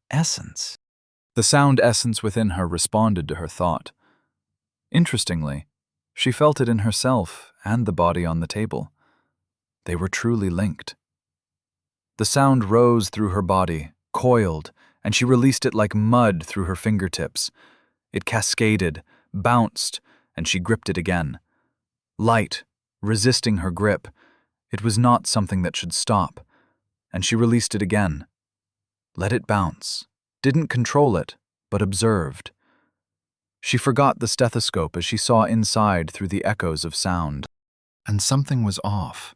essence. The sound essence within her responded to her thought. Interestingly, she felt it in herself and the body on the table. They were truly linked. The sound rose through her body, coiled, and she released it like mud through her fingertips. It cascaded, bounced, and she gripped it again. Light, resisting her grip, it was not something that should stop, and she released it again. Let it bounce, didn't control it, but observed. She forgot the stethoscope as she saw inside through the echoes of sound, and something was off.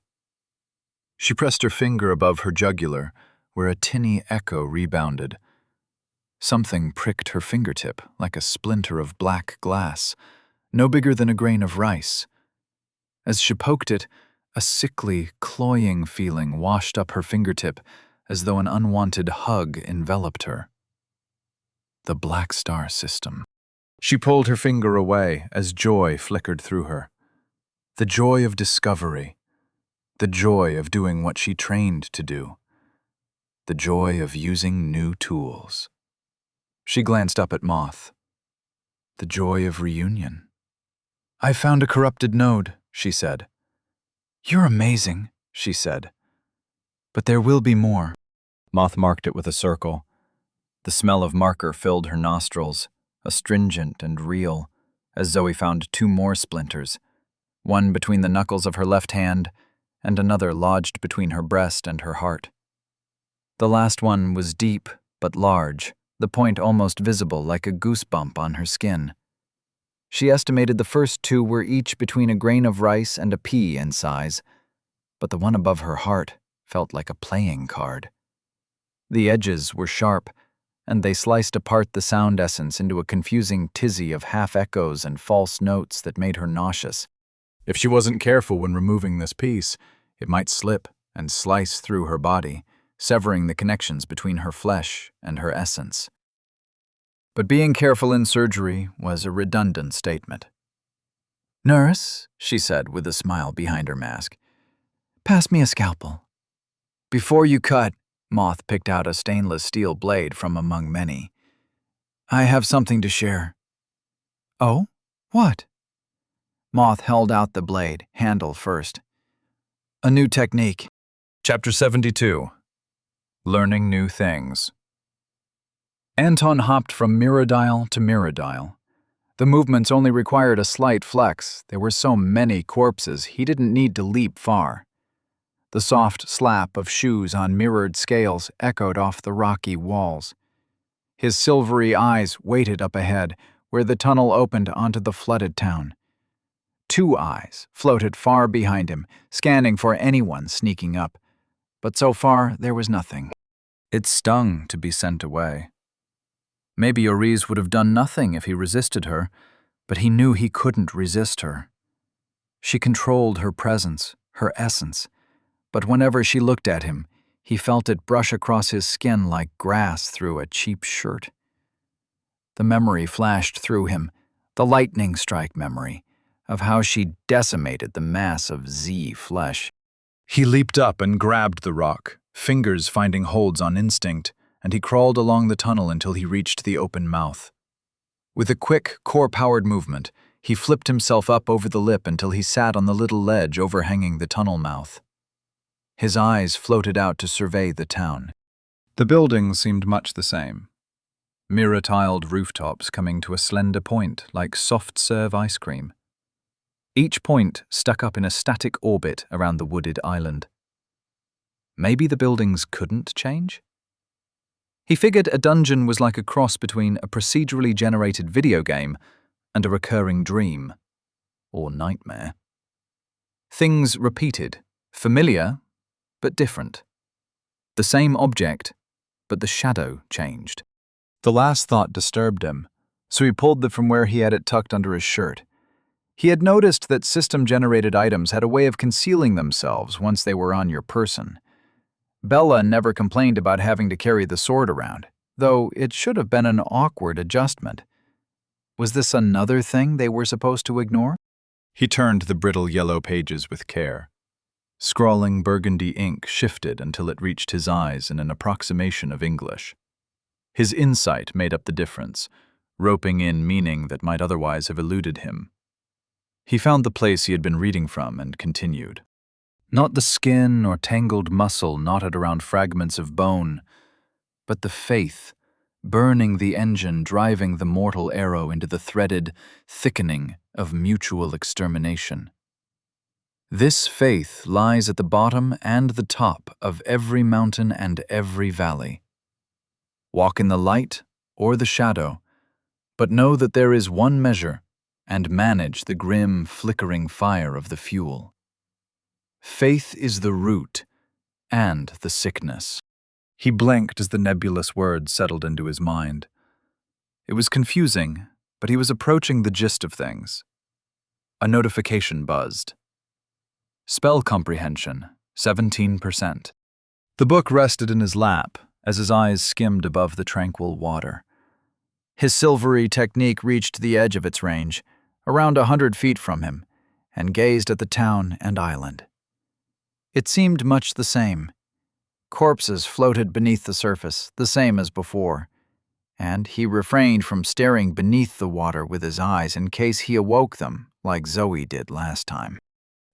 She pressed her finger above her jugular, where a tinny echo rebounded. Something pricked her fingertip like a splinter of black glass, no bigger than a grain of rice. As she poked it, a sickly, cloying feeling washed up her fingertip as though an unwanted hug enveloped her. The Black Star System. She pulled her finger away as joy flickered through her. The joy of discovery. The joy of doing what she trained to do. The joy of using new tools. She glanced up at Moth. The joy of reunion. "I found a corrupted node," she said. "You're amazing," she said. "But there will be more." Moth marked it with a circle. The smell of marker filled her nostrils, astringent and real, as Zoe found 2 more splinters, one between the knuckles of her left hand and another lodged between her breast and her heart. The last one was deep but large, the point almost visible like a goosebump on her skin. She estimated the first 2 were each between a grain of rice and a pea in size, but the one above her heart felt like a playing card. The edges were sharp, and they sliced apart the sound essence into a confusing tizzy of half-echoes and false notes that made her nauseous. If she wasn't careful when removing this piece, it might slip and slice through her body, severing the connections between her flesh and her essence. But being careful in surgery was a redundant statement. "Nurse," she said with a smile behind her mask, "pass me a scalpel." Before you cut, Moth picked out a stainless steel blade from among many. "I have something to share." "Oh? What?" Moth held out the blade, handle first. "A new technique." Chapter 72. Learning New Things. Anton hopped from mirrodile to mirrodile. The movements only required a slight flex. There were so many corpses, he didn't need to leap far. The soft slap of shoes on mirrored scales echoed off the rocky walls. His silvery eyes waited up ahead, where the tunnel opened onto the flooded town. 2 eyes floated far behind him, scanning for anyone sneaking up. But so far, there was nothing. It stung to be sent away. Maybe Oriz would have done nothing if he resisted her, but he knew he couldn't resist her. She controlled her presence, her essence, but whenever she looked at him, he felt it brush across his skin like grass through a cheap shirt. The memory flashed through him, the lightning strike memory, of how she decimated the mass of Z flesh. He leaped up and grabbed the rock, fingers finding holds on instinct, and he crawled along the tunnel until he reached the open mouth. With a quick, core-powered movement, he flipped himself up over the lip until he sat on the little ledge overhanging the tunnel mouth. His eyes floated out to survey the town. The buildings seemed much the same. Mirror-tiled rooftops coming to a slender point like soft-serve ice cream. Each point stuck up in a static orbit around the wooded island. Maybe the buildings couldn't change? He figured a dungeon was like a cross between a procedurally generated video game and a recurring dream, or nightmare. Things repeated, familiar, but different. The same object, but the shadow changed. The last thought disturbed him, so he pulled it from where he had it tucked under his shirt. He had noticed that system-generated items had a way of concealing themselves once they were on your person. Bella never complained about having to carry the sword around, though it should have been an awkward adjustment. Was this another thing they were supposed to ignore? He turned the brittle yellow pages with care. Scrawling burgundy ink shifted until it reached his eyes in an approximation of English. His insight made up the difference, roping in meaning that might otherwise have eluded him. He found the place he had been reading from and continued. Not the skin or tangled muscle knotted around fragments of bone, but the faith, burning the engine driving the mortal arrow into the threaded thickening of mutual extermination. This faith lies at the bottom and the top of every mountain and every valley. Walk in the light or the shadow, but know that there is one measure, and manage the grim, flickering fire of the fuel. Faith is the root and the sickness. He blinked as the nebulous words settled into his mind. It was confusing, but he was approaching the gist of things. A notification buzzed. Spell comprehension, 17%. The book rested in his lap as his eyes skimmed above the tranquil water. His silvery technique reached the edge of its range, around 100 feet from him, and gazed at the town and island. It seemed much the same. Corpses floated beneath the surface, the same as before, and he refrained from staring beneath the water with his eyes in case he awoke them, like Zoe did last time.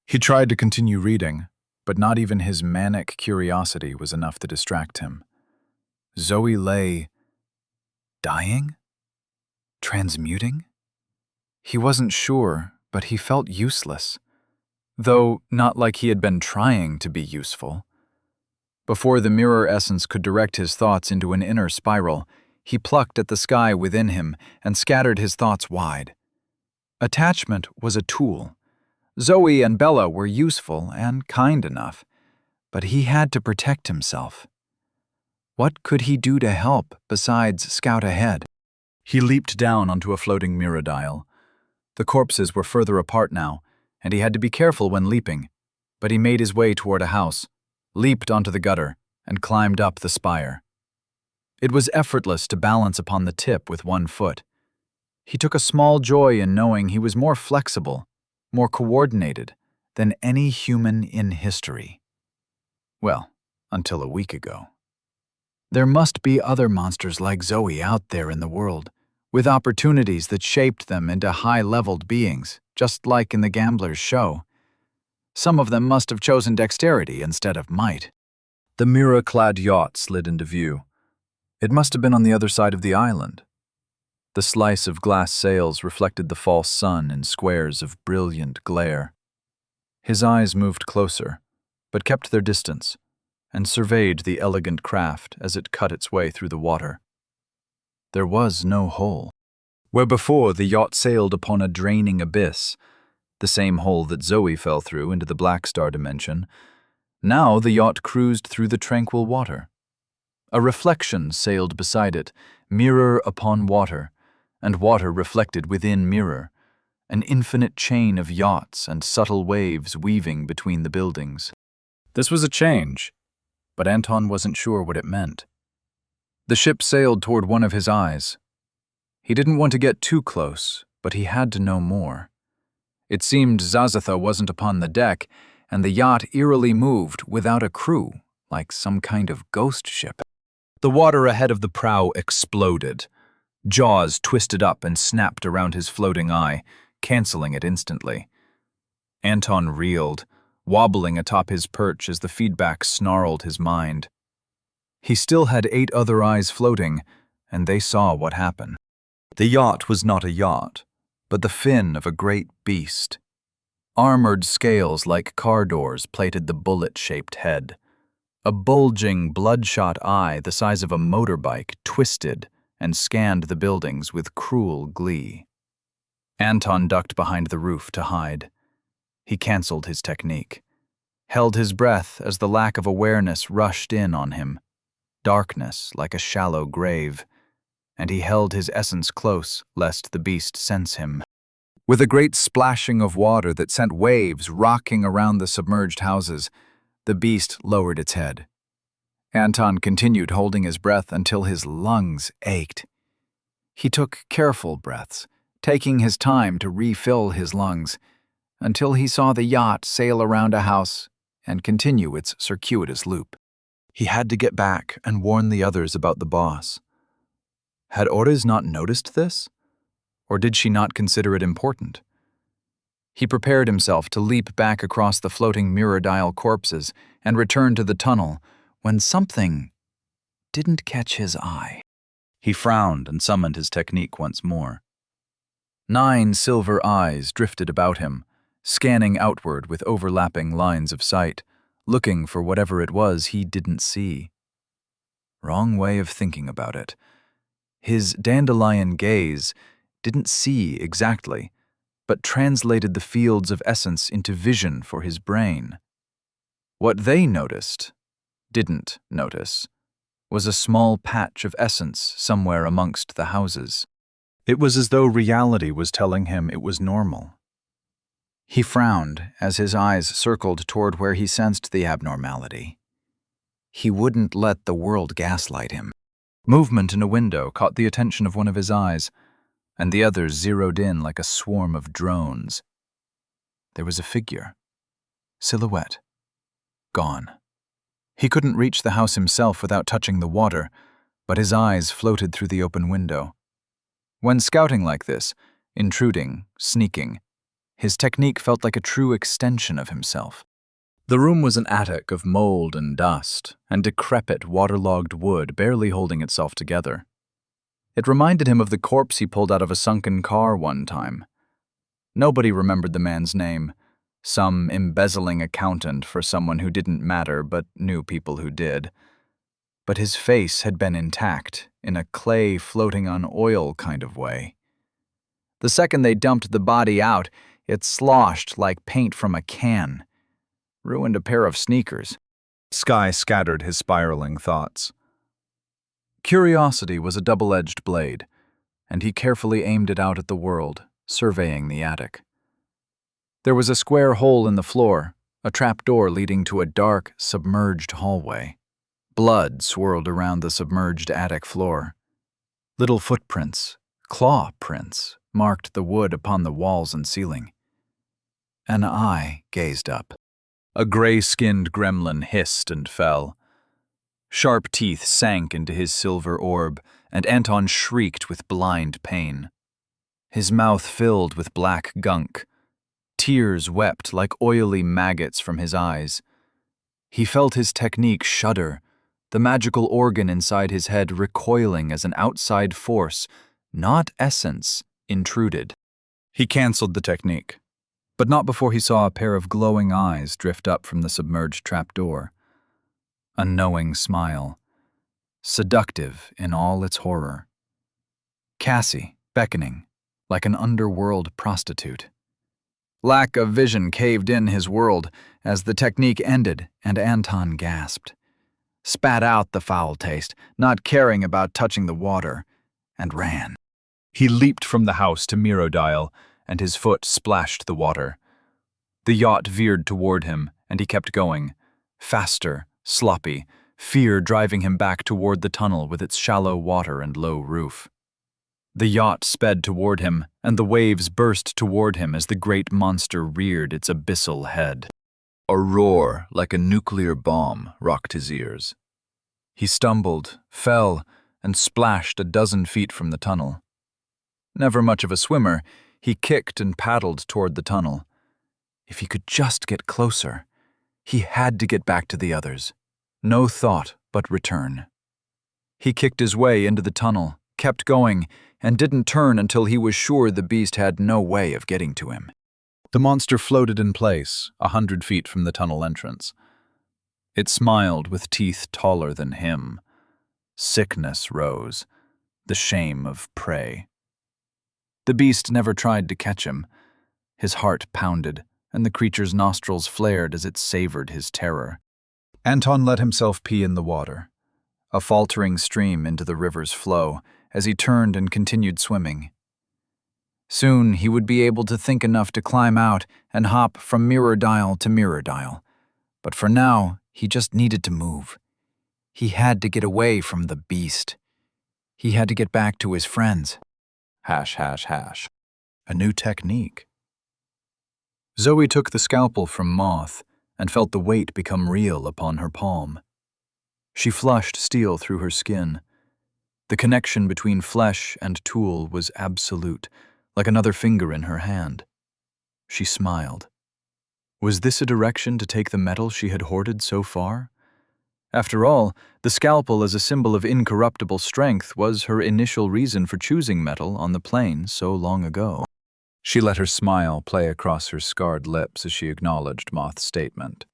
He tried to continue reading, but not even his manic curiosity was enough to distract him. Zoe lay dying? Transmuting? He wasn't sure, but he felt useless, though not like he had been trying to be useful. Before the mirror essence could direct his thoughts into an inner spiral, he plucked at the sky within him and scattered his thoughts wide. Attachment was a tool. Zoe and Bella were useful and kind enough, but he had to protect himself. What could he do to help besides scout ahead? He leaped down onto a floating mirror dial. The corpses were further apart now, and he had to be careful when leaping, but he made his way toward a house, leaped onto the gutter, and climbed up the spire. It was effortless to balance upon the tip with one foot. He took a small joy in knowing he was more flexible, more coordinated than any human in history. Well, until a week ago. There must be other monsters like Zoe out there in the world, with opportunities that shaped them into high-leveled beings, just like in the gambler's show. Some of them must have chosen dexterity instead of might. The mirror-clad yacht slid into view. It must have been on the other side of the island. The slice of glass sails reflected the false sun in squares of brilliant glare. His eyes moved closer, but kept their distance, and surveyed the elegant craft as it cut its way through the water. There was no hole. Where before the yacht sailed upon a draining abyss, the same hole that Zoe fell through into the Black Star dimension, now the yacht cruised through the tranquil water. A reflection sailed beside it, mirror upon water, and water reflected within mirror, an infinite chain of yachts and subtle waves weaving between the buildings. This was a change, but Anton wasn't sure what it meant. The ship sailed toward one of his eyes. He didn't want to get too close, but he had to know more. It seemed Zazatha wasn't upon the deck, and the yacht eerily moved without a crew, like some kind of ghost ship. The water ahead of the prow exploded. Jaws twisted up and snapped around his floating eye, canceling it instantly. Anton reeled, wobbling atop his perch as the feedback snarled his mind. He still had 8 other eyes floating, and they saw what happened. The yacht was not a yacht, but the fin of a great beast. Armored scales like car doors plated the bullet-shaped head. A bulging, bloodshot eye the size of a motorbike twisted and scanned the buildings with cruel glee. Anton ducked behind the roof to hide. He canceled his technique, held his breath as the lack of awareness rushed in on him, darkness like a shallow grave, and he held his essence close lest the beast sense him. With a great splashing of water that sent waves rocking around the submerged houses, the beast lowered its head. Anton continued holding his breath until his lungs ached. He took careful breaths, taking his time to refill his lungs, until he saw the yacht sail around a house and continue its circuitous loop. He had to get back and warn the others about the boss. Had Ores not noticed this? Or did she not consider it important? He prepared himself to leap back across the floating mirror-dial corpses and return to the tunnel when something didn't catch his eye. He frowned and summoned his technique once more. 9 silver eyes drifted about him, scanning outward with overlapping lines of sight, looking for whatever it was he didn't see. Wrong way of thinking about it. His dandelion gaze didn't see exactly, but translated the fields of essence into vision for his brain. What they didn't notice, was a small patch of essence somewhere amongst the houses. It was as though reality was telling him it was normal. He frowned as his eyes circled toward where he sensed the abnormality. He wouldn't let the world gaslight him. Movement in a window caught the attention of one of his eyes, and the others zeroed in like a swarm of drones. There was a figure. Silhouette. Gone. He couldn't reach the house himself without touching the water, but his eyes floated through the open window. When scouting like this, intruding, sneaking, his technique felt like a true extension of himself. The room was an attic of mold and dust, and decrepit, waterlogged wood barely holding itself together. It reminded him of the corpse he pulled out of a sunken car one time. Nobody remembered the man's name, some embezzling accountant for someone who didn't matter but knew people who did. But his face had been intact, in a clay floating on oil kind of way. The second they dumped the body out, it sloshed like paint from a can. Ruined a pair of sneakers. Sky scattered his spiraling thoughts. Curiosity was a double-edged blade, and he carefully aimed it out at the world, surveying the attic. There was a square hole in the floor, a trapdoor leading to a dark, submerged hallway. Blood swirled around the submerged attic floor. Little footprints, claw prints, marked the wood upon the walls and ceiling. An eye gazed up. A gray-skinned gremlin hissed and fell. Sharp teeth sank into his silver orb, and Anton shrieked with blind pain. His mouth filled with black gunk. Tears wept like oily maggots from his eyes. He felt his technique shudder, the magical organ inside his head recoiling as an outside force, not essence, intruded. He canceled the technique, but not before he saw a pair of glowing eyes drift up from the submerged trapdoor. A knowing smile, seductive in all its horror. Cassie, beckoning, like an underworld prostitute. Lack of vision caved in his world as the technique ended and Anton gasped. Spat out the foul taste, not caring about touching the water, and ran. He leaped from the house to Mirodile, and his foot splashed the water. The yacht veered toward him, and he kept going, faster, sloppy, fear driving him back toward the tunnel with its shallow water and low roof. The yacht sped toward him, and the waves burst toward him as the great monster reared its abyssal head. A roar like a nuclear bomb rocked his ears. He stumbled, fell, and splashed a dozen feet from the tunnel. Never much of a swimmer, he kicked and paddled toward the tunnel. If he could just get closer, he had to get back to the others. No thought but return. He kicked his way into the tunnel, kept going, and didn't turn until he was sure the beast had no way of getting to him. The monster floated in place, 100 feet from the tunnel entrance. It smiled with teeth taller than him. Sickness rose, the shame of prey. The beast never tried to catch him. His heart pounded, and the creature's nostrils flared as it savored his terror. Anton let himself pee in the water, a faltering stream into the river's flow, as he turned and continued swimming. Soon he would be able to think enough to climb out and hop from Mirodile to Mirodile. But for now, he just needed to move. He had to get away from the beast. He had to get back to his friends. ###. A new technique. Zoe took the scalpel from Moth and felt the weight become real upon her palm. She flushed steel through her skin. The connection between flesh and tool was absolute, like another finger in her hand. She smiled. Was this a direction to take the metal she had hoarded so far? After all, the scalpel as a symbol of incorruptible strength was her initial reason for choosing metal on the plane so long ago. She let her smile play across her scarred lips as she acknowledged Moth's statement.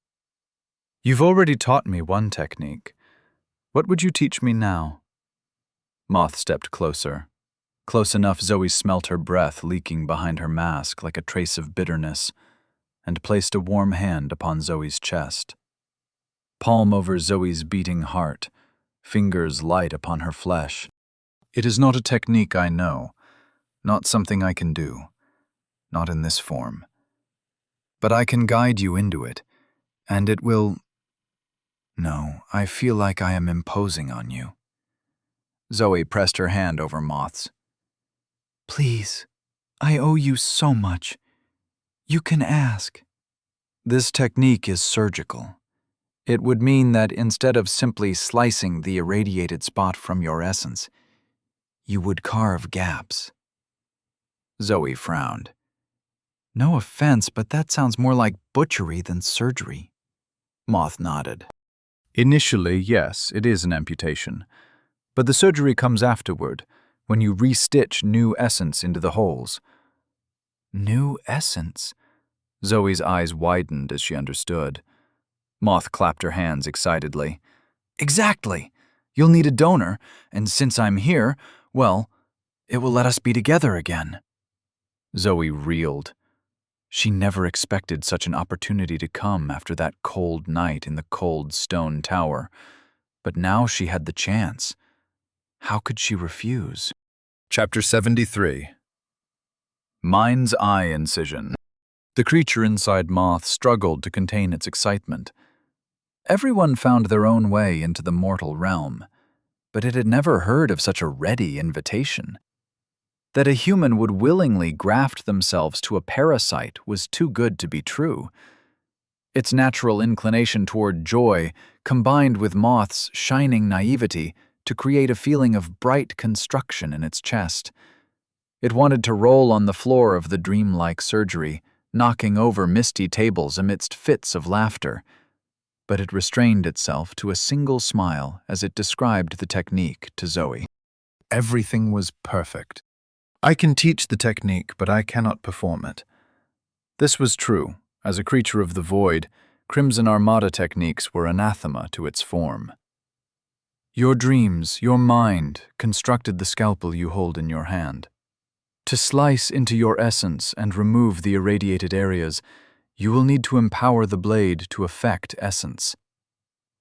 "You've already taught me one technique. What would you teach me now?" Moth stepped closer. Close enough Zoe smelt her breath leaking behind her mask like a trace of bitterness, and placed a warm hand upon Zoe's chest. Palm over Zoe's beating heart, fingers light upon her flesh. "It is not a technique I know, not something I can do, not in this form. But I can guide you into it, and it will... No, I feel like I am imposing on you." Zoe pressed her hand over Moth's. "Please, I owe you so much. You can ask." "This technique is surgical. It would mean that instead of simply slicing the irradiated spot from your essence, you would carve gaps." Zoe frowned. "No offense, but that sounds more like butchery than surgery." Moth nodded. "Initially, yes, it is an amputation. But the surgery comes afterward, when you re-stitch new essence into the holes." "New essence?" Zoe's eyes widened as she understood. Moth clapped her hands excitedly. "Exactly! You'll need a donor, and since I'm here, well, it will let us be together again." Zoe reeled. She never expected such an opportunity to come after that cold night in the cold stone tower, but now she had the chance. How could she refuse? Chapter 73. Mind's Eye Incision. The creature inside Moth struggled to contain its excitement. Everyone found their own way into the mortal realm, but it had never heard of such a ready invitation. That a human would willingly graft themselves to a parasite was too good to be true. Its natural inclination toward joy, combined with Moth's shining naivety, to create a feeling of bright construction in its chest. It wanted to roll on the floor of the dreamlike surgery, knocking over misty tables amidst fits of laughter. But it restrained itself to a single smile as it described the technique to Zoe. Everything was perfect. "I can teach the technique, but I cannot perform it." This was true. As a creature of the void, Crimson Armada techniques were anathema to its form. Your dreams, your mind, constructed the scalpel you hold in your hand. To slice into your essence and remove the irradiated areas, you will need to empower the blade to affect essence.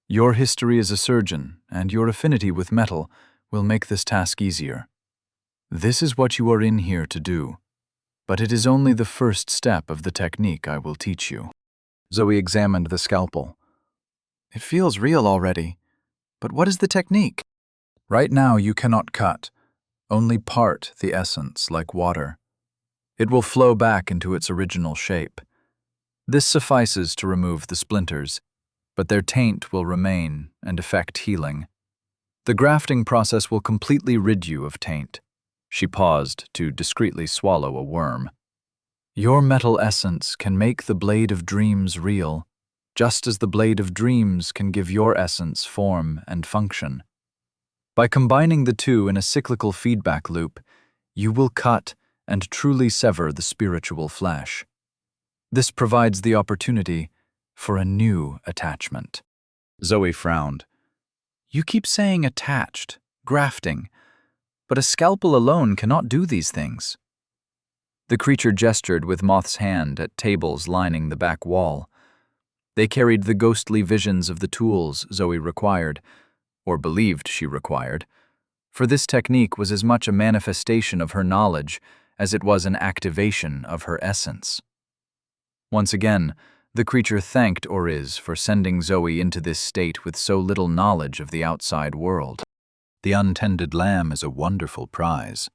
Your history as a surgeon and your affinity with metal will make this task easier. This is what you are in here to do, but it is only the first step of the technique I will teach you." Zoe examined the scalpel. "It feels real already, but what is the technique?" "Right now you cannot cut, only part the essence like water. It will flow back into its original shape. This suffices to remove the splinters, but their taint will remain and effect healing. The grafting process will completely rid you of taint." She paused to discreetly swallow a worm. "Your metal essence can make the blade of dreams real, just as the blade of dreams can give your essence form and function. By combining the two in a cyclical feedback loop, you will cut and truly sever the spiritual flesh. This provides the opportunity for a new attachment." Zoe frowned. "You keep saying attached, grafting, but a scalpel alone cannot do these things." The creature gestured with Moth's hand at tables lining the back wall. They carried the ghostly visions of the tools Zoe required, or believed she required, for this technique was as much a manifestation of her knowledge as it was an activation of her essence. Once again, the creature thanked Oriz for sending Zoe into this state with so little knowledge of the outside world. The untended lamb is a wonderful prize.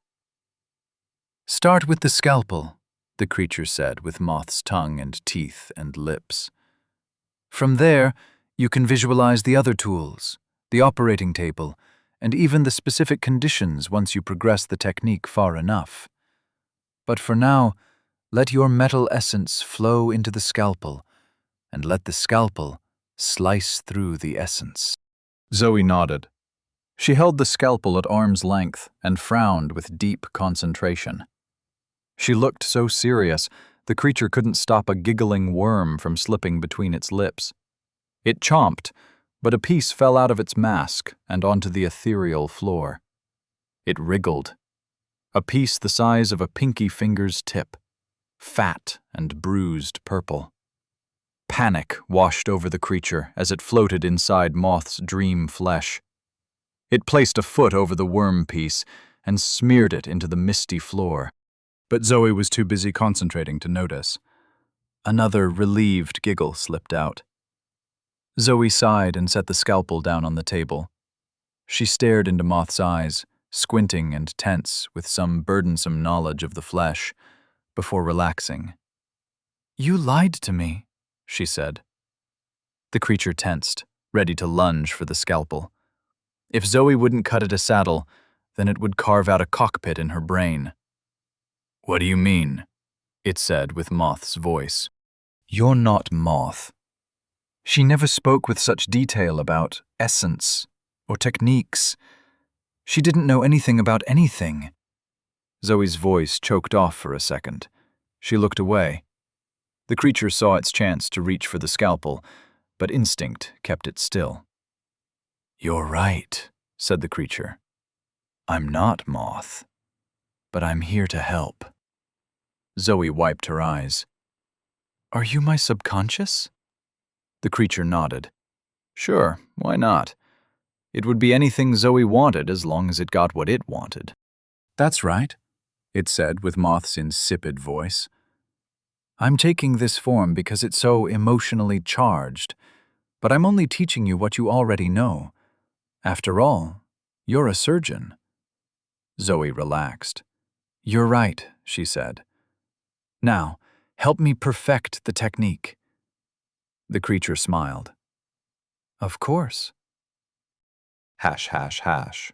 "Start with the scalpel," the creature said with Moth's tongue and teeth and lips. "From there, you can visualize the other tools, the operating table, and even the specific conditions once you progress the technique far enough. But for now, let your metal essence flow into the scalpel, and let the scalpel slice through the essence. Zoe nodded. She held the scalpel at arm's length and frowned with deep concentration. She looked so serious, the creature couldn't stop a giggling worm from slipping between its lips. It chomped, but a piece fell out of its mask and onto the ethereal floor. It wriggled. A piece the size of a pinky finger's tip, fat and bruised purple. Panic washed over the creature as it floated inside Moth's dream flesh. It placed a foot over the worm piece and smeared it into the misty floor. But Zoe was too busy concentrating to notice. Another relieved giggle slipped out. Zoe sighed and set the scalpel down on the table. She stared into Moth's eyes, squinting and tense with some burdensome knowledge of the flesh, before relaxing. "You lied to me," she said. The creature tensed, ready to lunge for the scalpel. If Zoe wouldn't cut it a saddle, then it would carve out a cockpit in her brain. "What do you mean?" it said with Moth's voice. "You're not Moth." She never spoke with such detail about essence or techniques. She didn't know anything about anything. Zoe's voice choked off for a second. She looked away. The creature saw its chance to reach for the scalpel, but instinct kept it still. "You're right," said the creature. "I'm not Moth, but I'm here to help." Zoe wiped her eyes. "Are you my subconscious?" The creature nodded. "Sure, why not? It would be anything Zoe wanted as long as it got what it wanted." "That's right," it said with Moth's insipid voice. "I'm taking this form because it's so emotionally charged, but I'm only teaching you what you already know. After all, you're a surgeon." Zoe relaxed. "You're right," she said. "Now, help me perfect the technique." The creature smiled. "Of course." ###.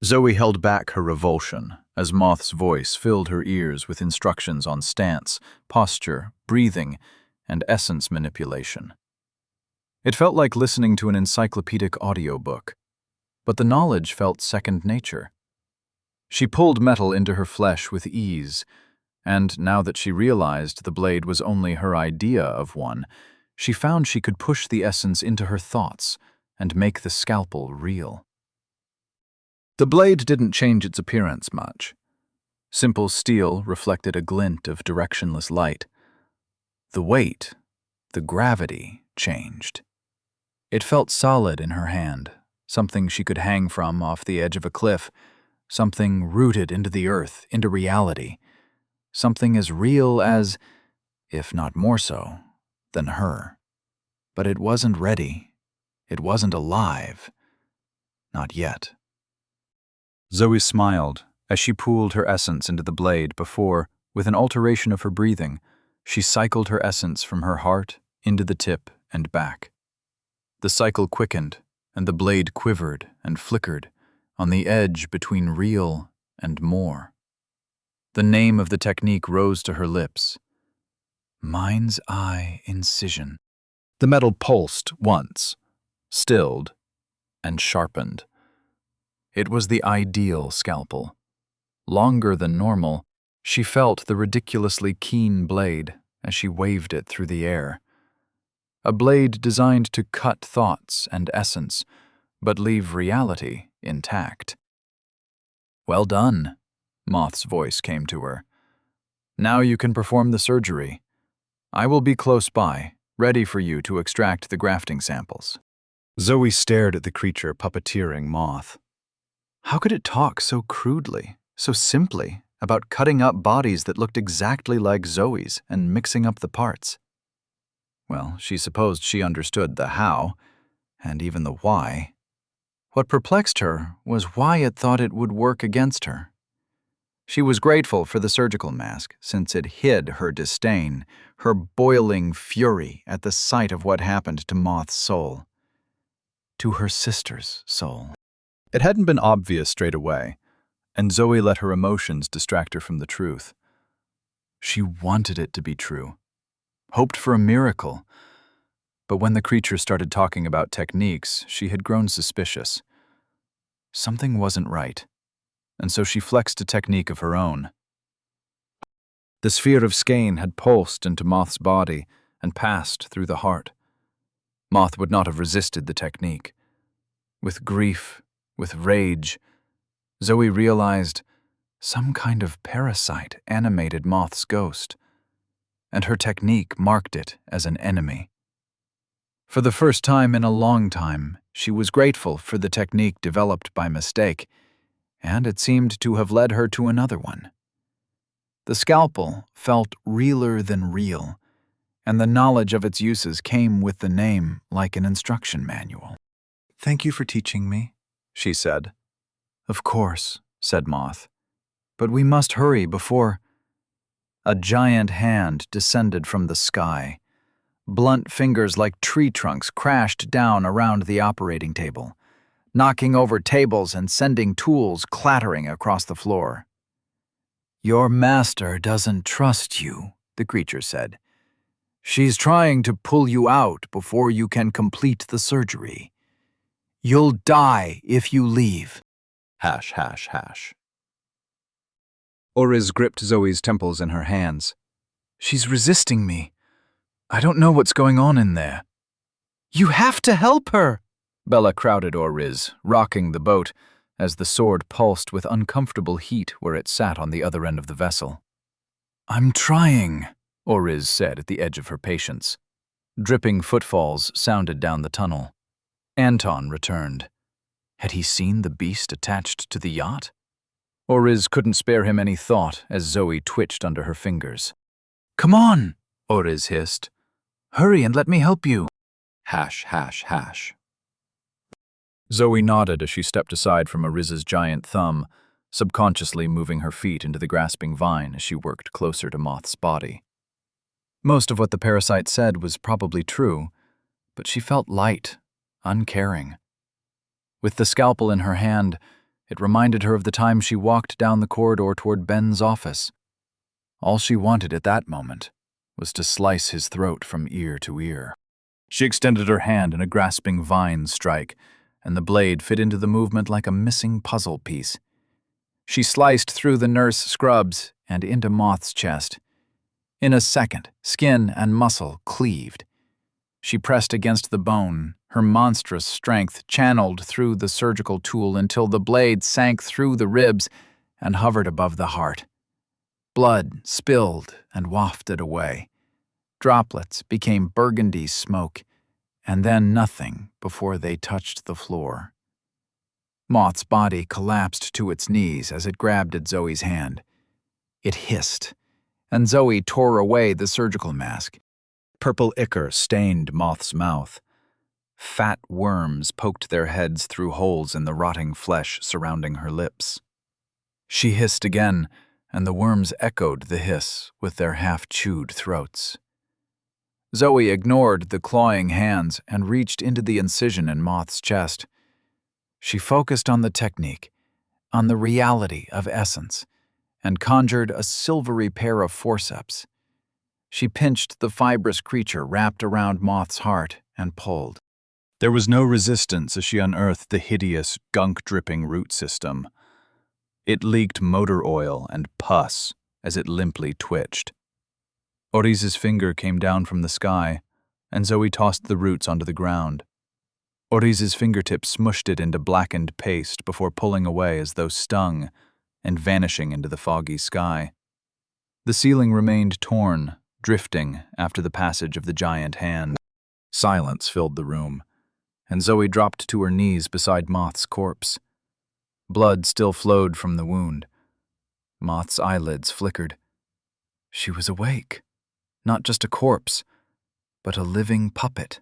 Zoe held back her revulsion as Moth's voice filled her ears with instructions on stance, posture, breathing, and essence manipulation. It felt like listening to an encyclopedic audiobook, but the knowledge felt second nature. She pulled metal into her flesh with ease, and now that she realized the blade was only her idea of one, she found she could push the essence into her thoughts and make the scalpel real. The blade didn't change its appearance much. Simple steel reflected a glint of directionless light. The weight, the gravity, changed. It felt solid in her hand, something she could hang from off the edge of a cliff, something rooted into the earth, into reality, something as real as, if not more so, than her. But it wasn't ready. It wasn't alive. Not yet. Zoe smiled as she pooled her essence into the blade before, with an alteration of her breathing, she cycled her essence from her heart into the tip and back. The cycle quickened, and the blade quivered and flickered on the edge between real and more. The name of the technique rose to her lips. Mind's eye incision. The metal pulsed once, stilled, and sharpened. It was the ideal scalpel. Longer than normal, she felt the ridiculously keen blade as she waved it through the air. A blade designed to cut thoughts and essence, but leave reality intact. "Well done," Moth's voice came to her. "Now you can perform the surgery. I will be close by, ready for you to extract the grafting samples." Zoe stared at the creature puppeteering Moth. How could it talk so crudely, so simply, about cutting up bodies that looked exactly like Zoe's and mixing up the parts? Well, she supposed she understood the how, and even the why. What perplexed her was why it thought it would work against her. She was grateful for the surgical mask, since it hid her disdain, her boiling fury at the sight of what happened to Moth's soul. to her sister's soul. It hadn't been obvious straight away, and Zoe let her emotions distract her from the truth. She wanted it to be true, hoped for a miracle. But when the creature started talking about techniques, she had grown suspicious. Something wasn't right, and so she flexed a technique of her own. The sphere of skein had pulsed into Moth's body and passed through the heart. Moth would not have resisted the technique. With grief, with rage, Zoe realized some kind of parasite animated Moth's ghost, and her technique marked it as an enemy. For the first time in a long time, she was grateful for the technique developed by mistake, and it seemed to have led her to another one. The scalpel felt realer than real, and the knowledge of its uses came with the name like an instruction manual. "Thank you for teaching me," she said. "Of course," said Moth, "but we must hurry before—" A giant hand descended from the sky. Blunt fingers like tree trunks crashed down around the operating table, knocking over tables and sending tools clattering across the floor. "Your master doesn't trust you," the creature said. "She's trying to pull you out before you can complete the surgery. You'll die if you leave." Hash, hash, hash. Oriz gripped Zoe's temples in her hands. "She's resisting me. I don't know what's going on in there." "You have to help her!" Bella crowded Oriz, rocking the boat, as the sword pulsed with uncomfortable heat where it sat on the other end of the vessel. "I'm trying," Oriz said at the edge of her patience. Dripping footfalls sounded down the tunnel. Anton returned. Had he seen the beast attached to the yacht? Oriz couldn't spare him any thought as Zoe twitched under her fingers. "Come on," Oriz hissed. "Hurry and let me help you." Hash, hash, hash. Zoe nodded as she stepped aside from Oriz's giant thumb, subconsciously moving her feet into the grasping vine as she worked closer to Moth's body. Most of what the parasite said was probably true, but she felt light, uncaring. With the scalpel in her hand, it reminded her of the time she walked down the corridor toward Ben's office. All she wanted at that moment was to slice his throat from ear to ear. She extended her hand in a grasping vine strike, and the blade fit into the movement like a missing puzzle piece. She sliced through the nurse scrubs and into Moth's chest. In a second, skin and muscle cleaved. She pressed against the bone, her monstrous strength channeled through the surgical tool until the blade sank through the ribs and hovered above the heart. Blood spilled and wafted away. Droplets became burgundy smoke, and then nothing before they touched the floor. Moth's body collapsed to its knees as it grabbed at Zoe's hand. It hissed, and Zoe tore away the surgical mask. Purple ichor stained Moth's mouth. Fat worms poked their heads through holes in the rotting flesh surrounding her lips. She hissed again, and the worms echoed the hiss with their half-chewed throats. Zoe ignored the clawing hands and reached into the incision in Moth's chest. She focused on the technique, on the reality of essence, and conjured a silvery pair of forceps. She pinched the fibrous creature wrapped around Moth's heart and pulled. There was no resistance as she unearthed the hideous, gunk-dripping root system. It leaked motor oil and pus as it limply twitched. Oriz's finger came down from the sky, and Zoe tossed the roots onto the ground. Oriz's fingertips smushed it into blackened paste before pulling away as though stung and vanishing into the foggy sky. The ceiling remained torn, drifting after the passage of the giant hand. Silence filled the room, and Zoe dropped to her knees beside Moth's corpse. Blood still flowed from the wound. Moth's eyelids flickered. She was awake. Not just a corpse, but a living puppet.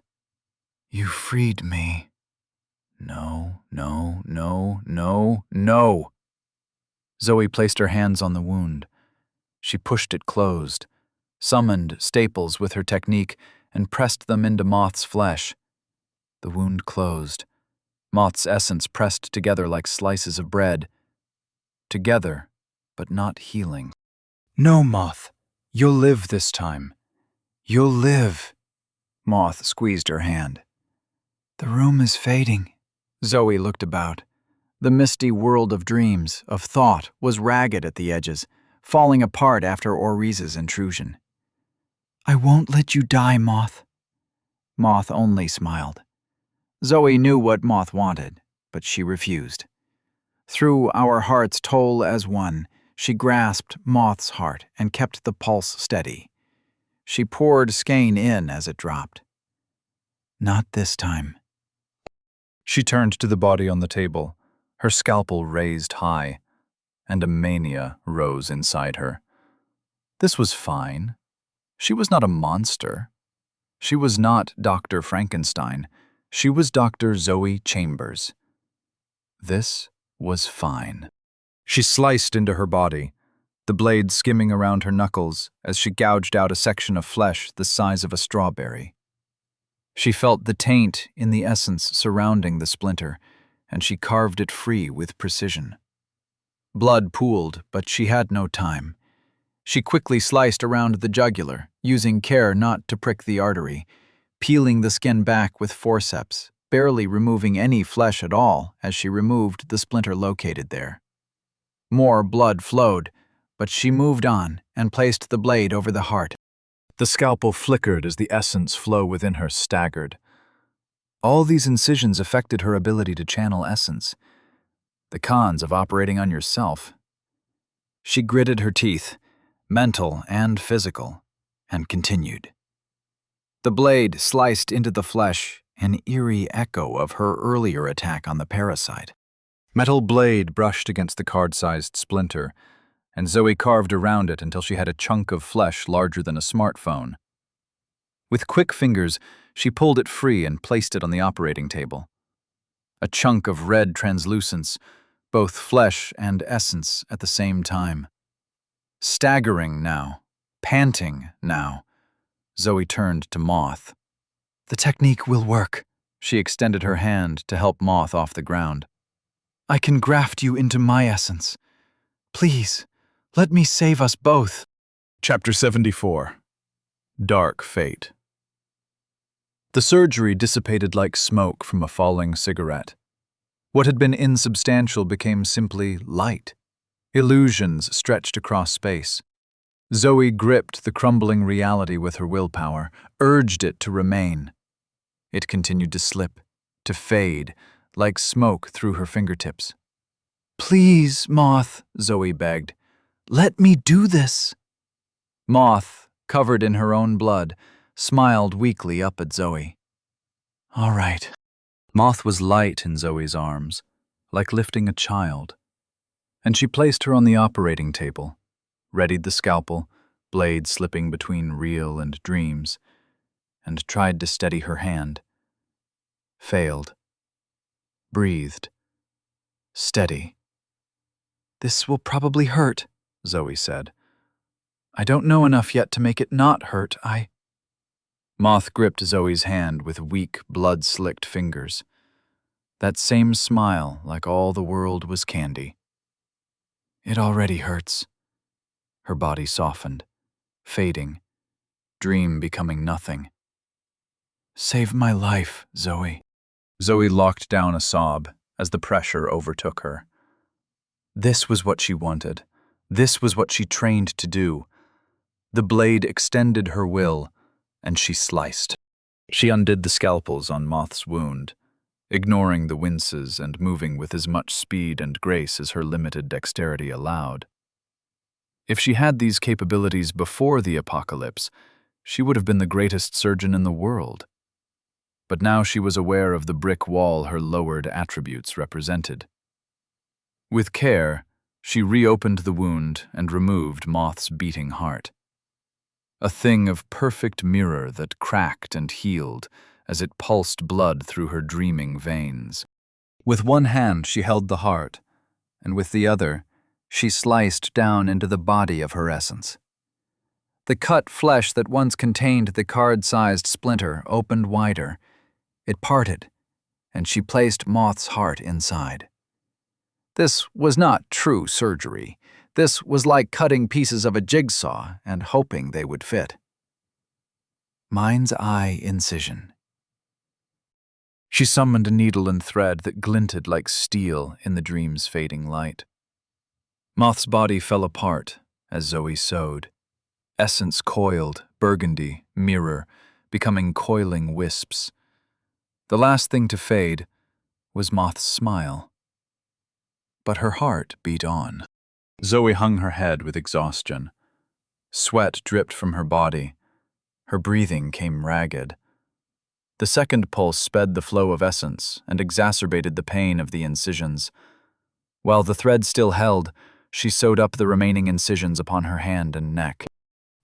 "You freed me." No, no, no, no, no. Zoe placed her hands on the wound. She pushed it closed, summoned staples with her technique, and pressed them into Moth's flesh. The wound closed, Moth's essence pressed together like slices of bread. Together, but not healing. No, Moth. You'll live this time. You'll live. Moth squeezed her hand. The room is fading. Zoe looked about. The misty world of dreams, of thought, was ragged at the edges, falling apart after Oriza's intrusion. I won't let you die, Moth. Moth only smiled. Zoe knew what Moth wanted, but she refused. Through our hearts toll as one, she grasped Moth's heart and kept the pulse steady. She poured skein in as it dropped. Not this time. She turned to the body on the table, her scalpel raised high, and a mania rose inside her. This was fine. She was not a monster. She was not Dr. Frankenstein. She was Dr. Zoe Chambers. This was fine. She sliced into her body, the blade skimming around her knuckles as she gouged out a section of flesh the size of a strawberry. She felt the taint in the essence surrounding the splinter, and she carved it free with precision. Blood pooled, but she had no time. She quickly sliced around the jugular, using care not to prick the artery, peeling the skin back with forceps, barely removing any flesh at all as she removed the splinter located there. More blood flowed, but she moved on and placed the blade over the heart. The scalpel flickered as the essence flow within her staggered. All these incisions affected her ability to channel essence. The cons of operating on yourself. She gritted her teeth, mental and physical, and continued. The blade sliced into the flesh, an eerie echo of her earlier attack on the parasite. Metal blade brushed against the card-sized splinter, and Zoe carved around it until she had a chunk of flesh larger than a smartphone. With quick fingers, she pulled it free and placed it on the operating table. A chunk of red translucence, both flesh and essence at the same time. Staggering now, panting now, Zoe turned to Moth. The technique will work. She extended her hand to help Moth off the ground. I can graft you into my essence. Please, let me save us both. Chapter 74. Dark Fate. The surgery dissipated like smoke from a falling cigarette. What had been insubstantial became simply light. Illusions stretched across space. Zoe gripped the crumbling reality with her willpower, urged it to remain. It continued to slip, to fade, like smoke through her fingertips. Please, Moth, Zoe begged. Let me do this. Moth, covered in her own blood, smiled weakly up at Zoe. All right. Moth was light in Zoe's arms, like lifting a child. And she placed her on the operating table, readied the scalpel, blade slipping between real and dreams, and tried to steady her hand. Failed. Breathed. Steady. This will probably hurt, Zoe said. I don't know enough yet to make it not hurt, Moth gripped Zoe's hand with weak, blood-slicked fingers. That same smile, like all the world was candy. It already hurts. Her body softened, fading, dream becoming nothing. Save my life, Zoe. Zoe locked down a sob as the pressure overtook her. This was what she wanted. This was what she trained to do. The blade extended her will, and she sliced. She undid the scalpels on Moth's wound, ignoring the winces and moving with as much speed and grace as her limited dexterity allowed. If she had these capabilities before the apocalypse, she would have been the greatest surgeon in the world. But now she was aware of the brick wall her lowered attributes represented. With care, she reopened the wound and removed Moth's beating heart. A thing of perfect mirror that cracked and healed as it pulsed blood through her dreaming veins. With one hand she held the heart, and with the other, she sliced down into the body of her essence. The cut flesh that once contained the card-sized splinter opened wider. It parted, and she placed Moth's heart inside. This was not true surgery. This was like cutting pieces of a jigsaw and hoping they would fit. Mind's eye incision. She summoned a needle and thread that glinted like steel in the dream's fading light. Moth's body fell apart as Zoe sewed. Essence coiled, burgundy, mirror, becoming coiling wisps. The last thing to fade was Moth's smile. But her heart beat on. Zoe hung her head with exhaustion. Sweat dripped from her body. Her breathing came ragged. The second pulse sped the flow of essence and exacerbated the pain of the incisions. While the thread still held, she sewed up the remaining incisions upon her hand and neck.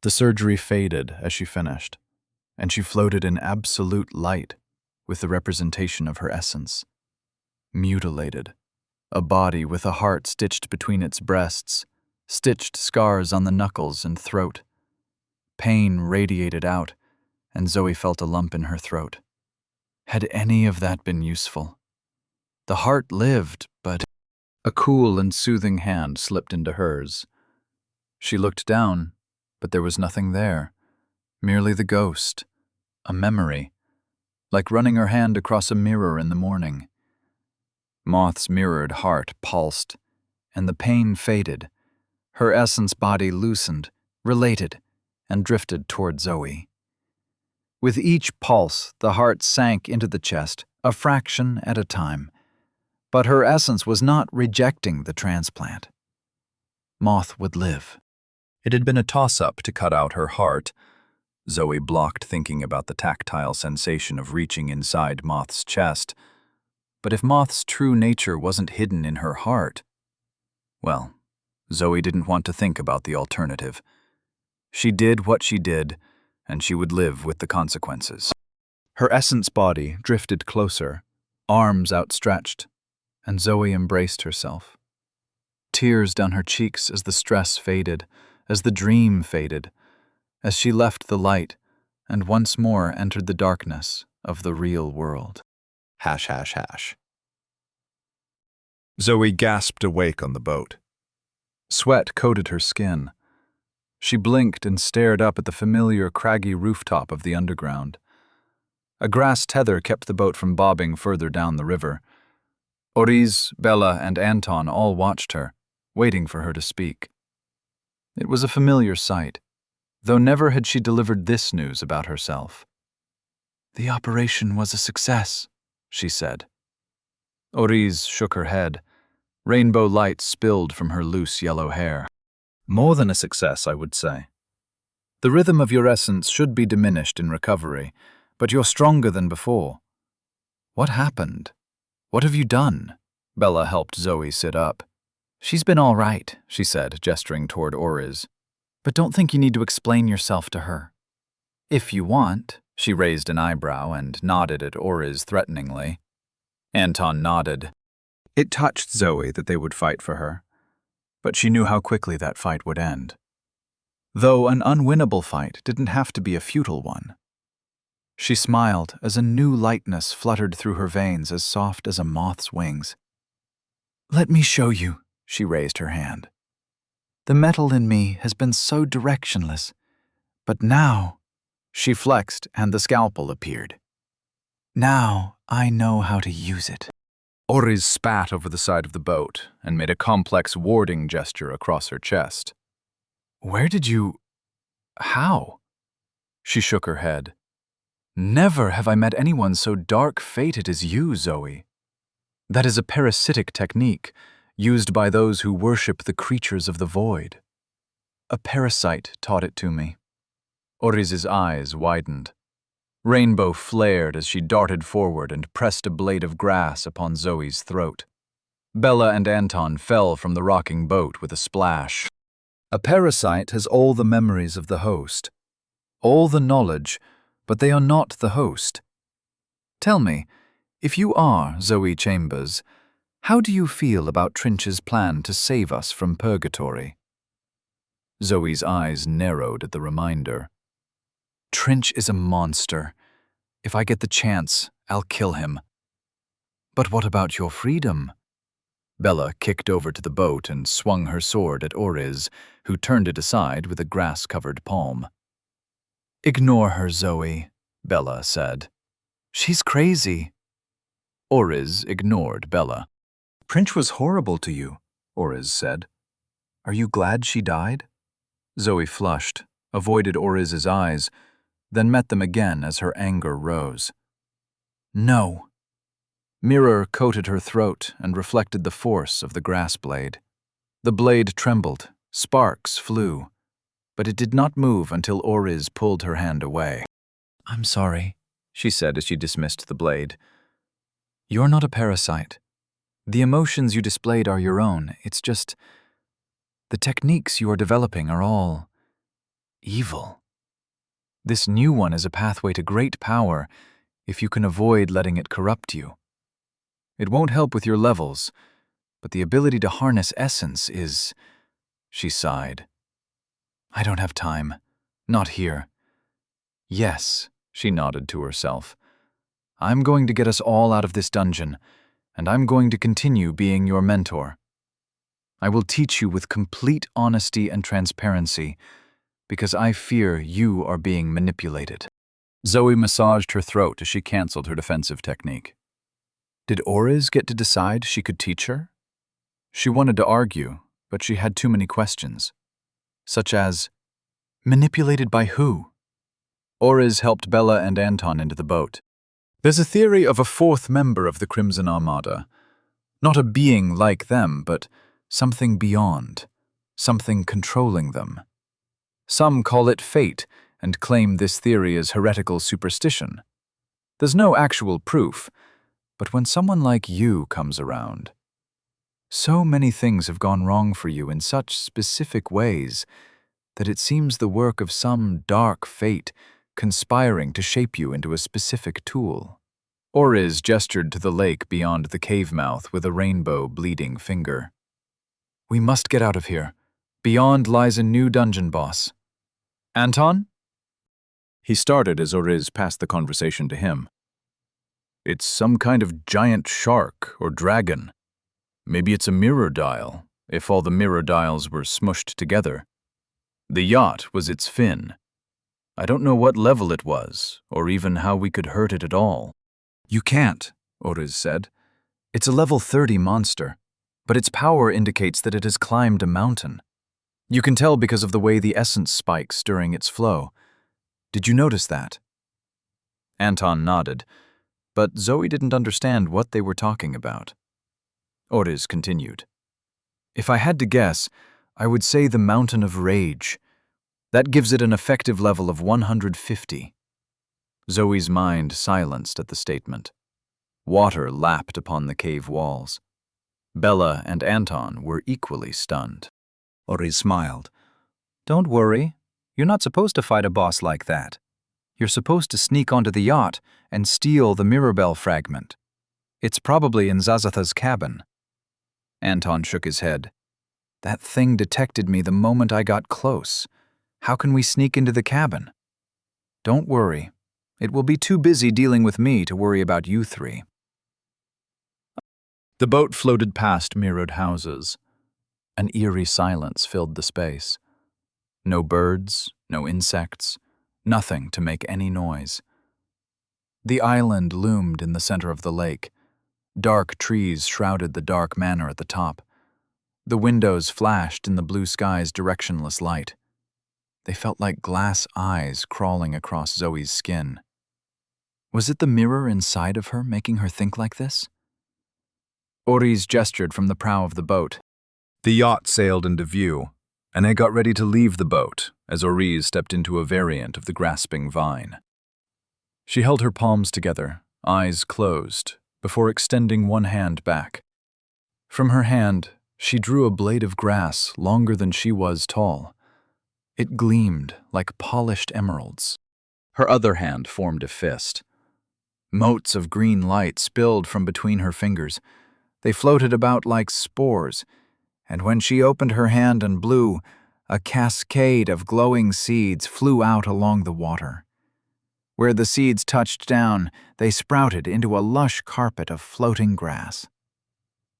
The surgery faded as she finished, and she floated in absolute light with the representation of her essence. Mutilated, a body with a heart stitched between its breasts, stitched scars on the knuckles and throat. Pain radiated out, and Zoe felt a lump in her throat. Had any of that been useful? The heart lived, but a cool and soothing hand slipped into hers. She looked down, but there was nothing there, merely the ghost, a memory, like running her hand across a mirror in the morning. Moth's mirrored heart pulsed, and the pain faded. Her essence body loosened, related, and drifted toward Zoe. With each pulse, the heart sank into the chest, a fraction at a time. But her essence was not rejecting the transplant. Moth would live. It had been a toss-up to cut out her heart. Zoe blocked thinking about the tactile sensation of reaching inside Moth's chest. But if Moth's true nature wasn't hidden in her heart, well, Zoe didn't want to think about the alternative. She did what she did, and she would live with the consequences. Her essence body drifted closer, arms outstretched, and Zoe embraced herself. Tears down her cheeks as the stress faded, as the dream faded, as she left the light and once more entered the darkness of the real world. ###. Zoe gasped awake on the boat. Sweat coated her skin. She blinked and stared up at the familiar craggy rooftop of the underground. A grass tether kept the boat from bobbing further down the river. Oriz, Bella, and Anton all watched her, waiting for her to speak. It was a familiar sight, though never had she delivered this news about herself. "The operation was a success," she said. Oriz shook her head. Rainbow light spilled from her loose yellow hair. "More than a success, I would say. The rhythm of your essence should be diminished in recovery, but you're stronger than before. What happened? What have you done?" Bella helped Zoe sit up. "She's been all right," she said, gesturing toward Oriz. "But don't think you need to explain yourself to her. If you want." She raised an eyebrow and nodded at Oriz threateningly. Anton nodded. It touched Zoe that they would fight for her, but she knew how quickly that fight would end. Though an unwinnable fight didn't have to be a futile one. She smiled as a new lightness fluttered through her veins as soft as a moth's wings. "Let me show you," she raised her hand. "The metal in me has been so directionless, but now—" She flexed and the scalpel appeared. "Now I know how to use it." Oriz spat over the side of the boat and made a complex warding gesture across her chest. "Where did you... how?" She shook her head. "Never have I met anyone so dark-fated as you, Zoe. That is a parasitic technique used by those who worship the creatures of the void. A parasite taught it to me." Oriz's eyes widened. Rainbow flared as she darted forward and pressed a blade of grass upon Zoe's throat. Bella and Anton fell from the rocking boat with a splash. A parasite has all the memories of the host, all the knowledge, but they are not the host. Tell me, if you are Zoe Chambers, how do you feel about Trinch's plan to save us from purgatory? Zoe's eyes narrowed at the reminder. "Trinch is a monster. If I get the chance, I'll kill him." But what about your freedom? Bella kicked over to the boat and swung her sword at Oriz, who turned it aside with a grass-covered palm. Ignore her, Zoe, Bella said. She's crazy. Oriz ignored Bella. Prince was horrible to you, Oriz said. Are you glad she died? Zoe flushed, avoided Oriz's eyes, then met them again as her anger rose. No. Mirror coated her throat and reflected the force of the grass blade. The blade trembled, sparks flew, but it did not move until Oriz pulled her hand away. I'm sorry, she said as she dismissed the blade. You're not a parasite. The emotions you displayed are your own. It's just the techniques you are developing are all evil. This new one is a pathway to great power if you can avoid letting it corrupt you. It won't help with your levels, but the ability to harness essence is... She sighed. I don't have time. Not here. Yes, she nodded to herself. I'm going to get us all out of this dungeon, and I'm going to continue being your mentor. I will teach you with complete honesty and transparency, because I fear you are being manipulated. Zoe massaged her throat as she canceled her defensive technique. Did Oriz get to decide she could teach her? She wanted to argue, but she had too many questions. Such as, manipulated by who? Oriz helped Bella and Anton into the boat. There's a theory of a fourth member of the Crimson Armada. Not a being like them, but something beyond, something controlling them. Some call it fate and claim this theory is heretical superstition. There's no actual proof, but when someone like you comes around, so many things have gone wrong for you in such specific ways that it seems the work of some dark fate conspiring to shape you into a specific tool. Oriz gestured to the lake beyond the cave mouth with a rainbow bleeding finger. We must get out of here. Beyond lies a new dungeon boss. Anton? He started as Oriz passed the conversation to him. It's some kind of giant shark or dragon. Maybe it's a mirror dial, if all the mirror dials were smushed together. The yacht was its fin. I don't know what level it was, or even how we could hurt it at all. You can't, Oriz said. It's a level 30 monster, but its power indicates that it has climbed a mountain. You can tell because of the way the essence spikes during its flow. Did you notice that? Anton nodded, but Zoe didn't understand what they were talking about. Oriz continued. If I had to guess, I would say the Mountain of Rage. That gives it an effective level of 150. Zoe's mind silenced at the statement. Water lapped upon the cave walls. Bella and Anton were equally stunned. Oriz smiled. Don't worry. You're not supposed to fight a boss like that. You're supposed to sneak onto the yacht and steal the Mirabelle fragment. It's probably in Zazatha's cabin. Anton shook his head. That thing detected me the moment I got close. How can we sneak into the cabin? Don't worry. It will be too busy dealing with me to worry about you three. The boat floated past mirrored houses. An eerie silence filled the space. No birds, no insects, nothing to make any noise. The island loomed in the center of the lake. Dark trees shrouded the dark manor at the top. The windows flashed in the blue sky's directionless light. They felt like glass eyes crawling across Zoe's skin. Was it the mirror inside of her making her think like this? Oriz gestured from the prow of the boat. The yacht sailed into view, and they got ready to leave the boat as Oriz stepped into a variant of the grasping vine. She held her palms together, eyes closed, before extending one hand back. From her hand, she drew a blade of grass longer than she was tall. It gleamed like polished emeralds. Her other hand formed a fist. Motes of green light spilled from between her fingers. They floated about like spores, and when she opened her hand and blew, a cascade of glowing seeds flew out along the water. Where the seeds touched down, they sprouted into a lush carpet of floating grass.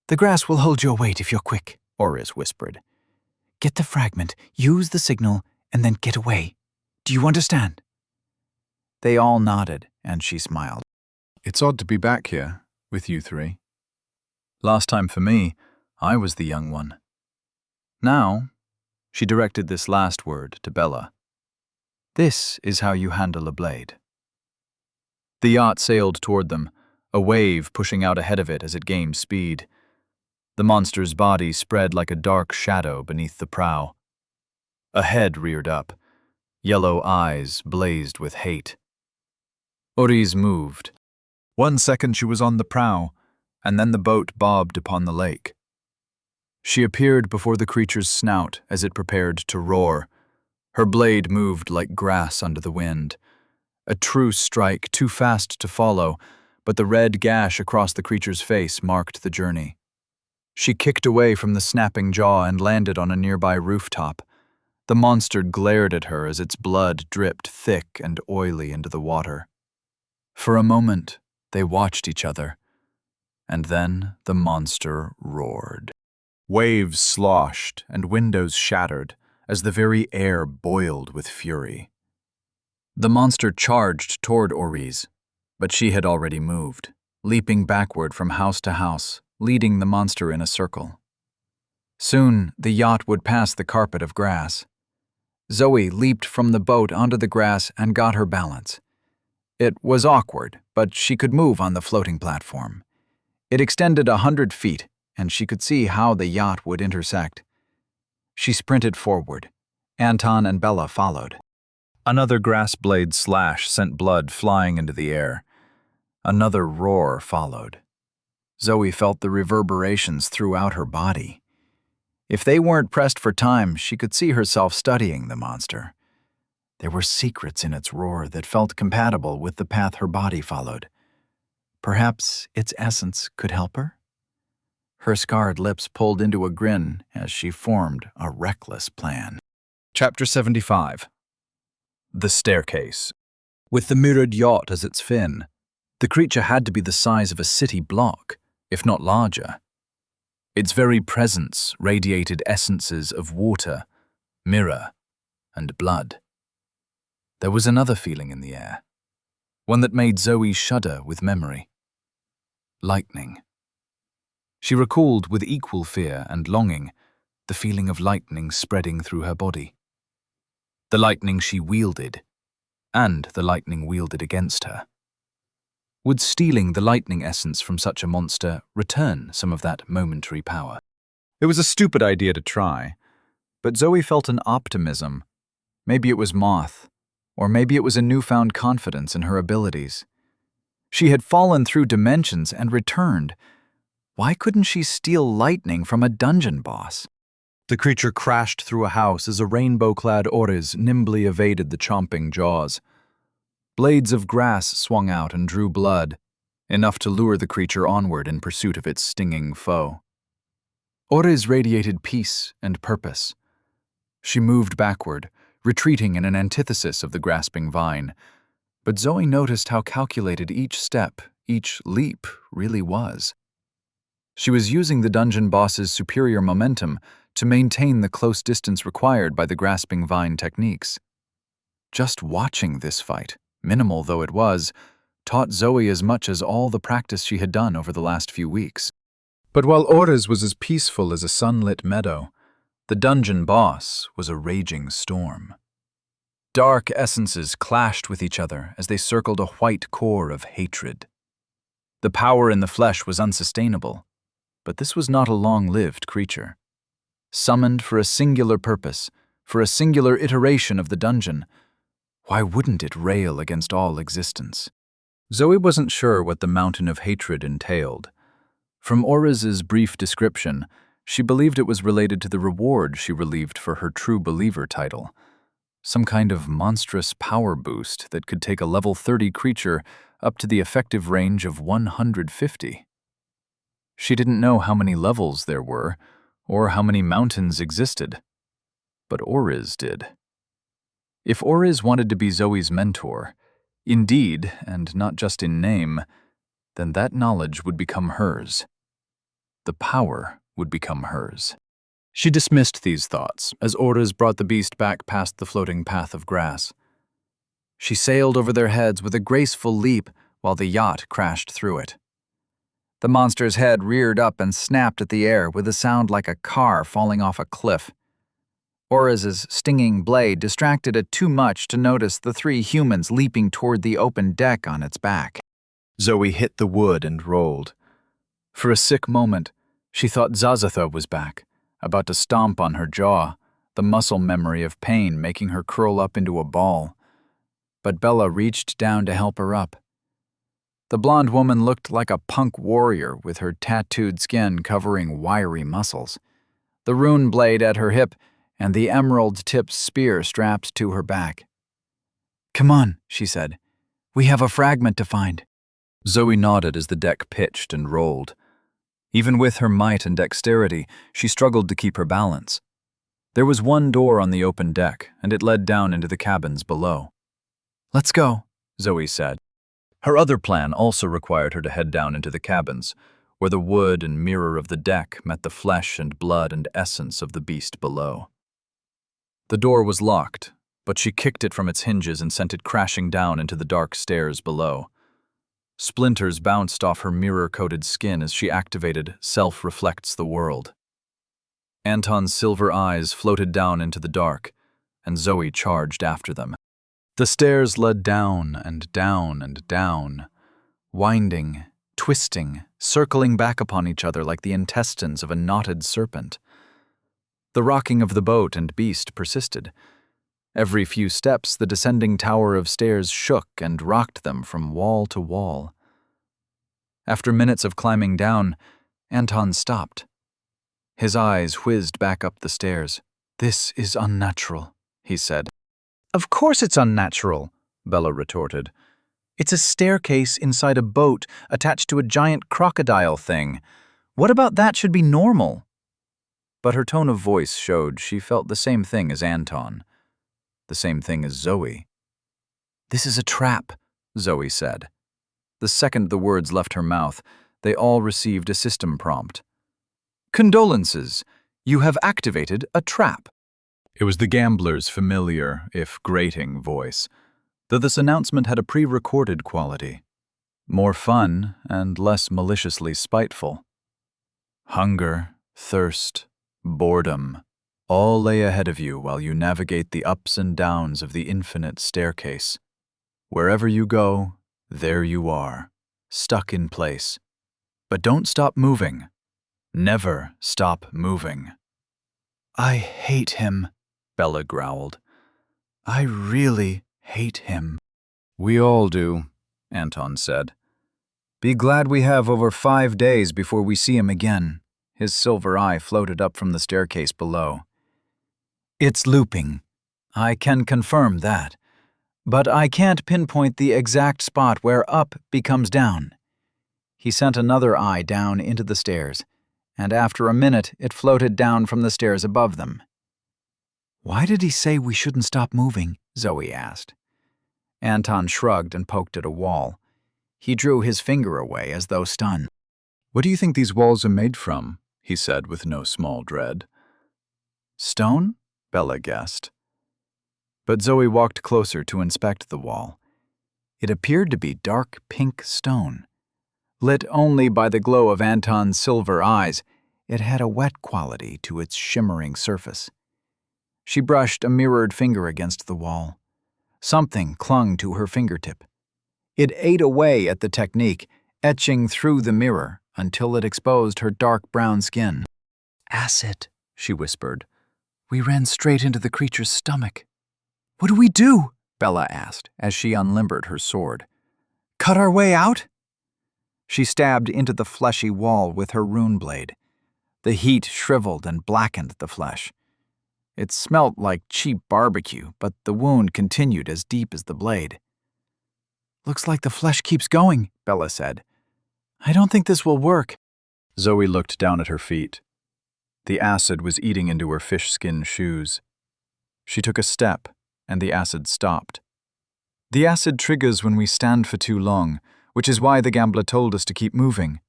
"The grass will hold your weight if you're quick," Oris whispered. "Get the fragment, use the signal, and then get away. Do you understand?" They all nodded, and she smiled. It's odd to be back here, with you three. Last time for me, I was the young one. Now, she directed this last word to Bella. This is how you handle a blade. The yacht sailed toward them, a wave pushing out ahead of it as it gained speed. The monster's body spread like a dark shadow beneath the prow. A head reared up. Yellow eyes blazed with hate. Oris moved. 1 second she was on the prow, and then the boat bobbed upon the lake. She appeared before the creature's snout as it prepared to roar. Her blade moved like grass under the wind. A true strike, too fast to follow, but the red gash across the creature's face marked the journey. She kicked away from the snapping jaw and landed on a nearby rooftop. The monster glared at her as its blood dripped thick and oily into the water. For a moment, they watched each other, and then the monster roared. Waves sloshed and windows shattered as the very air boiled with fury. The monster charged toward Oris, but she had already moved, leaping backward from house to house, leading the monster in a circle. Soon, the yacht would pass the carpet of grass. Zoe leaped from the boat onto the grass and got her balance. It was awkward, but she could move on the floating platform. It extended 100 feet, and she could see how the yacht would intersect. She sprinted forward. Anton and Bella followed. Another grass blade slash sent blood flying into the air. Another roar followed. Zoe felt the reverberations throughout her body. If they weren't pressed for time, she could see herself studying the monster. There were secrets in its roar that felt compatible with the path her body followed. Perhaps its essence could help her? Her scarred lips pulled into a grin as she formed a reckless plan. Chapter 75. The Staircase. With the mirrored yacht as its fin, the creature had to be the size of a city block, if not larger. Its very presence radiated essences of water, mirror, and blood. There was another feeling in the air, one that made Zoe shudder with memory. Lightning. She recalled with equal fear and longing the feeling of lightning spreading through her body. The lightning she wielded, and the lightning wielded against her. Would stealing the lightning essence from such a monster return some of that momentary power? It was a stupid idea to try, but Zoe felt an optimism. Maybe it was Moth, or maybe it was a newfound confidence in her abilities. She had fallen through dimensions and returned. Why couldn't she steal lightning from a dungeon boss? The creature crashed through a house as a rainbow-clad Oris nimbly evaded the chomping jaws. Blades of grass swung out and drew blood, enough to lure the creature onward in pursuit of its stinging foe. Oris radiated peace and purpose. She moved backward, retreating in an antithesis of the grasping vine, but Zoe noticed how calculated each step, each leap, really was. She was using the dungeon boss's superior momentum to maintain the close distance required by the grasping vine techniques. Just watching this fight, minimal though it was, taught Zoe as much as all the practice she had done over the last few weeks. But while Oris was as peaceful as a sunlit meadow, the dungeon boss was a raging storm. Dark essences clashed with each other as they circled a white core of hatred. The power in the flesh was unsustainable, but this was not a long-lived creature. Summoned for a singular purpose, for a singular iteration of the dungeon, why wouldn't it rail against all existence? Zoe wasn't sure what the mountain of hatred entailed. From Oris's brief description, she believed it was related to the reward she relieved for her True Believer title. Some kind of monstrous power boost that could take a level 30 creature up to the effective range of 150. She didn't know how many levels there were, or how many mountains existed. But Oris did. If Oris wanted to be Zoe's mentor, Indeed, and not just in name, then that knowledge would become hers. The power would become hers. She dismissed these thoughts as orders brought the beast back past the floating path of grass. She sailed over their heads with a graceful leap while the yacht crashed through it. The monster's head reared up and snapped at the air with a sound like a car falling off a cliff. Oraz's stinging blade distracted it too much to notice the three humans leaping toward the open deck on its back. Zoe hit the wood and rolled. For a sick moment, she thought Zazatha was back, about to stomp on her jaw, the muscle memory of pain making her curl up into a ball. But Bella reached down to help her up. The blonde woman looked like a punk warrior with her tattooed skin covering wiry muscles, the rune blade at her hip, and the emerald-tipped spear strapped to her back. "Come on," she said. "We have a fragment to find." Zoe nodded as the deck pitched and rolled. Even with her might and dexterity, she struggled to keep her balance. There was one door on the open deck, and it led down into the cabins below. "Let's go," Zoe said. Her other plan also required her to head down into the cabins, where the wood and mirror of the deck met the flesh and blood and essence of the beast below. The door was locked, but she kicked it from its hinges and sent it crashing down into the dark stairs below. Splinters bounced off her mirror-coated skin as she activated Self Reflects the World. Anton's silver eyes floated down into the dark, and Zoe charged after them. The stairs led down and down and down, winding, twisting, circling back upon each other like the intestines of a knotted serpent. The rocking of the boat and beast persisted. Every few steps, the descending tower of stairs shook and rocked them from wall to wall. After minutes of climbing down, Anton stopped. His eyes whizzed back up the stairs. "This is unnatural," he said. "Of course it's unnatural," Bella retorted. "It's a staircase inside a boat attached to a giant crocodile thing. What about that should be normal?" But her tone of voice showed she felt the same thing as Anton. The same thing as Zoe. "This is a trap," Zoe said. The second the words left her mouth, they all received a system prompt. "Condolences. You have activated a trap." It was the gambler's familiar, if grating, voice, though this announcement had a pre-recorded quality. More fun and less maliciously spiteful. Hunger, thirst, boredom, all lay ahead of you while you navigate the ups and downs of the infinite staircase. Wherever you go, there you are, stuck in place. But don't stop moving. Never stop moving. "I hate him," Bella growled. "I really hate him." "We all do," Anton said. "Be glad we have over 5 days before we see him again." His silver eye floated up from the staircase below. "It's looping. I can confirm that. But I can't pinpoint the exact spot where up becomes down." He sent another eye down into the stairs, and after a minute it floated down from the stairs above them. "Why did he say we shouldn't stop moving?" Zoe asked. Anton shrugged and poked at a wall. He drew his finger away as though stunned. "What do you think these walls are made from?" he said with no small dread. "Stone?" Bella guessed. But Zoe walked closer to inspect the wall. It appeared to be dark pink stone. Lit only by the glow of Anton's silver eyes, it had a wet quality to its shimmering surface. She brushed a mirrored finger against the wall. Something clung to her fingertip. It ate away at the technique, etching through the mirror until it exposed her dark brown skin. "Acid," she whispered. "We ran straight into the creature's stomach." "What do we do?" Bella asked as she unlimbered her sword. "Cut our way out?" She stabbed into the fleshy wall with her rune blade. The heat shriveled and blackened the flesh. It smelt like cheap barbecue, but the wound continued as deep as the blade. "Looks like the flesh keeps going," Bella said. "I don't think this will work." Zoe looked down at her feet. The acid was eating into her fish-skin shoes. She took a step, and the acid stopped. The acid triggers when we stand for too long, which is why the gambler told us to keep moving.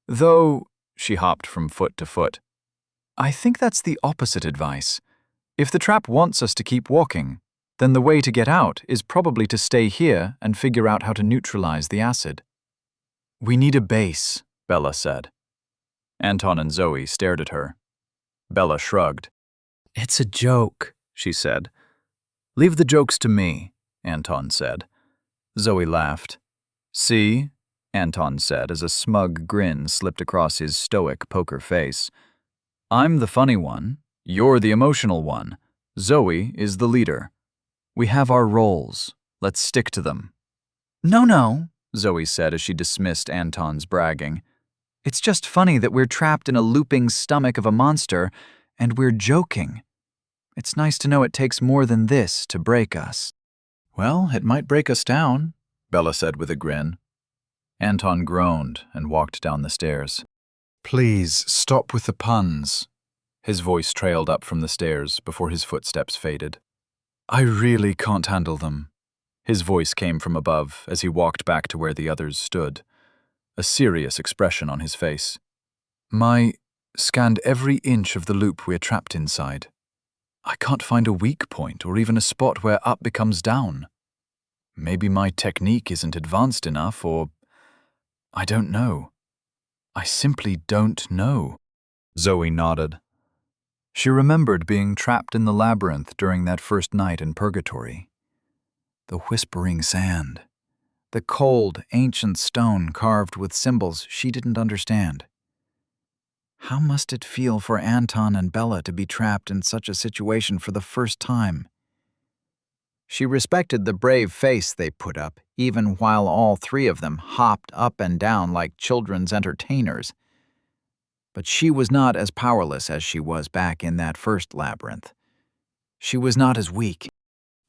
Though, she hopped from foot to foot, I think that's the opposite advice. If the trap wants us to keep walking, then the way to get out is probably to stay here and figure out how to neutralize the acid. We need a base, Bella said. Anton and Zoe stared at her. Bella shrugged. It's a joke, she said. Leave the jokes to me, Anton said. Zoe laughed. See? Anton said as a smug grin slipped across his stoic poker face. I'm the funny one. You're the emotional one. Zoe is the leader. We have our roles. Let's stick to them. No, Zoe said as she dismissed Anton's bragging. It's just funny that we're trapped in a looping stomach of a monster, and we're joking. It's nice to know it takes more than this to break us. Well, it might break us down, Bella said with a grin. Anton groaned and walked down the stairs. Please, stop with the puns. His voice trailed up from the stairs before his footsteps faded. I really can't handle them. His voice came from above as he walked back to where the others stood, a serious expression on his face. My scanned every inch of the loop we're trapped inside. I can't find a weak point or even a spot where up becomes down. Maybe my technique isn't advanced enough, or I don't know. I simply don't know. Zoe nodded. She remembered being trapped in the labyrinth during that first night in purgatory. The whispering sand, the cold, ancient stone carved with symbols she didn't understand. How must it feel for Anton and Bella to be trapped in such a situation for the first time? She respected the brave face they put up, even while all three of them hopped up and down like children's entertainers. But she was not as powerless as she was back in that first labyrinth. She was not as weak.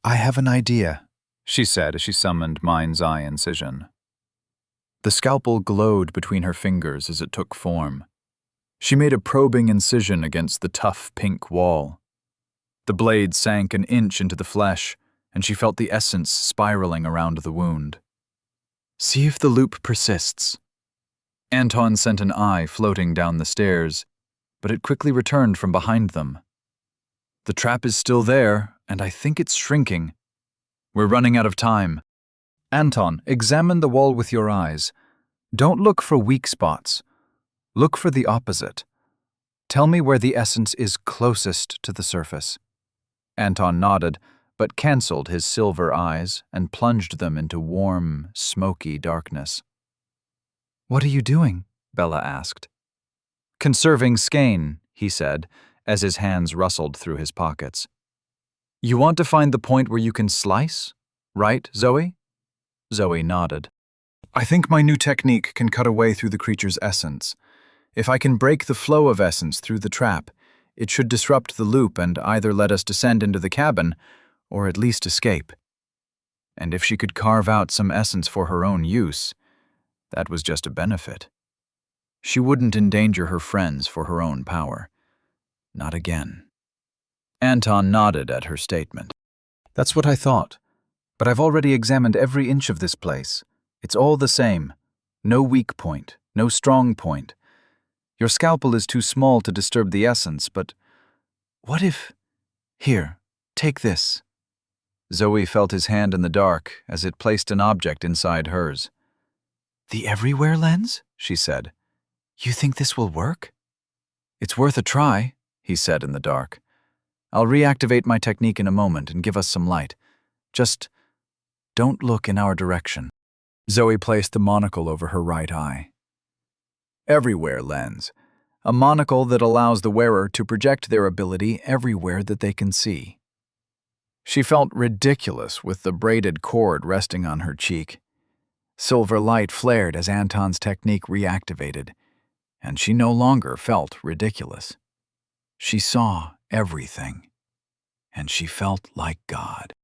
I have an idea, she said as she summoned Mind's Eye Incision. The scalpel glowed between her fingers as it took form. She made a probing incision against the tough pink wall. The blade sank an inch into the flesh, and she felt the essence spiraling around the wound. See if the loop persists. Anton sent an eye floating down the stairs, but it quickly returned from behind them. The trap is still there, and I think it's shrinking. We're running out of time. Anton, examine the wall with your eyes. Don't look for weak spots. Look for the opposite. Tell me where the essence is closest to the surface. Anton nodded, but cancelled his silver eyes and plunged them into warm, smoky darkness. What are you doing? Bella asked. Conserving skein, he said, as his hands rustled through his pockets. You want to find the point where you can slice? Right, Zoe? Zoe nodded. I think my new technique can cut a way through the creature's essence. If I can break the flow of essence through the trap, it should disrupt the loop and either let us descend into the cabin, or at least escape. And if she could carve out some essence for her own use, that was just a benefit. She wouldn't endanger her friends for her own power. Not again. Anton nodded at her statement. That's what I thought. But I've already examined every inch of this place. It's all the same. No weak point, no strong point. Your scalpel is too small to disturb the essence, but what if... Here, take this. Zoe felt his hand in the dark as it placed an object inside hers. The everywhere lens? She said. You think this will work? It's worth a try, he said in the dark. I'll reactivate my technique in a moment and give us some light. Just don't look in our direction. Zoe placed the monocle over her right eye. Everywhere lens, a monocle that allows the wearer to project their ability everywhere that they can see. She felt ridiculous with the braided cord resting on her cheek. Silver light flared as Anton's technique reactivated, and she no longer felt ridiculous. She saw everything, and she felt like God.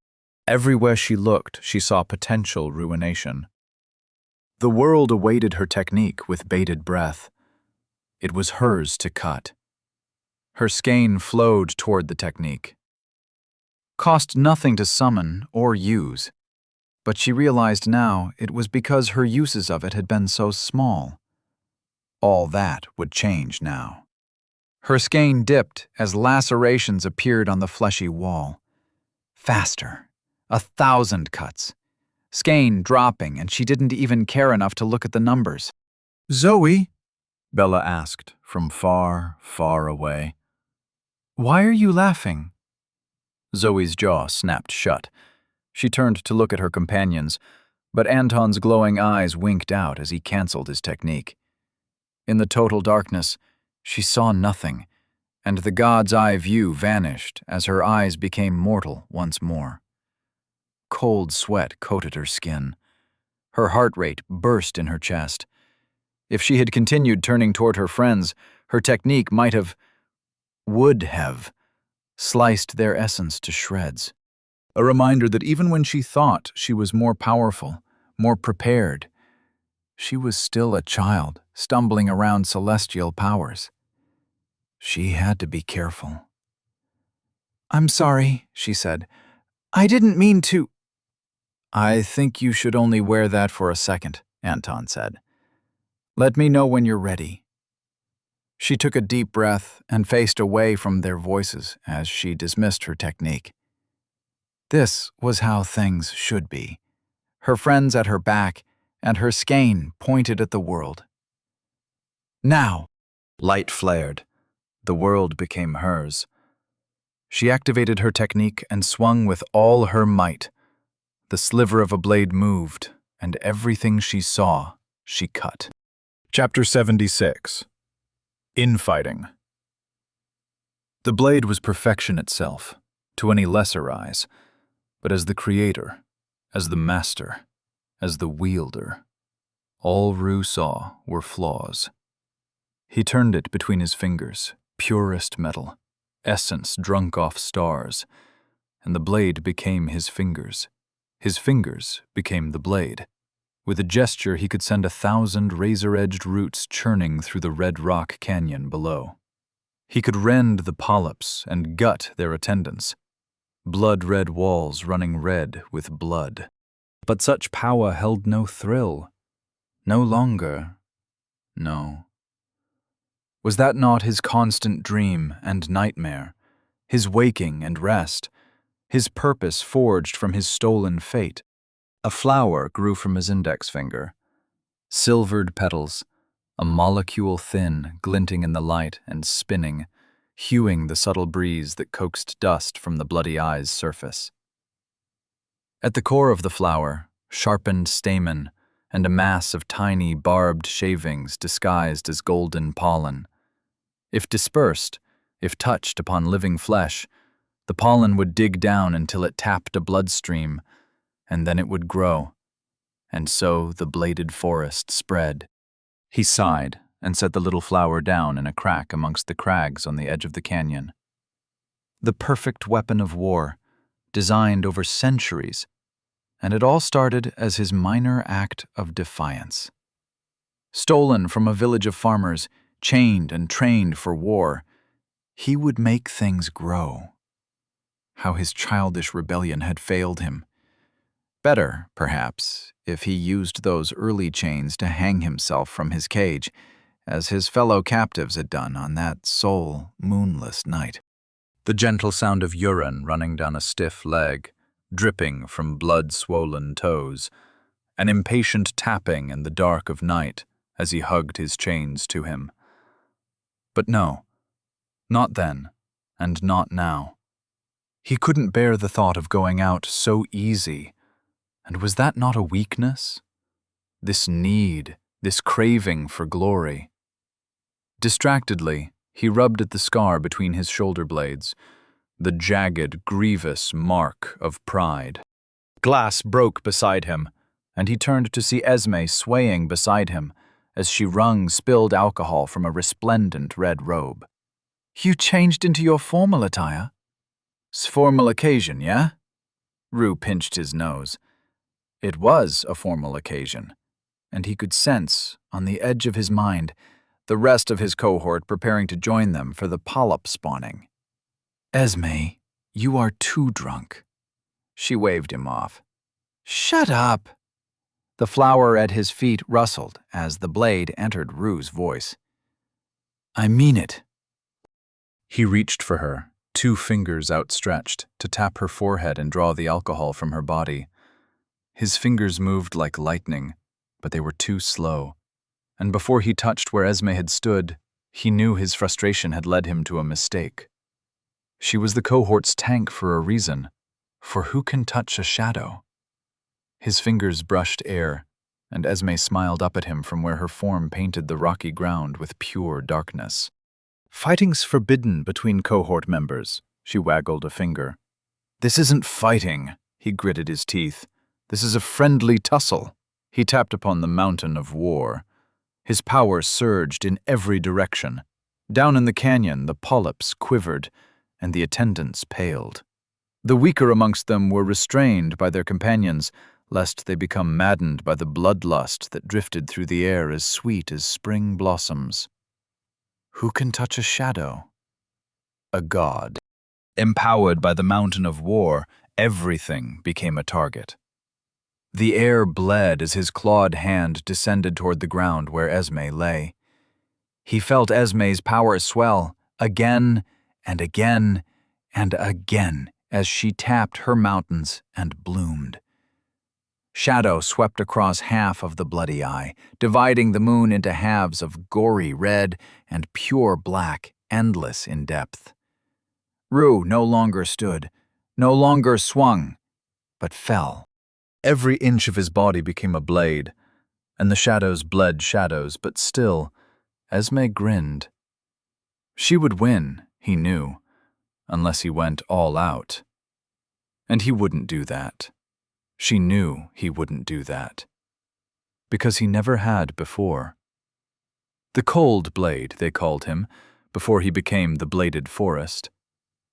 Everywhere she looked, she saw potential ruination. The world awaited her technique with bated breath. It was hers to cut. Her skein flowed toward the technique. Cost nothing to summon or use. but she realized now it was because her uses of it had been so small. All that would change now. Her skein dipped as lacerations appeared on the fleshy wall. Faster. 1,000 cuts. Skein dropping, and she didn't even care enough to look at the numbers. "Zoe?" Bella asked from far, far away. "Why are you laughing?" Zoe's jaw snapped shut. She turned to look at her companions, but Anton's glowing eyes winked out as he canceled his technique. In the total darkness, she saw nothing, and the god's eye view vanished as her eyes became mortal once more. Cold sweat coated her skin. Her heart rate burst in her chest. If she had continued turning toward her friends, her technique would have, sliced their essence to shreds. A reminder that even when she thought she was more powerful, more prepared, she was still a child stumbling around celestial powers. She had to be careful. "I'm sorry," she said. "I didn't mean to—" "I think you should only wear that for a second," Anton said. "Let me know when you're ready." She took a deep breath and faced away from their voices as she dismissed her technique. This was how things should be. Her friends at her back, and her skein pointed at the world. Now! Light flared. The world became hers. She activated her technique and swung with all her might. The sliver of a blade moved, and everything she saw, she cut. Chapter 76. Infighting. The blade was perfection itself, to any lesser eyes, but as the creator, as the master, as the wielder, all Rue saw were flaws. He turned it between his fingers, purest metal, essence drunk off stars, and the blade became his fingers. His fingers became the blade. With a gesture, he could send 1,000 razor-edged roots churning through the red rock canyon below. He could rend the polyps and gut their attendants, blood-red walls running red with blood. But such power held no thrill. No longer. No. Was that not his constant dream and nightmare, his waking and rest, his purpose forged from his stolen fate? A flower grew from his index finger. Silvered petals, a molecule thin, glinting in the light and spinning, hewing the subtle breeze that coaxed dust from the bloody eye's surface. At the core of the flower, sharpened stamen, and a mass of tiny, barbed shavings disguised as golden pollen. If dispersed, if touched upon living flesh, the pollen would dig down until it tapped a bloodstream, and then it would grow. And so the bladed forest spread. He sighed and set the little flower down in a crack amongst the crags on the edge of the canyon. The perfect weapon of war, designed over centuries, and it all started as his minor act of defiance. Stolen from a village of farmers, chained and trained for war, he would make things grow. How his childish rebellion had failed him. Better, perhaps, if he used those early chains to hang himself from his cage, as his fellow captives had done on that sole, moonless night. The gentle sound of urine running down a stiff leg, dripping from blood-swollen toes, an impatient tapping in the dark of night as he hugged his chains to him. But no, not then, and not now. He couldn't bear the thought of going out so easy. And was that not a weakness? This need, this craving for glory. Distractedly, he rubbed at the scar between his shoulder blades, the jagged, grievous mark of pride. Glass broke beside him, and he turned to see Esme swaying beside him as she wrung spilled alcohol from a resplendent red robe. "You changed into your formal attire?" "'Formal occasion, yeah?" Rue pinched his nose. It was a formal occasion, and he could sense, on the edge of his mind, the rest of his cohort preparing to join them for the polyp spawning. "Esme, you are too drunk." She waved him off. Shut up! The flower at his feet rustled as the blade entered Rue's voice. I mean it. He reached for her, 2 fingers outstretched, to tap her forehead and draw the alcohol from her body. His fingers moved like lightning, but they were too slow. And before he touched where Esme had stood, he knew his frustration had led him to a mistake. She was the cohort's tank for a reason, for who can touch a shadow? His fingers brushed air, and Esme smiled up at him from where her form painted the rocky ground with pure darkness. Fighting's forbidden between cohort members, she waggled a finger. This isn't fighting, he gritted his teeth. This is a friendly tussle. He tapped upon the mountain of war. His power surged in every direction. Down in the canyon, the polyps quivered, and the attendants paled. The weaker amongst them were restrained by their companions, lest they become maddened by the bloodlust that drifted through the air as sweet as spring blossoms. Who can touch a shadow? A god. Empowered by the mountain of war, everything became a target. The air bled as his clawed hand descended toward the ground where Esme lay. He felt Esme's power swell again and again and again as she tapped her mountains and bloomed. Shadow swept across half of the bloody eye, dividing the moon into halves of gory red and pure black, endless in depth. Rue no longer stood, no longer swung, but fell. Every inch of his body became a blade, and the shadows bled shadows, but still, Esme grinned. She would win, he knew, unless he went all out. And he wouldn't do that. She knew he wouldn't do that. Because he never had before. The Cold Blade, they called him, before he became the Bladed Forest.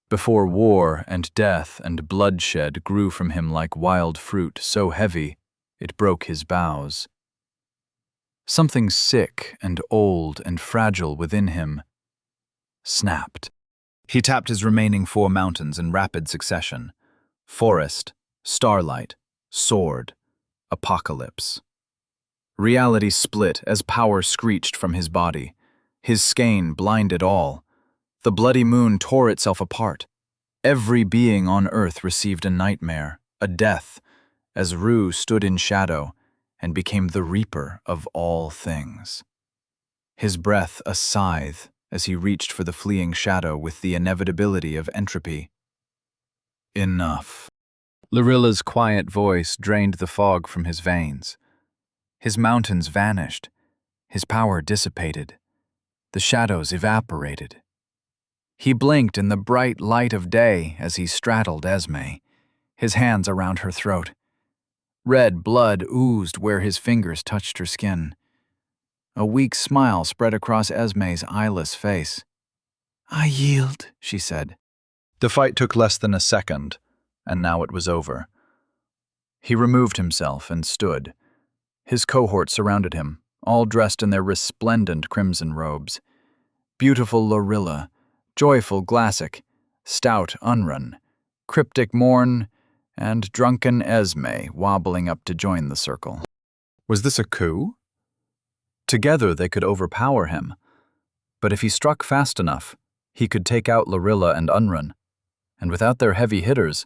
Before war and death and bloodshed grew from him like wild fruit so heavy it broke his boughs. Something sick and old and fragile within him snapped. He tapped his remaining 4 mountains in rapid succession. Forest, starlight, sword, apocalypse. Reality split as power screeched from his body. His skein blinded all. The bloody moon tore itself apart. Every being on earth received a nightmare, a death, as Rue stood in shadow and became the reaper of all things. His breath a scythe as he reached for the fleeing shadow with the inevitability of entropy. Enough. Larilla's quiet voice drained the fog from his veins. His mountains vanished. His power dissipated. The shadows evaporated. He blinked in the bright light of day as he straddled Esme, his hands around her throat. Red blood oozed where his fingers touched her skin. A weak smile spread across Esme's eyeless face. I yield, she said. The fight took less than a second, and now it was over. He removed himself and stood. His cohort surrounded him, all dressed in their resplendent crimson robes. Beautiful Lorilla, joyful Glassic, stout Unrun, cryptic Morn, and drunken Esme wobbling up to join the circle. Was this a coup? Together they could overpower him, but if he struck fast enough, he could take out Lorilla and Unrun, and without their heavy hitters,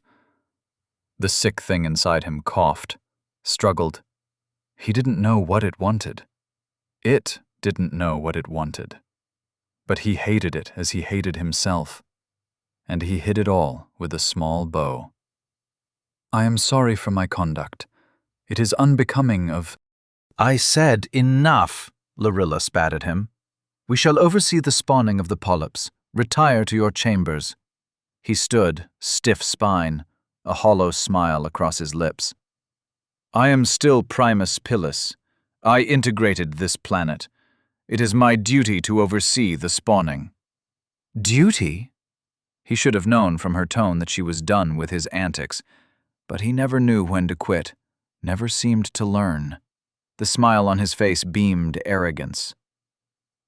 the sick thing inside him coughed, struggled. He didn't know what it wanted. It didn't know what it wanted. But he hated it as he hated himself, and he hid it all with a small bow. I am sorry for my conduct. It is unbecoming of— I said enough, Lorilla spat at him. We shall oversee the spawning of the polyps. Retire to your chambers. He stood, stiff spine, a hollow smile across his lips. I am still Primus Pilus. I integrated this planet. It is my duty to oversee the spawning. Duty? He should have known from her tone that she was done with his antics, but he never knew when to quit, never seemed to learn. The smile on his face beamed arrogance.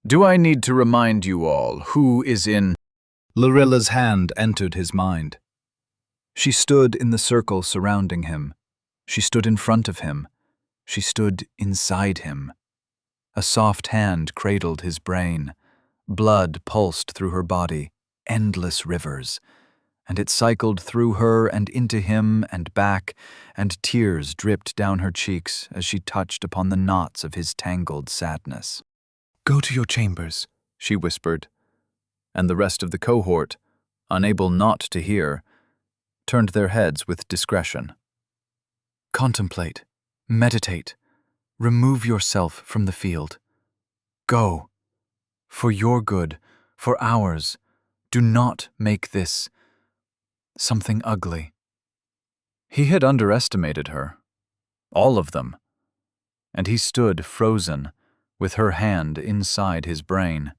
Do I need to remind you all who is in— Lorilla's hand entered his mind. She stood in the circle surrounding him. She stood in front of him. She stood inside him. A soft hand cradled his brain. Blood pulsed through her body, endless rivers, and it cycled through her and into him and back, and tears dripped down her cheeks as she touched upon the knots of his tangled sadness. "Go to your chambers," she whispered, and the rest of the cohort, unable not to hear, turned their heads with discretion. "Contemplate, meditate, remove yourself from the field. Go. For your good, for ours, do not make this something ugly." He had underestimated her, all of them, and he stood frozen, with her hand inside his brain.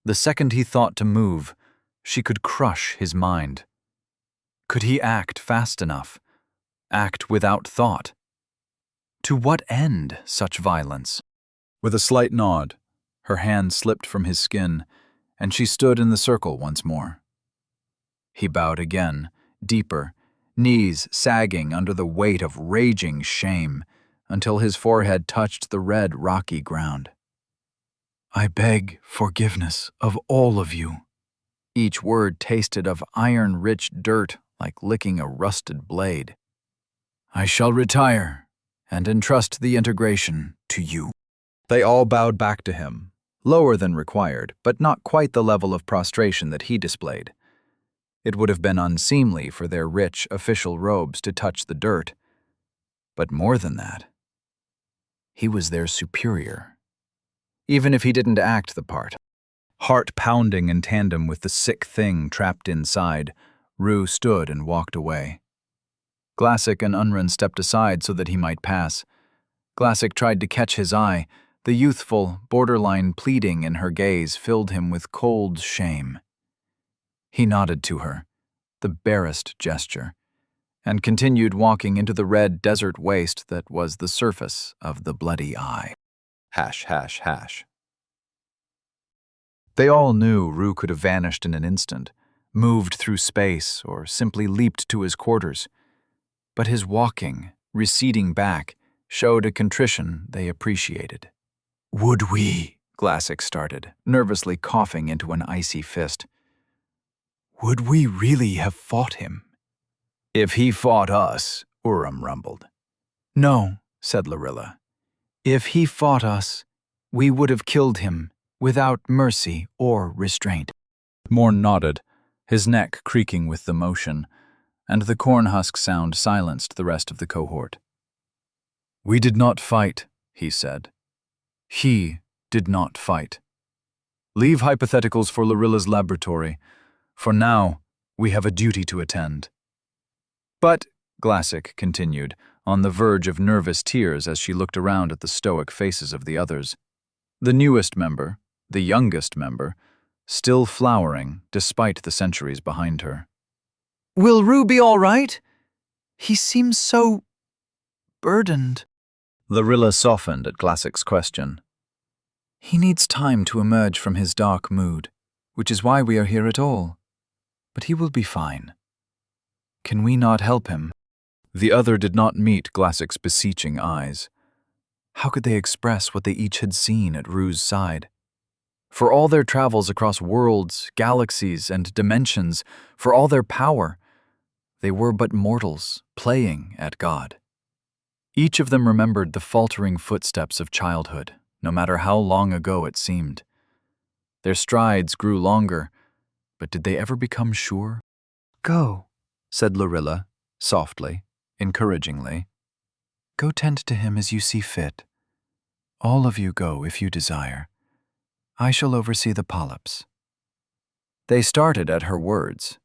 The second he thought to move, she could crush his mind. Could he act fast enough? Act without thought? To what end such violence? With a slight nod, her hand slipped from his skin, and she stood in the circle once more. He bowed again, deeper, knees sagging under the weight of raging shame, until his forehead touched the red, rocky ground. "I beg forgiveness of all of you." Each word tasted of iron-rich dirt like licking a rusted blade. "I shall retire and entrust the integration to you." They all bowed back to him, lower than required, but not quite the level of prostration that he displayed. It would have been unseemly for their rich, official robes to touch the dirt. But more than that, he was their superior, even if he didn't act the part. Heart pounding in tandem with the sick thing trapped inside, Rue stood and walked away. Glassick and Unrun stepped aside so that he might pass. Glassick tried to catch his eye. The youthful, borderline pleading in her gaze filled him with cold shame. He nodded to her, the barest gesture, and continued walking into the red desert waste that was the surface of the bloody eye. Hash, hash, hash. They all knew Rue could have vanished in an instant, moved through space, or simply leaped to his quarters. But his walking, receding back, showed a contrition they appreciated. "Would we?" Glassick started, nervously coughing into an icy fist. "Would we really have fought him?" "If he fought us," Urim rumbled. "No," said Lorilla. "If he fought us, we would have killed him, without mercy or restraint." Morn nodded, his neck creaking with the motion, and the cornhusk sound silenced the rest of the cohort. "We did not fight," he said. "He did not fight. Leave hypotheticals for Lorilla's laboratory. For now, we have a duty to attend." "But," Glassick continued, on the verge of nervous tears as she looked around at the stoic faces of the others, the newest member, the youngest member, still flowering despite the centuries behind her. "Will Rue be all right? He seems so burdened." Lorilla softened at Glassick's question. "He needs time to emerge from his dark mood, which is why we are here at all. But he will be fine. Can we not help him?" The other did not meet Glassick's beseeching eyes. How could they express what they each had seen at Rue's side? For all their travels across worlds, galaxies, and dimensions, for all their power, they were but mortals playing at God. Each of them remembered the faltering footsteps of childhood, no matter how long ago it seemed. Their strides grew longer, but did they ever become sure? "Go," said Lorilla, softly, encouragingly. "Go tend to him as you see fit. All of you go if you desire. I shall oversee the polyps." They started at her words.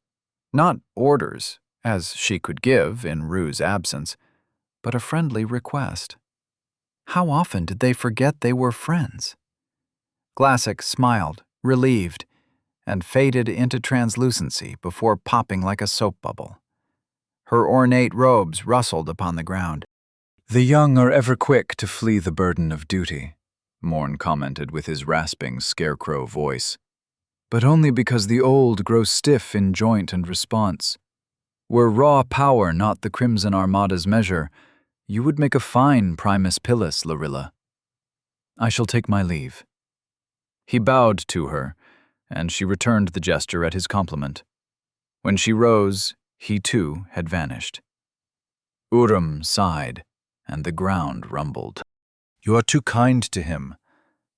Not orders, as she could give in Rue's absence, but a friendly request. How often did they forget they were friends? Glassick smiled, relieved, and faded into translucency before popping like a soap bubble. Her ornate robes rustled upon the ground. "The young are ever quick to flee the burden of duty," Morn commented with his rasping scarecrow voice. "But only because the old grow stiff in joint and response. Were raw power not the Crimson Armada's measure, you would make a fine primus pillis, Lorilla. I shall take my leave. He bowed to her, and she returned the gesture at his compliment. When she rose, he too had vanished. Urim sighed, and the ground rumbled. You are too kind to him.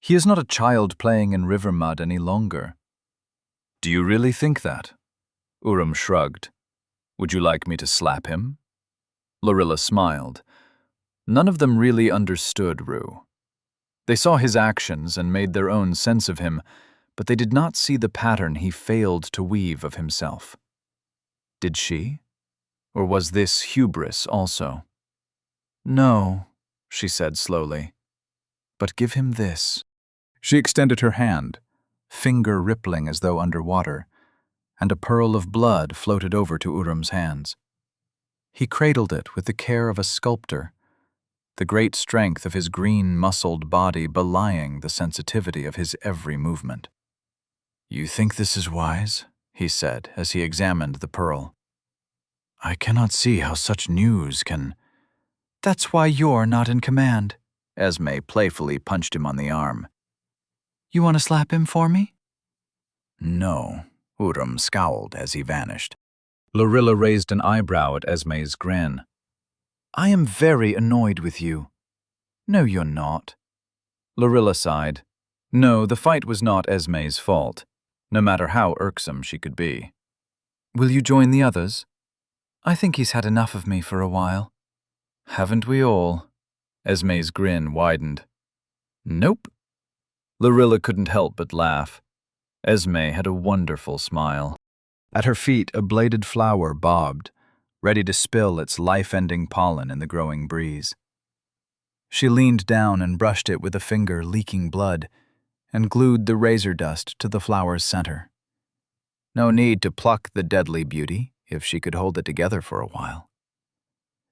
He is not a child playing in river mud any longer. Do you really think that? Urim shrugged. Would you like me to slap him? Lorilla smiled. None of them really understood Rue. They saw his actions and made their own sense of him, but they did not see the pattern he failed to weave of himself. Did she? Or was this hubris also? No, she said slowly. But give him this. She extended her hand, finger rippling as though under water, and a pearl of blood floated over to Urim's hands. He cradled it with the care of a sculptor, the great strength of his green, muscled body belying the sensitivity of his every movement. You think this is wise? He said as he examined the pearl. I cannot see how such news can... That's why you're not in command. Esme playfully punched him on the arm. You want to slap him for me? No, Urim scowled as he vanished. Lorilla raised an eyebrow at Esme's grin. I am very annoyed with you. No, you're not. Lorilla sighed. No, the fight was not Esme's fault, no matter how irksome she could be. Will you join the others? I think he's had enough of me for a while. Haven't we all? Esme's grin widened. Nope. Lorilla couldn't help but laugh. Esme had a wonderful smile. At her feet, a bladed flower bobbed, ready to spill its life-ending pollen in the growing breeze. She leaned down and brushed it with a finger leaking blood, and glued the razor dust to the flower's center. No need to pluck the deadly beauty if she could hold it together for a while.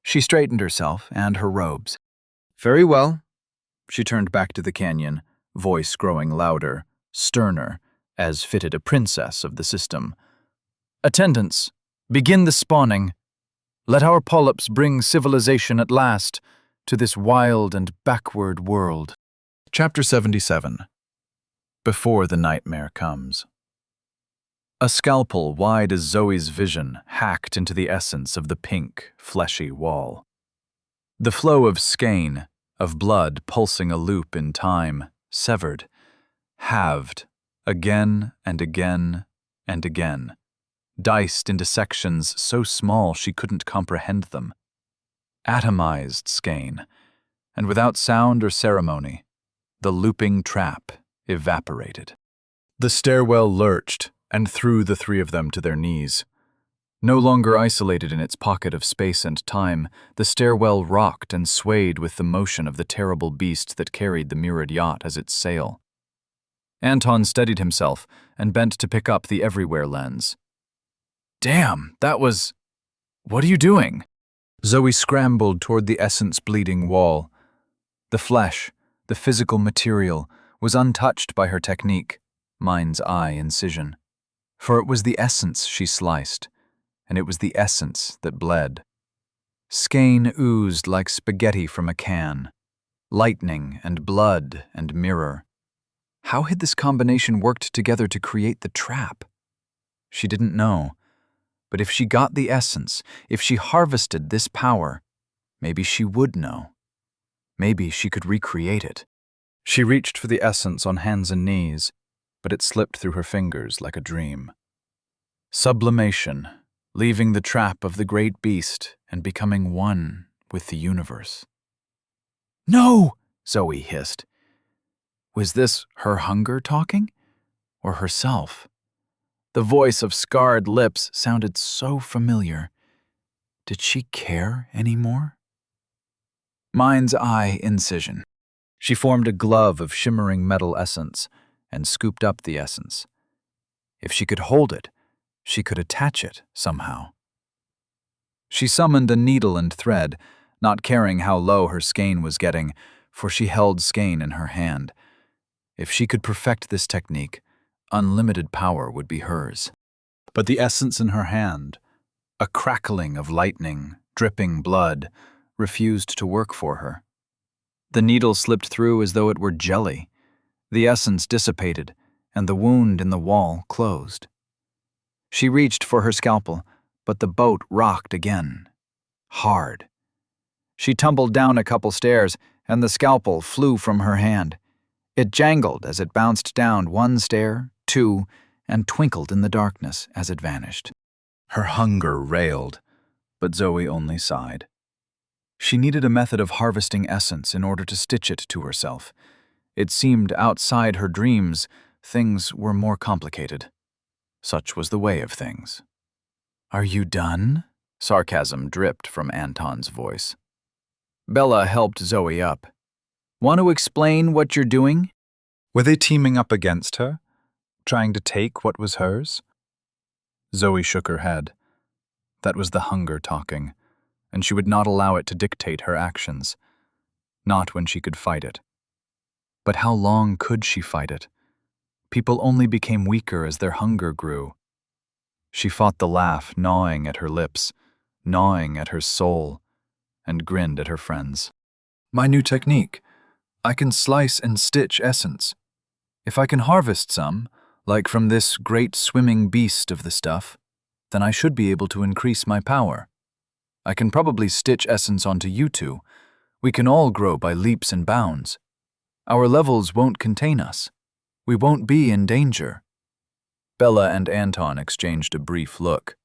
She straightened herself and her robes. Very well. She turned back to the canyon, voice growing louder, sterner, as fitted a princess of the system. Attendants, begin the spawning. Let our polyps bring civilization at last to this wild and backward world. Chapter 77. Before the nightmare comes. A scalpel wide as Zoe's vision hacked into the essence of the pink, fleshy wall. The flow of skein, of blood pulsing a loop in time, severed, halved, again and again and again, diced into sections so small she couldn't comprehend them. Atomized skein, and without sound or ceremony, the looping trap evaporated. The stairwell lurched and threw the three of them to their knees. No longer isolated in its pocket of space and time, the stairwell rocked and swayed with the motion of the terrible beast that carried the mirrored yacht as its sail. Anton steadied himself and bent to pick up the everywhere lens. Damn, that was... What are you doing? Zoe scrambled toward the essence-bleeding wall. The flesh, the physical material, was untouched by her technique, mind's eye incision. For it was the essence she sliced, and it was the essence that bled. Skein oozed like spaghetti from a can, lightning and blood and mirror. How had this combination worked together to create the trap? She didn't know. But if she got the essence, if she harvested this power, maybe she would know. Maybe she could recreate it. She reached for the essence on hands and knees, but it slipped through her fingers like a dream. Sublimation, leaving the trap of the great beast and becoming one with the universe. No! Zoe hissed. Was this her hunger talking? Or herself? The voice of scarred lips sounded so familiar. Did she care anymore? Mind's eye incision. She formed a glove of shimmering metal essence and scooped up the essence. If she could hold it, she could attach it somehow. She summoned a needle and thread, not caring how low her skein was getting, for she held skein in her hand. If she could perfect this technique, unlimited power would be hers. But the essence in her hand, A crackling of lightning, dripping blood, refused to work for her. The needle slipped through as though it were jelly. The essence dissipated, and the wound in the wall closed. She reached for her scalpel, but the boat rocked again. Hard. She tumbled down a couple stairs, and the scalpel flew from her hand. It jangled as it bounced down one stair, two, and twinkled in the darkness as it vanished. Her hunger railed, but Zoe only sighed. She needed a method of harvesting essence in order to stitch it to herself. It seemed outside her dreams, things were more complicated. Such was the way of things. "Are you done?" Sarcasm dripped from Anton's voice. Bella helped Zoe up. "Want to explain what you're doing?" Were they teaming up against her, trying to take what was hers? Zoe shook her head. That was the hunger talking, and she would not allow it to dictate her actions. Not when she could fight it. But how long could she fight it? People only became weaker as their hunger grew. She fought the laugh gnawing at her lips, gnawing at her soul, and grinned at her friends. "My new technique. I can slice and stitch essence. If I can harvest some, like from this great swimming beast of the stuff, then I should be able to increase my power. I can probably stitch essence onto you two. We can all grow by leaps and bounds. Our levels won't contain us. We won't be in danger." Bella and Anton exchanged a brief look.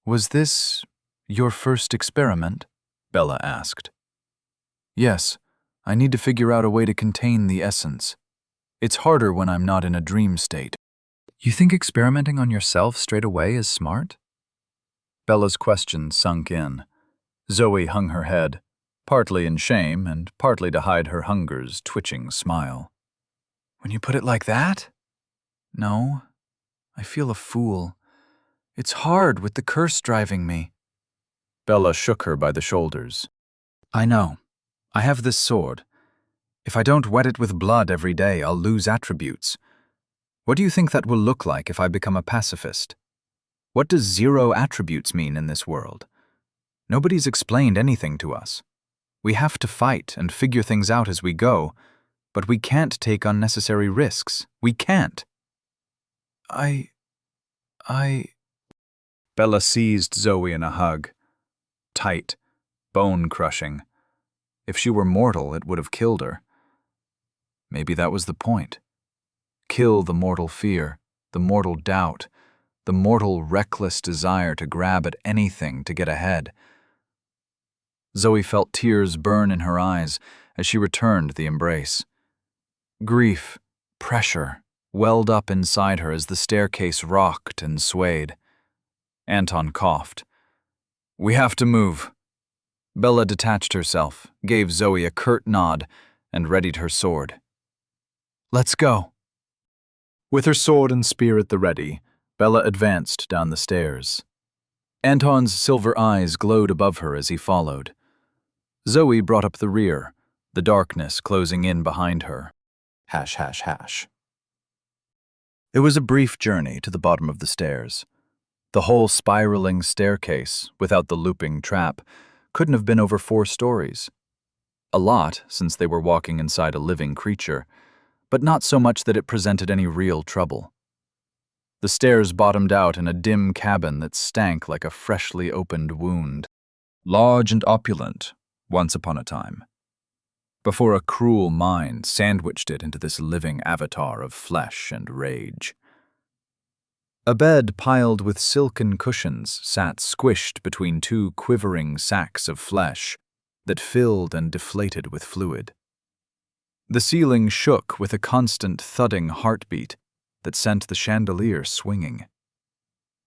"Was this your first experiment?" Bella asked. "Yes, I need to figure out a way to contain the essence. It's harder when I'm not in a dream state." "You think experimenting on yourself straight away is smart?" Bella's question sunk in. Zoe hung her head, partly in shame and partly to hide her hunger's twitching smile. "When you put it like that? No, I feel a fool. It's hard with the curse driving me." Bella shook her by the shoulders. "I know. I have this sword. If I don't wet it with blood every day, I'll lose attributes. What do you think that will look like if I become a pacifist? What does 0 attributes mean in this world? Nobody's explained anything to us. We have to fight and figure things out as we go, but we can't take unnecessary risks. We can't." I... Bella seized Zoe in a hug. Tight, bone-crushing. If she were mortal, it would have killed her. Maybe that was the point. Kill the mortal fear, the mortal doubt, the mortal reckless desire to grab at anything to get ahead. Zoe felt tears burn in her eyes as she returned the embrace. Grief, pressure, welled up inside her as the staircase rocked and swayed. Anton coughed. "We have to move." Bella detached herself, gave Zoe a curt nod, and readied her sword. "Let's go." With her sword and spear at the ready, Bella advanced down the stairs. Anton's silver eyes glowed above her as he followed. Zoe brought up the rear, the darkness closing in behind her. Hash, hash, hash. It was a brief journey to the bottom of the stairs. The whole spiraling staircase, without the looping trap, couldn't have been over 4 stories. A lot, since they were walking inside a living creature, but not so much that it presented any real trouble. The stairs bottomed out in a dim cabin that stank like a freshly opened wound. Large and opulent, once upon a time, before a cruel mind sandwiched it into this living avatar of flesh and rage. A bed piled with silken cushions sat squished between 2 quivering sacks of flesh that filled and deflated with fluid. The ceiling shook with a constant thudding heartbeat that sent the chandelier swinging.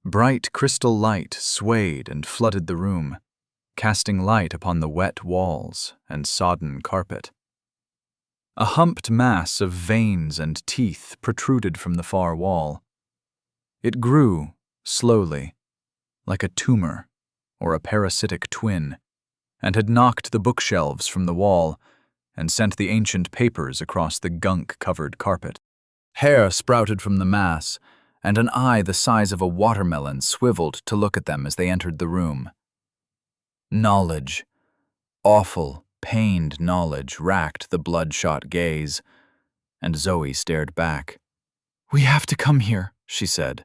Bright crystal light swayed and flooded the room, casting light upon the wet walls and sodden carpet. A humped mass of veins and teeth protruded from the far wall. It grew, slowly, like a tumor or a parasitic twin, and had knocked the bookshelves from the wall and sent the ancient papers across the gunk-covered carpet. Hair sprouted from the mass, and an eye the size of a watermelon swiveled to look at them as they entered the room. Knowledge, awful, pained knowledge, racked the bloodshot gaze, and Zoe stared back. "We have to come here," she said.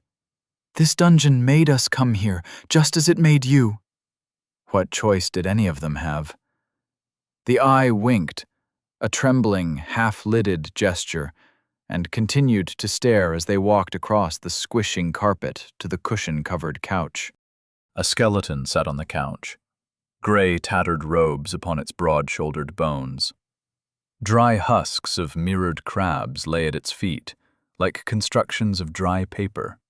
"This dungeon made us come here, just as it made you." What choice did any of them have? The eye winked, a trembling, half-lidded gesture, and continued to stare as they walked across the squishing carpet to the cushion-covered couch. A skeleton sat on the couch, gray tattered robes upon its broad-shouldered bones. Dry husks of mirrored crabs lay at its feet, like constructions of dry paper.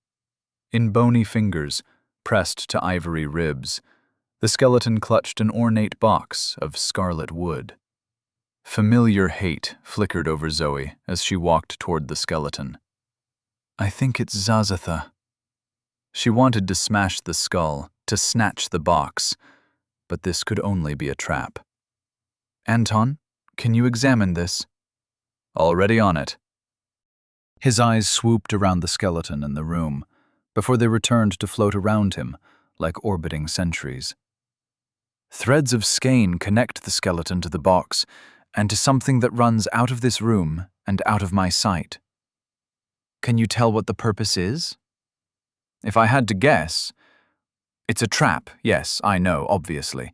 In bony fingers, pressed to ivory ribs, the skeleton clutched an ornate box of scarlet wood. Familiar hate flickered over Zoe as she walked toward the skeleton. "I think it's Zazatha." She wanted to smash the skull, to snatch the box, but this could only be a trap. "Anton, can you examine this?" "Already on it." His eyes swooped around the skeleton in the room, before they returned to float around him, like orbiting sentries. Threads of skein connect the skeleton to the box, and to something that runs out of this room and out of my sight. "Can you tell what the purpose is?" "If I had to guess, it's a trap, yes, I know, obviously.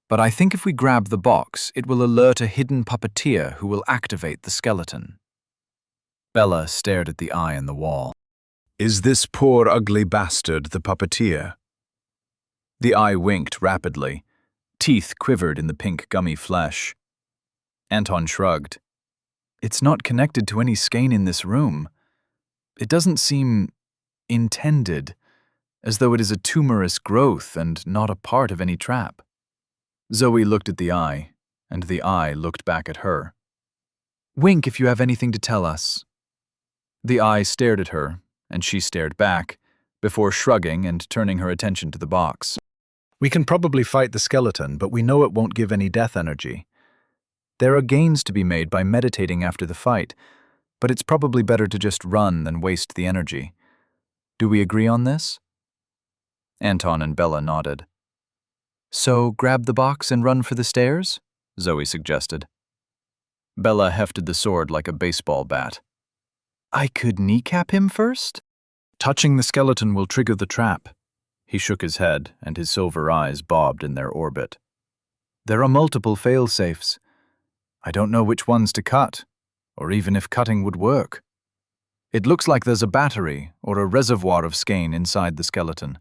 But I think if we grab the box, it will alert a hidden puppeteer who will activate the skeleton." Bella stared at the eye in the wall. "Is this poor ugly bastard the puppeteer?" The eye winked rapidly. Teeth quivered in the pink gummy flesh. Anton shrugged. "It's not connected to any skein in this room. It doesn't seem intended, as though it is a tumorous growth and not a part of any trap." Zoe looked at the eye, and the eye looked back at her. "Wink if you have anything to tell us." The eye stared at her, and she stared back, before shrugging and turning her attention to the box. "We can probably fight the skeleton, but we know it won't give any death energy. There are gains to be made by meditating after the fight, but it's probably better to just run than waste the energy. Do we agree on this?" Anton and Bella nodded. "So grab the box and run for the stairs?" Zoe suggested. Bella hefted the sword like a baseball bat. "I could kneecap him first?" Touching the skeleton will trigger the trap." He shook his head, and his silver eyes bobbed in their orbit. "There are multiple fail-safes. I don't know which ones to cut, or even if cutting would work. It looks like there's a battery or a reservoir of skein inside the skeleton.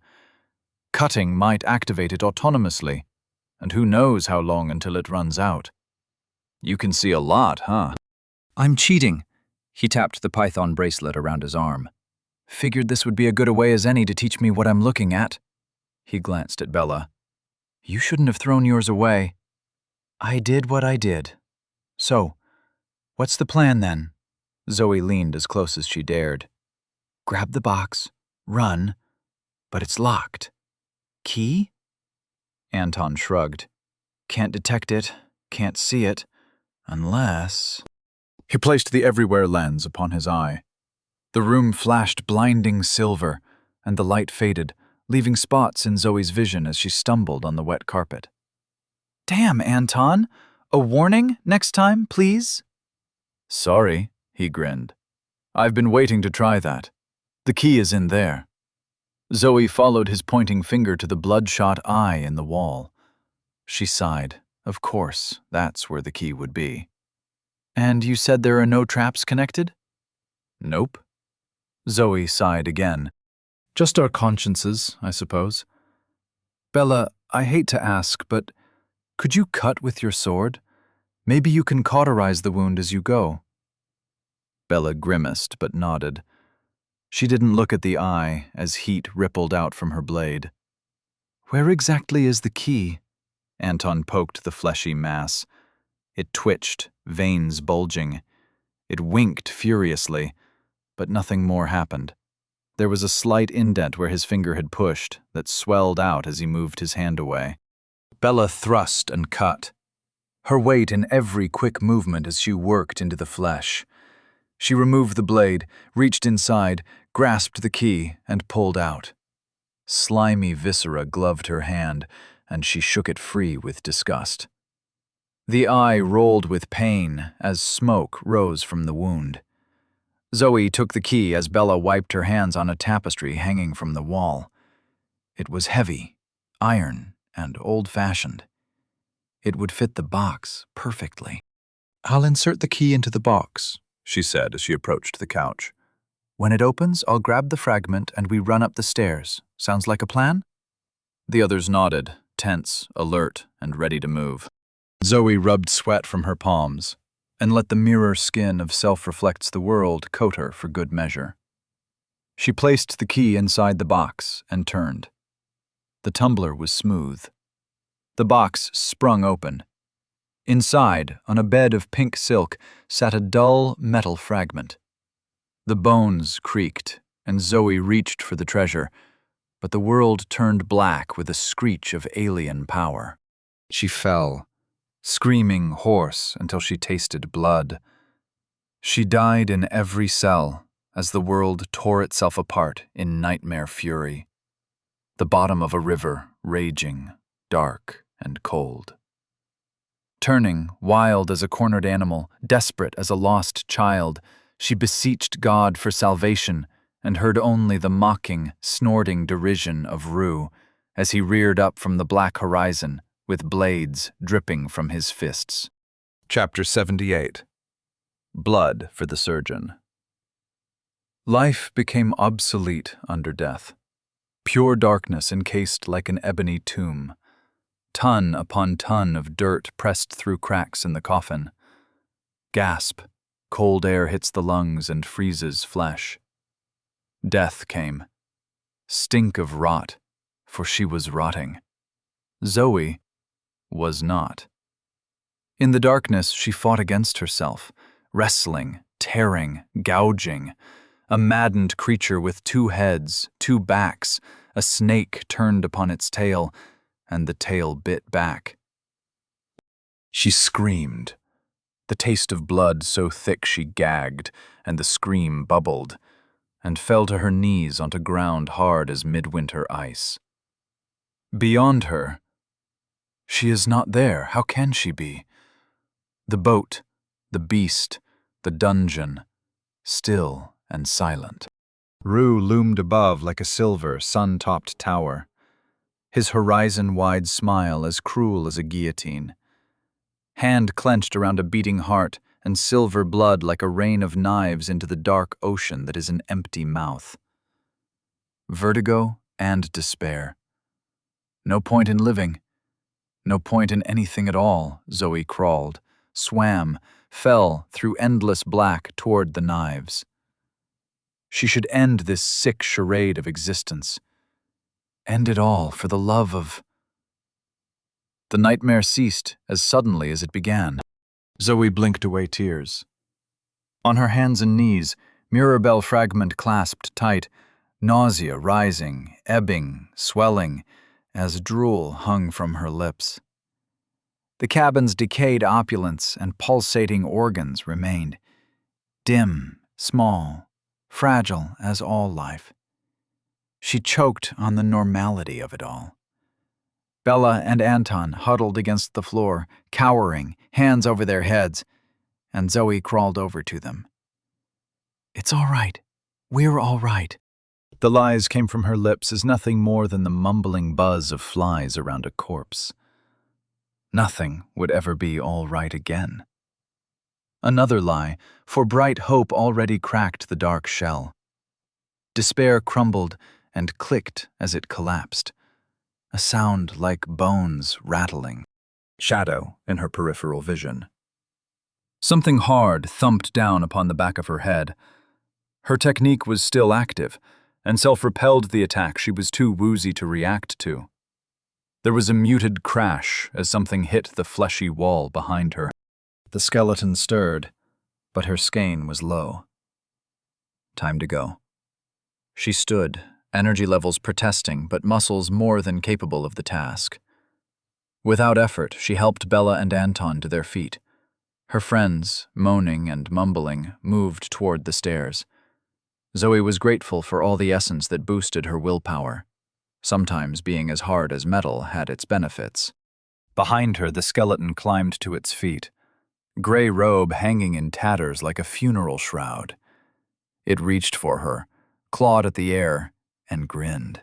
Cutting might activate it autonomously, and who knows how long until it runs out." "You can see a lot, huh?" "I'm cheating." He tapped the python bracelet around his arm. "Figured this would be a good a way as any to teach me what I'm looking at." He glanced at Bella. "You shouldn't have thrown yours away." "I did what I did. So, what's the plan then?" Zoe leaned as close as she dared. "Grab the box, run, but it's locked. Key?" Anton shrugged. "Can't detect it, can't see it, unless—" He placed the everywhere lens upon his eye. The room flashed blinding silver, and the light faded, leaving spots in Zoe's vision as she stumbled on the wet carpet. "Damn, Anton! A warning next time, please?" "Sorry," he grinned. "I've been waiting to try that. The key is in there." Zoe followed his pointing finger to the bloodshot eye in the wall. She sighed. Of course, that's where the key would be. "And you said there are no traps connected?" "Nope." Zoe sighed again. "Just our consciences, I suppose. Bella, I hate to ask, but could you cut with your sword? Maybe you can cauterize the wound as you go." Bella grimaced but nodded. She didn't look at the eye as heat rippled out from her blade. "Where exactly is the key?" Anton poked the fleshy mass. It twitched, veins bulging. It winked furiously, but nothing more happened. There was a slight indent where his finger had pushed that swelled out as he moved his hand away. Bella thrust and cut, her weight in every quick movement as she worked into the flesh. She removed the blade, reached inside, grasped the key, and pulled out. Slimy viscera gloved her hand, and she shook it free with disgust. The eye rolled with pain as smoke rose from the wound. Zoe took the key as Bella wiped her hands on a tapestry hanging from the wall. It was heavy, iron, and old-fashioned. It would fit the box perfectly. "I'll insert the key into the box," she said as she approached the couch. "When it opens, I'll grab the fragment and we run up the stairs. Sounds like a plan?" The others nodded, tense, alert, and ready to move. Zoe rubbed sweat from her palms And let the mirror skin of self-reflects the world coat her for good measure. She placed the key inside the box and turned. The tumbler was smooth. The box sprung open. Inside, on a bed of pink silk, sat a dull metal fragment. The bones creaked, and Zoe reached for the treasure, but the world turned black with a screech of alien power. She fell, screaming hoarse until she tasted blood. She died in every cell as the world tore itself apart in nightmare fury. The bottom of a river, raging, dark and cold. Turning, wild as a cornered animal, desperate as a lost child, she beseeched God for salvation and heard only the mocking, snorting derision of Rue as he reared up from the black horizon with blades dripping from his fists. Chapter 78. Blood for the surgeon. Life became obsolete under death. Pure darkness encased like an ebony tomb. Ton upon ton of dirt pressed through cracks in the coffin. Gasp. Cold air hits the lungs and freezes flesh. Death came. Stink of rot, for she was rotting. Zoe was not. In the darkness, she fought against herself, wrestling, tearing, gouging. A maddened creature with two heads, two backs, a snake turned upon its tail, and the tail bit back. She screamed. The taste of blood so thick she gagged, and the scream bubbled, and fell to her knees onto ground hard as midwinter ice. Beyond her, she is not there. How can she be? The boat, the beast, the dungeon, still and silent. Rue loomed above like a silver, sun-topped tower, his horizon-wide smile as cruel as a guillotine. Hand clenched around a beating heart and silver blood like a rain of knives into the dark ocean that is an empty mouth. Vertigo and despair. No point in living. No point in anything at all, Zoe crawled, swam, fell through endless black toward the knives. She should end this sick charade of existence. End it all for the love of... The nightmare ceased as suddenly as it began. Zoe blinked away tears. On her hands and knees, Mirabelle fragment clasped tight, nausea rising, ebbing, swelling, as drool hung from her lips. The cabin's decayed opulence and pulsating organs remained, dim, small, fragile as all life. She choked on the normality of it all. Bella and Anton huddled against the floor, cowering, hands over their heads, and Zoe crawled over to them. "It's all right. We're all right." The lies came from her lips as nothing more than the mumbling buzz of flies around a corpse. Nothing would ever be all right again. Another lie, for bright hope already cracked the dark shell. Despair crumbled and clicked as it collapsed, a sound like bones rattling. Shadow in her peripheral vision. Something hard thumped down upon the back of her head. Her technique was still active, and self-repelled the attack she was too woozy to react to. There was a muted crash as something hit the fleshy wall behind her. The skeleton stirred, but her skein was low. Time to go. She stood, energy levels protesting, but muscles more than capable of the task. Without effort, she helped Bella and Anton to their feet. Her friends, moaning and mumbling, moved toward the stairs. Zoe was grateful for all the essence that boosted her willpower. Sometimes being as hard as metal had its benefits. Behind her, the skeleton climbed to its feet, gray robe hanging in tatters like a funeral shroud. It reached for her, clawed at the air, and grinned.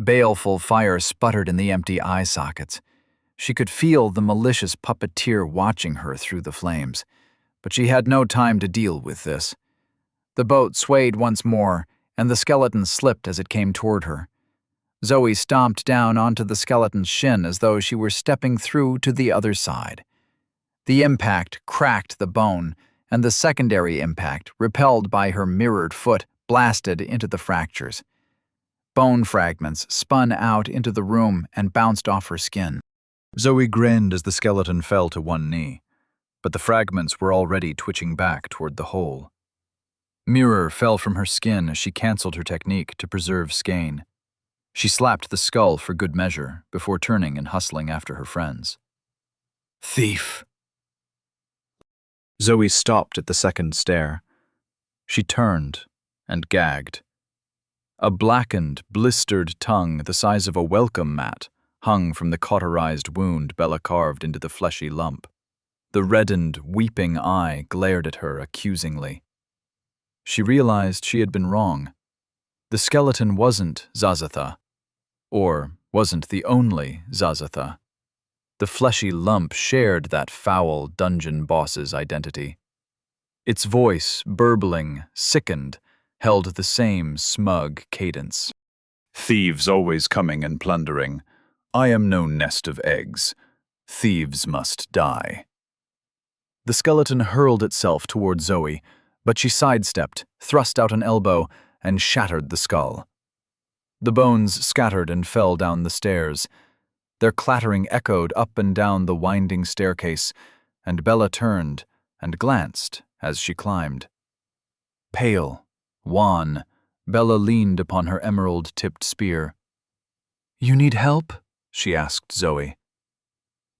Baleful fire sputtered in the empty eye sockets. She could feel the malicious puppeteer watching her through the flames, but she had no time to deal with this. The boat swayed once more, and the skeleton slipped as it came toward her. Zoe stomped down onto the skeleton's shin as though she were stepping through to the other side. The impact cracked the bone, and the secondary impact, repelled by her mirrored foot, blasted into the fractures. Bone fragments spun out into the room and bounced off her skin. Zoe grinned as the skeleton fell to one knee, but the fragments were already twitching back toward the hole. Mirror fell from her skin as she canceled her technique to preserve skein. She slapped the skull for good measure before turning and hustling after her friends. Thief! Zoe stopped at the second stair. She turned and gagged. A blackened, blistered tongue the size of a welcome mat hung from the cauterized wound Bella carved into the fleshy lump. The reddened, weeping eye glared at her accusingly. She realized she had been wrong. The skeleton wasn't Zazatha, or wasn't the only Zazatha. The fleshy lump shared that foul dungeon boss's identity. Its voice, burbling, sickened, held the same smug cadence. Thieves always coming and plundering. I am no nest of eggs. Thieves must die. The skeleton hurled itself toward Zoe, but she sidestepped, thrust out an elbow, and shattered the skull. The bones scattered and fell down the stairs. Their clattering echoed up and down the winding staircase, and Bella turned and glanced as she climbed. Pale, wan, Bella leaned upon her emerald-tipped spear. "You need help?" she asked Zoe.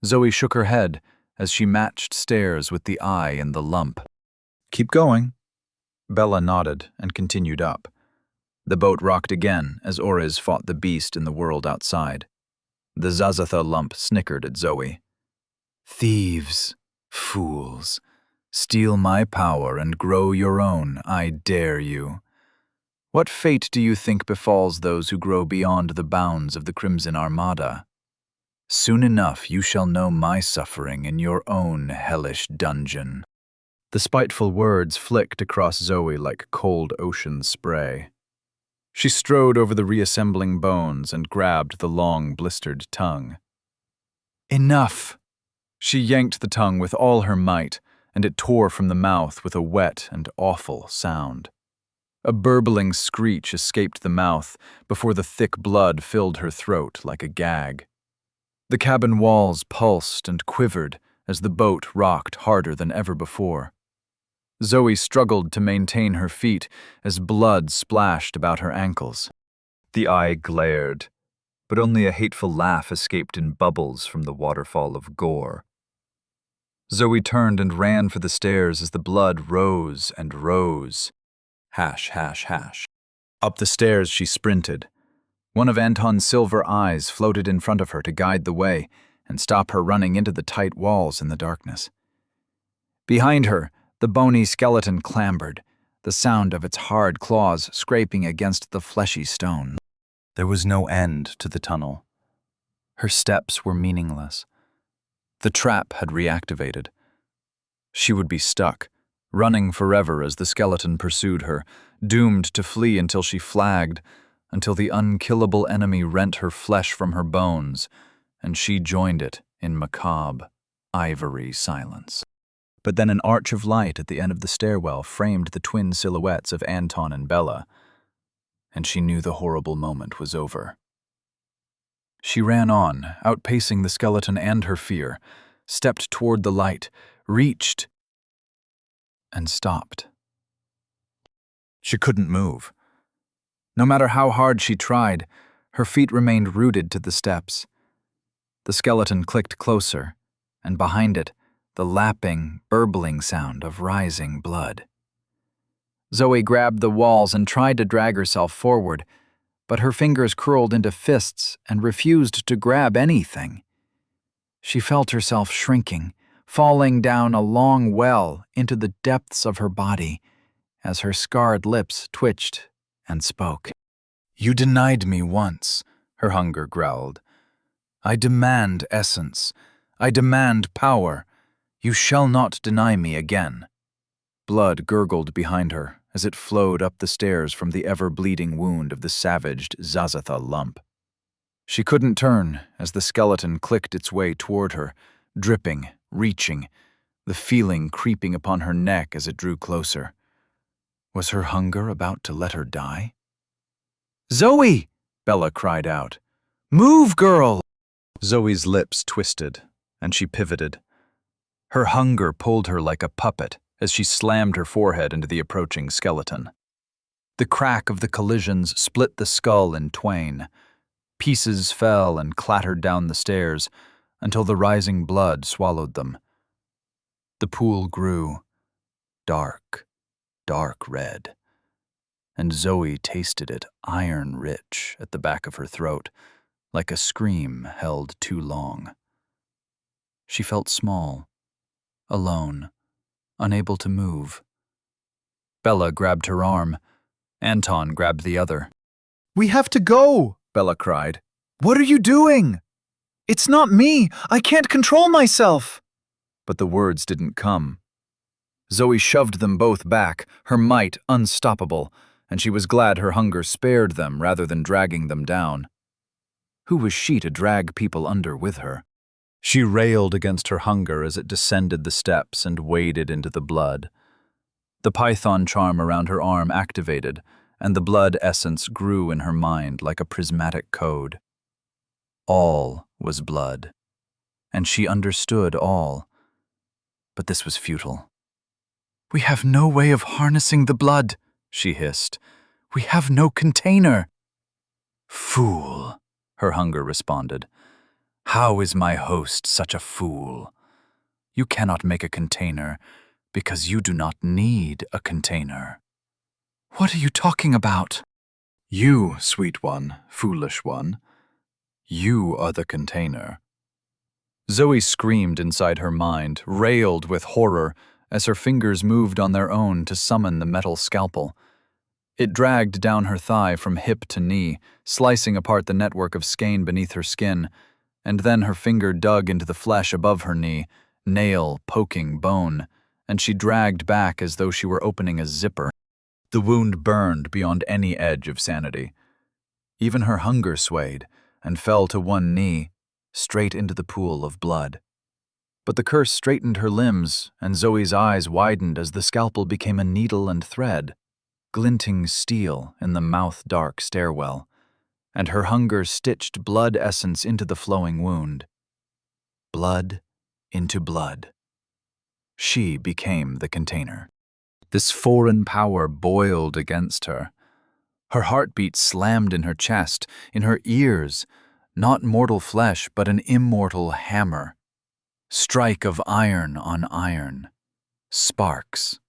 Zoe shook her head as she matched stares with the eye in the lump. Keep going. Bella nodded and continued up. The boat rocked again as Orez fought the beast in the world outside. The Zazatha lump snickered at Zoe. Thieves, fools, steal my power and grow your own, I dare you. What fate do you think befalls those who grow beyond the bounds of the Crimson Armada? Soon enough you shall know my suffering in your own hellish dungeon. The spiteful words flicked across Zoe like cold ocean spray. She strode over the reassembling bones and grabbed the long, blistered tongue. Enough! She yanked the tongue with all her might, and it tore from the mouth with a wet and awful sound. A burbling screech escaped the mouth before the thick blood filled her throat like a gag. The cabin walls pulsed and quivered as the boat rocked harder than ever before. Zoe struggled to maintain her feet as blood splashed about her ankles. The eye glared, but only a hateful laugh escaped in bubbles from the waterfall of gore. Zoe turned and ran for the stairs as the blood rose and rose. Hash, hash, hash. Up the stairs she sprinted. One of Anton's silver eyes floated in front of her to guide the way and stop her running into the tight walls in the darkness. Behind her, the bony skeleton clambered, the sound of its hard claws scraping against the fleshy stone. There was no end to the tunnel. Her steps were meaningless. The trap had reactivated. She would be stuck, running forever as the skeleton pursued her, doomed to flee until she flagged, until the unkillable enemy rent her flesh from her bones, and she joined it in macabre, ivory silence. But then an arch of light at the end of the stairwell framed the twin silhouettes of Anton and Bella, and she knew the horrible moment was over. She ran on, outpacing the skeleton and her fear, stepped toward the light, reached, and stopped. She couldn't move. No matter how hard she tried, her feet remained rooted to the steps. The skeleton clicked closer, and behind it, the lapping, burbling sound of rising blood. Zoe grabbed the walls and tried to drag herself forward, but her fingers curled into fists and refused to grab anything. She felt herself shrinking, falling down a long well into the depths of her body as her scarred lips twitched and spoke. "You denied me once," her hunger growled. "I demand essence. I demand power. You shall not deny me again." Blood gurgled behind her as it flowed up the stairs from the ever-bleeding wound of the savaged Zazatha lump. She couldn't turn as the skeleton clicked its way toward her, dripping, reaching, the feeling creeping upon her neck as it drew closer. Was her hunger about to let her die? "Zoe!" Bella cried out. "Move, girl!" Zoe's lips twisted, and she pivoted. Her hunger pulled her like a puppet as she slammed her forehead into the approaching skeleton. The crack of the collisions split the skull in twain. Pieces fell and clattered down the stairs until the rising blood swallowed them. The pool grew, dark, dark red, and Zoe tasted it iron-rich at the back of her throat, like a scream held too long. She felt small, alone, unable to move. Bella grabbed her arm. Anton grabbed the other. "We have to go!" Bella cried. "What are you doing?" "It's not me! I can't control myself!" But the words didn't come. Zoe shoved them both back, her might unstoppable, and she was glad her hunger spared them rather than dragging them down. Who was she to drag people under with her? She railed against her hunger as it descended the steps and waded into the blood. The python charm around her arm activated, and the blood essence grew in her mind like a prismatic code. All was blood, and she understood all. But this was futile. "We have no way of harnessing the blood," she hissed. "We have no container." "Fool," her hunger responded. "How is my host such a fool? You cannot make a container because you do not need a container." "What are you talking about?" "You, sweet one, foolish one. You are the container." Zoe screamed inside her mind, railed with horror as her fingers moved on their own to summon the metal scalpel. It dragged down her thigh from hip to knee, slicing apart the network of skein beneath her skin, and then her finger dug into the flesh above her knee, nail poking bone, and she dragged back as though she were opening a zipper. The wound burned beyond any edge of sanity. Even her hunger swayed and fell to one knee, straight into the pool of blood. But the curse straightened her limbs, and Zoe's eyes widened as the scalpel became a needle and thread, glinting steel in the mouth-dark stairwell, and her hunger stitched blood essence into the flowing wound. Blood into blood. She became the container. This foreign power boiled against her. Her heartbeat slammed in her chest, in her ears, not mortal flesh, but an immortal hammer. Strike of iron on iron. Sparks.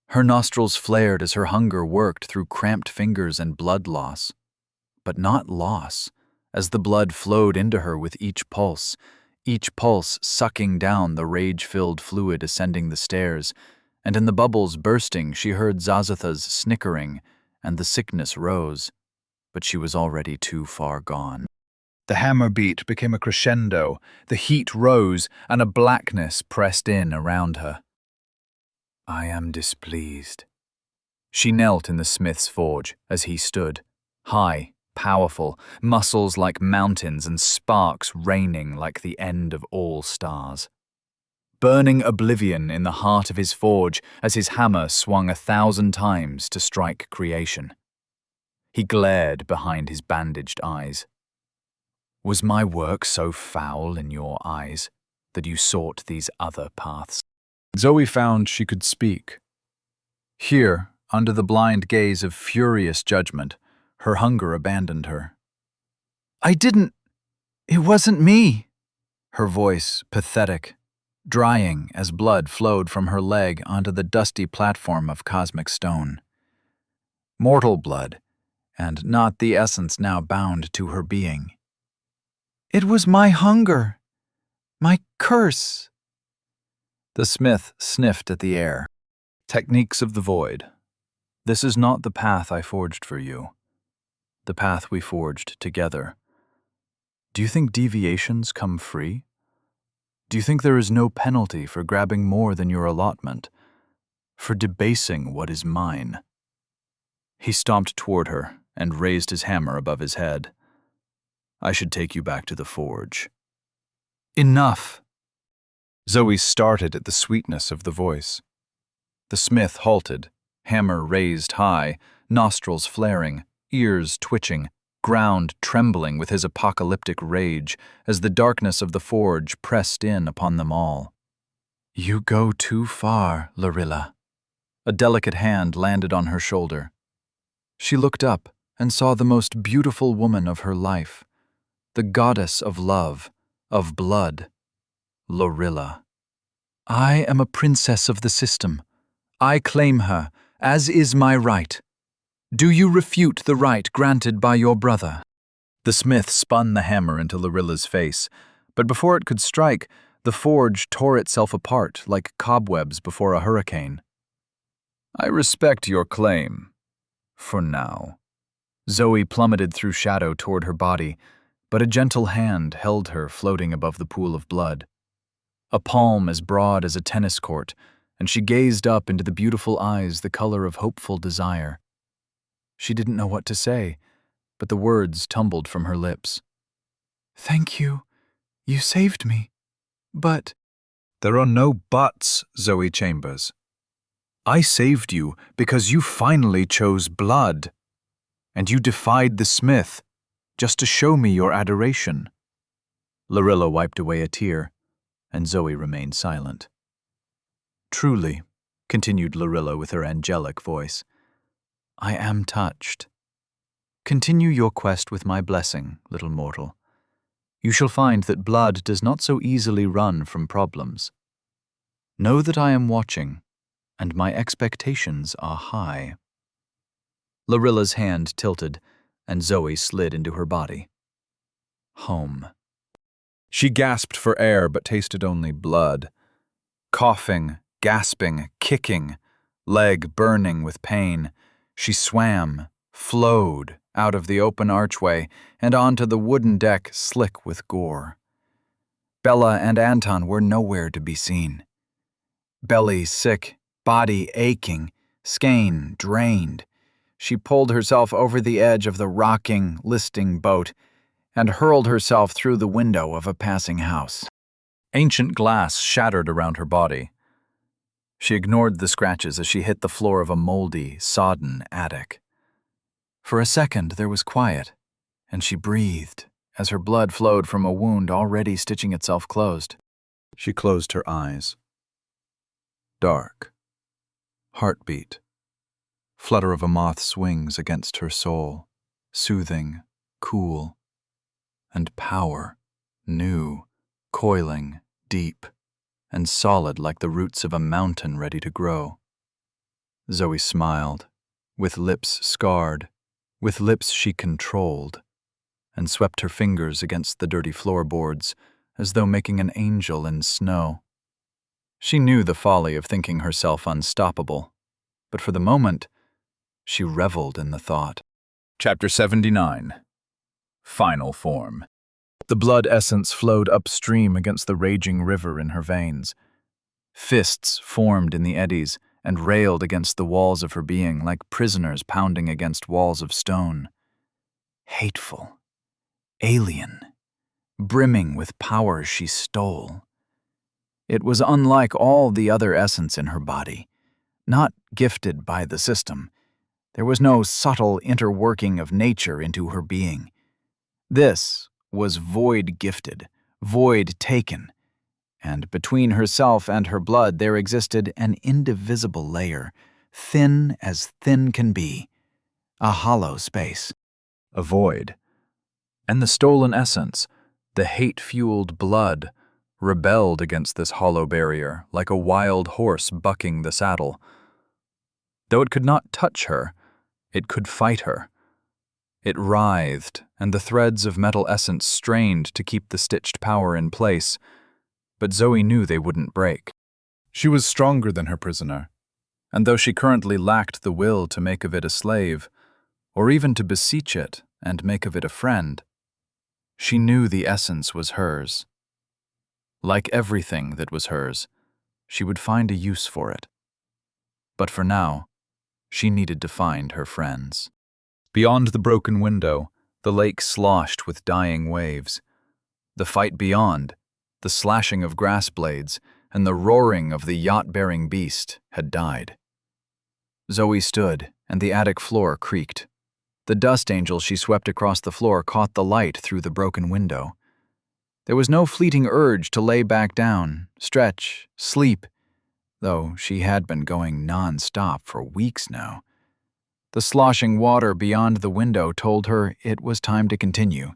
Her nostrils flared as her hunger worked through cramped fingers and blood loss. But not loss, as the blood flowed into her with each pulse sucking down the rage-filled fluid ascending the stairs, and in the bubbles bursting she heard Zazatha's snickering, and the sickness rose, but she was already too far gone. The hammer beat became a crescendo, the heat rose, and a blackness pressed in around her. "I am displeased." She knelt in the smith's forge as he stood, high, powerful, muscles like mountains and sparks raining like the end of all stars. Burning oblivion in the heart of his forge as his hammer swung 1,000 times to strike creation. He glared behind his bandaged eyes. "Was my work so foul in your eyes that you sought these other paths?" Zoe found she could speak. Here, under the blind gaze of furious judgment, her hunger abandoned her. "I didn't. It wasn't me." Her voice pathetic, drying as blood flowed from her leg onto the dusty platform of cosmic stone. mortal blood, and not the essence now bound to her being. "It was my hunger, my curse." The smith sniffed at the air. Techniques of the void. This is not the path I forged for you. The path we forged together. Do you think deviations come free? Do you think there is no penalty for grabbing more than your allotment? For debasing what is mine? He stomped toward her and raised his hammer above his head. I should take you back to the forge. Enough! Zoe started at the sweetness of the voice. The smith halted, hammer raised high, nostrils flaring, ears twitching, ground trembling with his apocalyptic rage as the darkness of the forge pressed in upon them all. "You go too far, Lorilla." A delicate hand landed on her shoulder. She looked up and saw the most beautiful woman of her life, the goddess of love, of blood, Lorilla. "I am a princess of the system. I claim her, as is my right. Do you refute the right granted by your brother?" The smith spun the hammer into Lorilla's face, but before it could strike, the forge tore itself apart like cobwebs before a hurricane. I respect your claim. For now. Zoe plummeted through shadow toward her body, but a gentle hand held her floating above the pool of blood. A palm as broad as a tennis court, and she gazed up into the beautiful eyes the color of hopeful desire. She didn't know what to say, but the words tumbled from her lips. "Thank you. You saved me. But—" "There are no buts, Zoe Chambers. I saved you because you finally chose blood, and you defied the smith just to show me your adoration." Lorilla wiped away a tear, and Zoe remained silent. "Truly," continued Lorilla with her angelic voice, "I am touched. Continue your quest with my blessing, little mortal. You shall find that blood does not so easily run from problems. Know that I am watching, and my expectations are high." Lorilla's hand tilted, and Zoe slid into her body. Home. She gasped for air but tasted only blood. Coughing, gasping, kicking, leg burning with pain, she swam, flowed out of the open archway and onto the wooden deck slick with gore. Bella and Anton were nowhere to be seen. Belly sick, body aching, skein drained, she pulled herself over the edge of the rocking, listing boat and hurled herself through the window of a passing house. Ancient glass shattered around her body. She ignored the scratches as she hit the floor of a moldy, sodden attic. For a second there was quiet, and she breathed as her blood flowed from a wound already stitching itself closed. She closed her eyes. Dark. Heartbeat. Flutter of a moth's wings against her soul. Soothing, cool. And power. New, coiling, deep, and solid like the roots of a mountain ready to grow. Zoe smiled, with lips scarred, with lips she controlled, and swept her fingers against the dirty floorboards as though making an angel in snow. She knew the folly of thinking herself unstoppable, but for the moment, she reveled in the thought. Chapter 79. Final form. The blood essence flowed upstream against the raging river in her veins. Fists formed in the eddies and railed against the walls of her being like prisoners pounding against walls of stone. Hateful. Alien. Brimming with power she stole. It was unlike all the other essence in her body, not gifted by the system. There was no subtle interworking of nature into her being. This was void-gifted, void-taken, and between herself and her blood there existed an indivisible layer, thin as thin can be, a hollow space, a void. And the stolen essence, the hate-fueled blood, rebelled against this hollow barrier like a wild horse bucking the saddle. Though it could not touch her, It could fight her. It writhed, and the threads of metal essence strained to keep the stitched power in place, but Zoe knew they wouldn't break. She was stronger than her prisoner, and though she currently lacked the will to make of it a slave, or even to beseech it and make of it a friend, she knew the essence was hers. Like everything that was hers, she would find a use for it. But for now, she needed to find her friends. Beyond the broken window, the lake sloshed with dying waves. The fight beyond, the slashing of grass blades, and the roaring of the yacht-bearing beast had died. Zoe stood, and the attic floor creaked. The dust angel she swept across the floor caught the light through the broken window. There was no fleeting urge to lay back down, stretch, sleep, though she had been going non-stop for weeks now. The sloshing water beyond the window told her it was time to continue,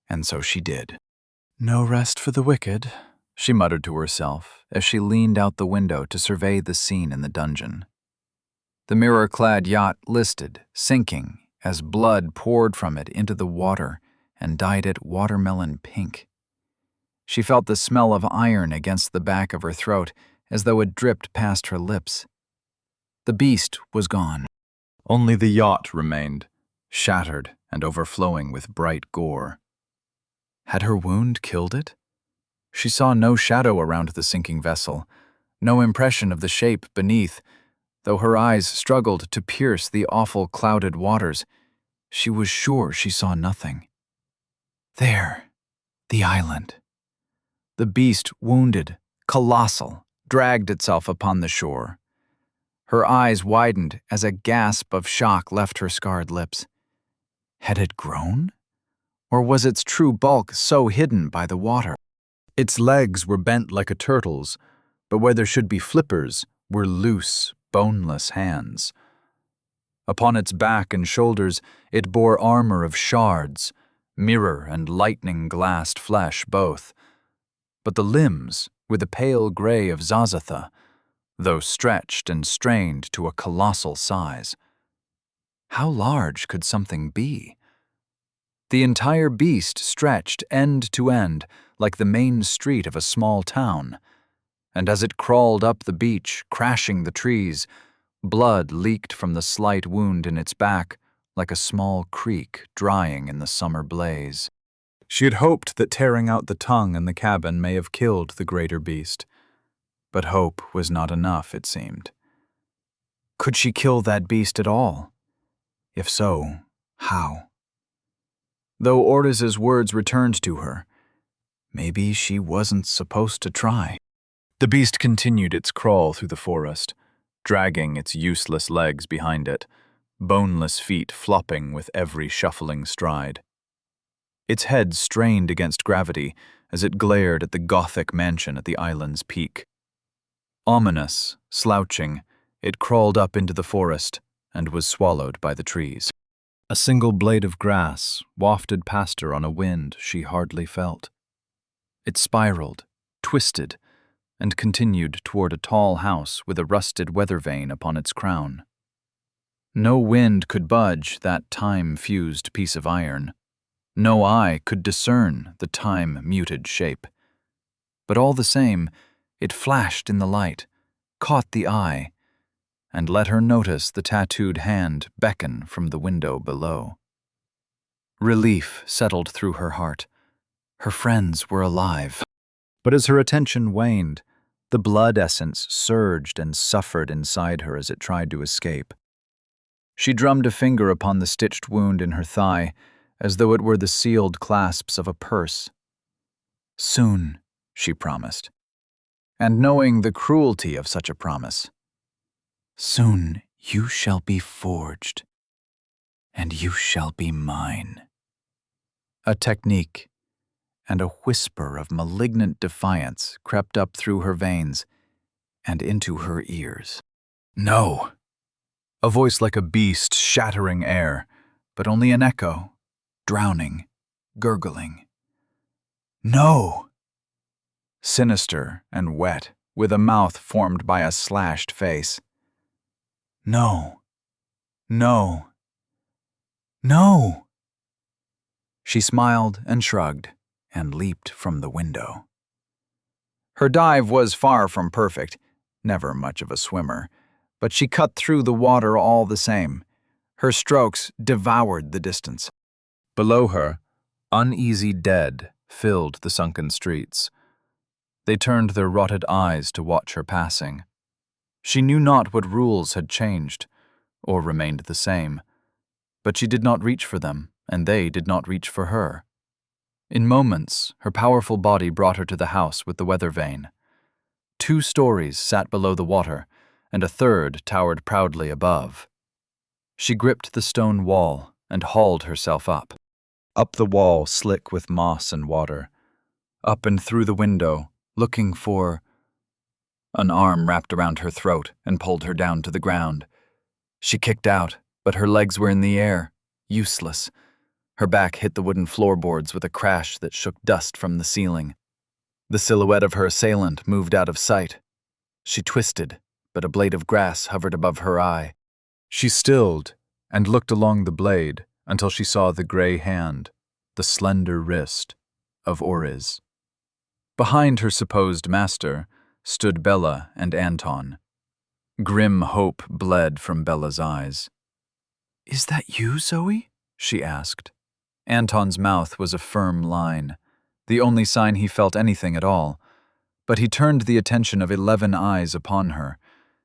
and so she did. "No rest for the wicked," she muttered to herself as she leaned out the window to survey the scene in the dungeon. The mirror-clad yacht listed, sinking, as blood poured from it into the water and dyed it watermelon pink. She felt the smell of iron against the back of her throat as though it dripped past her lips. The beast was gone. Only the yacht remained, shattered and overflowing with bright gore. Had her wound killed it? She saw no shadow around the sinking vessel, no impression of the shape beneath. Though her eyes struggled to pierce the awful clouded waters, she was sure she saw nothing. There, the island. The beast, wounded, colossal, dragged itself upon the shore. Her eyes widened as a gasp of shock left her scarred lips. Had it grown? Or was its true bulk so hidden by the water? Its legs were bent like a turtle's, but where there should be flippers were loose, boneless hands. Upon its back and shoulders it bore armor of shards, mirror and lightning-glassed flesh both. But the limbs were the pale gray of Zazatha, though stretched and strained to a colossal size. How large could something be? The entire beast stretched end to end like the main street of a small town, and as it crawled up the beach, crashing the trees, blood leaked from the slight wound in its back like a small creek drying in the summer blaze. She had hoped that tearing out the tongue in the cabin may have killed the greater beast, but hope was not enough, it seemed. Could she kill that beast at all? If so, how? Though Ordiz's words returned to her, maybe she wasn't supposed to try. The beast continued its crawl through the forest, dragging its useless legs behind it, boneless feet flopping with every shuffling stride. Its head strained against gravity as it glared at the Gothic mansion at the island's peak. Ominous, slouching, it crawled up into the forest and was swallowed by the trees. A single blade of grass wafted past her on a wind she hardly felt. It spiraled, twisted, and continued toward a tall house with a rusted weather vane upon its crown. No wind could budge that time-fused piece of iron. No eye could discern the time-muted shape. But all the same, it flashed in the light, caught the eye, and let her notice the tattooed hand beckon from the window below. Relief settled through her heart. Her friends were alive. But as her attention waned, the blood essence surged and suffered inside her as it tried to escape. She drummed a finger upon the stitched wound in her thigh, as though it were the sealed clasps of a purse. Soon, she promised. And knowing the cruelty of such a promise, soon you shall be forged, and you shall be mine. A technique and a whisper of malignant defiance crept up through her veins and into her ears. No! A voice like a beast shattering air, but only an echo, drowning, gurgling. No! Sinister and wet, with a mouth formed by a slashed face. No! No. No! She smiled and shrugged and leaped from the window. Her dive was far from perfect, never much of a swimmer, but she cut through the water all the same. Her strokes devoured the distance. Below her, uneasy dead filled the sunken streets. They turned their rotted eyes to watch her passing. She knew not what rules had changed, or remained the same, but she did not reach for them, and they did not reach for her. In moments, her powerful body brought her to the house with the weather vane. 2 stories sat below the water, and a third towered proudly above. She gripped the stone wall and hauled herself up. Up the wall, slick with moss and water. Up and through the window, looking for... An arm wrapped around her throat and pulled her down to the ground. She kicked out, but her legs were in the air, useless. Her back hit the wooden floorboards with a crash that shook dust from the ceiling. The silhouette of her assailant moved out of sight. She twisted, but a blade of grass hovered above her eye. She stilled and looked along the blade until she saw the gray hand, the slender wrist, of Oriz. Behind her supposed master stood Bella and Anton. Grim hope bled from Bella's eyes. "Is that you, Zoe?" she asked. Anton's mouth was a firm line, the only sign he felt anything at all, but he turned the attention of 11 eyes upon her,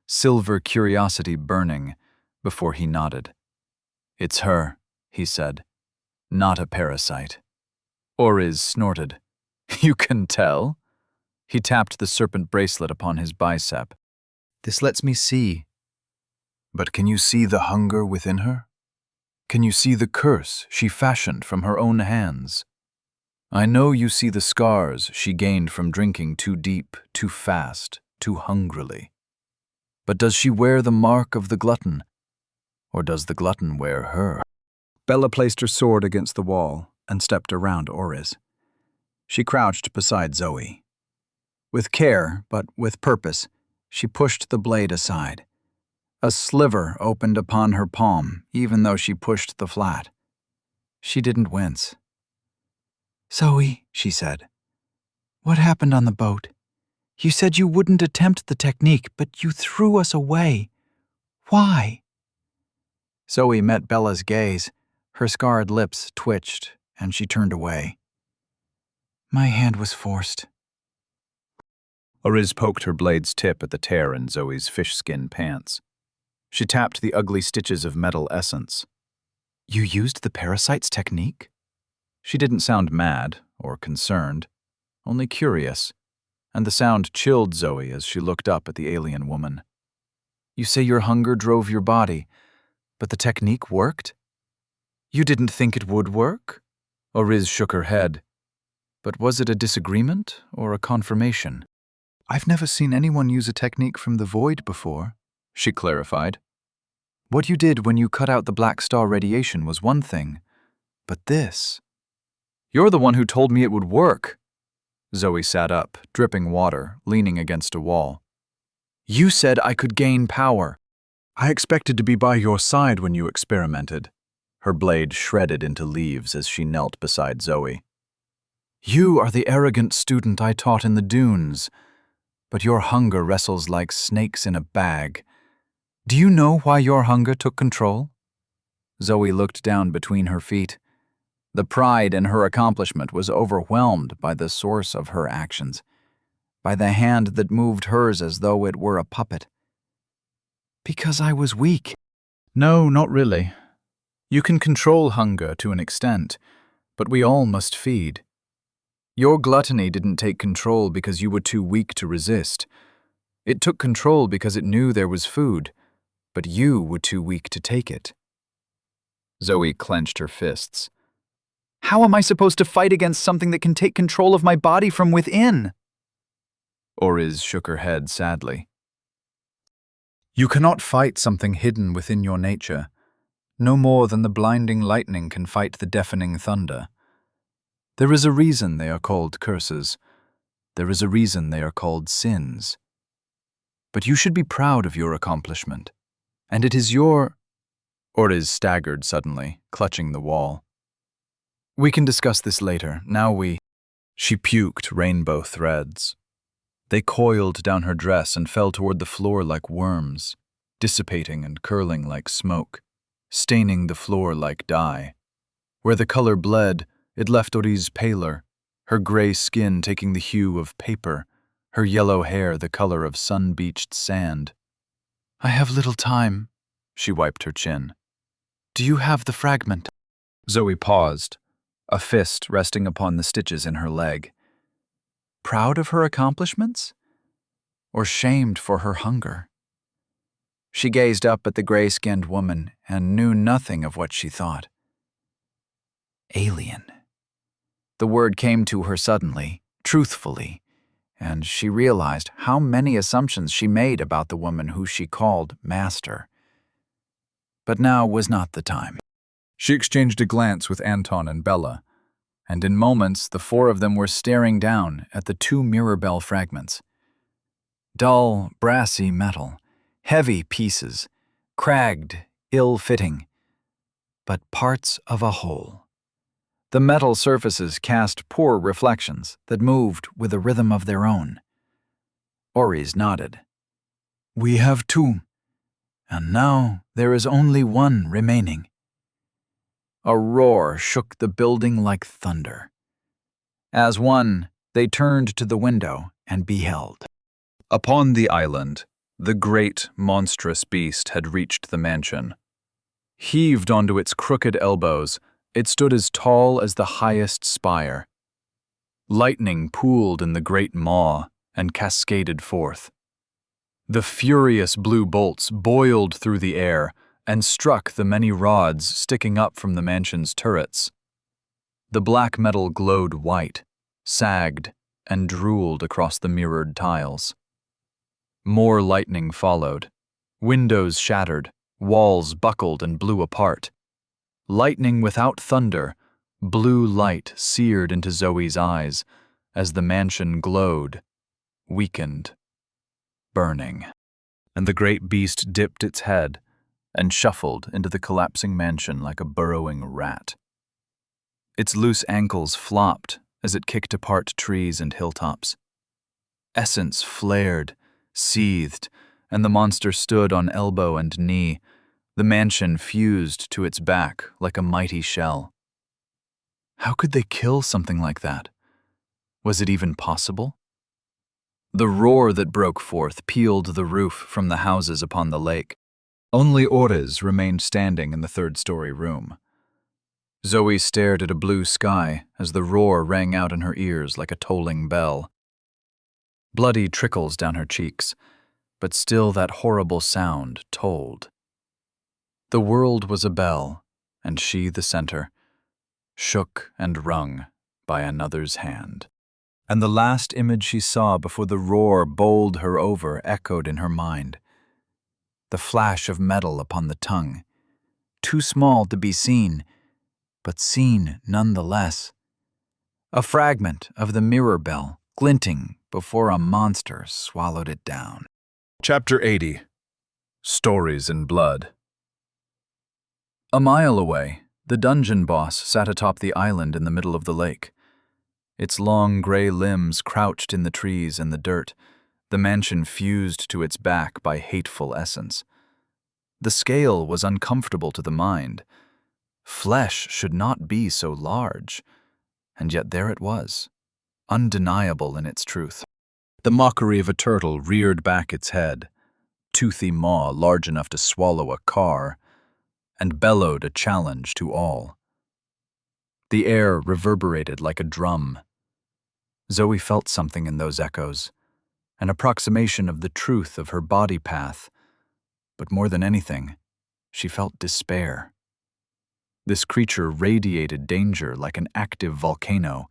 silver curiosity burning, before he nodded. "It's her," he said. "Not a parasite." Oriz snorted. "You can tell?" He tapped the serpent bracelet upon his bicep. "This lets me see." "But can you see the hunger within her? Can you see the curse she fashioned from her own hands? I know you see the scars she gained from drinking too deep, too fast, too hungrily. But does she wear the mark of the glutton? Or does the glutton wear her?" Bella placed her sword against the wall and stepped around Oriz. She crouched beside Zoe. With care, but with purpose, she pushed the blade aside. A sliver opened upon her palm, even though she pushed the flat. She didn't wince. "Zoe," she said, "what happened on the boat? You said you wouldn't attempt the technique, but you threw us away. Why?" Zoe met Bella's gaze. Her scarred lips twitched, and she turned away. "My hand was forced." Oriz poked her blade's tip at the tear in Zoe's fish-skin pants. She tapped the ugly stitches of metal essence. "You used the parasite's technique?" She didn't sound mad or concerned, only curious, and the sound chilled Zoe as she looked up at the alien woman. "You say your hunger drove your body, but the technique worked? You didn't think it would work?" Oriz shook her head. "But was it a disagreement or a confirmation?" "I've never seen anyone use a technique from the void before," she clarified. "What you did when you cut out the Black Star radiation was one thing, but this..." "You're the one who told me it would work." Zoe sat up, dripping water, leaning against a wall. "You said I could gain power." "I expected to be by your side when you experimented." Her blade shredded into leaves as she knelt beside Zoe. "You are the arrogant student I taught in the dunes, but your hunger wrestles like snakes in a bag. Do you know why your hunger took control?" Zoe looked down between her feet. The pride in her accomplishment was overwhelmed by the source of her actions, by the hand that moved hers as though it were a puppet. "Because I was weak." "No, not really. You can control hunger to an extent, but we all must feed. Your gluttony didn't take control because you were too weak to resist. It took control because it knew there was food, but you were too weak to take it." Zoe clenched her fists. "How am I supposed to fight against something that can take control of my body from within?" Oriz shook her head sadly. "You cannot fight something hidden within your nature, no more than the blinding lightning can fight the deafening thunder. There is a reason they are called curses. There is a reason they are called sins. But you should be proud of your accomplishment, and it is your..." Ortiz staggered suddenly, clutching the wall. "We can discuss this later. Now we—" She puked rainbow threads. They coiled down her dress and fell toward the floor like worms, dissipating and curling like smoke, staining the floor like dye. Where the color bled, it left Oriz paler, her gray skin taking the hue of paper, her yellow hair the color of sun-beached sand. "I have little time," she wiped her chin. "Do you have the fragment?" Zoe paused, a fist resting upon the stitches in her leg. Proud of her accomplishments? Or shamed for her hunger? She gazed up at the gray-skinned woman and knew nothing of what she thought. Alien. The word came to her suddenly, truthfully, and she realized how many assumptions she made about the woman who she called Master. But now was not the time. She exchanged a glance with Anton and Bella, and in moments the four of them were staring down at the two mirror bell fragments. Dull, brassy metal, heavy pieces, cragged, ill-fitting, but parts of a whole. The metal surfaces cast poor reflections that moved with a rhythm of their own. Oriz nodded. "We have two, and now there is only one remaining." A roar shook the building like thunder. As one, they turned to the window and beheld. Upon the island, the great, monstrous beast had reached the mansion. Heaved onto its crooked elbows, it stood as tall as the highest spire. Lightning pooled in the great maw and cascaded forth. The furious blue bolts boiled through the air and struck the many rods sticking up from the mansion's turrets. The black metal glowed white, sagged, and drooled across the mirrored tiles. More lightning followed. Windows shattered, walls buckled and blew apart. Lightning without thunder, blue light seared into Zoe's eyes as the mansion glowed, weakened, burning. And the great beast dipped its head and shuffled into the collapsing mansion like a burrowing rat. Its loose ankles flopped as it kicked apart trees and hilltops. Essence flared, seethed, and the monster stood on elbow and knee, the mansion fused to its back like a mighty shell. How could they kill something like that? Was it even possible? The roar that broke forth peeled the roof from the houses upon the lake. Only Ortiz remained standing in the third-story room. Zoe stared at a blue sky as the roar rang out in her ears like a tolling bell. Bloody trickles down her cheeks, but still that horrible sound tolled. The world was a bell, and she the center, shook and rung by another's hand. And the last image she saw before the roar bowled her over echoed in her mind. The flash of metal upon the tongue, too small to be seen, but seen nonetheless. A fragment of the mirror bell glinting before a monster swallowed it down. Chapter 80. Stories in Blood. A mile away, the dungeon boss sat atop the island in the middle of the lake. Its long gray limbs crouched in the trees and the dirt, the mansion fused to its back by hateful essence. The scale was uncomfortable to the mind. Flesh should not be so large, and yet there it was, undeniable in its truth. The mockery of a turtle reared back its head, toothy maw large enough to swallow a car, and bellowed a challenge to all. The air reverberated like a drum. Zoe felt something in those echoes, an approximation of the truth of her body path, but more than anything, she felt despair. This creature radiated danger like an active volcano,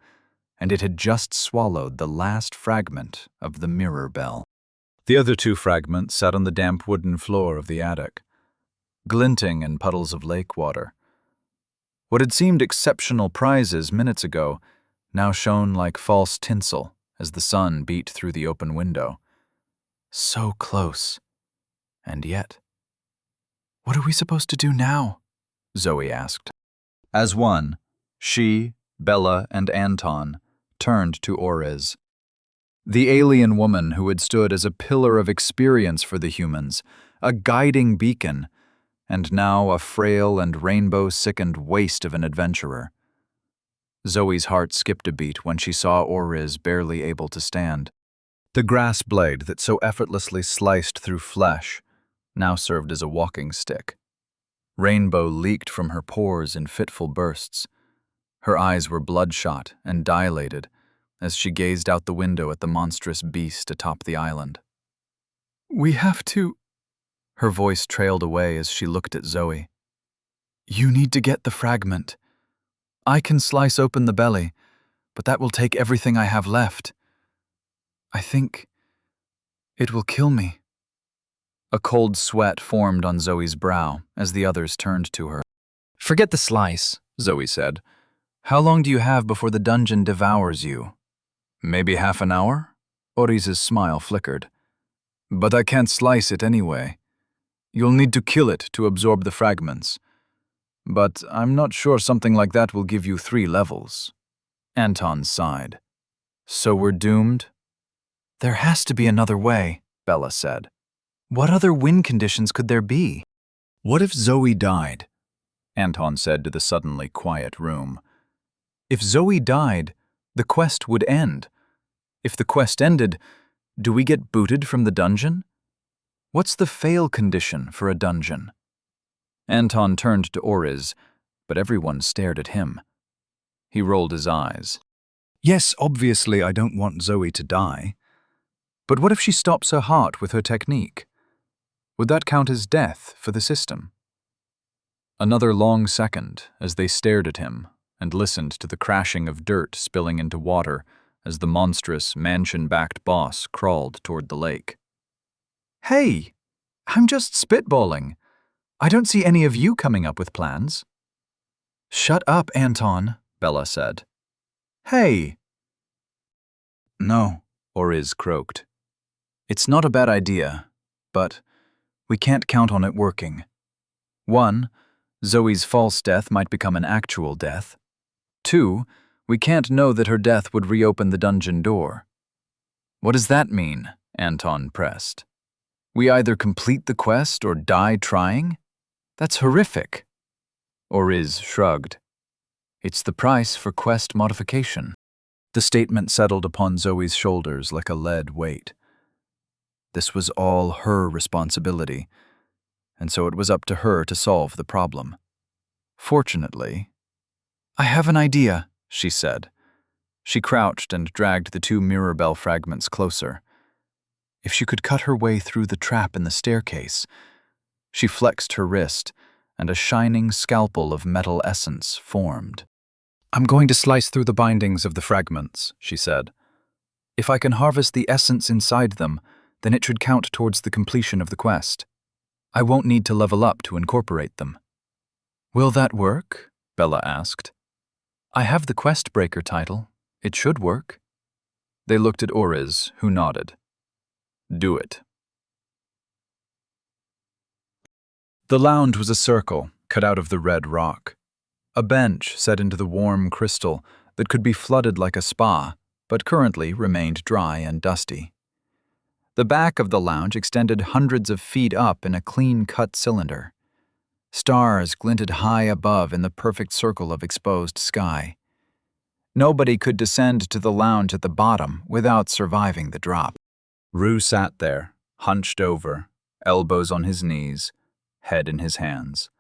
and it had just swallowed the last fragment of the mirror bell. The other two fragments sat on the damp wooden floor of the attic, glinting in puddles of lake water. What had seemed exceptional prizes minutes ago now shone like false tinsel as the sun beat through the open window. So close, and yet What are we supposed to do now? Zoe asked. As one, she, Bella, and Anton turned to Orez. The alien woman who had stood as a pillar of experience for the humans, a guiding beacon, and now a frail and rainbow-sickened waste of an adventurer. Zoe's heart skipped a beat when she saw Orez barely able to stand. The grass blade that so effortlessly sliced through flesh now served as a walking stick. Rainbow leaked from her pores in fitful bursts. Her eyes were bloodshot and dilated as she gazed out the window at the monstrous beast atop the island. "We have to—" Her voice trailed away as she looked at Zoe. "You need to get the fragment. I can slice open the belly, but that will take everything I have left. I think it will kill me." A cold sweat formed on Zoe's brow as the others turned to her. "Forget the slice," Zoe said. "How long do you have before the dungeon devours you?" "Maybe half an hour?" Orez's smile flickered. "But I can't slice it anyway. You'll need to kill it to absorb the fragments. But I'm not sure something like that will give you 3 levels. Anton sighed. "So we're doomed?" "There has to be another way," Bella said. "What other win conditions could there be?" "What if Zoe died?" Anton said to the suddenly quiet room. If Zoe died, the quest would end. If the quest ended, do we get booted from the dungeon? What's the fail condition for a dungeon? Anton turned to Orez, but everyone stared at him. He rolled his eyes. "Yes, obviously I don't want Zoe to die. But what if she stops her heart with her technique? Would that count as death for the system?" Another long second as they stared at him and listened to the crashing of dirt spilling into water as the monstrous, mansion-backed boss crawled toward the lake. "Hey, I'm just spitballing. I don't see any of you coming up with plans." "Shut up, Anton," Bella said. "Hey." "No," Orez croaked. "It's not a bad idea, but we can't count on it working. 1, Zoe's false death might become an actual death. 2, we can't know that her death would reopen the dungeon door." "What does that mean?" Anton pressed. "We either complete the quest or die trying? That's horrific." Orez shrugged. "It's the price for quest modification." The statement settled upon Zoe's shoulders like a lead weight. This was all her responsibility, and so it was up to her to solve the problem. Fortunately, "I have an idea," she said. She crouched and dragged the 2 mirror bell fragments closer. If she could cut her way through the trap in the staircase. She flexed her wrist, and a shining scalpel of metal essence formed. "I'm going to slice through the bindings of the fragments," she said. "If I can harvest the essence inside them, then it should count towards the completion of the quest. I won't need to level up to incorporate them." "Will that work?" Bella asked. "I have the Quest Breaker title. It should work." They looked at Orez, who nodded. "Do it." The lounge was a circle cut out of the red rock. A bench set into the warm crystal that could be flooded like a spa, but currently remained dry and dusty. The back of the lounge extended hundreds of feet up in a clean-cut cylinder. Stars glinted high above in the perfect circle of exposed sky. Nobody could descend to the lounge at the bottom without surviving the drop. Rue sat there, hunched over, elbows on his knees, head in his hands.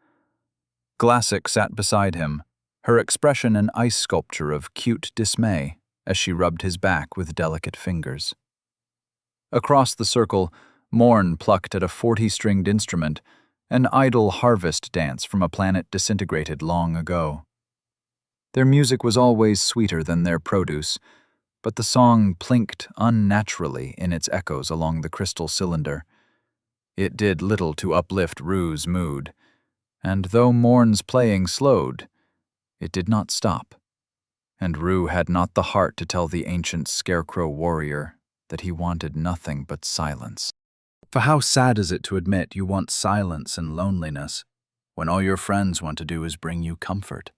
Glassick sat beside him, her expression an ice sculpture of cute dismay as she rubbed his back with delicate fingers. Across the circle, Morn plucked at a 40-stringed instrument, an idle harvest dance from a planet disintegrated long ago. Their music was always sweeter than their produce, but the song plinked unnaturally in its echoes along the crystal cylinder. It did little to uplift Rue's mood, and though Morn's playing slowed, it did not stop, and Rue had not the heart to tell the ancient scarecrow warrior that he wanted nothing but silence. For how sad is it to admit you want silence and loneliness when all your friends want to do is bring you comfort?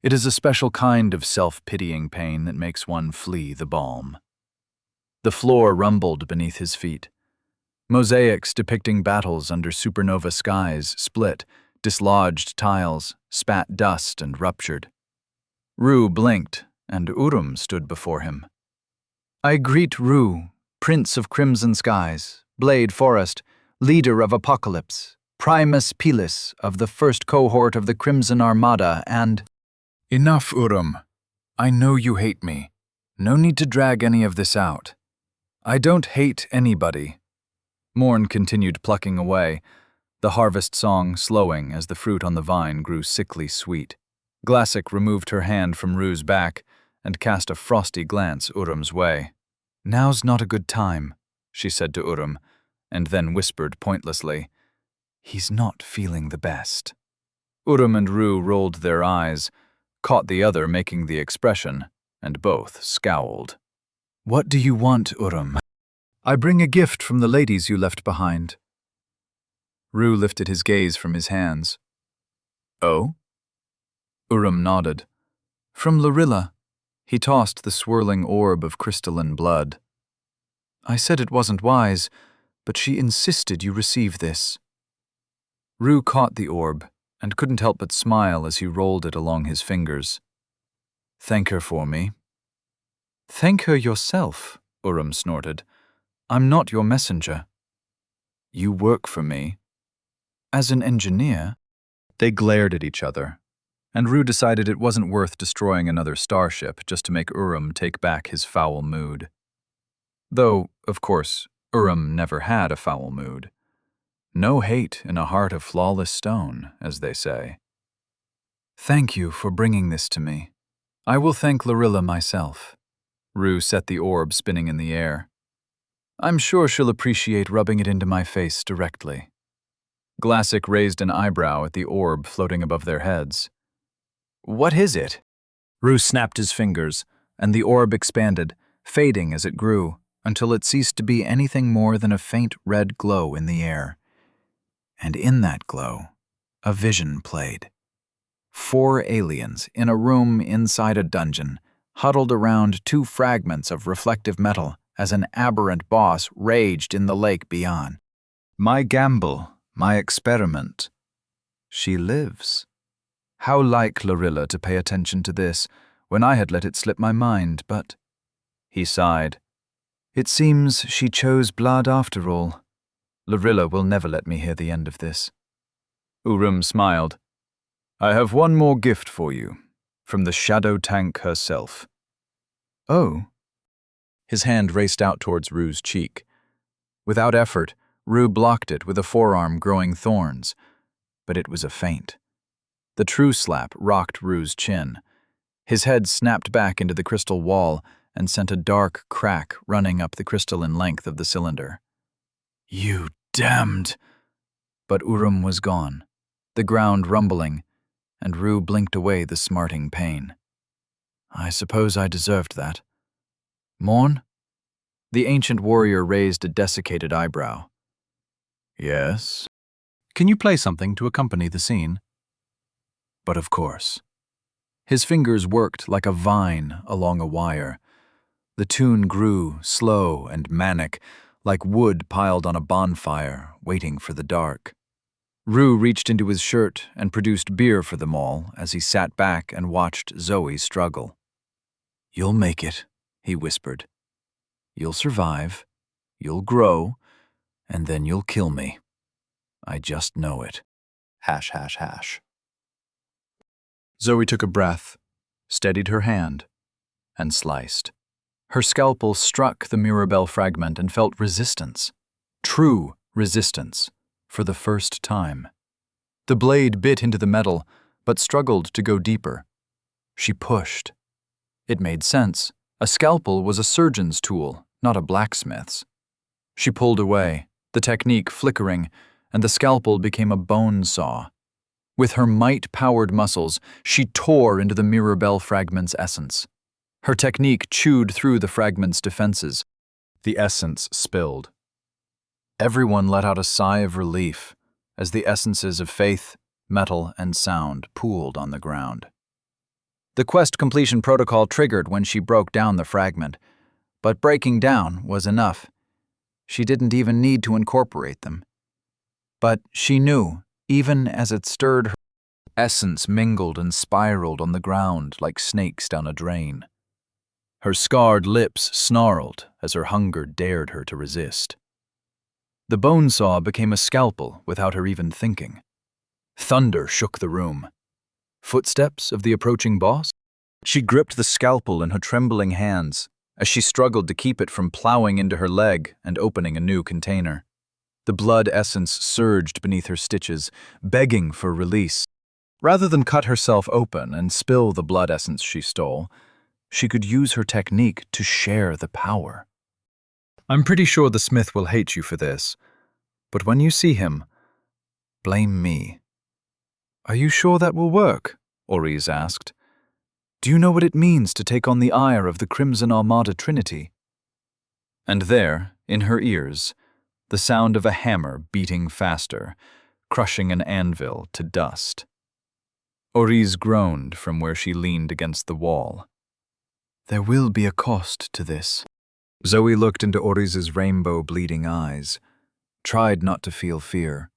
It is a special kind of self-pitying pain that makes one flee the balm. The floor rumbled beneath his feet. Mosaics depicting battles under supernova skies split, dislodged tiles, spat dust, and ruptured. Rue blinked, and Urum stood before him. "I greet Rue, Prince of Crimson Skies, Blade Forest, Leader of Apocalypse, Primus Pilis of the first cohort of the Crimson Armada, and—" "Enough, Urum. I know you hate me. No need to drag any of this out. I don't hate anybody." Morn continued plucking away, the harvest song slowing as the fruit on the vine grew sickly sweet. Glassic removed her hand from Rue's back and cast a frosty glance Urum's way. "Now's not a good time," she said to Urum, and then whispered pointlessly, "He's not feeling the best." Urum and Rue rolled their eyes, caught the other making the expression, and both scowled. "What do you want, Urum?" "I bring a gift from the ladies you left behind." Rue lifted his gaze from his hands. "Oh?" Urum nodded. "From Lorilla." He tossed the swirling orb of crystalline blood. "I said it wasn't wise, but she insisted you receive this." Rue caught the orb and couldn't help but smile as he rolled it along his fingers. "Thank her for me." "Thank her yourself," Urum snorted. "I'm not your messenger." "You work for me." "As an engineer." They glared at each other, and Rue decided it wasn't worth destroying another starship just to make Urum take back his foul mood. Though, of course, Urum never had a foul mood. No hate in a heart of flawless stone, as they say. "Thank you for bringing this to me. I will thank Lorilla myself." Rue set the orb spinning in the air. "I'm sure she'll appreciate rubbing it into my face directly." Glassic raised an eyebrow at the orb floating above their heads. "What is it?" Rue snapped his fingers, and the orb expanded, fading as it grew, until it ceased to be anything more than a faint red glow in the air. And in that glow, a vision played. 4 aliens in a room inside a dungeon, huddled around 2 fragments of reflective metal as an aberrant boss raged in the lake beyond. "My gamble, my experiment. She lives." How like Lorilla to pay attention to this when I had let it slip my mind, but... He sighed. "It seems she chose blood after all. Lorilla will never let me hear the end of this." Urum smiled. "I have one more gift for you, from the Shadow Tank herself." "Oh?" His hand raced out towards Rue's cheek. Without effort, Rue blocked it with a forearm growing thorns, but it was a feint. The true slap rocked Rue's chin. His head snapped back into the crystal wall and sent a dark crack running up the crystalline length of the cylinder. "You damned!" But Urum was gone, the ground rumbling, and Rue blinked away the smarting pain. "I suppose I deserved that." "Morn?" The ancient warrior raised a desiccated eyebrow. "Yes?" "Can you play something to accompany the scene?" "But of course." His fingers worked like a vine along a wire. The tune grew, slow and manic, like wood piled on a bonfire, waiting for the dark. Rue reached into his shirt and produced beer for them all as he sat back and watched Zoe struggle. "You'll make it," he whispered. "You'll survive, you'll grow, and then you'll kill me. I just know it." ###. Zoe took a breath, steadied her hand, and sliced. Her scalpel struck the Mirabelle fragment and felt resistance. True resistance, for the first time. The blade bit into the metal, but struggled to go deeper. She pushed. It made sense. A scalpel was a surgeon's tool, not a blacksmith's. She pulled away, the technique flickering, and the scalpel became a bone saw. With her might-powered muscles, she tore into the Mirabelle fragment's essence. Her technique chewed through the fragment's defenses. The essence spilled. Everyone let out a sigh of relief as the essences of faith, metal, and sound pooled on the ground. The quest completion protocol triggered when she broke down the fragment, but breaking down was enough. She didn't even need to incorporate them. But she knew, even as it stirred, her essence mingled and spiraled on the ground like snakes down a drain. Her scarred lips snarled as her hunger dared her to resist. The bone saw became a scalpel without her even thinking. Thunder shook the room. Footsteps of the approaching boss? She gripped the scalpel in her trembling hands as she struggled to keep it from plowing into her leg and opening a new container. The blood essence surged beneath her stitches, begging for release. Rather than cut herself open and spill the blood essence she stole, she could use her technique to share the power. I'm pretty sure the smith will hate you for this, but when you see him, blame me. Are you sure that will work? Oriz asked. Do you know what it means to take on the ire of the Crimson Armada Trinity? And there, in her ears, the sound of a hammer beating faster, crushing an anvil to dust. Oriz groaned from where she leaned against the wall. There will be a cost to this. Zoe looked into Oriz's rainbow bleeding eyes, tried not to feel fear,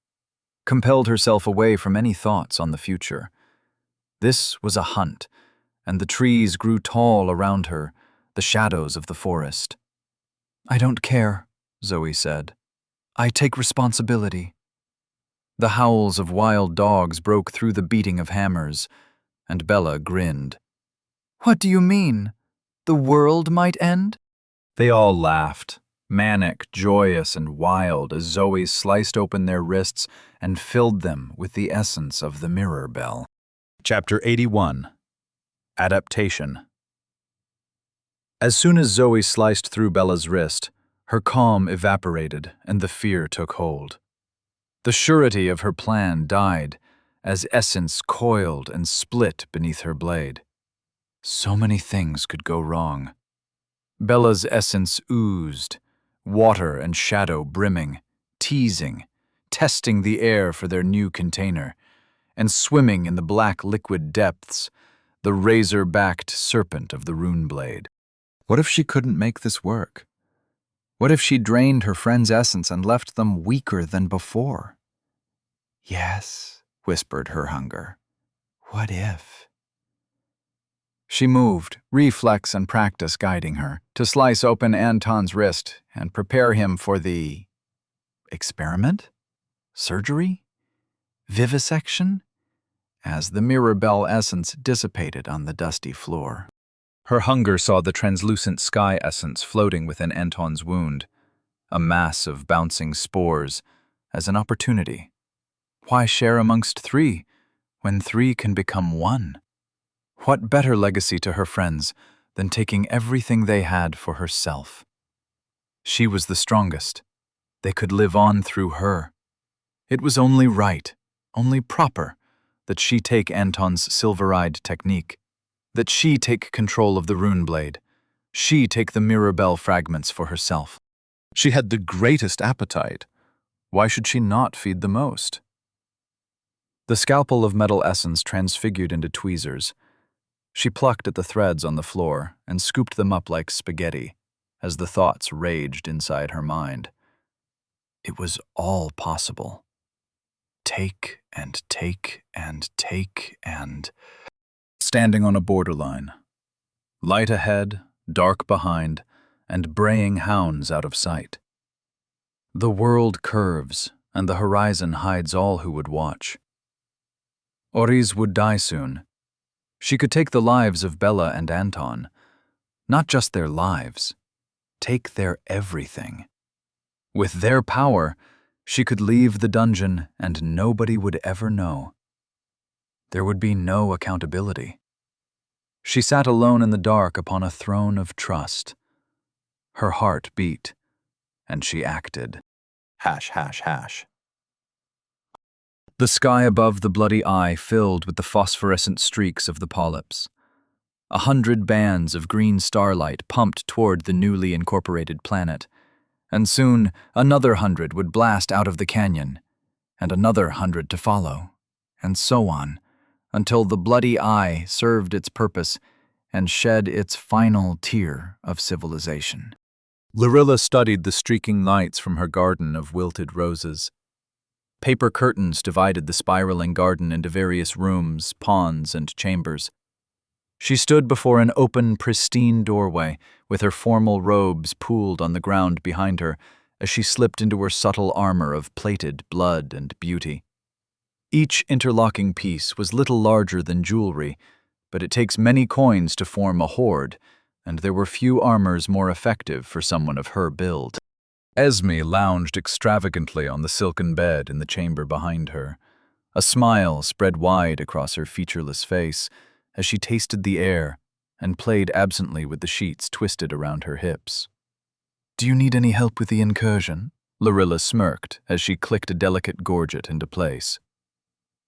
compelled herself away from any thoughts on the future. This was a hunt, and the trees grew tall around her, the shadows of the forest. I don't care, Zoe said. I take responsibility. The howls of wild dogs broke through the beating of hammers, and Bella grinned. What do you mean? The world might end? They all laughed, manic, joyous, and wild as Zoe sliced open their wrists and filled them with the essence of the mirror bell. Chapter 81. Adaptation. As soon as Zoe sliced through Bella's wrist, her calm evaporated and the fear took hold. The surety of her plan died as essence coiled and split beneath her blade. So many things could go wrong. Bella's essence oozed, water and shadow brimming, teasing, testing the air for their new container, and swimming in the black liquid depths, the razor-backed serpent of the rune blade. What if she couldn't make this work? What if she drained her friend's essence and left them weaker than before? Yes, whispered her hunger. What if? She moved, reflex and practice guiding her, to slice open Anton's wrist and prepare him for the experiment? Surgery? Vivisection? As the mirror bell essence dissipated on the dusty floor. Her hunger saw the translucent sky essence floating within Anton's wound, a mass of bouncing spores, as an opportunity. Why share amongst three, when three can become one? What better legacy to her friends than taking everything they had for herself? She was the strongest. They could live on through her. It was only right, only proper, that she take Anton's silver-eyed technique, that she take control of the rune blade, she take the mirror bell fragments for herself. She had the greatest appetite. Why should she not feed the most? The scalpel of metal essence transfigured into tweezers. She plucked at the threads on the floor and scooped them up like spaghetti as the thoughts raged inside her mind. It was all possible. Take and take and take and... Standing on a borderline. Light ahead, dark behind, and braying hounds out of sight. The world curves, and the horizon hides all who would watch. Oriz would die soon. She could take the lives of Bella and Anton. Not just their lives. Take their everything. With their power, she could leave the dungeon and nobody would ever know. There would be no accountability. She sat alone in the dark upon a throne of trust. Her heart beat, and she acted. Hash, hash, hash. The sky above the bloody eye filled with the phosphorescent streaks of the polyps. 100 bands of green starlight pumped toward the newly incorporated planet, And soon another 100 would blast out of the canyon, and another 100 to follow, and so on, until the bloody eye served its purpose and shed its final tear of civilization. Lorilla studied the streaking lights from her garden of wilted roses. Paper curtains divided the spiraling garden into various rooms, ponds, and chambers. She stood before an open, pristine doorway, with her formal robes pooled on the ground behind her as she slipped into her subtle armor of plated blood and beauty. Each interlocking piece was little larger than jewelry, but it takes many coins to form a hoard, and there were few armors more effective for someone of her build. Esme lounged extravagantly on the silken bed in the chamber behind her. A smile spread wide across her featureless face as she tasted the air and played absently with the sheets twisted around her hips. "Do you need any help with the incursion?" Lorilla smirked as she clicked a delicate gorget into place.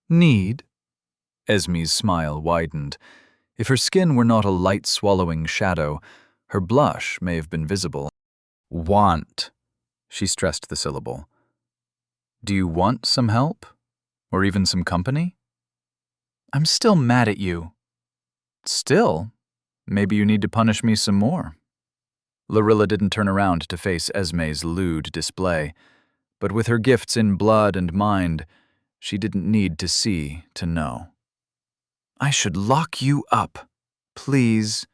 "Need?" Esme's smile widened. If her skin were not a light-swallowing shadow, her blush may have been visible. "Want," she stressed the syllable. "Do you want some help? Or even some company?" "I'm still mad at you." "Still? Maybe you need to punish me some more." Lorilla didn't turn around to face Esme's lewd display, but with her gifts in blood and mind, she didn't need to see to know. "I should lock you up, please,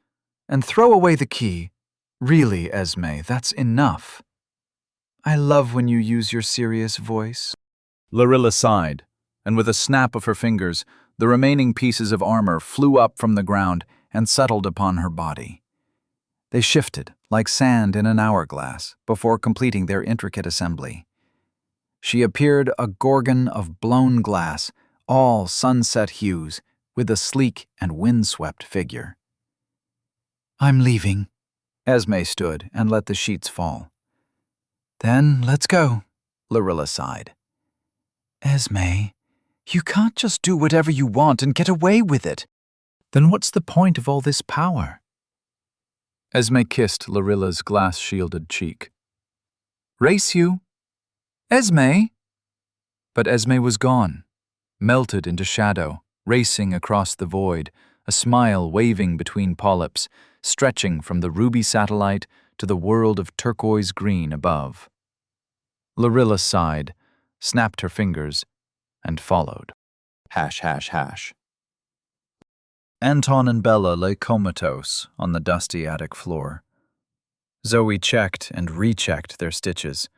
and throw away the key. Really, Esme, that's enough." "I love when you use your serious voice." Lorilla sighed, and with a snap of her fingers, the remaining pieces of armor flew up from the ground and settled upon her body. They shifted, like sand in an hourglass, before completing their intricate assembly. She appeared a gorgon of blown glass, all sunset hues, with a sleek and windswept figure. "I'm leaving." Esme stood and let the sheets fall. "Then let's go," Lorilla sighed. "Esme, you can't just do whatever you want and get away with it. Then what's the point of all this power?" Esme kissed Lorilla's glass-shielded cheek. "Race you? Esme?" But Esme was gone, melted into shadow, racing across the void, a smile waving between polyps, stretching from the ruby satellite to the world of turquoise green above. Lorilla sighed, snapped her fingers, and followed. ###. Anton and Bella lay comatose on the dusty attic floor. Zoe checked and rechecked their stitches.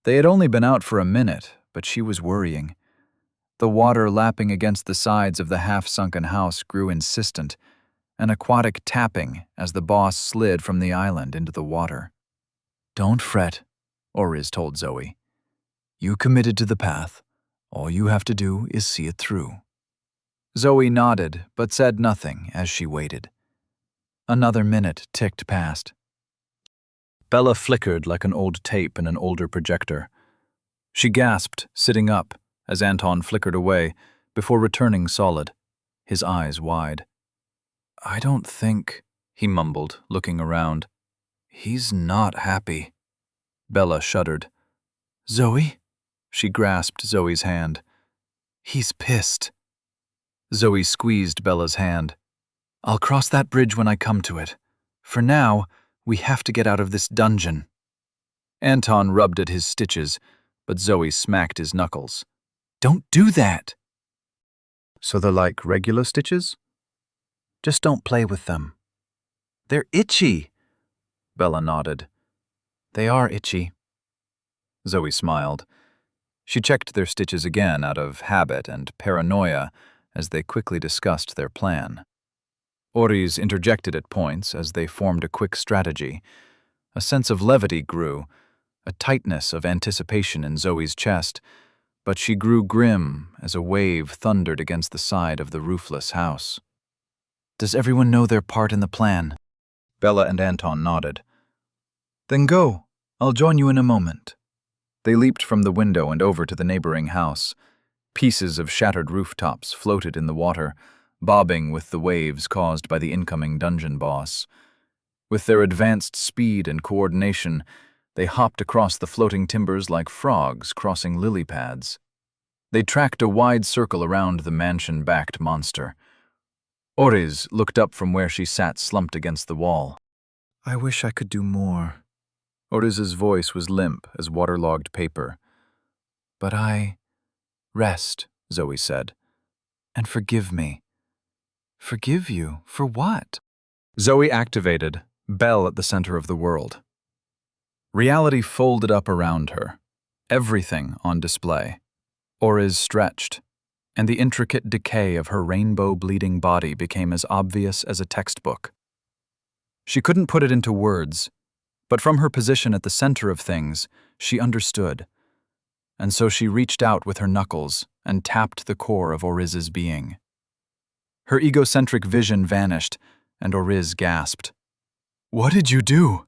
They had only been out for a minute, but she was worrying. The water lapping against the sides of the half-sunken house grew insistent, an aquatic tapping as the boss slid from the island into the water. "Don't fret," Oriz told Zoe. "You committed to the path. All you have to do is see it through." Zoe nodded, but said nothing as she waited. Another minute ticked past. Bella flickered like an old tape in an older projector. She gasped, sitting up, as Anton flickered away, before returning solid, his eyes wide. "I don't think," he mumbled, looking around. "He's not happy." Bella shuddered. "Zoe?" She grasped Zoe's hand. "He's pissed." Zoe squeezed Bella's hand. "I'll cross that bridge when I come to it. For now, we have to get out of this dungeon." Anton rubbed at his stitches, but Zoe smacked his knuckles. "Don't do that!" "So they're like regular stitches?" "Just don't play with them." "They're itchy." Bella nodded. "They are itchy." Zoe smiled. She checked their stitches again out of habit and paranoia as they quickly discussed their plan. Oriz interjected at points as they formed a quick strategy. A sense of levity grew, a tightness of anticipation in Zoe's chest, but she grew grim as a wave thundered against the side of the roofless house. "Does everyone know their part in the plan?" Bella and Anton nodded. "Then go. I'll join you in a moment." They leaped from the window and over to the neighboring house. Pieces of shattered rooftops floated in the water, bobbing with the waves caused by the incoming dungeon boss. With their advanced speed and coordination, They hopped across the floating timbers like frogs crossing lily pads. They tracked a wide circle around the mansion-backed monster. Oriz looked up from where she sat slumped against the wall. I wish I could do more. Oriz's voice was limp as waterlogged paper. But rest, Zoe said, and forgive me. Forgive you? For what? Zoe activated, bell at the center of the world. Reality folded up around her, everything on display. Oriz stretched, and the intricate decay of her rainbow-bleeding body became as obvious as a textbook. She couldn't put it into words, but from her position at the center of things, she understood. And so she reached out with her knuckles and tapped the core of Oriz's being. Her egocentric vision vanished, and Oriz gasped. "What did you do?"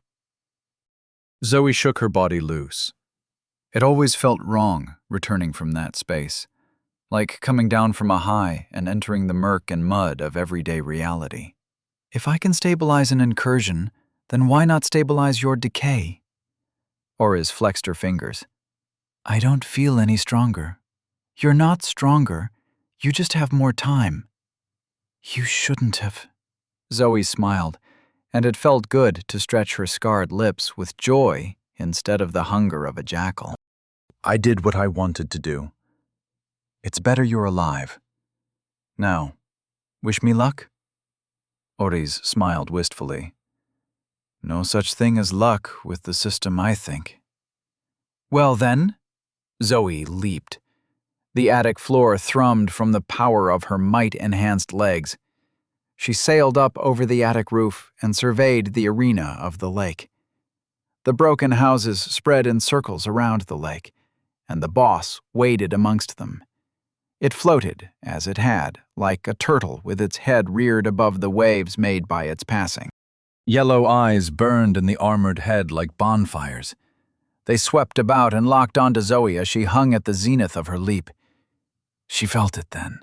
Zoe shook her body loose. It always felt wrong, returning from that space, like coming down from a high and entering the murk and mud of everyday reality. If I can stabilize an incursion, then why not stabilize your decay? Oriz flexed her fingers. I don't feel any stronger. You're not stronger. You just have more time. You shouldn't have. Zoe smiled, and it felt good to stretch her scarred lips with joy instead of the hunger of a jackal. I did what I wanted to do. It's better you're alive. Now, wish me luck? Oriz smiled wistfully. No such thing as luck with the system, I think. Well then, Zoe leaped. The attic floor thrummed from the power of her might-enhanced legs. She sailed up over the attic roof and surveyed the arena of the lake. The broken houses spread in circles around the lake, and the boss waded amongst them. It floated, as it had, like a turtle with its head reared above the waves made by its passing. Yellow eyes burned in the armored head like bonfires. They swept about and locked onto Zoe as she hung at the zenith of her leap. She felt it then,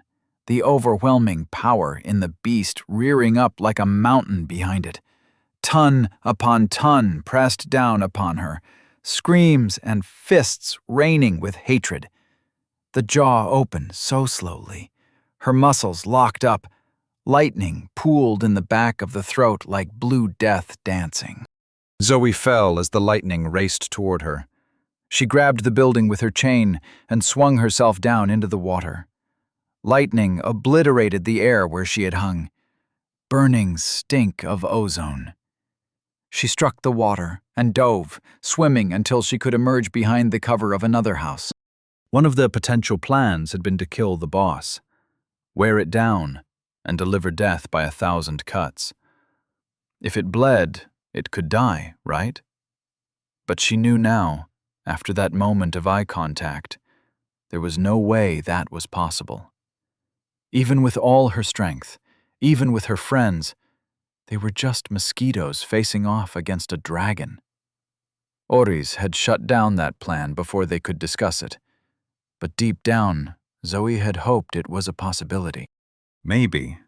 the overwhelming power in the beast rearing up like a mountain behind it. Ton upon ton pressed down upon her, screams and fists raining with hatred. The jaw opened so slowly, her muscles locked up, lightning pooled in the back of the throat like blue death dancing. Zoe fell as the lightning raced toward her. She grabbed the building with her chain and swung herself down into the water. Lightning obliterated the air where she had hung. Burning stink of ozone. She struck the water and dove, swimming until she could emerge behind the cover of another house. One of the potential plans had been to kill the boss, wear it down, and deliver death by 1,000 cuts. If it bled, it could die, right? But she knew now, after that moment of eye contact, there was no way that was possible. Even with all her strength, even with her friends, they were just mosquitoes facing off against a dragon. Oriz had shut down that plan before they could discuss it, but deep down, Zoe had hoped it was a possibility. Maybe,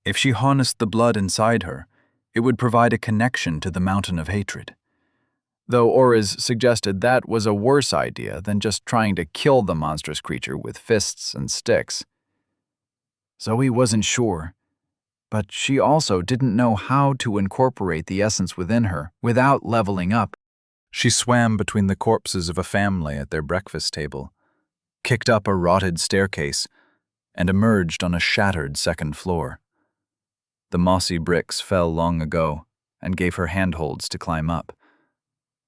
if she harnessed the blood inside her, it would provide a connection to the mountain of hatred. Though Oriz suggested that was a worse idea than just trying to kill the monstrous creature with fists and sticks. Zoe wasn't sure, but she also didn't know how to incorporate the essence within her without leveling up. She swam between the corpses of a family at their breakfast table, kicked up a rotted staircase, and emerged on a shattered second floor. The mossy bricks fell long ago and gave her handholds to climb up.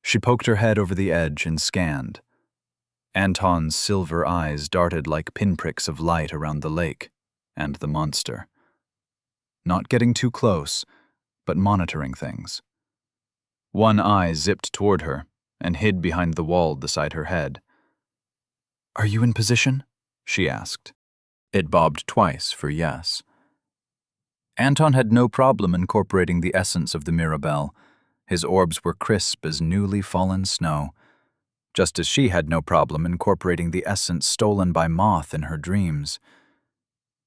She poked her head over the edge and scanned. Anton's silver eyes darted like pinpricks of light around the lake and the monster. Not getting too close, but monitoring things. One eye zipped toward her and hid behind the wall beside her head. "Are you in position?" she asked. It bobbed twice for yes. Anton had no problem incorporating the essence of the Mirabelle. His orbs were crisp as newly fallen snow, just as she had no problem incorporating the essence stolen by Moth in her dreams.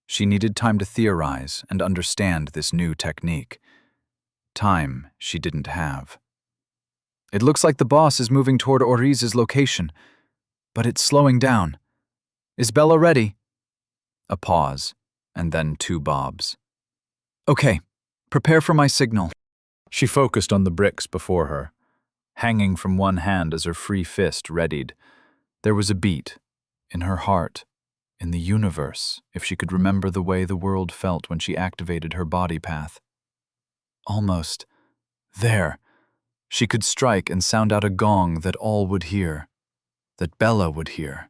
She needed time to theorize and understand this new technique. Time she didn't have. It looks like the boss is moving toward Oriz's location, but it's slowing down. Is Bella ready? A pause, and then 2 bobs. Okay, prepare for my signal. She focused on the bricks before her, hanging from one hand as her free fist readied. There was a beat, in her heart, in the universe, if she could remember the way the world felt when she activated her body path. Almost. There. She could strike and sound out a gong that all would hear, that Bella would hear.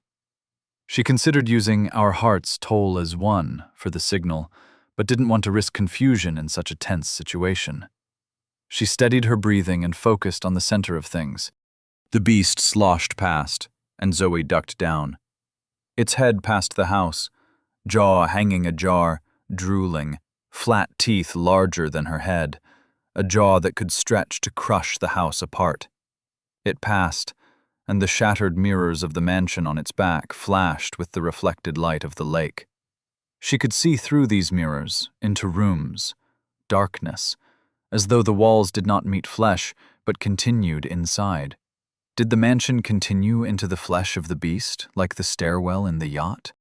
She considered using "Our hearts toll as one" for the signal, but didn't want to risk confusion in such a tense situation. She steadied her breathing and focused on the center of things. The beast sloshed past, and Zoe ducked down. Its head passed the house, jaw hanging ajar, drooling, flat teeth larger than her head, a jaw that could stretch to crush the house apart. It passed, and the shattered mirrors of the mansion on its back flashed with the reflected light of the lake. She could see through these mirrors, into rooms, darkness, as though the walls did not meet flesh, but continued inside. Did the mansion continue into the flesh of the beast, like the stairwell in the yacht?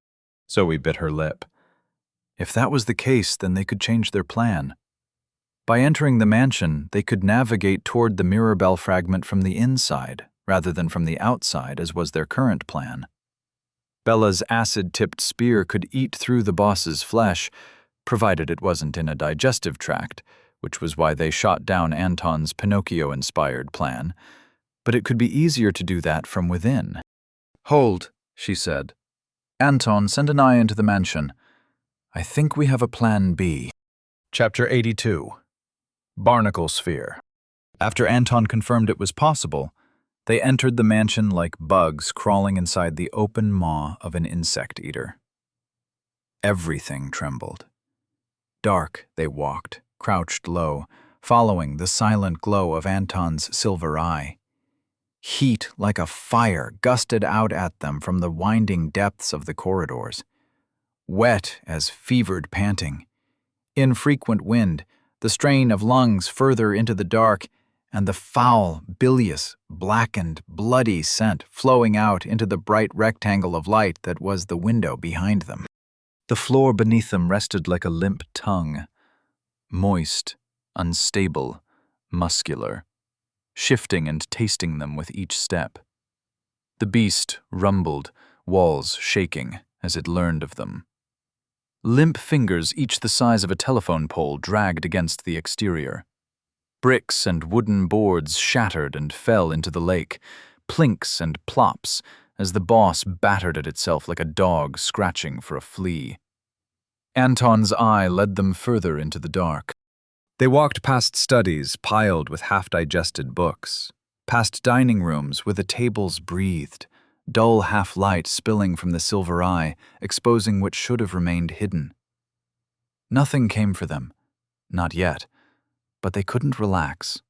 Zoe bit her lip. If that was the case, then they could change their plan. By entering the mansion, they could navigate toward the mirror bell fragment from the inside, rather than from the outside, as was their current plan. Bella's acid-tipped spear could eat through the boss's flesh, provided it wasn't in a digestive tract, which was why they shot down Anton's Pinocchio-inspired plan. But it could be easier to do that from within. "Hold," she said. "Anton, send an eye into the mansion. I think we have a plan B." Chapter 82. Barnacle Sphere. After Anton confirmed it was possible, they entered the mansion like bugs crawling inside the open maw of an insect eater. Everything trembled. Dark they walked, crouched low, following the silent glow of Anton's silver eye. Heat like a fire gusted out at them from the winding depths of the corridors. Wet as fevered panting. Infrequent wind, the strain of lungs further into the dark, and the foul, bilious, blackened, bloody scent flowing out into the bright rectangle of light that was the window behind them. The floor beneath them rested like a limp tongue, moist, unstable, muscular, shifting and tasting them with each step. The beast rumbled, walls shaking, as it learned of them. Limp fingers, each the size of a telephone pole, dragged against the exterior. Bricks and wooden boards shattered and fell into the lake, plinks and plops, as the boss battered at itself like a dog scratching for a flea. Anton's eye led them further into the dark. They walked past studies piled with half-digested books, past dining rooms where the tables breathed, dull half-light spilling from the silver eye, exposing what should have remained hidden. Nothing came for them, not yet, but they couldn't relax.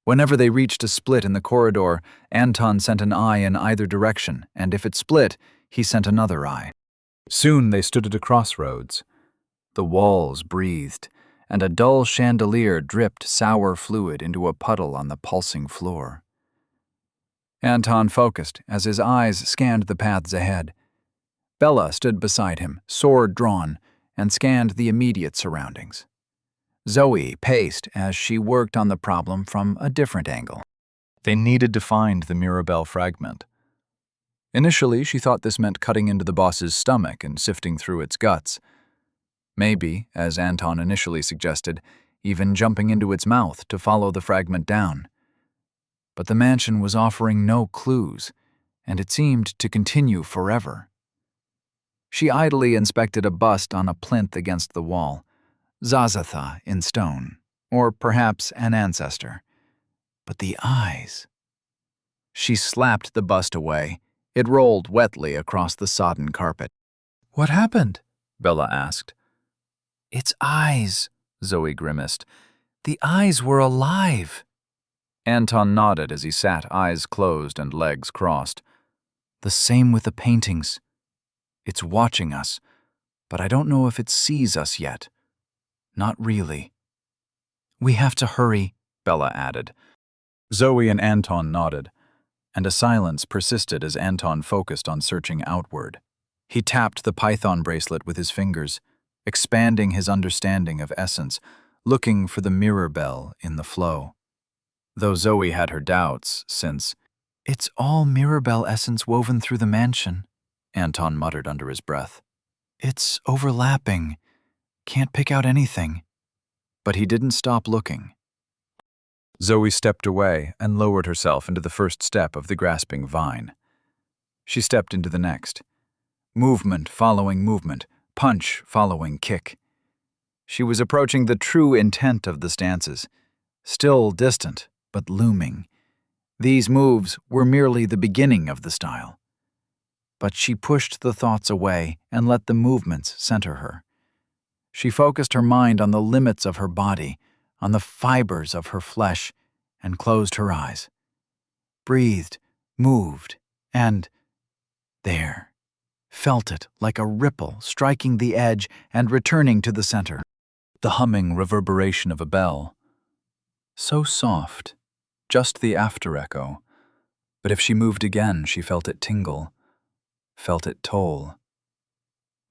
Whenever they reached a split in the corridor, Anton sent an eye in either direction, and if it split, he sent another eye. Soon they stood at a crossroads. The walls breathed, and a dull chandelier dripped sour fluid into a puddle on the pulsing floor. Anton focused as his eyes scanned the paths ahead. Bella stood beside him, sword drawn, and scanned the immediate surroundings. Zoe paced as she worked on the problem from a different angle. They needed to find the Mirabelle fragment. Initially, she thought this meant cutting into the boss's stomach and sifting through its guts. Maybe, as Anton initially suggested, even jumping into its mouth to follow the fragment down. But the mansion was offering no clues, and it seemed to continue forever. She idly inspected a bust on a plinth against the wall, Zazatha in stone, or perhaps an ancestor. But the eyes. She slapped the bust away. It rolled wetly across the sodden carpet. "What happened?" Bella asked. "Its eyes," Zoe grimaced. "The eyes were alive." Anton nodded as he sat, eyes closed and legs crossed. "The same with the paintings. It's watching us, but I don't know if it sees us yet. Not really." "We have to hurry," Bella added. Zoe and Anton nodded, and a silence persisted as Anton focused on searching outward. He tapped the python bracelet with his fingers, expanding his understanding of essence, looking for the mirror bell in the flow. Though Zoe had her doubts, since "It's all mirror bell essence woven through the mansion," Anton muttered under his breath. "It's overlapping. Can't pick out anything." But he didn't stop looking. Zoe stepped away and lowered herself into the first step of the grasping vine. She stepped into the next. Movement following movement, punch following kick. She was approaching the true intent of the stances, still distant, but looming. These moves were merely the beginning of the style. But she pushed the thoughts away and let the movements center her. She focused her mind on the limits of her body, on the fibers of her flesh, and closed her eyes. Breathed, moved, and there. Felt it like a ripple striking the edge and returning to the center. The humming reverberation of a bell. So soft, just the after-echo. But if she moved again, she felt it tingle, felt it toll.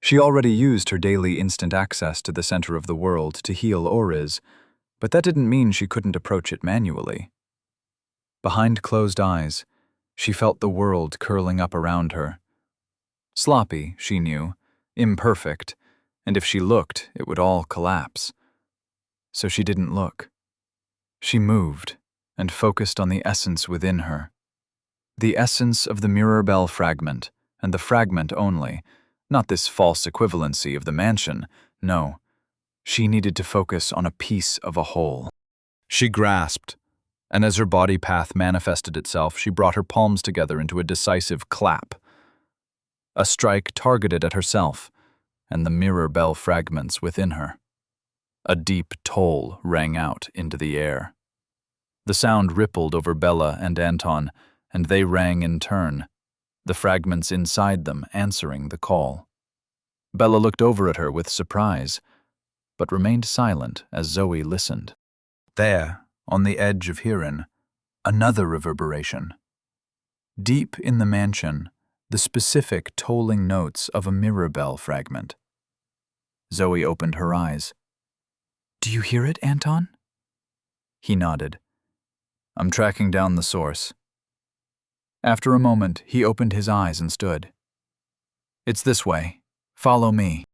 She already used her daily instant access to the center of the world to heal Oriz, but that didn't mean she couldn't approach it manually. Behind closed eyes, she felt the world curling up around her. Sloppy, she knew, imperfect, and if she looked, it would all collapse. So she didn't look. She moved and focused on the essence within her. The essence of the mirror bell fragment, and the fragment only, not this false equivalency of the mansion, no. She needed to focus on a piece of a whole. She grasped, and as her body path manifested itself, she brought her palms together into a decisive clap. A strike targeted at herself and the mirror bell fragments within her. A deep toll rang out into the air. The sound rippled over Bella and Anton, and they rang in turn, the fragments inside them answering the call. Bella looked over at her with surprise, but remained silent as Zoe listened. There, on the edge of hearing, another reverberation. Deep in the mansion, the specific tolling notes of a mirror bell fragment. Zoe opened her eyes. "Do you hear it, Anton?" He nodded. "I'm tracking down the source." After a moment, he opened his eyes and stood. "It's this way. Follow me."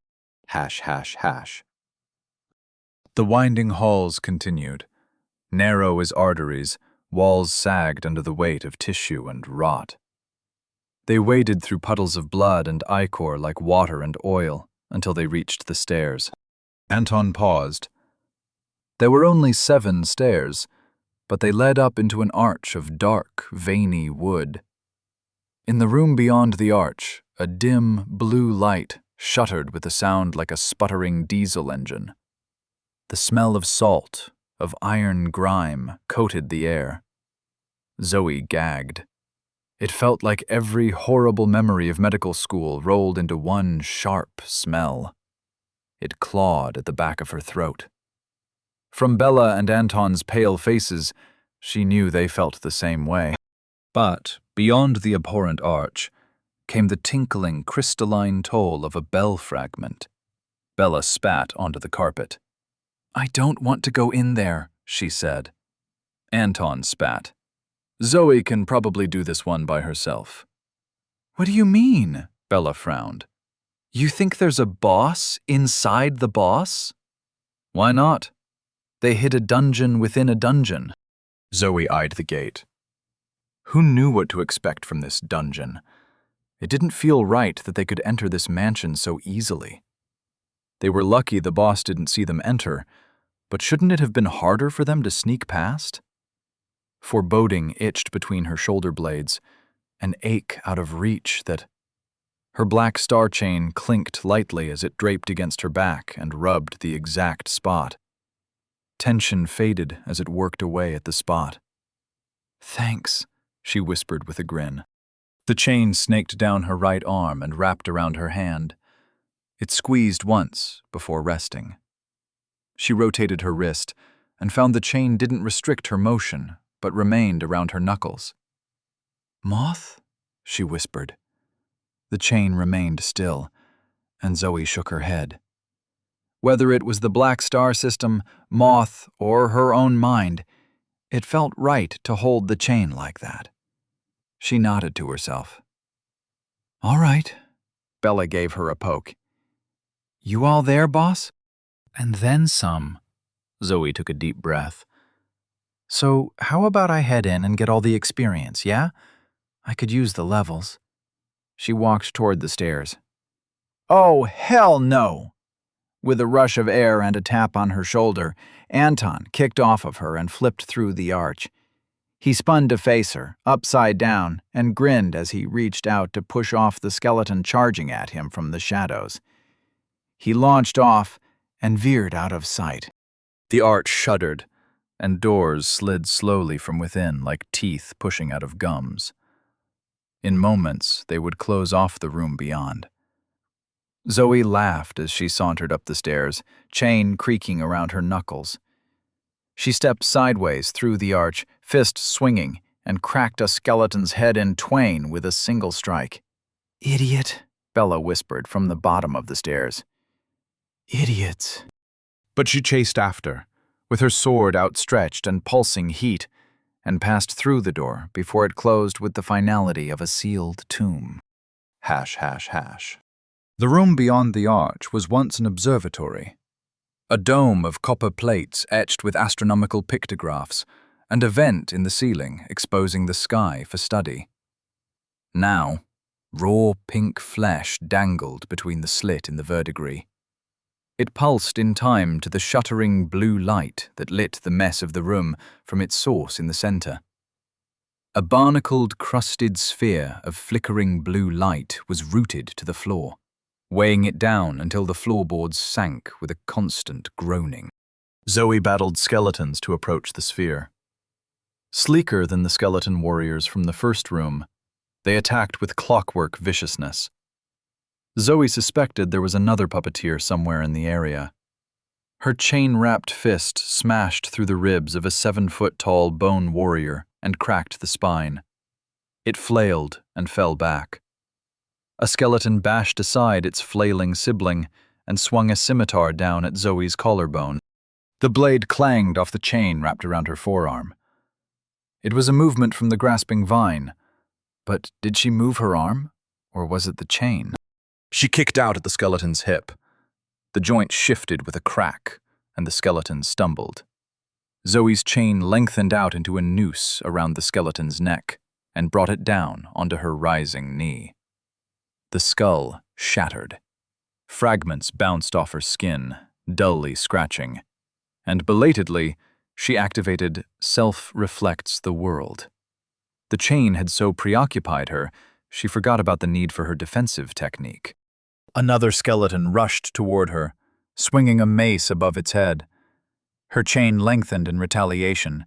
Hash, hash, hash. The winding halls continued. Narrow as arteries, walls sagged under the weight of tissue and rot. They waded through puddles of blood and ichor like water and oil until they reached the stairs. Anton paused. There were only 7 stairs, but they led up into an arch of dark, veiny wood. In the room beyond the arch, a dim, blue light shuddered with a sound like a sputtering diesel engine. The smell of salt, of iron grime, coated the air. Zoe gagged. It felt like every horrible memory of medical school rolled into one sharp smell. It clawed at the back of her throat. From Bella and Anton's pale faces, she knew they felt the same way. But, beyond the abhorrent arch, came the tinkling, crystalline toll of a bell fragment. Bella spat onto the carpet. "I don't want to go in there," she said. Anton spat. "Zoe can probably do this one by herself." "What do you mean?" Bella frowned. "You think there's a boss inside the boss?" "Why not? They hid a dungeon within a dungeon." Zoe eyed the gate. Who knew what to expect from this dungeon? It didn't feel right that they could enter this mansion so easily. They were lucky the boss didn't see them enter, but shouldn't it have been harder for them to sneak past? Foreboding itched between her shoulder blades, an ache out of reach that... Her black star chain clinked lightly as it draped against her back and rubbed the exact spot. Tension faded as it worked away at the spot. "Thanks," she whispered with a grin. The chain snaked down her right arm and wrapped around her hand. It squeezed once before resting. She rotated her wrist and found the chain didn't restrict her motion, but remained around her knuckles. "Moth?" she whispered. The chain remained still, and Zoe shook her head. Whether it was the Black Star system, Moth, or her own mind, it felt right to hold the chain like that. She nodded to herself. "All right," Bella gave her a poke. "You all there, boss?" "And then some." Zoe took a deep breath. "So how about I head in and get all the experience, yeah? I could use the levels." She walked toward the stairs. "Oh, hell no!" With a rush of air and a tap on her shoulder, Anton kicked off of her and flipped through the arch. He spun to face her, upside down, and grinned as he reached out to push off the skeleton charging at him from the shadows. He launched off and veered out of sight. The arch shuddered, and doors slid slowly from within like teeth pushing out of gums. In moments, they would close off the room beyond. Zoe laughed as she sauntered up the stairs, chain creaking around her knuckles. She stepped sideways through the arch, fist swinging, and cracked a skeleton's head in twain with a single strike. "Idiot," Bella whispered from the bottom of the stairs. "Idiots." But she chased after, with her sword outstretched and pulsing heat, and passed through the door before it closed with the finality of a sealed tomb. ###. The room beyond the arch was once an observatory. A dome of copper plates etched with astronomical pictographs, and a vent in the ceiling exposing the sky for study. Now, raw pink flesh dangled between the slit in the verdigris. It pulsed in time to the shuttering blue light that lit the mess of the room from its source in the center. A barnacled, crusted sphere of flickering blue light was rooted to the floor, weighing it down until the floorboards sank with a constant groaning. Zoe battled skeletons to approach the sphere. Sleeker than the skeleton warriors from the first room, they attacked with clockwork viciousness. Zoe suspected there was another puppeteer somewhere in the area. Her chain-wrapped fist smashed through the ribs of a 7-foot-tall bone warrior and cracked the spine. It flailed and fell back. A skeleton bashed aside its flailing sibling and swung a scimitar down at Zoe's collarbone. The blade clanged off the chain wrapped around her forearm. It was a movement from the grasping vine, but did she move her arm, or was it the chain? She kicked out at the skeleton's hip. The joint shifted with a crack, and the skeleton stumbled. Zoe's chain lengthened out into a noose around the skeleton's neck and brought it down onto her rising knee. The skull shattered. Fragments bounced off her skin, dully scratching, and belatedly, she activated Self-Reflects the World. The chain had so preoccupied her, she forgot about the need for her defensive technique. Another skeleton rushed toward her, swinging a mace above its head. Her chain lengthened in retaliation.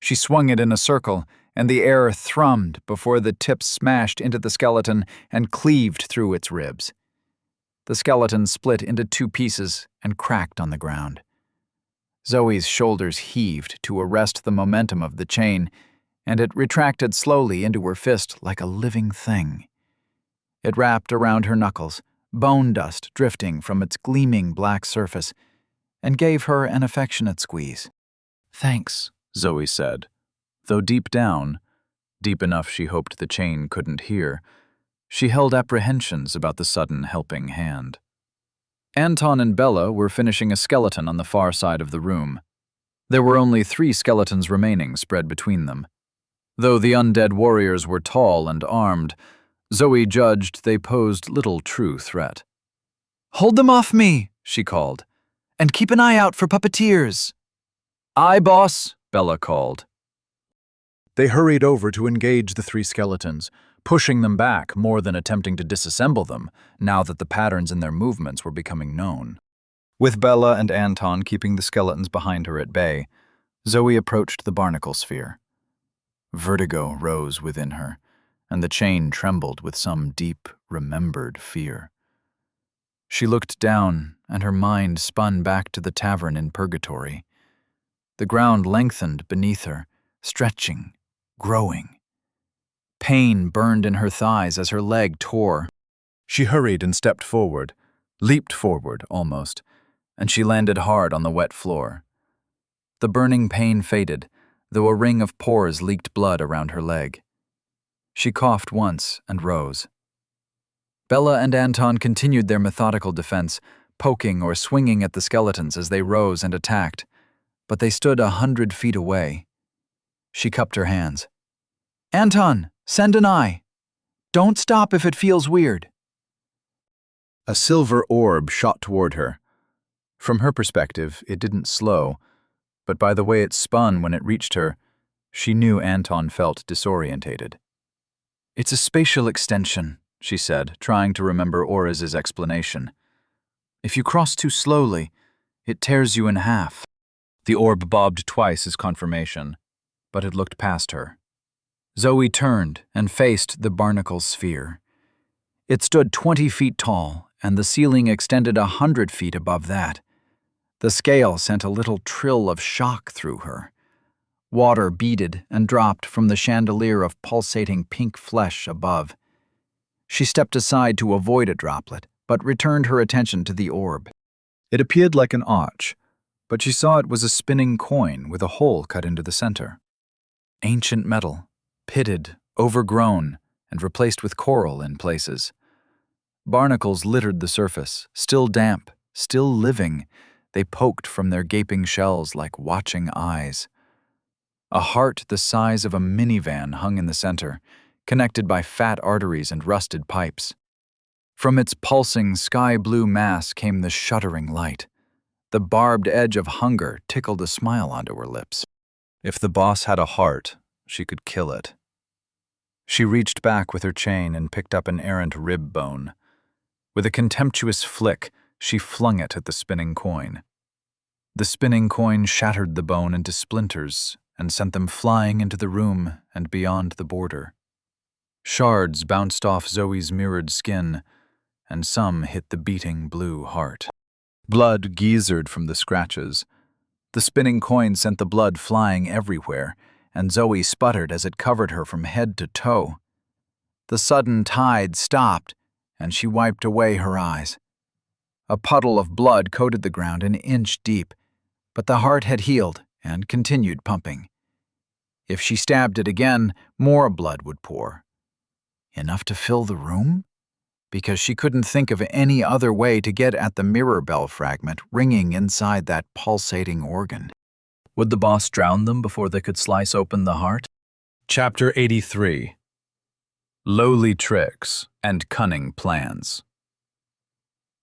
She swung it in a circle, and the air thrummed before the tip smashed into the skeleton and cleaved through its ribs. The skeleton split into 2 pieces and cracked on the ground. Zoe's shoulders heaved to arrest the momentum of the chain, and it retracted slowly into her fist like a living thing. It wrapped around her knuckles, bone dust drifting from its gleaming black surface, and gave her an affectionate squeeze. "Thanks," Zoe said, though deep down, deep enough she hoped the chain couldn't hear, she held apprehensions about the sudden helping hand. Anton and Bella were finishing a skeleton on the far side of the room. There were only 3 skeletons remaining spread between them. Though the undead warriors were tall and armed, Zoe judged they posed little true threat. "Hold them off me," she called, "and keep an eye out for puppeteers." "Aye, boss," Bella called. They hurried over to engage the 3 skeletons, pushing them back more than attempting to disassemble them, now that the patterns in their movements were becoming known. With Bella and Anton keeping the skeletons behind her at bay, Zoe approached the barnacle sphere. Vertigo rose within her, and the chain trembled with some deep, remembered fear. She looked down, and her mind spun back to the tavern in Purgatory. The ground lengthened beneath her, stretching, growing. Pain burned in her thighs as her leg tore. She hurried and stepped forward, leaped forward almost, and she landed hard on the wet floor. The burning pain faded, though a ring of pores leaked blood around her leg. She coughed once and rose. Bella and Anton continued their methodical defense, poking or swinging at the skeletons as they rose and attacked, but they stood 100 feet away. She cupped her hands. "Anton, send an eye. Don't stop if it feels weird." A silver orb shot toward her. From her perspective, it didn't slow, but by the way it spun when it reached her, she knew Anton felt disorientated. "It's a spatial extension," she said, trying to remember Oriz's explanation. "If you cross too slowly, it tears you in half." The orb bobbed twice as confirmation, but it looked past her. Zoe turned and faced the barnacle sphere. It stood 20 feet tall, and the ceiling extended 100 feet above that. The scale sent a little trill of shock through her. Water beaded and dropped from the chandelier of pulsating pink flesh above. She stepped aside to avoid a droplet, but returned her attention to the orb. It appeared like an arch, but she saw it was a spinning coin with a hole cut into the center. Ancient metal, pitted, overgrown, and replaced with coral in places. Barnacles littered the surface, still damp, still living. They poked from their gaping shells like watching eyes. A heart the size of a minivan hung in the center, connected by fat arteries and rusted pipes. From its pulsing sky-blue mass came the shuddering light. The barbed edge of hunger tickled a smile onto her lips. If the boss had a heart, she could kill it. She reached back with her chain and picked up an errant rib bone. With a contemptuous flick, she flung it at the spinning coin. The spinning coin shattered the bone into splinters and sent them flying into the room and beyond the border. Shards bounced off Zoe's mirrored skin, and some hit the beating blue heart. Blood geysered from the scratches. The spinning coin sent the blood flying everywhere, and Zoe sputtered as it covered her from head to toe. The sudden tide stopped, and she wiped away her eyes. A puddle of blood coated the ground an inch deep, but the heart had healed and continued pumping. If she stabbed it again, more blood would pour. Enough to fill the room? Because she couldn't think of any other way to get at the mirror bell fragment ringing inside that pulsating organ. Would the boss drown them before they could slice open the heart? Chapter 83. Lowly Tricks and Cunning Plans.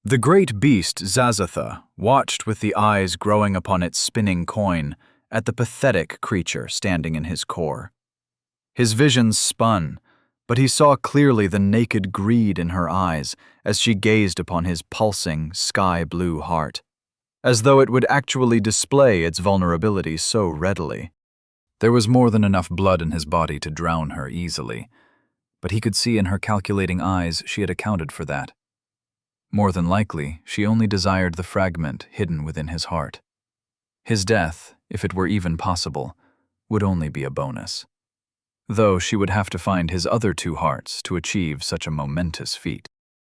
The great beast Zazatha watched with the eyes growing upon its spinning coin at the pathetic creature standing in his core. His vision spun, but he saw clearly the naked greed in her eyes as she gazed upon his pulsing, sky-blue heart, as though it would actually display its vulnerability so readily. There was more than enough blood in his body to drown her easily, but he could see in her calculating eyes she had accounted for that. More than likely, she only desired the fragment hidden within his heart. His death, if it were even possible, would only be a bonus. Though she would have to find his other two hearts to achieve such a momentous feat.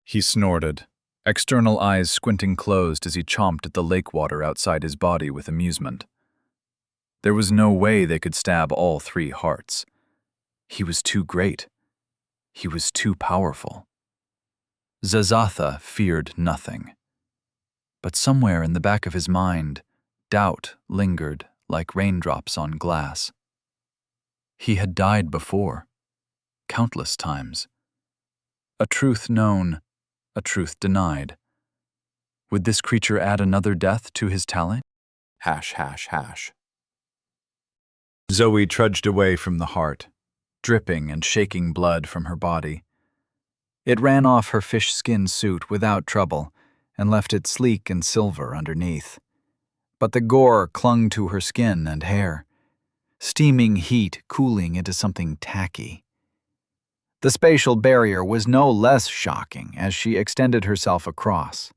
He snorted, external eyes squinting closed as he chomped at the lake water outside his body with amusement. There was no way they could stab all three hearts. He was too great. He was too powerful. Zazatha feared nothing. But somewhere in the back of his mind, doubt lingered like raindrops on glass. He had died before, countless times. A truth known, a truth denied. Would this creature add another death to his tally? ###. Zoe trudged away from the heart, dripping and shaking blood from her body. It ran off her fish skin suit without trouble and left it sleek and silver underneath. But the gore clung to her skin and hair, steaming heat cooling into something tacky. The spatial barrier was no less shocking as she extended herself across.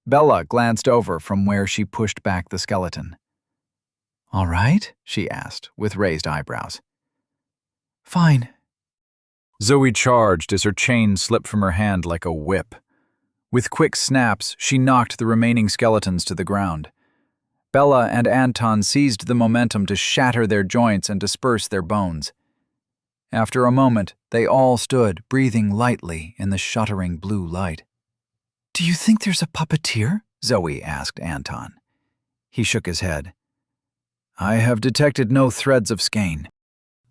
Bella glanced over from where she pushed back the skeleton. All right? She asked, with raised eyebrows. Fine. Zoe charged as her chain slipped from her hand like a whip. With quick snaps, she knocked the remaining skeletons to the ground. Bella and Anton seized the momentum to shatter their joints and disperse their bones. After a moment, they all stood, breathing lightly in the shuddering blue light. Do you think there's a puppeteer? Zoe asked Anton. He shook his head. I have detected no threads of skein.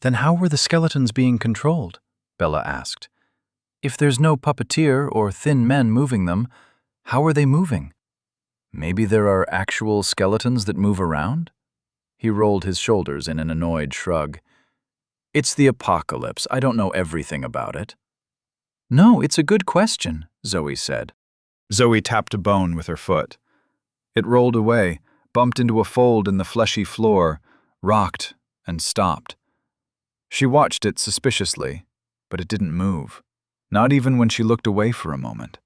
Then how were the skeletons being controlled? Bella asked. If there's no puppeteer or thin men moving them, how are they moving? Maybe there are actual skeletons that move around? He rolled his shoulders in an annoyed shrug. It's the apocalypse. I don't know everything about it. No, it's a good question, Zoe said. Zoe tapped a bone with her foot. It rolled away, bumped into a fold in the fleshy floor, rocked, and stopped. She watched it suspiciously, but it didn't move, not even when she looked away for a moment.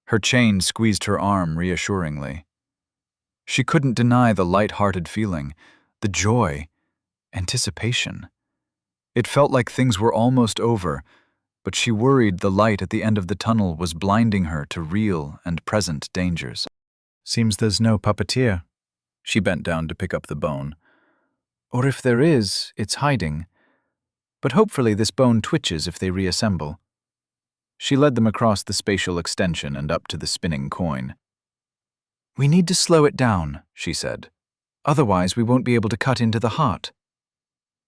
Her chain squeezed her arm reassuringly. She couldn't deny the light-hearted feeling, the joy, anticipation. It felt like things were almost over, but she worried the light at the end of the tunnel was blinding her to real and present dangers. Seems there's no puppeteer. She bent down to pick up the bone. Or if there is, it's hiding. But hopefully this bone twitches if they reassemble. She led them across the spatial extension and up to the spinning coin. We need to slow it down, she said. Otherwise we won't be able to cut into the heart.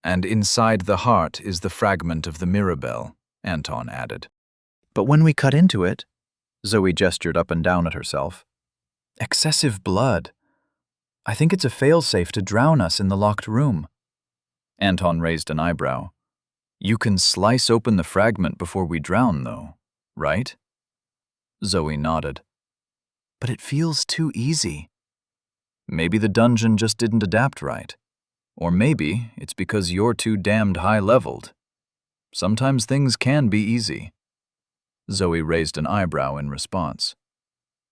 And inside the heart is the fragment of the Mirabelle, Anton added. But when we cut into it, Zoe gestured up and down at herself. Excessive blood. I think it's a failsafe to drown us in the locked room. Anton raised an eyebrow. You can slice open the fragment before we drown, though, right? Zoe nodded. But it feels too easy. Maybe the dungeon just didn't adapt right. Or maybe it's because you're too damned high-leveled. Sometimes things can be easy. Zoe raised an eyebrow in response.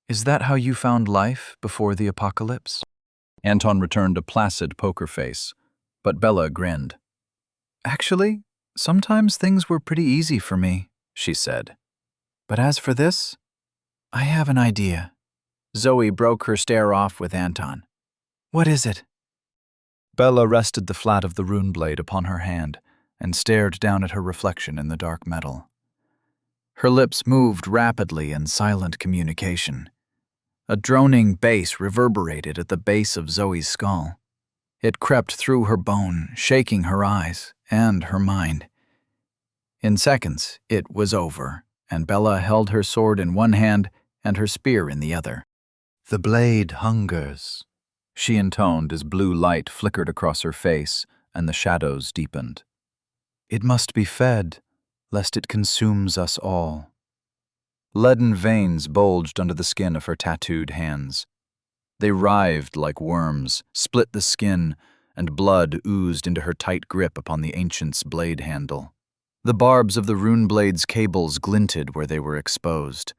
Is that how you found life before the apocalypse? Anton returned a placid poker face, but Bella grinned. Actually, sometimes things were pretty easy for me, she said. But as for this, I have an idea. Zoe broke her stare off with Anton. What is it? Bella rested the flat of the rune blade upon her hand and stared down at her reflection in the dark metal. Her lips moved rapidly in silent communication. A droning bass reverberated at the base of Zoe's skull. It crept through her bone, shaking her eyes and her mind. In seconds, it was over, and Bella held her sword in one hand and her spear in the other. The blade hungers, she intoned as blue light flickered across her face and the shadows deepened. It must be fed, lest it consumes us all. Leaden veins bulged under the skin of her tattooed hands. They writhed like worms, split the skin, and blood oozed into her tight grip upon the ancient's blade handle. The barbs of the rune blade's cables glinted where they were exposed.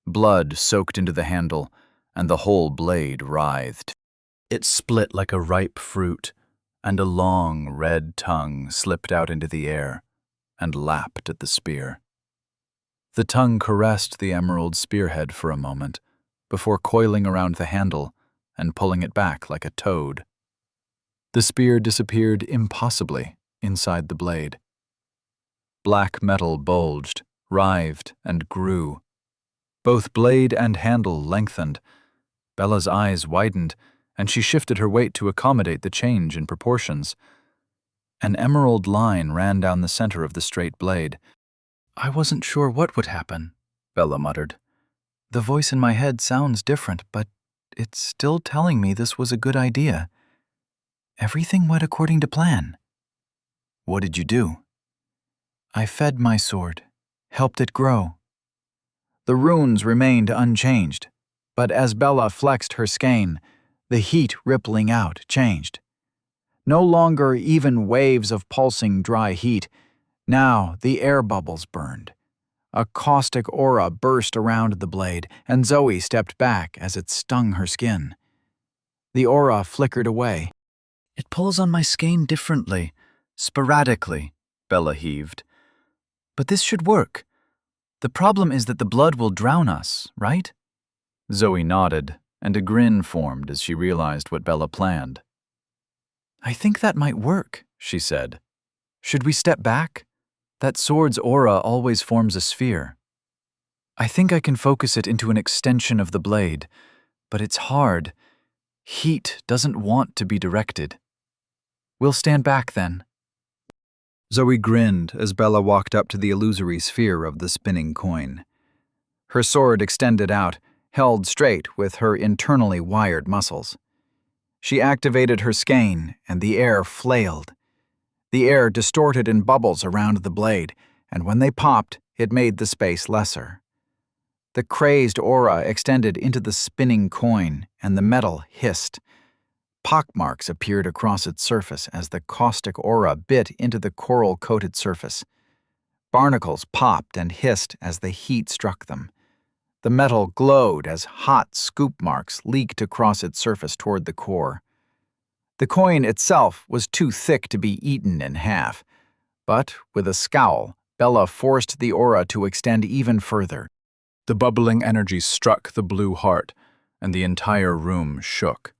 Blood soaked into the handle, and the whole blade writhed. It split like a ripe fruit, and a long red tongue slipped out into the air and lapped at the spear. The tongue caressed the emerald spearhead for a moment, before coiling around the handle and pulling it back like a toad. The spear disappeared impossibly inside the blade. Black metal bulged, writhed, and grew. Both blade and handle lengthened. Bella's eyes widened, and she shifted her weight to accommodate the change in proportions. An emerald line ran down the center of the straight blade. I wasn't sure what would happen, Bella muttered. The voice in my head sounds different, but it's still telling me this was a good idea. Everything went according to plan. What did you do? I fed my sword, helped it grow. The runes remained unchanged, but as Bella flexed her skein, the heat rippling out changed. No longer even waves of pulsing dry heat. Now the air bubbles burned. A caustic aura burst around the blade, and Zoe stepped back as it stung her skin. The aura flickered away. It pulls on my skein differently, sporadically, Bella heaved. But this should work. The problem is that the blood will drown us, right? Zoe nodded, and a grin formed as she realized what Bella planned. I think that might work, she said. Should we step back? That sword's aura always forms a sphere. I think I can focus it into an extension of the blade, but it's hard. Heat doesn't want to be directed. We'll stand back then. Zoe grinned as Bella walked up to the illusory sphere of the spinning coin. Her sword extended out, held straight with her internally wired muscles. She activated her skein, and the air flailed. The air distorted in bubbles around the blade, and when they popped, it made the space lesser. The crazed aura extended into the spinning coin, and the metal hissed. Pockmarks appeared across its surface as the caustic aura bit into the coral-coated surface. Barnacles popped and hissed as the heat struck them. The metal glowed as hot scoop marks leaked across its surface toward the core. The coin itself was too thick to be eaten in half, but with a scowl, Bella forced the aura to extend even further. The bubbling energy struck the blue heart, and the entire room shook.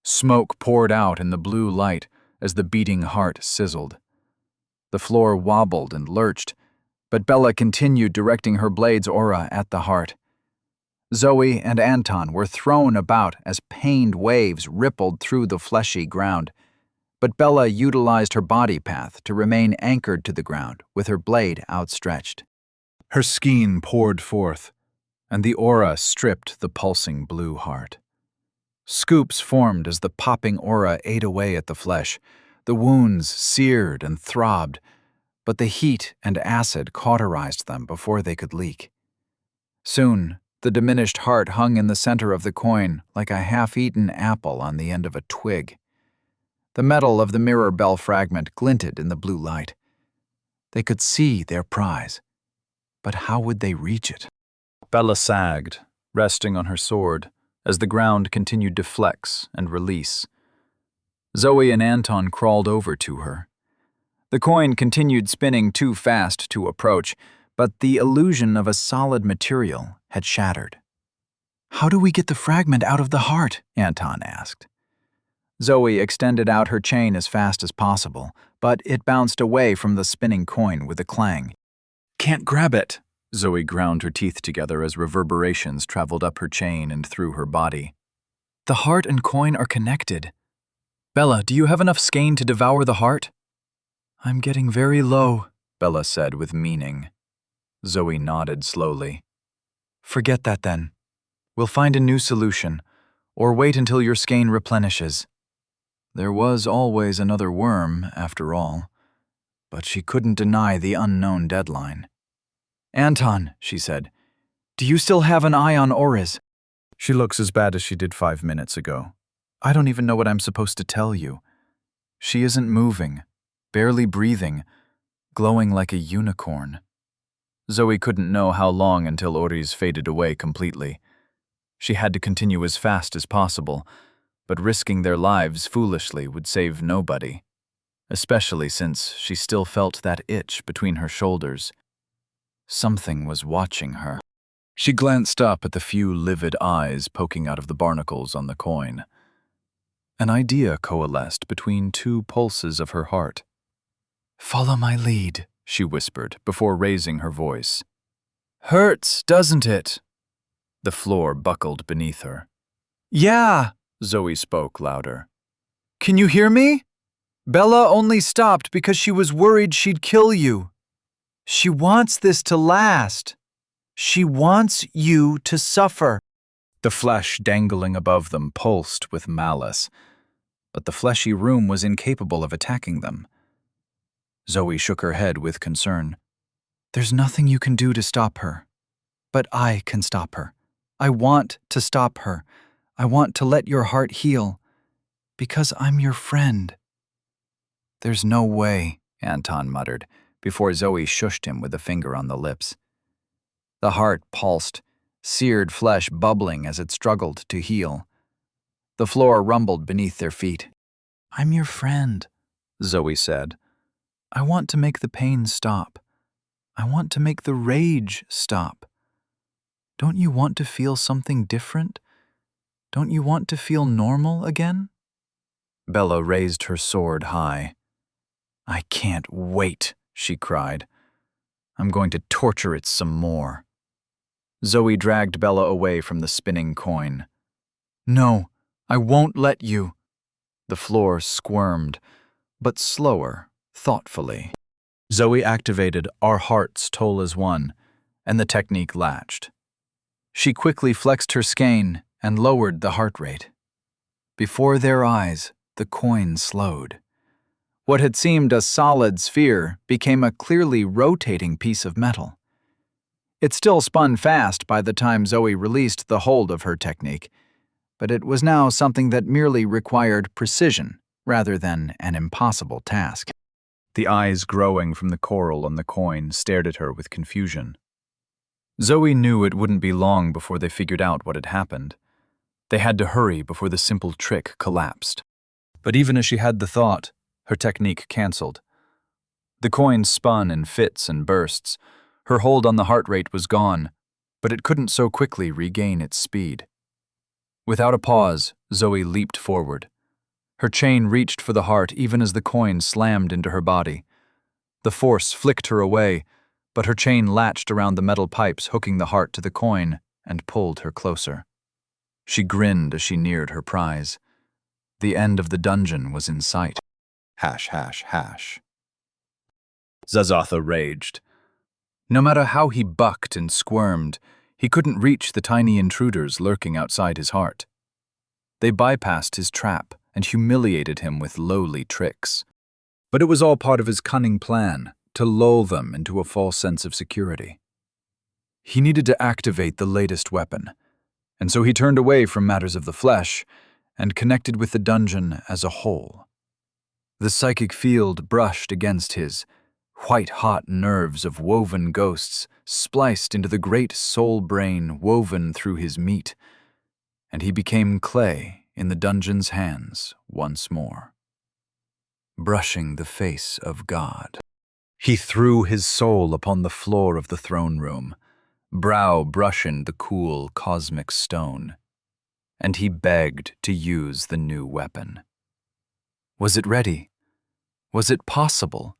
Smoke poured out in the blue light as the beating heart sizzled. The floor wobbled and lurched, but Bella continued directing her blade's aura at the heart. Zoe and Anton were thrown about as pained waves rippled through the fleshy ground, but Bella utilized her body path to remain anchored to the ground with her blade outstretched. Her skein poured forth, and the aura stripped the pulsing blue heart. Scoops formed as the popping aura ate away at the flesh. The wounds seared and throbbed, but the heat and acid cauterized them before they could leak. Soon, the diminished heart hung in the center of the coin like a half-eaten apple on the end of a twig. The metal of the mirror bell fragment glinted in the blue light. They could see their prize, but how would they reach it? Bella sagged, resting on her sword, as the ground continued to flex and release. Zoe and Anton crawled over to her. The coin continued spinning too fast to approach, but the illusion of a solid material had shattered. How do we get the fragment out of the heart? Anton asked. Zoe extended out her chain as fast as possible, but it bounced away from the spinning coin with a clang. Can't grab it. Zoe ground her teeth together as reverberations traveled up her chain and through her body. The heart and coin are connected. Bella, do you have enough skein to devour the heart? I'm getting very low, Bella said with meaning. Zoe nodded slowly. Forget that then. We'll find a new solution, or wait until your skein replenishes. There was always another worm, after all, but she couldn't deny the unknown deadline. Anton, she said, do you still have an eye on Oriz? She looks as bad as she did 5 minutes ago. I don't even know what I'm supposed to tell you. She isn't moving, barely breathing, glowing like a unicorn. Zoe couldn't know how long until Oriz faded away completely. She had to continue as fast as possible, but risking their lives foolishly would save nobody, especially since she still felt that itch between her shoulders. Something was watching her. She glanced up at the few livid eyes poking out of the barnacles on the coin. An idea coalesced between two pulses of her heart. Follow my lead, she whispered before raising her voice. Hurts, doesn't it? The floor buckled beneath her. Yeah, Zoe spoke louder. Can you hear me? Bella only stopped because she was worried she'd kill you. She wants this to last. She wants you to suffer. The flesh dangling above them pulsed with malice, but the fleshy room was incapable of attacking them. Zoe shook her head with concern. There's nothing you can do to stop her. But I can stop her. I want to stop her. I want to let your heart heal. Because I'm your friend. There's no way, Anton muttered, before Zoe shushed him with a finger on the lips. The heart pulsed, seared flesh bubbling as it struggled to heal. The floor rumbled beneath their feet. I'm your friend, Zoe said. I want to make the pain stop. I want to make the rage stop. Don't you want to feel something different? Don't you want to feel normal again? Bella raised her sword high. I can't wait, she cried. I'm going to torture it some more. Zoe dragged Bella away from the spinning coin. No, I won't let you. The floor squirmed, but slower, thoughtfully. Zoe activated Our Hearts Toll as One, and the technique latched. She quickly flexed her skein and lowered the heart rate. Before their eyes, the coin slowed. What had seemed a solid sphere became a clearly rotating piece of metal. It still spun fast by the time Zoe released the hold of her technique, but it was now something that merely required precision rather than an impossible task. The eyes growing from the coral on the coin stared at her with confusion. Zoe knew it wouldn't be long before they figured out what had happened. They had to hurry before the simple trick collapsed. But even as she had the thought, her technique canceled. The coin spun in fits and bursts. Her hold on the heart rate was gone, but it couldn't so quickly regain its speed. Without a pause, Zoe leaped forward. Her chain reached for the heart even as the coin slammed into her body. The force flicked her away, but her chain latched around the metal pipes hooking the heart to the coin and pulled her closer. She grinned as she neared her prize. The end of the dungeon was in sight. Hash, hash, hash. Zazatha raged. No matter how he bucked and squirmed, he couldn't reach the tiny intruders lurking outside his heart. They bypassed his trap and humiliated him with lowly tricks. But it was all part of his cunning plan to lull them into a false sense of security. He needed to activate the latest weapon, and so he turned away from matters of the flesh and connected with the dungeon as a whole. The psychic field brushed against his, white-hot nerves of woven ghosts spliced into the great soul brain woven through his meat, and he became clay in the dungeon's hands once more. Brushing the face of God. He threw his soul upon the floor of the throne room, brow brushing the cool cosmic stone, and he begged to use the new weapon. Was it ready? Was it possible?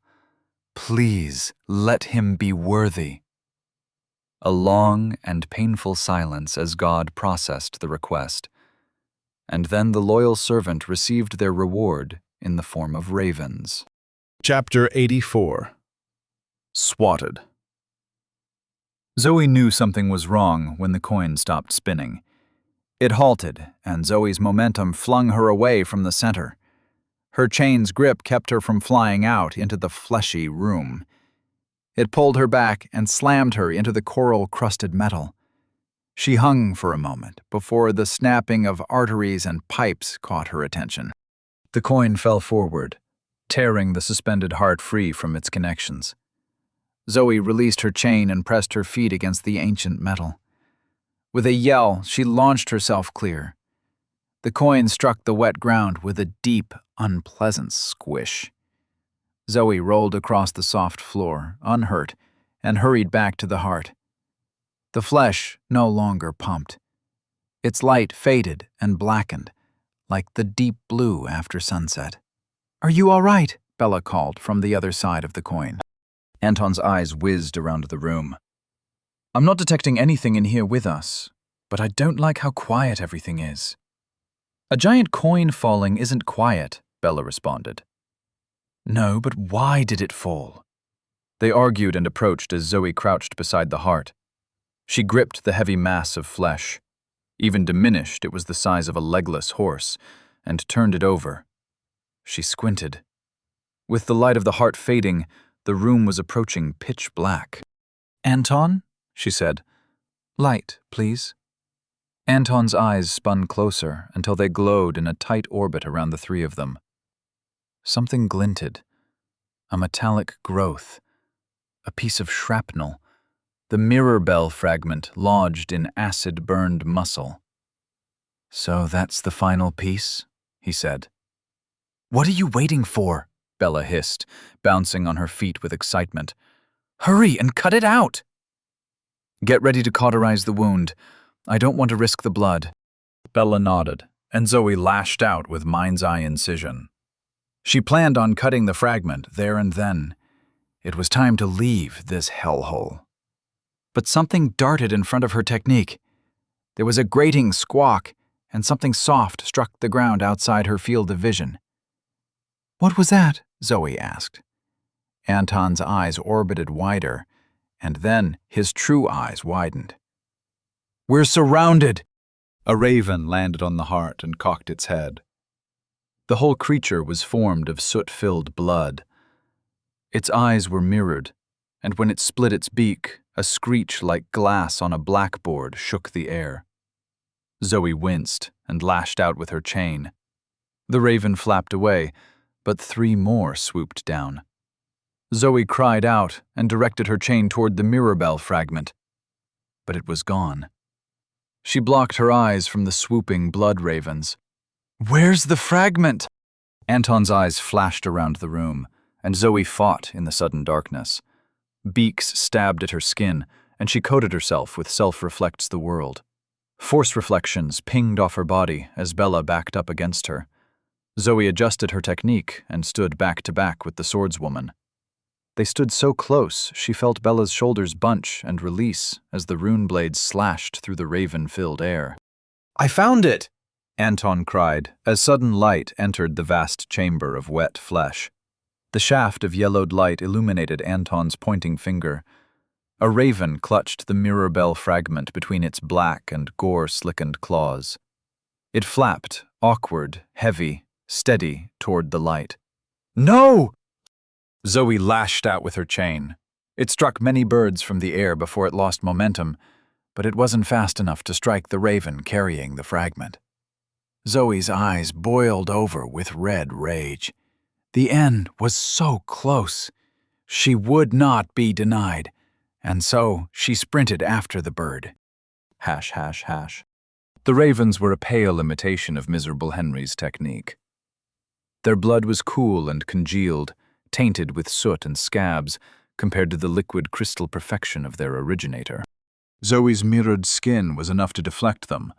Please let him be worthy. A long and painful silence as God processed the request, and then the loyal servant received their reward in the form of ravens. Chapter 84. Swatted. Zoe knew something was wrong when the coin stopped spinning. It halted, and Zoe's momentum flung her away from the center. Her chain's grip kept her from flying out into the fleshy room. It pulled her back and slammed her into the coral-crusted metal. She hung for a moment before the snapping of arteries and pipes caught her attention. The coin fell forward, tearing the suspended heart free from its connections. Zoe released her chain and pressed her feet against the ancient metal. With a yell, she launched herself clear. The coin struck the wet ground with a deep, unpleasant squish. Zoe rolled across the soft floor, unhurt, and hurried back to the heart. The flesh no longer pumped. Its light faded and blackened, like the deep blue after sunset. "Are you all right?" Bella called from the other side of the coin. Anton's eyes whizzed around the room. "I'm not detecting anything in here with us, but I don't like how quiet everything is." "A giant coin falling isn't quiet," Bella responded. "No, but why did it fall?" They argued and approached as Zoe crouched beside the heart. She gripped the heavy mass of flesh. Even diminished, it was the size of a legless horse, and turned it over. She squinted. With the light of the heart fading, the room was approaching pitch black. "Anton?" she said. "Light, please." Anton's eyes spun closer until they glowed in a tight orbit around the three of them. Something glinted. A metallic growth. A piece of shrapnel. The mirror bell fragment lodged in acid-burned muscle. "So that's the final piece?" he said. What are you waiting for? Bella hissed, bouncing on her feet with excitement. Hurry and cut it out! Get ready to cauterize the wound. I don't want to risk the blood. Bella nodded, and Zoe lashed out with mind's-eye incision. She planned on cutting the fragment there and then. It was time to leave this hellhole. But something darted in front of her technique. There was a grating squawk, and something soft struck the ground outside her field of vision. What was that? Zoe asked. Anton's eyes orbited wider, and then his true eyes widened. We're surrounded! A raven landed on the heart and cocked its head. The whole creature was formed of soot-filled blood. Its eyes were mirrored, and when it split its beak, a screech like glass on a blackboard shook the air. Zoe winced and lashed out with her chain. The raven flapped away, but 3 more swooped down. Zoe cried out and directed her chain toward the Mirabelle fragment, but it was gone. She blocked her eyes from the swooping blood ravens. Where's the fragment? Anton's eyes flashed around the room, and Zoe fought in the sudden darkness. Beaks stabbed at her skin, and she coated herself with self-reflects the world. Force reflections pinged off her body as Bella backed up against her. Zoe adjusted her technique and stood back to back with the swordswoman. They stood so close, she felt Bella's shoulders bunch and release as the rune blades slashed through the raven-filled air. I found it! Anton cried, as sudden light entered the vast chamber of wet flesh. The shaft of yellowed light illuminated Anton's pointing finger. A raven clutched the Mirabelle fragment between its black and gore-slickened claws. It flapped, awkward, heavy, steady, toward the light. No! Zoe lashed out with her chain. It struck many birds from the air before it lost momentum, but it wasn't fast enough to strike the raven carrying the fragment. Zoe's eyes boiled over with red rage. The end was so close. She would not be denied, and so she sprinted after the bird. Hash, hash, hash. The ravens were a pale imitation of Miserable Henry's technique. Their blood was cool and congealed, tainted with soot and scabs, compared to the liquid crystal perfection of their originator. Zoe's mirrored skin was enough to deflect them,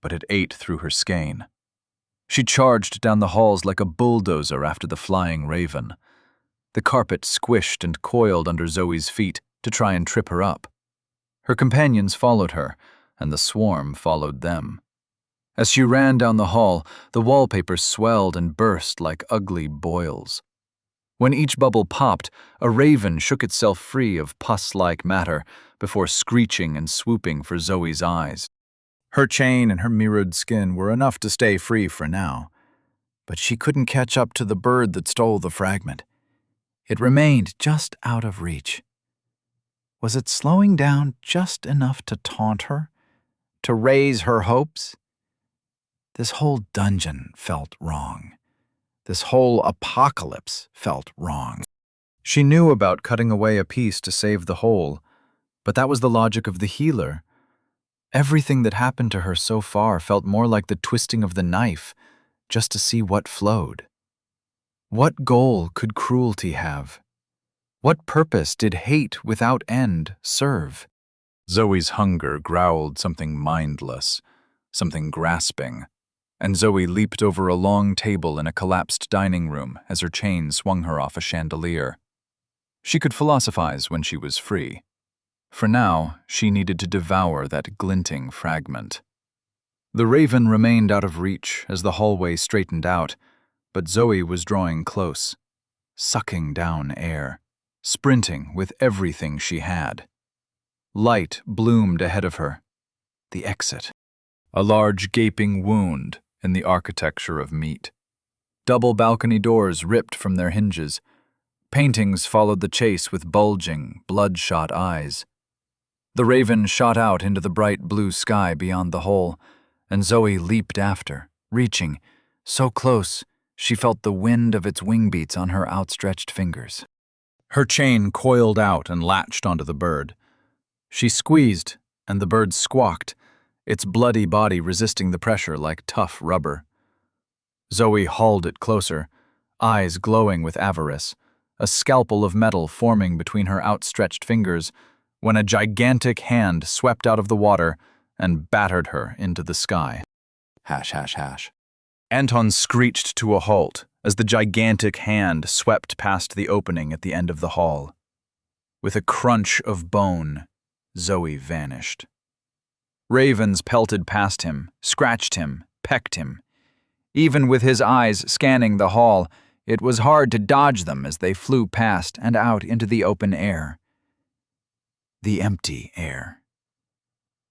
but it ate through her skein. She charged down the halls like a bulldozer after the flying raven. The carpet squished and coiled under Zoe's feet to try and trip her up. Her companions followed her, and the swarm followed them. As she ran down the hall, the wallpaper swelled and burst like ugly boils. When each bubble popped, a raven shook itself free of pus-like matter before screeching and swooping for Zoe's eyes. Her chain and her mirrored skin were enough to stay free for now, but she couldn't catch up to the bird that stole the fragment. It remained just out of reach. Was it slowing down just enough to taunt her? To raise her hopes? This whole dungeon felt wrong. This whole apocalypse felt wrong. She knew about cutting away a piece to save the whole, but that was the logic of the healer. Everything that happened to her so far felt more like the twisting of the knife, just to see what flowed. What goal could cruelty have? What purpose did hate without end serve? Zoe's hunger growled something mindless, something grasping, and Zoe leaped over a long table in a collapsed dining room as her chain swung her off a chandelier. She could philosophize when she was free. For now, she needed to devour that glinting fragment. The raven remained out of reach as the hallway straightened out, but Zoe was drawing close, sucking down air, sprinting with everything she had. Light bloomed ahead of her. The exit. A large gaping wound in the architecture of meat. Double balcony doors ripped from their hinges. Paintings followed the chase with bulging, bloodshot eyes. The raven shot out into the bright blue sky beyond the hole, and Zoe leaped after, reaching, so close she felt the wind of its wingbeats on her outstretched fingers. Her chain coiled out and latched onto the bird. She squeezed, and the bird squawked, its bloody body resisting the pressure like tough rubber. Zoe hauled it closer, eyes glowing with avarice, a scalpel of metal forming between her outstretched fingers, when a gigantic hand swept out of the water and battered her into the sky. Hash, hash, hash. Anton screeched to a halt as the gigantic hand swept past the opening at the end of the hall. With a crunch of bone, Zoe vanished. Ravens pelted past him, scratched him, pecked him. Even with his eyes scanning the hall, it was hard to dodge them as they flew past and out into the open air. The empty air.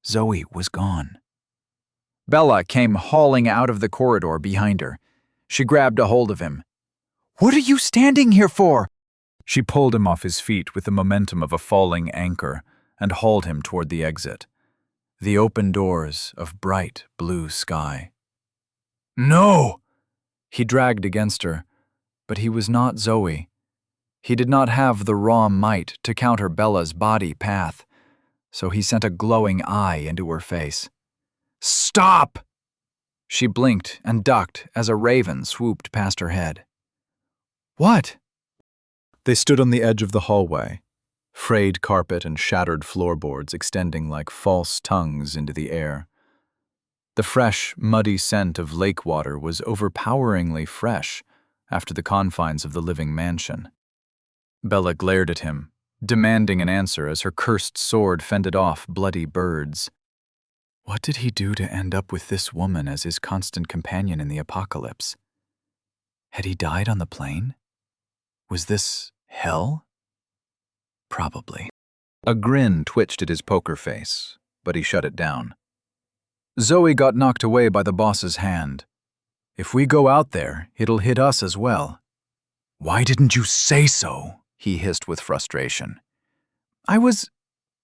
Zoe was gone. Bella came hauling out of the corridor behind her. She grabbed a hold of him. "What are you standing here for?" She pulled him off his feet with the momentum of a falling anchor and hauled him toward the exit. The open doors of bright blue sky. "No!" He dragged against her, but he was not Zoe. He did not have the raw might to counter Bella's body path, so he sent a glowing eye into her face. "Stop!" She blinked and ducked as a raven swooped past her head. "What?" They stood on the edge of the hallway, frayed carpet and shattered floorboards extending like false tongues into the air. The fresh, muddy scent of lake water was overpoweringly fresh after the confines of the living mansion. Bella glared at him, demanding an answer as her cursed sword fended off bloody birds. What did he do to end up with this woman as his constant companion in the apocalypse? Had he died on the plane? Was this hell? Probably. A grin twitched at his poker face, but he shut it down. Zoe got knocked away by the boss's hand. If we go out there, it'll hit us as well. Why didn't you say so? He hissed with frustration.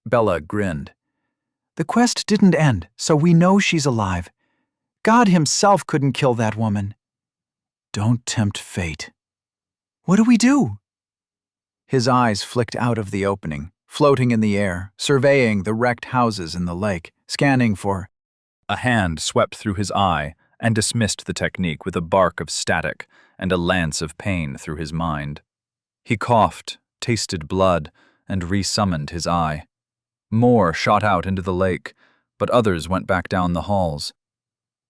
Bella grinned. The quest didn't end, so we know she's alive. God himself couldn't kill that woman. Don't tempt fate. What do we do? His eyes flicked out of the opening, floating in the air, surveying the wrecked houses in the lake, scanning for... A hand swept through his eye and dismissed the technique with a bark of static and a lance of pain through his mind. He coughed, tasted blood, and resummoned his eye. More shot out into the lake, but others went back down the halls.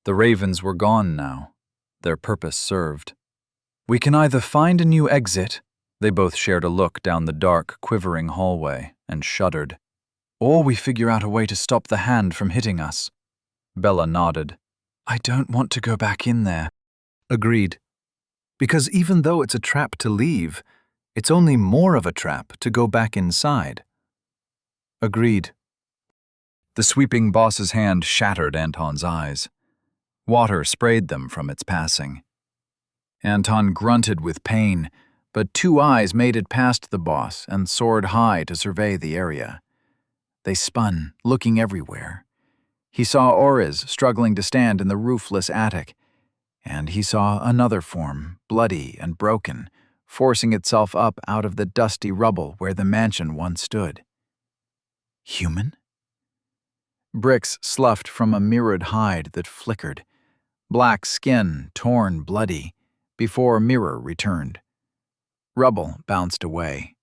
The ravens were gone now, their purpose served. We can either find a new exit, they both shared a look down the dark, quivering hallway and shuddered, or we figure out a way to stop the hand from hitting us. Bella nodded. I don't want to go back in there. Agreed. Because even though it's a trap to leave, it's only more of a trap to go back inside. Agreed. The sweeping boss's hand shattered Anton's eyes. Water sprayed them from its passing. Anton grunted with pain, but two eyes made it past the boss and soared high to survey the area. They spun, looking everywhere. He saw Oriz struggling to stand in the roofless attic, and he saw another form, bloody and broken, forcing itself up out of the dusty rubble where the mansion once stood. Human? Bricks sloughed from a mirrored hide that flickered, black skin torn bloody, before mirror returned. Rubble bounced away.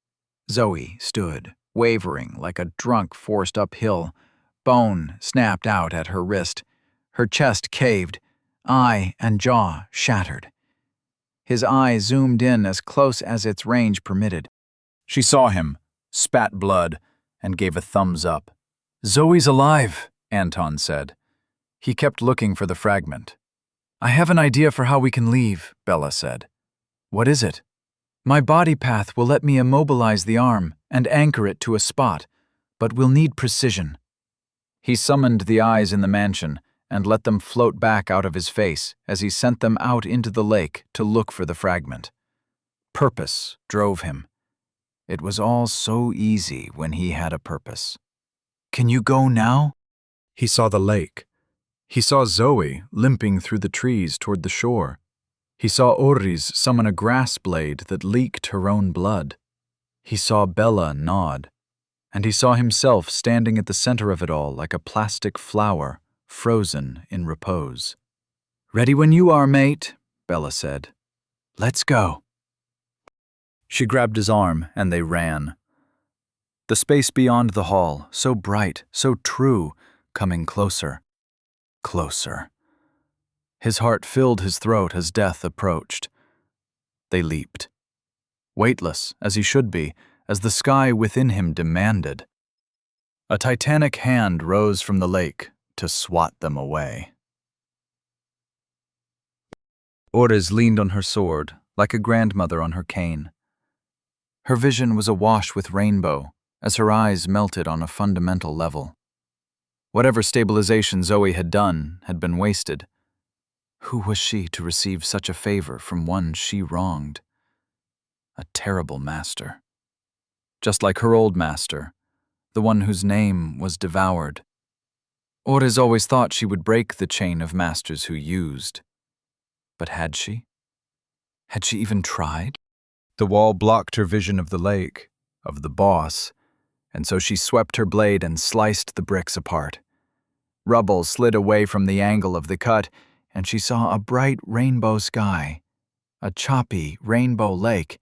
Zoe stood, wavering like a drunk forced uphill. Bone snapped out at her wrist. Her chest caved, eye and jaw shattered. His eye zoomed in as close as its range permitted. She saw him, spat blood, and gave a thumbs up. Zoe's alive, Anton said. He kept looking for the fragment. I have an idea for how we can leave, Bella said. What is it? My body path will let me immobilize the arm and anchor it to a spot, but we'll need precision. He summoned the eyes in the mansion and let them float back out of his face as he sent them out into the lake to look for the fragment. Purpose drove him. It was all so easy when he had a purpose. Can you go now? He saw the lake. He saw Zoe limping through the trees toward the shore. He saw Oriz summon a grass blade that leaked her own blood. He saw Bella nod. And he saw himself standing at the center of it all like a plastic flower, frozen in repose. Ready when you are, mate, Bella said. Let's go. She grabbed his arm, and they ran. The space beyond the hall, so bright, so true, coming closer. Closer. His heart filled his throat as death approached. They leaped. Weightless, as he should be, as the sky within him demanded. A titanic hand rose from the lake to swat them away. Orez leaned on her sword, like a grandmother on her cane. Her vision was awash with rainbow, as her eyes melted on a fundamental level. Whatever stabilization Zoe had done had been wasted. Who was she to receive such a favor from one she wronged? A terrible master. Just like her old master, the one whose name was devoured. Orez always thought she would break the chain of masters who used. But had she? Had she even tried? The wall blocked her vision of the lake, of the boss, and so she swept her blade and sliced the bricks apart. Rubble slid away from the angle of the cut, and she saw a bright rainbow sky, a choppy rainbow lake,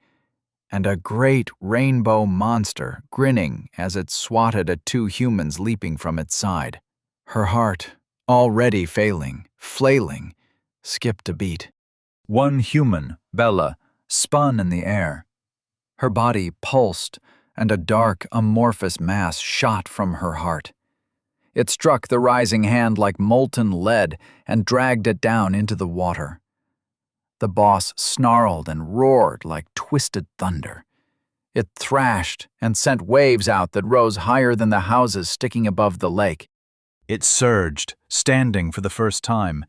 and a great rainbow monster grinning as it swatted at two humans leaping from its side. Her heart, already failing, flailing, skipped a beat. One human, Bella, spun in the air. Her body pulsed, and a dark, amorphous mass shot from her heart. It struck the rising hand like molten lead and dragged it down into the water. The boss snarled and roared like twisted thunder. It thrashed and sent waves out that rose higher than the houses sticking above the lake. It surged, standing for the first time,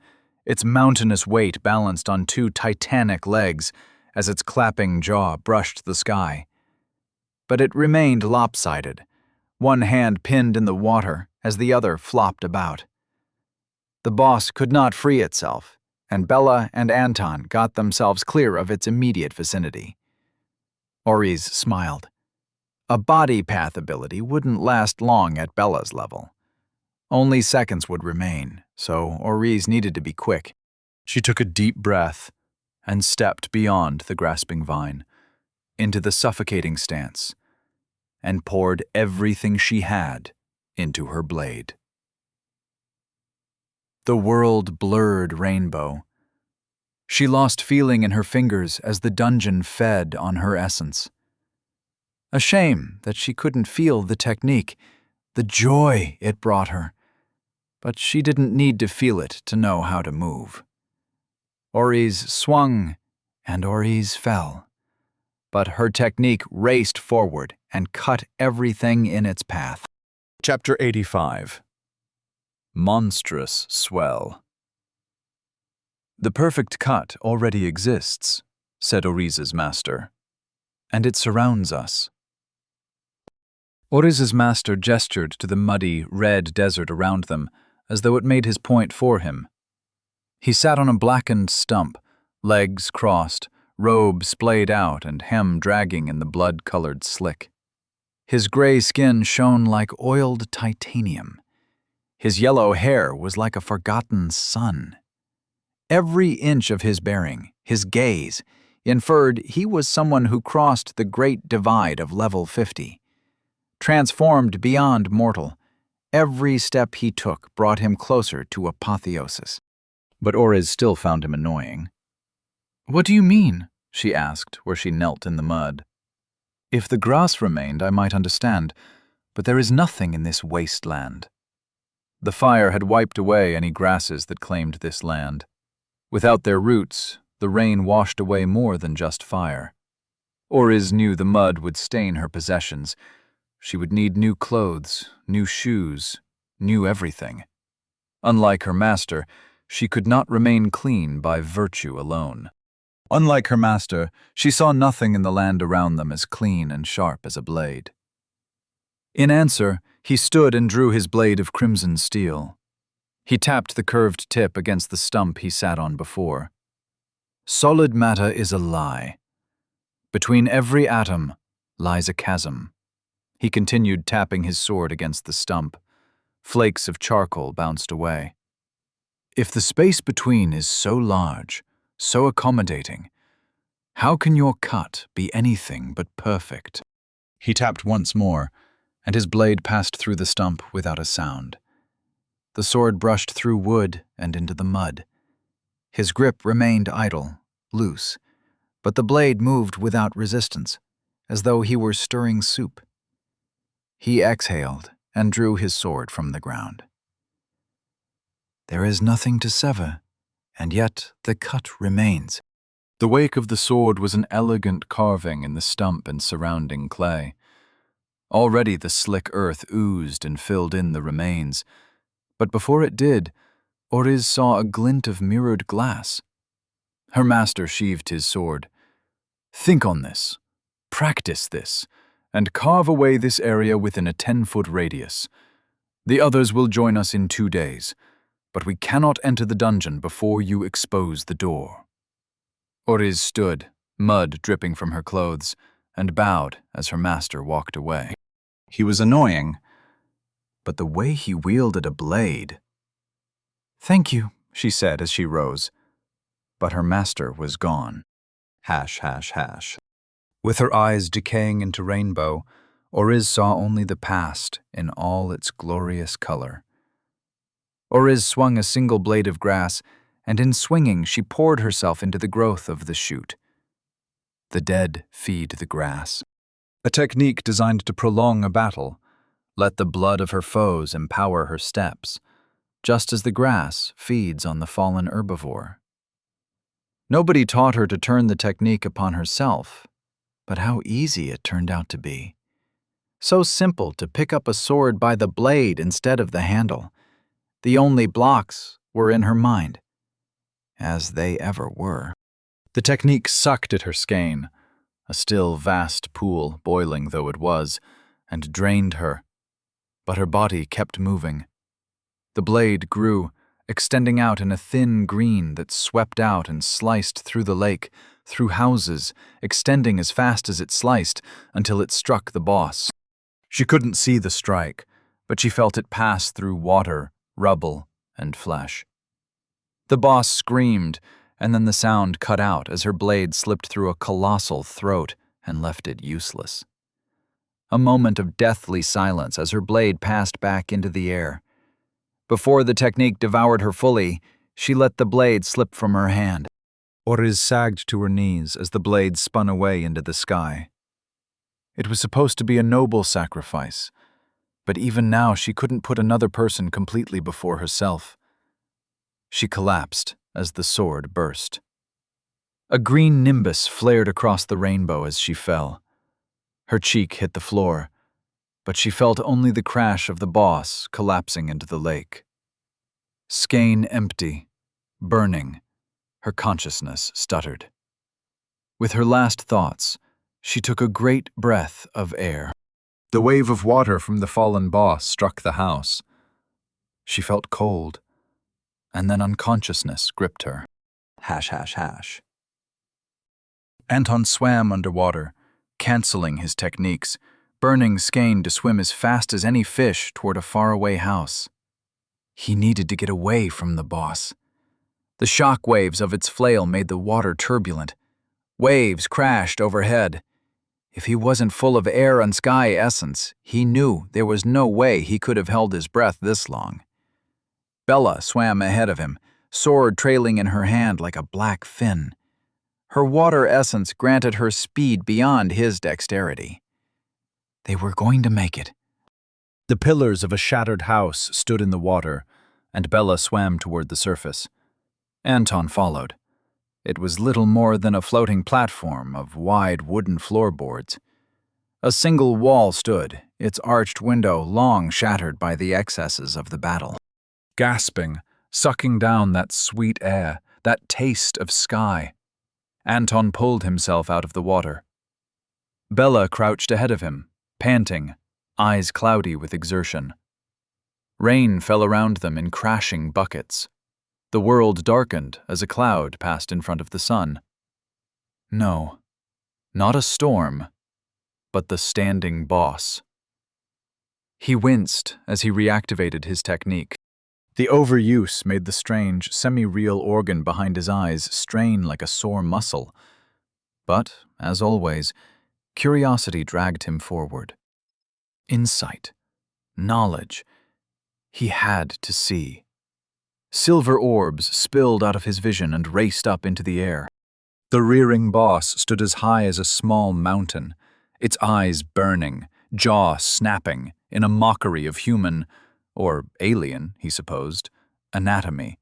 its mountainous weight balanced on two titanic legs as its clapping jaw brushed the sky. But it remained lopsided, one hand pinned in the water as the other flopped about. The boss could not free itself, and Bella and Anton got themselves clear of its immediate vicinity. Orez smiled. A body path ability wouldn't last long at Bella's level. Only seconds would remain, so Orez needed to be quick. She took a deep breath and stepped beyond the grasping vine, into the suffocating stance, and poured everything she had into her blade. The world blurred rainbow. She lost feeling in her fingers as the dungeon fed on her essence. A shame that she couldn't feel the technique, the joy it brought her. But she didn't need to feel it to know how to move. Orez swung, and Orez fell. But her technique raced forward and cut everything in its path. Chapter 85. Monstrous swell. The perfect cut already exists, said Orez's master, and it surrounds us. Orez's master gestured to the muddy, red desert around them, as though it made his point for him. He sat on a blackened stump, legs crossed, robe splayed out and hem dragging in the blood-colored slick. His gray skin shone like oiled titanium. His yellow hair was like a forgotten sun. Every inch of his bearing, his gaze, inferred he was someone who crossed the great divide of level 50. Transformed beyond mortal, every step he took brought him closer to apotheosis. But Orez still found him annoying. "What do you mean?" she asked, where she knelt in the mud. "If the grass remained, I might understand, but there is nothing in this wasteland." The fire had wiped away any grasses that claimed this land. Without their roots, the rain washed away more than just fire. Orez knew the mud would stain her possessions. She would need new clothes, new shoes, new everything. Unlike her master, she could not remain clean by virtue alone. Unlike her master, she saw nothing in the land around them as clean and sharp as a blade. In answer, he stood and drew his blade of crimson steel. He tapped the curved tip against the stump he sat on before. Solid matter is a lie. Between every atom lies a chasm. He continued tapping his sword against the stump. Flakes of charcoal bounced away. If the space between is so large, so accommodating, How can your cut be anything but perfect? He tapped once more, and his blade passed through the stump without a sound. The sword brushed through wood and into the mud. His grip remained idle, loose, but the blade moved without resistance, as though he were stirring soup. He exhaled and drew his sword from the ground. There is nothing to sever, and yet the cut remains. The wake of the sword was an elegant carving in the stump and surrounding clay. Already the slick earth oozed and filled in the remains, but before it did, Oriz saw a glint of mirrored glass. Her master sheathed his sword. Think on this, practice this, and carve away this area within a 10-foot radius. The others will join us in 2 days, but we cannot enter the dungeon before you expose the door. Oriz stood, mud dripping from her clothes, and bowed as her master walked away. He was annoying, but the way he wielded a blade... "Thank you," she said as she rose, but her master was gone. Hash, hash, hash. With her eyes decaying into rainbow, Oriz saw only the past in all its glorious color. Oriz swung a single blade of grass, and in swinging she poured herself into the growth of the shoot. The dead feed the grass. A technique designed to prolong a battle, let the blood of her foes empower her steps, just as the grass feeds on the fallen herbivore. Nobody taught her to turn the technique upon herself, but how easy it turned out to be. So simple to pick up a sword by the blade instead of the handle. The only blocks were in her mind, as they ever were. The technique sucked at her skein, a still vast pool, boiling though it was, and drained her. But her body kept moving. The blade grew, extending out in a thin green that swept out and sliced through the lake, through houses, extending as fast as it sliced until it struck the boss. She couldn't see the strike, but she felt it pass through water, rubble, and flesh. The boss screamed, and then the sound cut out as her blade slipped through a colossal throat and left it useless. A moment of deathly silence as her blade passed back into the air. Before the technique devoured her fully, she let the blade slip from her hand. Oriz sagged to her knees as the blade spun away into the sky. It was supposed to be a noble sacrifice, but even now she couldn't put another person completely before herself. She collapsed as the sword burst. A green nimbus flared across the rainbow as she fell. Her cheek hit the floor, but she felt only the crash of the boss collapsing into the lake. Skein empty, burning, her consciousness stuttered. With her last thoughts, she took a great breath of air. The wave of water from the fallen boss struck the house. She felt cold, and then unconsciousness gripped her. Hash, hash, hash. Anton swam underwater, canceling his techniques, burning skein to swim as fast as any fish toward a faraway house. He needed to get away from the boss. The shock waves of its flail made the water turbulent. Waves crashed overhead. If he wasn't full of air and sky essence, he knew there was no way he could have held his breath this long. Bella swam ahead of him, sword trailing in her hand like a black fin. Her water essence granted her speed beyond his dexterity. They were going to make it. The pillars of a shattered house stood in the water, and Bella swam toward the surface. Anton followed. It was little more than a floating platform of wide wooden floorboards. A single wall stood, its arched window long shattered by the excesses of the battle. Gasping, sucking down that sweet air, that taste of sky, Anton pulled himself out of the water. Bella crouched ahead of him, panting, eyes cloudy with exertion. Rain fell around them in crashing buckets. The world darkened as a cloud passed in front of the sun. No, not a storm, but the standing boss. He winced as he reactivated his technique. The overuse made the strange, semi-real organ behind his eyes strain like a sore muscle. But, as always, curiosity dragged him forward. Insight, knowledge, he had to see. Silver orbs spilled out of his vision and raced up into the air. The rearing boss stood as high as a small mountain, its eyes burning, jaw snapping, in a mockery of human, or alien, he supposed, anatomy.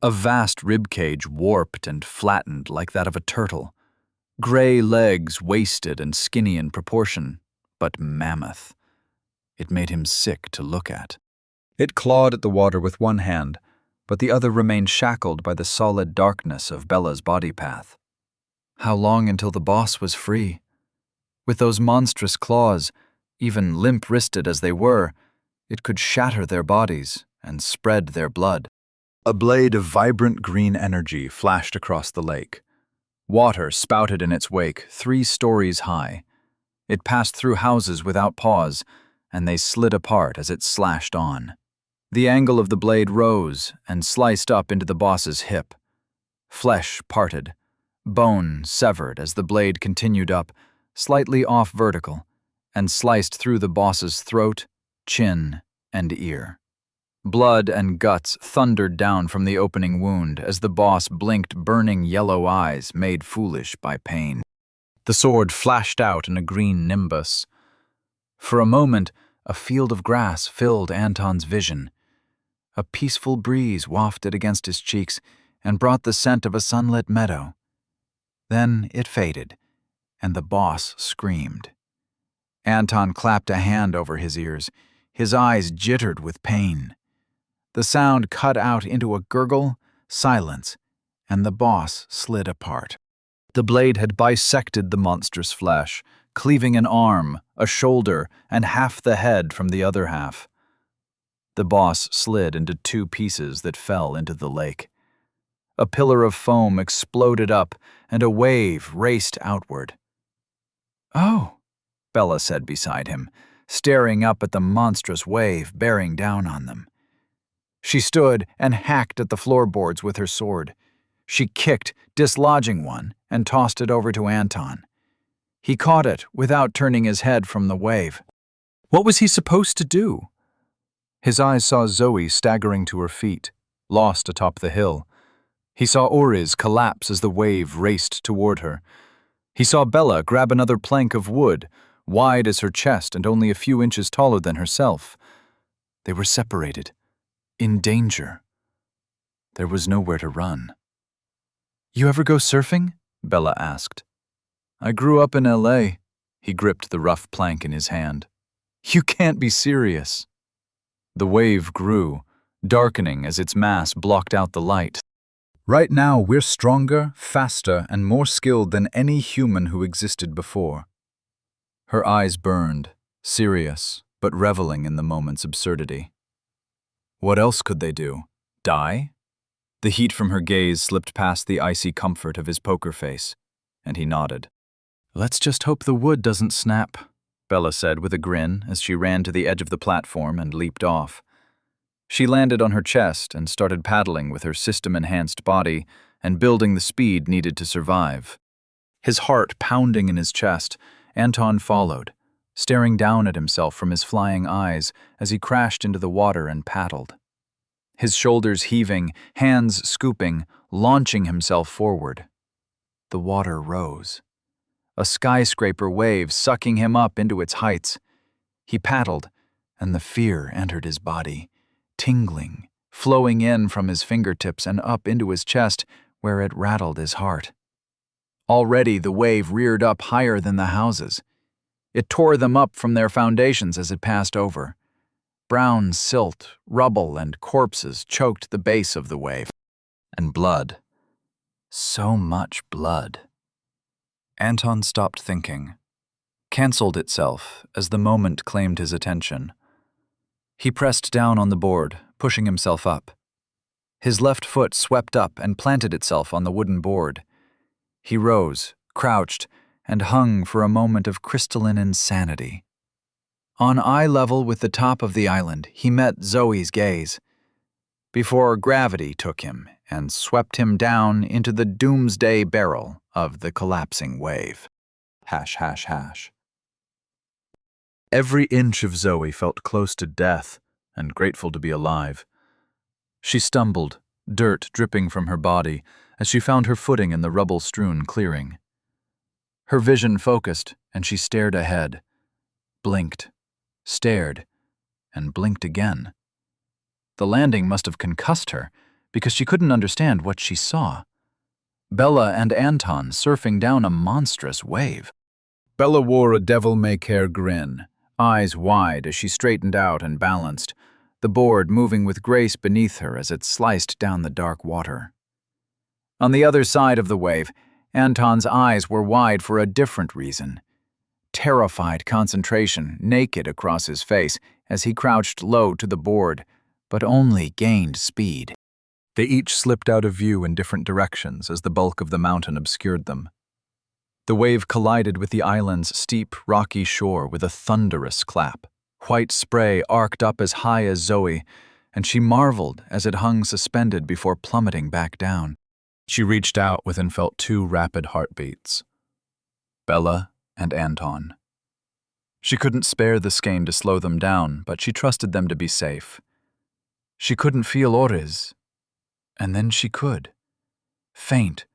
A vast ribcage warped and flattened like that of a turtle. Gray legs wasted and skinny in proportion, but mammoth. It made him sick to look at. It clawed at the water with one hand, but the other remained shackled by the solid darkness of Bella's body path. How long until the boss was free? With those monstrous claws, even limp-wristed as they were, it could shatter their bodies and spread their blood. A blade of vibrant green energy flashed across the lake. Water spouted in its wake 3 stories high. It passed through houses without pause, and they slid apart as it slashed on. The angle of the blade rose and sliced up into the boss's hip. Flesh parted, bone severed as the blade continued up, slightly off vertical, and sliced through the boss's throat, chin, and ear. Blood and guts thundered down from the opening wound as the boss blinked burning yellow eyes made foolish by pain. The sword flashed out in a green nimbus. For a moment, a field of grass filled Anton's vision. A peaceful breeze wafted against his cheeks and brought the scent of a sunlit meadow. Then it faded, and the boss screamed. Anton clapped a hand over his ears. His eyes jittered with pain. The sound cut out into a gurgle, silence, and the boss slid apart. The blade had bisected the monstrous flesh, cleaving an arm, a shoulder, and half the head from the other half. The boss slid into 2 pieces that fell into the lake. A pillar of foam exploded up, and a wave raced outward. "Oh," Bella said beside him, staring up at the monstrous wave bearing down on them. She stood and hacked at the floorboards with her sword. She kicked, dislodging one, and tossed it over to Anton. He caught it without turning his head from the wave. What was he supposed to do? His eyes saw Zoe staggering to her feet, lost atop the hill. He saw Oriz collapse as the wave raced toward her. He saw Bella grab another plank of wood, wide as her chest and only a few inches taller than herself. They were separated. In danger. There was nowhere to run. "You ever go surfing?" Bella asked. "I grew up in L.A." He gripped the rough plank in his hand. "You can't be serious." The wave grew, darkening as its mass blocked out the light. Right now, we're stronger, faster, and more skilled than any human who existed before. Her eyes burned, serious, but reveling in the moment's absurdity. What else could they do? Die? The heat from her gaze slipped past the icy comfort of his poker face, and he nodded. "Let's just hope the wood doesn't snap," Bella said with a grin as she ran to the edge of the platform and leaped off. She landed on her chest and started paddling with her system-enhanced body and building the speed needed to survive. His heart pounding in his chest, Anton followed, staring down at himself from his flying eyes as he crashed into the water and paddled. His shoulders heaving, hands scooping, launching himself forward. The water rose. A skyscraper wave sucking him up into its heights. He paddled, and the fear entered his body, tingling, flowing in from his fingertips and up into his chest where it rattled his heart. Already the wave reared up higher than the houses. It tore them up from their foundations as it passed over. Brown silt, rubble, and corpses choked the base of the wave. And blood. So much blood. Anton stopped thinking. Cancelled itself as the moment claimed his attention. He pressed down on the board, pushing himself up. His left foot swept up and planted itself on the wooden board. He rose, crouched, and hung for a moment of crystalline insanity. On eye level with the top of the island, he met Zoe's gaze. Before gravity took him, and swept him down into the doomsday barrel of the collapsing wave. Hash, hash, hash. Every inch of Zoe felt close to death and grateful to be alive. She stumbled, dirt dripping from her body, as she found her footing in the rubble-strewn clearing. Her vision focused, and she stared ahead, blinked, stared, and blinked again. The landing must have concussed her, because she couldn't understand what she saw. Bella and Anton surfing down a monstrous wave. Bella wore a devil-may-care grin, eyes wide as she straightened out and balanced, the board moving with grace beneath her as it sliced down the dark water. On the other side of the wave, Anton's eyes were wide for a different reason. Terrified concentration naked across his face as he crouched low to the board, but only gained speed. They each slipped out of view in different directions as the bulk of the mountain obscured them. The wave collided with the island's steep, rocky shore with a thunderous clap. White spray arced up as high as Zoe, and she marveled as it hung suspended before plummeting back down. She reached out with and felt 2 rapid heartbeats. Bella and Anton. She couldn't spare the skein to slow them down, but she trusted them to be safe. She couldn't feel Orez, and then she could. Faint.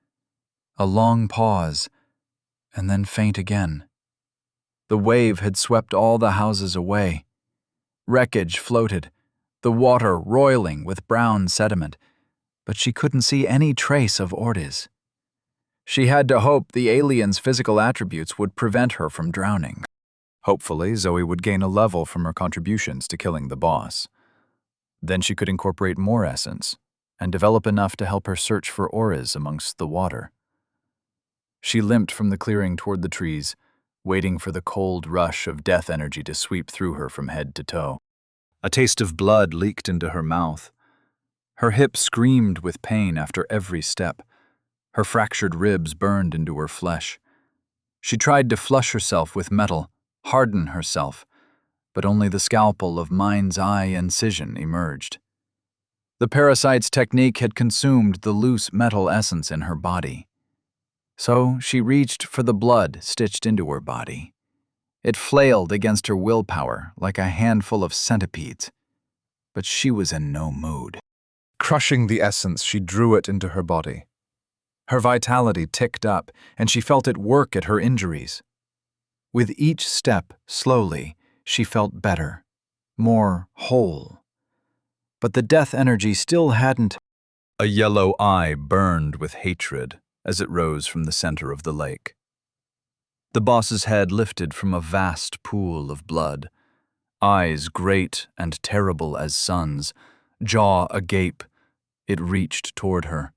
A long pause, and then faint again. The wave had swept all the houses away. Wreckage floated, the water roiling with brown sediment, but she couldn't see any trace of Orez. She had to hope the alien's physical attributes would prevent her from drowning. Hopefully, Zoe would gain a level from her contributions to killing the boss. Then she could incorporate more essence and develop enough to help her search for Orez amongst the water. She limped from the clearing toward the trees, waiting for the cold rush of death energy to sweep through her from head to toe. A taste of blood leaked into her mouth. Her hip screamed with pain after every step. Her fractured ribs burned into her flesh. She tried to flush herself with metal, harden herself, but only the scalpel of mind's eye incision emerged. The parasite's technique had consumed the loose metal essence in her body. So she reached for the blood stitched into her body. It flailed against her willpower like a handful of centipedes, but she was in no mood. Crushing the essence, she drew it into her body. Her vitality ticked up, and she felt it work at her injuries. With each step, slowly, she felt better, more whole. But the death energy still hadn't. A yellow eye burned with hatred as it rose from the center of the lake. The boss's head lifted from a vast pool of blood, eyes great and terrible as suns, jaw agape. It reached toward her.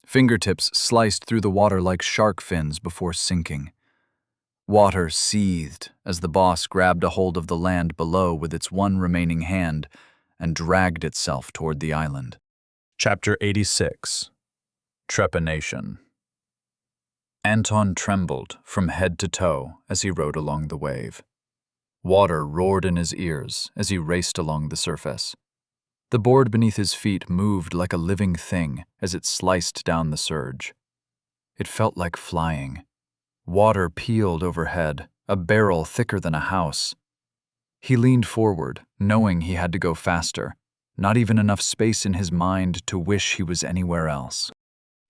Fingertips sliced through the water like shark fins before sinking. Water seethed as the boss grabbed a hold of the land below with its one remaining hand and dragged itself toward the island. Chapter 86. Trepanation. Anton trembled from head to toe as he rode along the wave. Water roared in his ears as he raced along the surface. The board beneath his feet moved like a living thing as it sliced down the surge. It felt like flying. Water peeled overhead, a barrel thicker than a house. He leaned forward, knowing he had to go faster, not even enough space in his mind to wish he was anywhere else.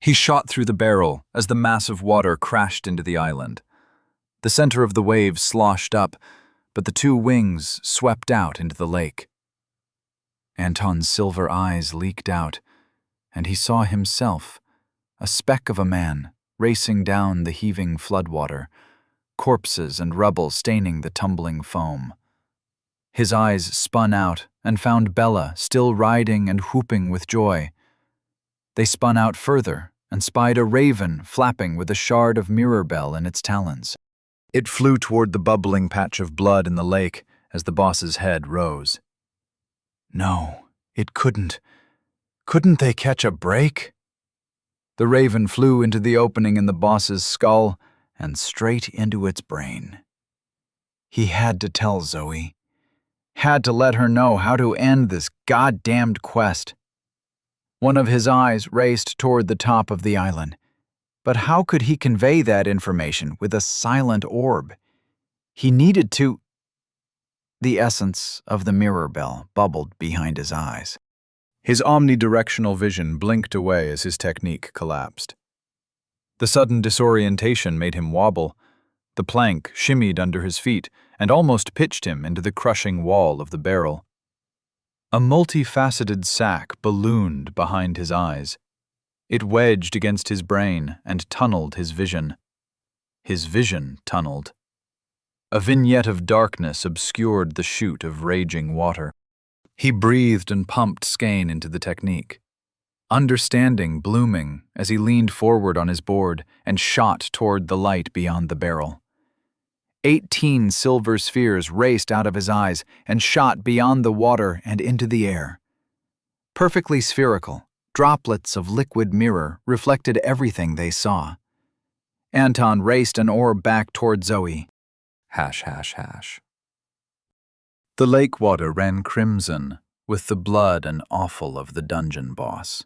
He shot through the barrel as the mass of water crashed into the island. The center of the wave sloshed up, but the 2 wings swept out into the lake. Anton's silver eyes leaked out, and he saw himself, a speck of a man, racing down the heaving floodwater, corpses and rubble staining the tumbling foam. His eyes spun out and found Bella still riding and whooping with joy. They spun out further and spied a raven flapping with a shard of mirror-bell in its talons. It flew toward the bubbling patch of blood in the lake as the boss's head rose. No, it couldn't. Couldn't they catch a break? The raven flew into the opening in the boss's skull and straight into its brain. He had to tell Zoe. Had to let her know how to end this goddamned quest. One of his eyes raced toward the top of the island. But how could he convey that information with a silent orb? He needed to... The essence of the mirror bell bubbled behind his eyes. His omnidirectional vision blinked away as his technique collapsed. The sudden disorientation made him wobble. The plank shimmied under his feet and almost pitched him into the crushing wall of the barrel. A multifaceted sac ballooned behind his eyes. It wedged against his brain and tunneled his vision. His vision tunneled. A vignette of darkness obscured the chute of raging water. He breathed and pumped skein into the technique, understanding blooming as he leaned forward on his board and shot toward the light beyond the barrel. 18 silver spheres raced out of his eyes and shot beyond the water and into the air. Perfectly spherical, droplets of liquid mirror reflected everything they saw. Anton raced an orb back toward Zoe. Hash, hash, hash. The lake water ran crimson with the blood and offal of the dungeon boss.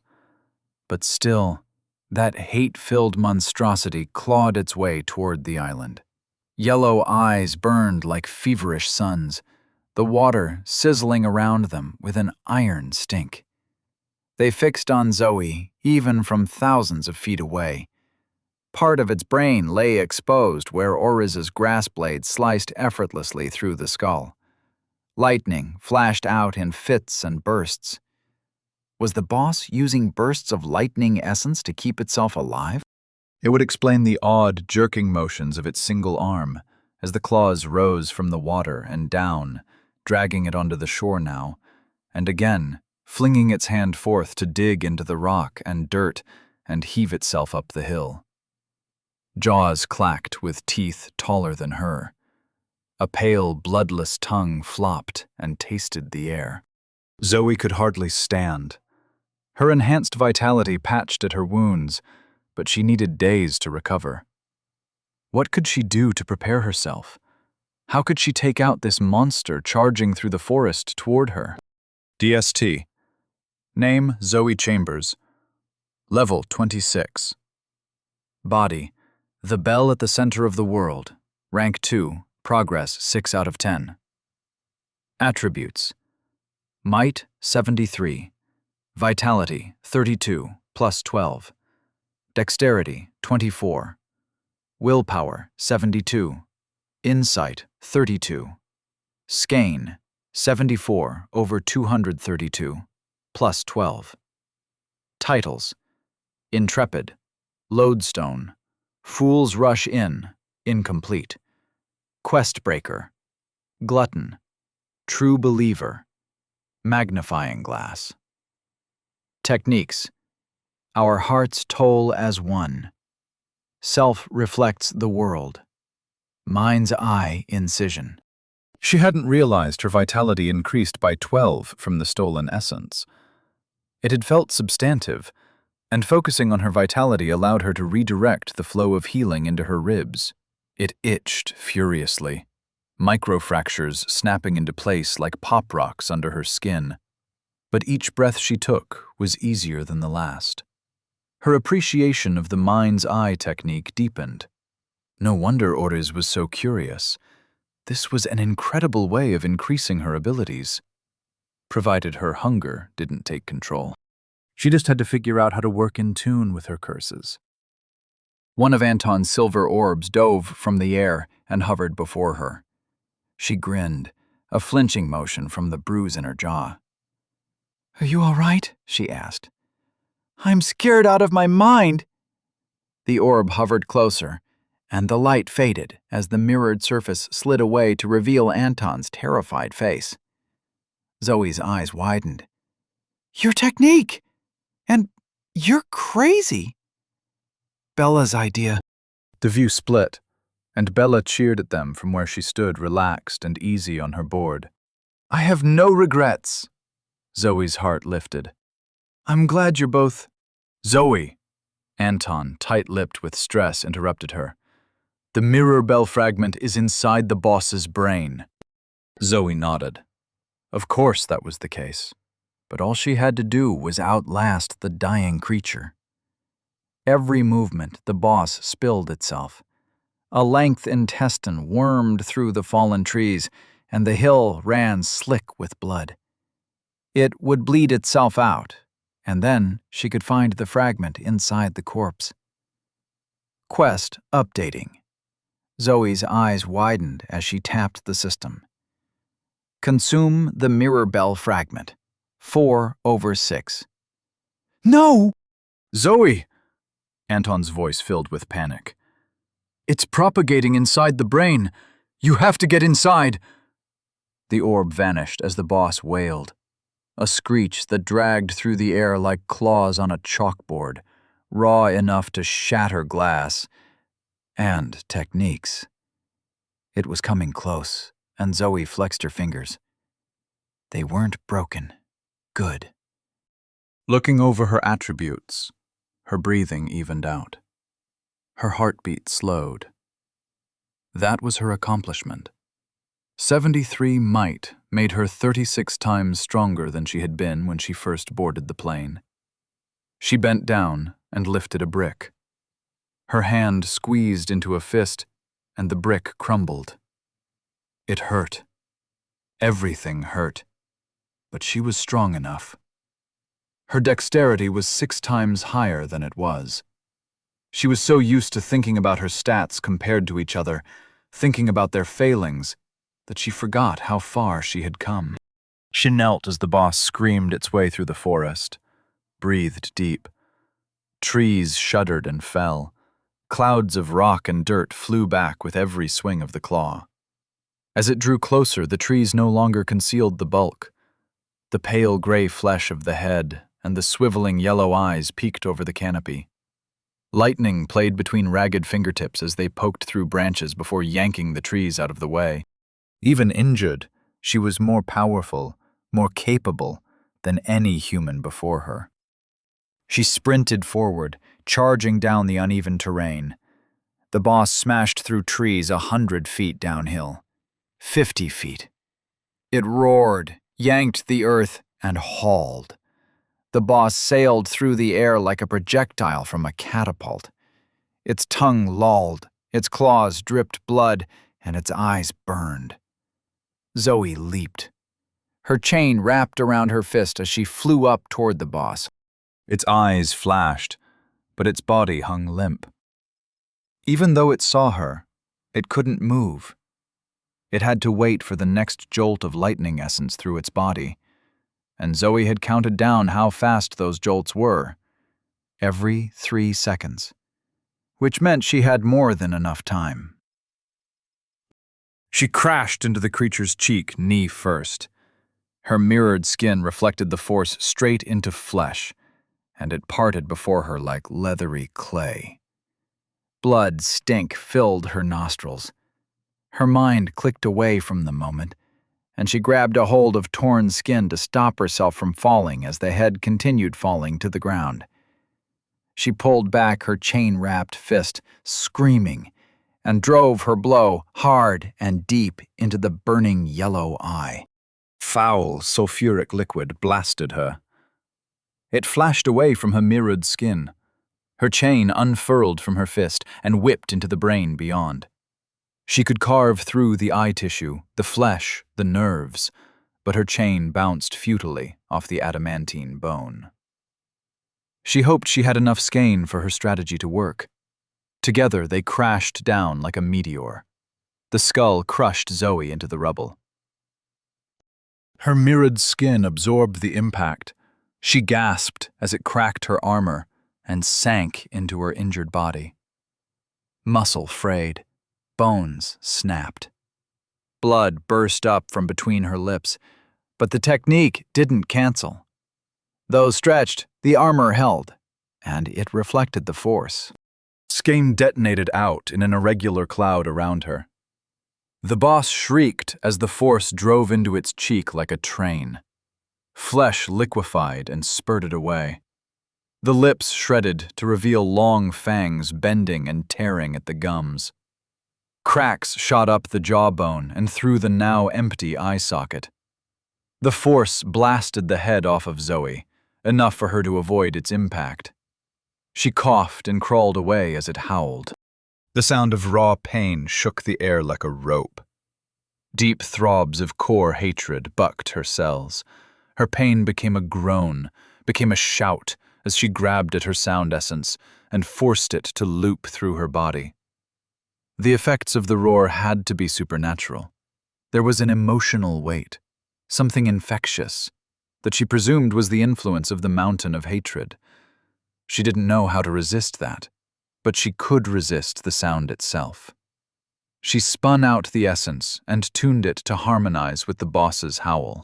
But still, that hate-filled monstrosity clawed its way toward the island. Yellow eyes burned like feverish suns, the water sizzling around them with an iron stink. They fixed on Zoe, even from thousands of feet away. Part of its brain lay exposed where Oriz's grass blade sliced effortlessly through the skull. Lightning flashed out in fits and bursts. Was the boss using bursts of lightning essence to keep itself alive? It would explain the odd, jerking motions of its single arm as the claws rose from the water and down, dragging it onto the shore now, and again, flinging its hand forth to dig into the rock and dirt and heave itself up the hill. Jaws clacked with teeth taller than her. A pale, bloodless tongue flopped and tasted the air. Zoe could hardly stand. Her enhanced vitality patched at her wounds, but she needed days to recover. What could she do to prepare herself? How could she take out this monster charging through the forest toward her? DST. Name Zoe Chambers. Level 26. Body. The bell at the center of the world. Rank 2. Progress 6 out of 10. Attributes. Might 73. Vitality 32 plus 12. Dexterity 24. Willpower 72. Insight 32. Skein 74 over 232 plus 12. Titles. Intrepid. Lodestone. Fools Rush In. Incomplete. Questbreaker. Glutton. True Believer. Magnifying Glass. Techniques. Our hearts toll as one. Self reflects the world. Mind's eye incision. She hadn't realized her vitality increased by 12 from the stolen essence. It had felt substantive, and focusing on her vitality allowed her to redirect the flow of healing into her ribs. It itched furiously, microfractures snapping into place like pop rocks under her skin. But each breath she took was easier than the last. Her appreciation of the mind's eye technique deepened. No wonder Oriz was so curious. This was an incredible way of increasing her abilities, provided her hunger didn't take control. She just had to figure out how to work in tune with her curses. One of Anton's silver orbs dove from the air and hovered before her. She grinned, a flinching motion from the bruise in her jaw. "Are you all right?" she asked. "I'm scared out of my mind." The orb hovered closer, and the light faded as the mirrored surface slid away to reveal Anton's terrified face. Zoe's eyes widened. "Your technique! And you're crazy!" "Bella's idea." The view split, and Bella cheered at them from where she stood relaxed and easy on her board. "I have no regrets." Zoe's heart lifted. "I'm glad you're both—" "Zoe!" Anton, tight-lipped with stress, interrupted her. "The mirror bell fragment is inside the boss's brain." Zoe nodded. Of course that was the case. but all she had to do was outlast the dying creature. Every movement, the boss spilled itself. A length intestine wormed through the fallen trees, and the hill ran slick with blood. It would bleed itself out, and then she could find the fragment inside the corpse. Quest updating. Zoe's eyes widened as she tapped the system. Consume the mirror bell fragment. 4/6. No! Zoe! Anton's voice filled with panic. It's propagating inside the brain. You have to get inside. The orb vanished as the boss wailed. A screech that dragged through the air like claws on a chalkboard, raw enough to shatter glass and techniques. It was coming close, and Zoe flexed her fingers. They weren't broken. Good. Looking over her attributes, her breathing evened out. Her heartbeat slowed. That was her accomplishment. 73 might made her 36 times stronger than she had been when she first boarded the plane. She bent down and lifted a brick. Her hand squeezed into a fist, and the brick crumbled. It hurt. Everything hurt. But she was strong enough. Her dexterity was 6 times higher than it was. She was so used to thinking about her stats compared to each other, thinking about their failings, that she forgot how far she had come. She knelt as the boss screamed its way through the forest, breathed deep. Trees shuddered and fell. Clouds of rock and dirt flew back with every swing of the claw. As it drew closer, the trees no longer concealed the bulk. The pale gray flesh of the head and the swiveling yellow eyes peeked over the canopy. Lightning played between ragged fingertips as they poked through branches before yanking the trees out of the way. Even injured, she was more powerful, more capable than any human before her. She sprinted forward, charging down the uneven terrain. The boss smashed through trees 100 feet downhill. 50 feet. It roared, yanked the earth, and hauled. The boss sailed through the air like a projectile from a catapult. Its tongue lolled, its claws dripped blood, and its eyes burned. Zoe leaped. Her chain wrapped around her fist as she flew up toward the boss. Its eyes flashed, but its body hung limp. Even though it saw her, it couldn't move. It had to wait for the next jolt of lightning essence through its body, and Zoe had counted down how fast those jolts were. Every 3 seconds, which meant she had more than enough time. She crashed into the creature's cheek, knee first. Her mirrored skin reflected the force straight into flesh, and it parted before her like leathery clay. Blood stink filled her nostrils. Her mind clicked away from the moment, and she grabbed a hold of torn skin to stop herself from falling as the head continued falling to the ground. She pulled back her chain-wrapped fist, screaming, and drove her blow hard and deep into the burning yellow eye. Foul, sulfuric liquid blasted her. It flashed away from her mirrored skin. Her chain unfurled from her fist and whipped into the brain beyond. She could carve through the eye tissue, the flesh, the nerves, but her chain bounced futilely off the adamantine bone. She hoped she had enough skein for her strategy to work. Together they crashed down like a meteor. The skull crushed Zoe into the rubble. Her mirrored skin absorbed the impact. She gasped as it cracked her armor and sank into her injured body. Muscle frayed. Bones snapped. Blood burst up from between her lips, but the technique didn't cancel. Though stretched, the armor held, and it reflected the force. Skein detonated out in an irregular cloud around her. The boss shrieked as the force drove into its cheek like a train. Flesh liquefied and spurted away. The lips shredded to reveal long fangs bending and tearing at the gums. Cracks shot up the jawbone and through the now empty eye socket. The force blasted the head off of Zoe, enough for her to avoid its impact. She coughed and crawled away as it howled. The sound of raw pain shook the air like a rope. Deep throbs of core hatred bucked her cells. Her pain became a groan, became a shout as she grabbed at her sound essence and forced it to loop through her body. The effects of the roar had to be supernatural. There was an emotional weight, something infectious, that she presumed was the influence of the mountain of hatred. She didn't know how to resist that, but she could resist the sound itself. She spun out the essence and tuned it to harmonize with the boss's howl.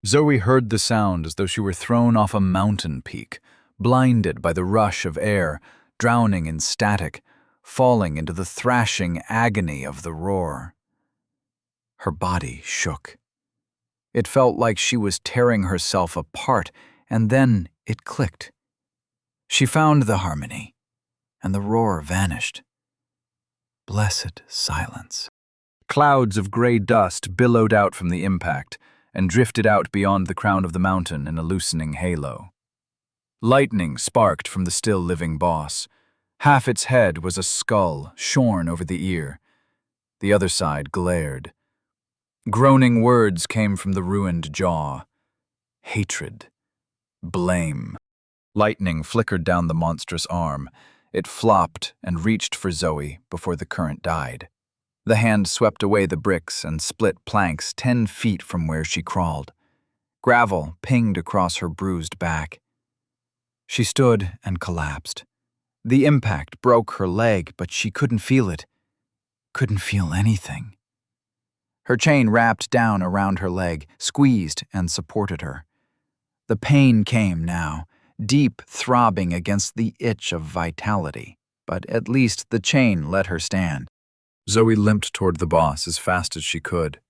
Zoe heard the sound as though she were thrown off a mountain peak, blinded by the rush of air, drowning in static, falling into the thrashing agony of the roar. Her body shook. It felt like she was tearing herself apart, and then it clicked. She found the harmony, and the roar vanished. Blessed silence. Clouds of gray dust billowed out from the impact and drifted out beyond the crown of the mountain in a loosening halo. Lightning sparked from the still living boss. Half its head was a skull shorn over the ear. The other side glared. Groaning words came from the ruined jaw. Hatred. Blame. Lightning flickered down the monstrous arm. It flopped and reached for Zoe before the current died. The hand swept away the bricks and split planks 10 feet from where she crawled. Gravel pinged across her bruised back. She stood and collapsed. The impact broke her leg, but she couldn't feel it. Couldn't feel anything. Her chain wrapped down around her leg, squeezed and supported her. The pain came now, deep throbbing against the itch of vitality, but at least the chain let her stand. Zoe limped toward the boss as fast as she could.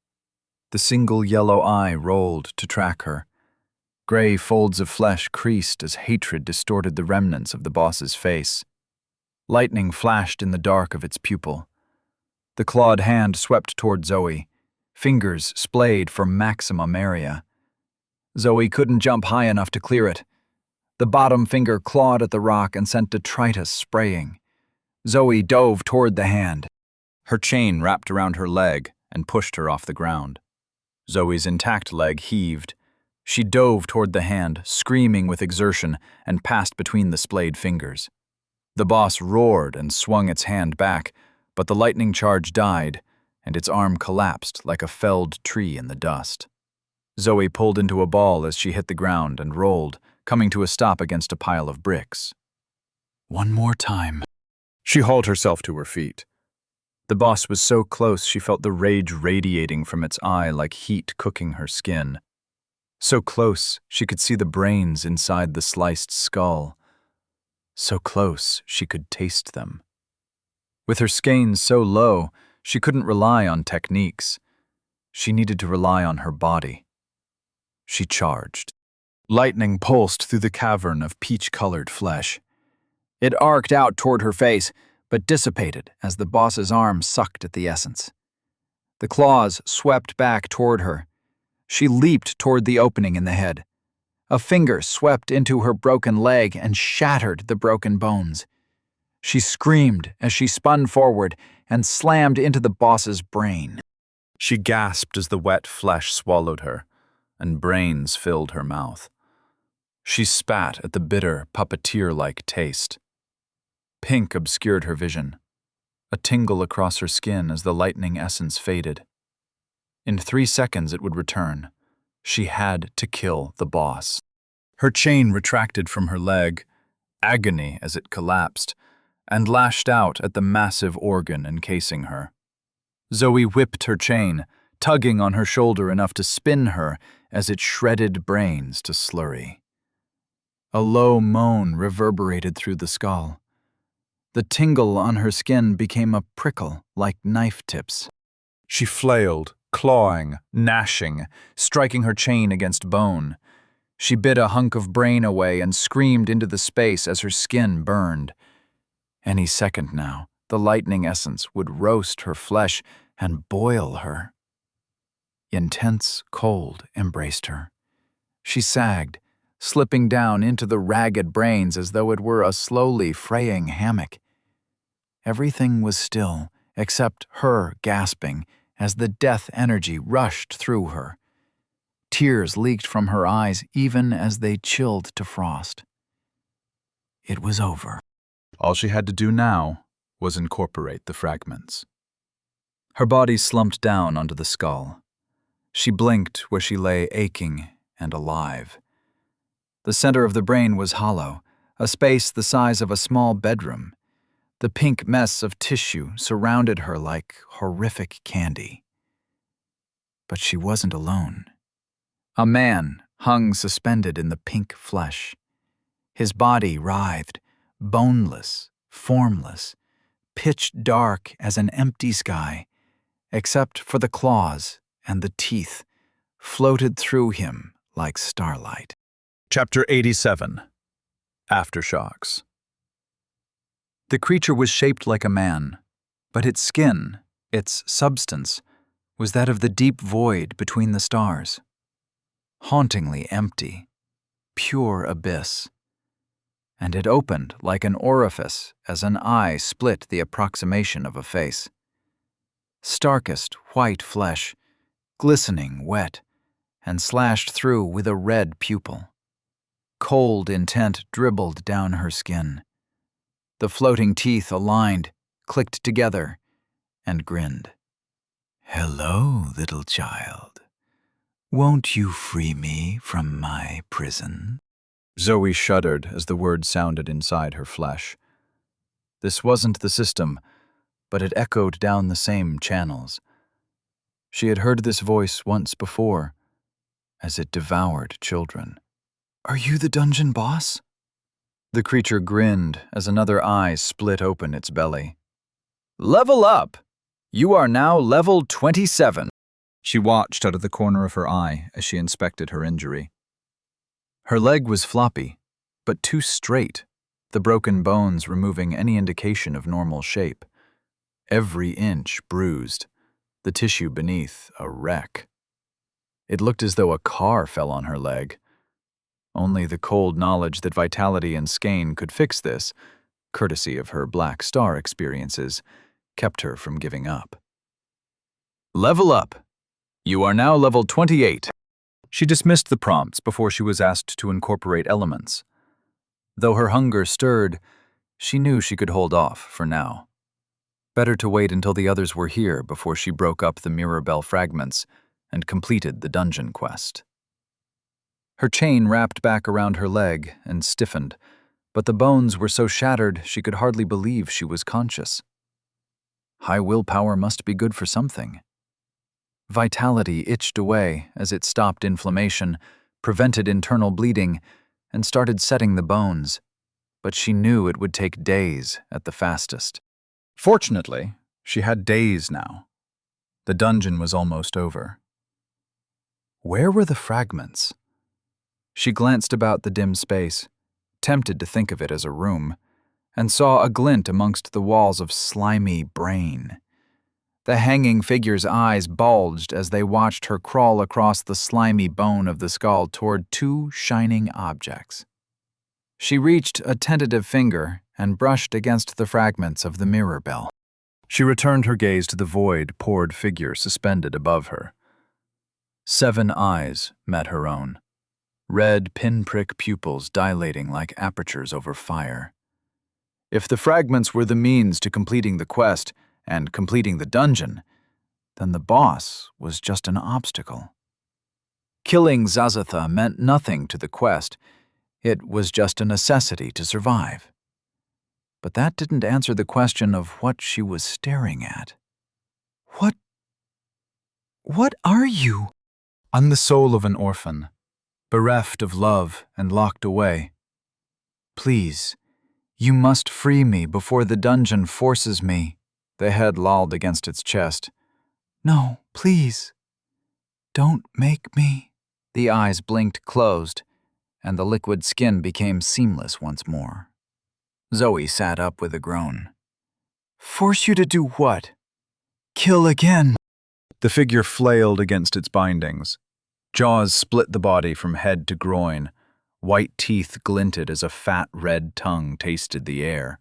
The single yellow eye rolled to track her. Gray folds of flesh creased as hatred distorted the remnants of the boss's face. Lightning flashed in the dark of its pupil. The clawed hand swept toward Zoe. Fingers splayed for maximum area. Zoe couldn't jump high enough to clear it. The bottom finger clawed at the rock and sent detritus spraying. Zoe dove toward the hand. Her chain wrapped around her leg and pushed her off the ground. Zoe's intact leg heaved. She dove toward the hand, screaming with exertion, and passed between the splayed fingers. The boss roared and swung its hand back, but the lightning charge died, and its arm collapsed like a felled tree in the dust. Zoe pulled into a ball as she hit the ground and rolled, coming to a stop against a pile of bricks. One more time. She hauled herself to her feet. The boss was so close she felt the rage radiating from its eye like heat cooking her skin. So close she could see the brains inside the sliced skull. So close she could taste them. With her skeins so low, she couldn't rely on techniques. She needed to rely on her body. She charged. Lightning pulsed through the cavern of peach-colored flesh. It arced out toward her face, but dissipated as the boss's arm sucked at the essence. The claws swept back toward her. She leaped toward the opening in the head. A finger swept into her broken leg and shattered the broken bones. She screamed as she spun forward and slammed into the boss's brain. She gasped as the wet flesh swallowed her, and brains filled her mouth. She spat at the bitter, puppeteer-like taste. Pink obscured her vision, a tingle across her skin as the lightning essence faded. In 3 seconds it would return. She had to kill the boss. Her chain retracted from her leg, agony as it collapsed, and lashed out at the massive organ encasing her. Zoe whipped her chain, tugging on her shoulder enough to spin her as it shredded brains to slurry. A low moan reverberated through the skull. The tingle on her skin became a prickle like knife tips. She flailed, clawing, gnashing, striking her chain against bone. She bit a hunk of brain away and screamed into the space as her skin burned. Any second now, the lightning essence would roast her flesh and boil her. Intense cold embraced her. She sagged, slipping down into the ragged brains as though it were a slowly fraying hammock. Everything was still, except her gasping as the death energy rushed through her. Tears leaked from her eyes even as they chilled to frost. It was over. All she had to do now was incorporate the fragments. Her body slumped down onto the skull. She blinked where she lay aching and alive. The center of the brain was hollow, a space the size of a small bedroom. The pink mess of tissue surrounded her like horrific candy. But she wasn't alone. A man hung suspended in the pink flesh. His body writhed, boneless, formless, pitch dark as an empty sky, except for the claws and the teeth, floated through him like starlight. Chapter 87. Aftershocks. The creature was shaped like a man, but its skin, its substance, was that of the deep void between the stars. Hauntingly empty, pure abyss. And it opened like an orifice as an eye split the approximation of a face. Starkest white flesh, glistening wet, and slashed through with a red pupil. Cold intent dribbled down her skin. The floating teeth aligned, clicked together, and grinned. "Hello, little child. Won't you free me from my prison?" Zoe shuddered as the word sounded inside her flesh. This wasn't the system, but it echoed down the same channels. She had heard this voice once before, as it devoured children. "Are you the dungeon boss?" The creature grinned as another eye split open its belly. "Level up! You are now level 27. She watched out of the corner of her eye as she inspected her injury. Her leg was floppy, but too straight, the broken bones removing any indication of normal shape. Every inch bruised, the tissue beneath a wreck. It looked as though a car fell on her leg. Only the cold knowledge that Vitality and Skane could fix this, courtesy of her Black Star experiences, kept her from giving up. "Level up! You are now level 28. She dismissed the prompts before she was asked to incorporate elements. Though her hunger stirred, she knew she could hold off for now. Better to wait until the others were here before she broke up the mirror bell fragments and completed the dungeon quest. Her chain wrapped back around her leg and stiffened, but the bones were so shattered she could hardly believe she was conscious. High willpower must be good for something. Vitality itched away as it stopped inflammation, prevented internal bleeding, and started setting the bones, but she knew it would take days at the fastest. Fortunately, she had days now. The dungeon was almost over. Where were the fragments? She glanced about the dim space, tempted to think of it as a room, and saw a glint amongst the walls of slimy brain. The hanging figure's eyes bulged as they watched her crawl across the slimy bone of the skull toward two shining objects. She reached a tentative finger and brushed against the fragments of the mirror bell. She returned her gaze to the void-poured figure suspended above her. 7 eyes met her own, red pinprick pupils dilating like apertures over fire. If the fragments were the means to completing the quest and completing the dungeon, then the boss was just an obstacle. Killing Zazatha meant nothing to the quest. It was just a necessity to survive. But that didn't answer the question of what she was staring at. What are you? I'm the soul of an orphan, bereft of love and locked away. Please, you must free me before the dungeon forces me. The head lolled against its chest. No, please. Don't make me. The eyes blinked closed, and the liquid skin became seamless once more. Zoe sat up with a groan. Force you to do what? Kill again. The figure flailed against its bindings. Jaws split the body from head to groin. White teeth glinted as a fat red tongue tasted the air.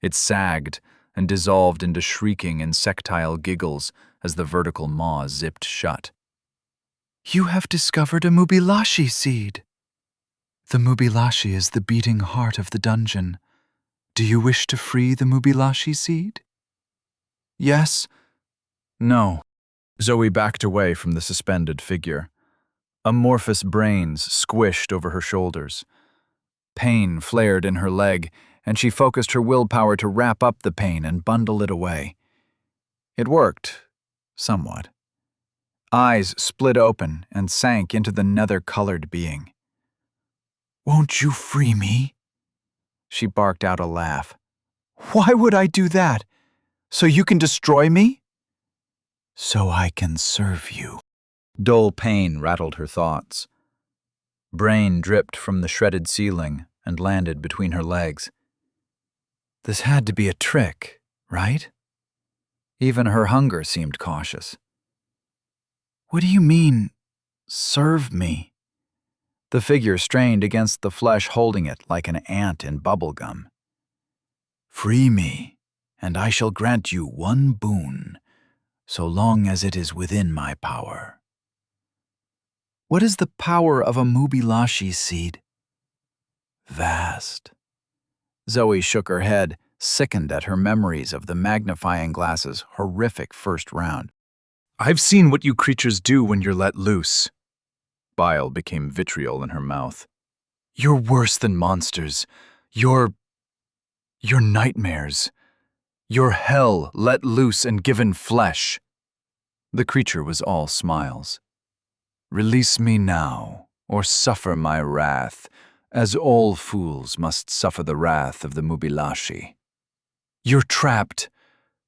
It sagged and dissolved into shrieking insectile giggles as the vertical maw zipped shut. You have discovered a Mubilashi seed. The Mubilashi is the beating heart of the dungeon. Do you wish to free the Mubilashi seed? Yes? No. Zoe backed away from the suspended figure. Amorphous brains squished over her shoulders. Pain flared in her leg, and she focused her willpower to wrap up the pain and bundle it away. It worked, somewhat. Eyes split open and sank into the nether-colored being. Won't you free me? She barked out a laugh. Why would I do that? So you can destroy me? So I can serve you. Dull pain rattled her thoughts. Brain dripped from the shredded ceiling and landed between her legs. This had to be a trick, right? Even her hunger seemed cautious. What do you mean, serve me? The figure strained against the flesh holding it like an ant in bubble gum. Free me, and I shall grant you one boon, so long as it is within my power. What is the power of a Mubilashi seed? Vast. Zoe shook her head, sickened at her memories of the magnifying glass's horrific first round. I've seen what you creatures do when you're let loose. Bile became vitriol in her mouth. You're worse than monsters. You're nightmares. You're hell let loose and given flesh. The creature was all smiles. Release me now, or suffer my wrath, as all fools must suffer the wrath of the Mubilashi. You're trapped.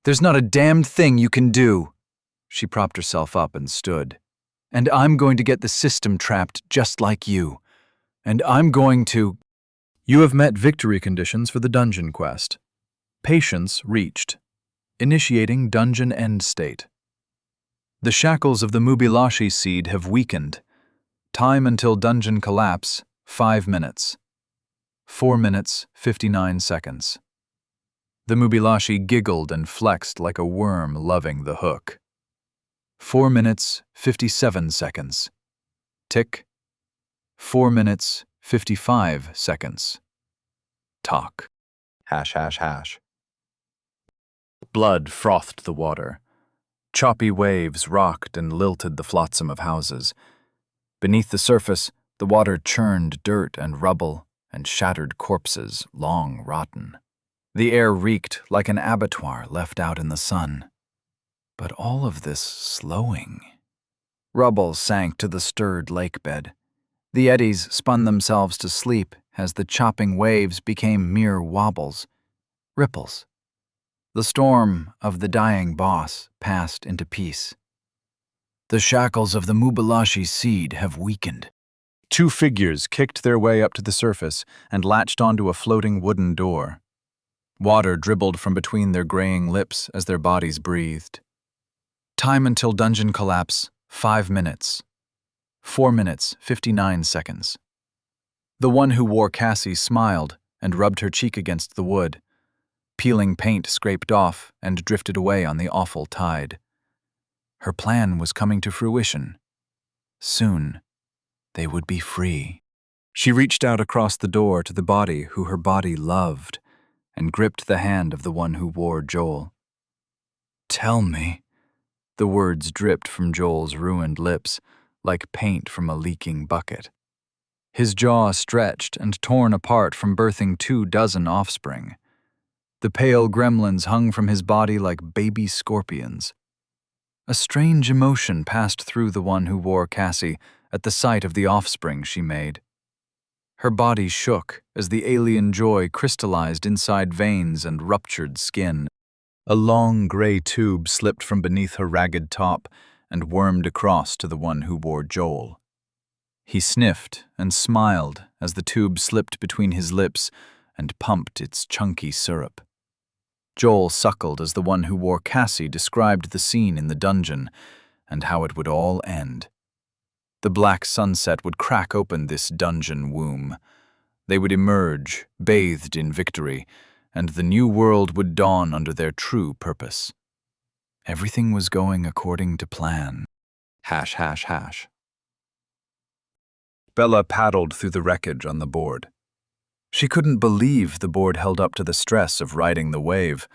There's not a damned thing you can do. She propped herself up and stood. And I'm going to get the system trapped just like you. And I'm going to... You have met victory conditions for the dungeon quest. Patience reached. Initiating dungeon end state. The shackles of the Mubilashi seed have weakened. Time until dungeon collapse, 5 minutes. 4 minutes, 59 seconds. The Mubilashi giggled and flexed like a worm loving the hook. 4 minutes, 57 seconds. Tick. 4 minutes, 55 seconds. Talk. Hash, hash, hash. Blood frothed the water. Choppy waves rocked and lilted the flotsam of houses. Beneath the surface, the water churned dirt and rubble and shattered corpses, long rotten. The air reeked like an abattoir left out in the sun. But all of this slowing. Rubble sank to the stirred lake bed. The eddies spun themselves to sleep as the chopping waves became mere wobbles, ripples. The storm of the dying boss passed into peace. The shackles of the Mubilashi seed have weakened. 2 figures kicked their way up to the surface and latched onto a floating wooden door. Water dribbled from between their graying lips as their bodies breathed. Time until dungeon collapse, 5 minutes. 4 minutes, 59 seconds. The one who wore Cassie smiled and rubbed her cheek against the wood. Peeling paint scraped off and drifted away on the awful tide. Her plan was coming to fruition. Soon, they would be free. She reached out across the door to the body who her body loved and gripped the hand of the one who wore Joel. Tell me. The words dripped from Joel's ruined lips like paint from a leaking bucket. His jaw stretched and torn apart from birthing 24 offspring. The pale gremlins hung from his body like baby scorpions. A strange emotion passed through the one who wore Cassie at the sight of the offspring she made. Her body shook as the alien joy crystallized inside veins and ruptured skin. A long gray tube slipped from beneath her ragged top and wormed across to the one who wore Joel. He sniffed and smiled as the tube slipped between his lips and pumped its chunky syrup. Joel suckled as the one who wore Cassie described the scene in the dungeon, and how it would all end. The black sunset would crack open this dungeon womb. They would emerge, bathed in victory, and the new world would dawn under their true purpose. Everything was going according to plan. ###. Bella paddled through the wreckage on the board. She couldn't believe the board held up to the stress of riding the wave,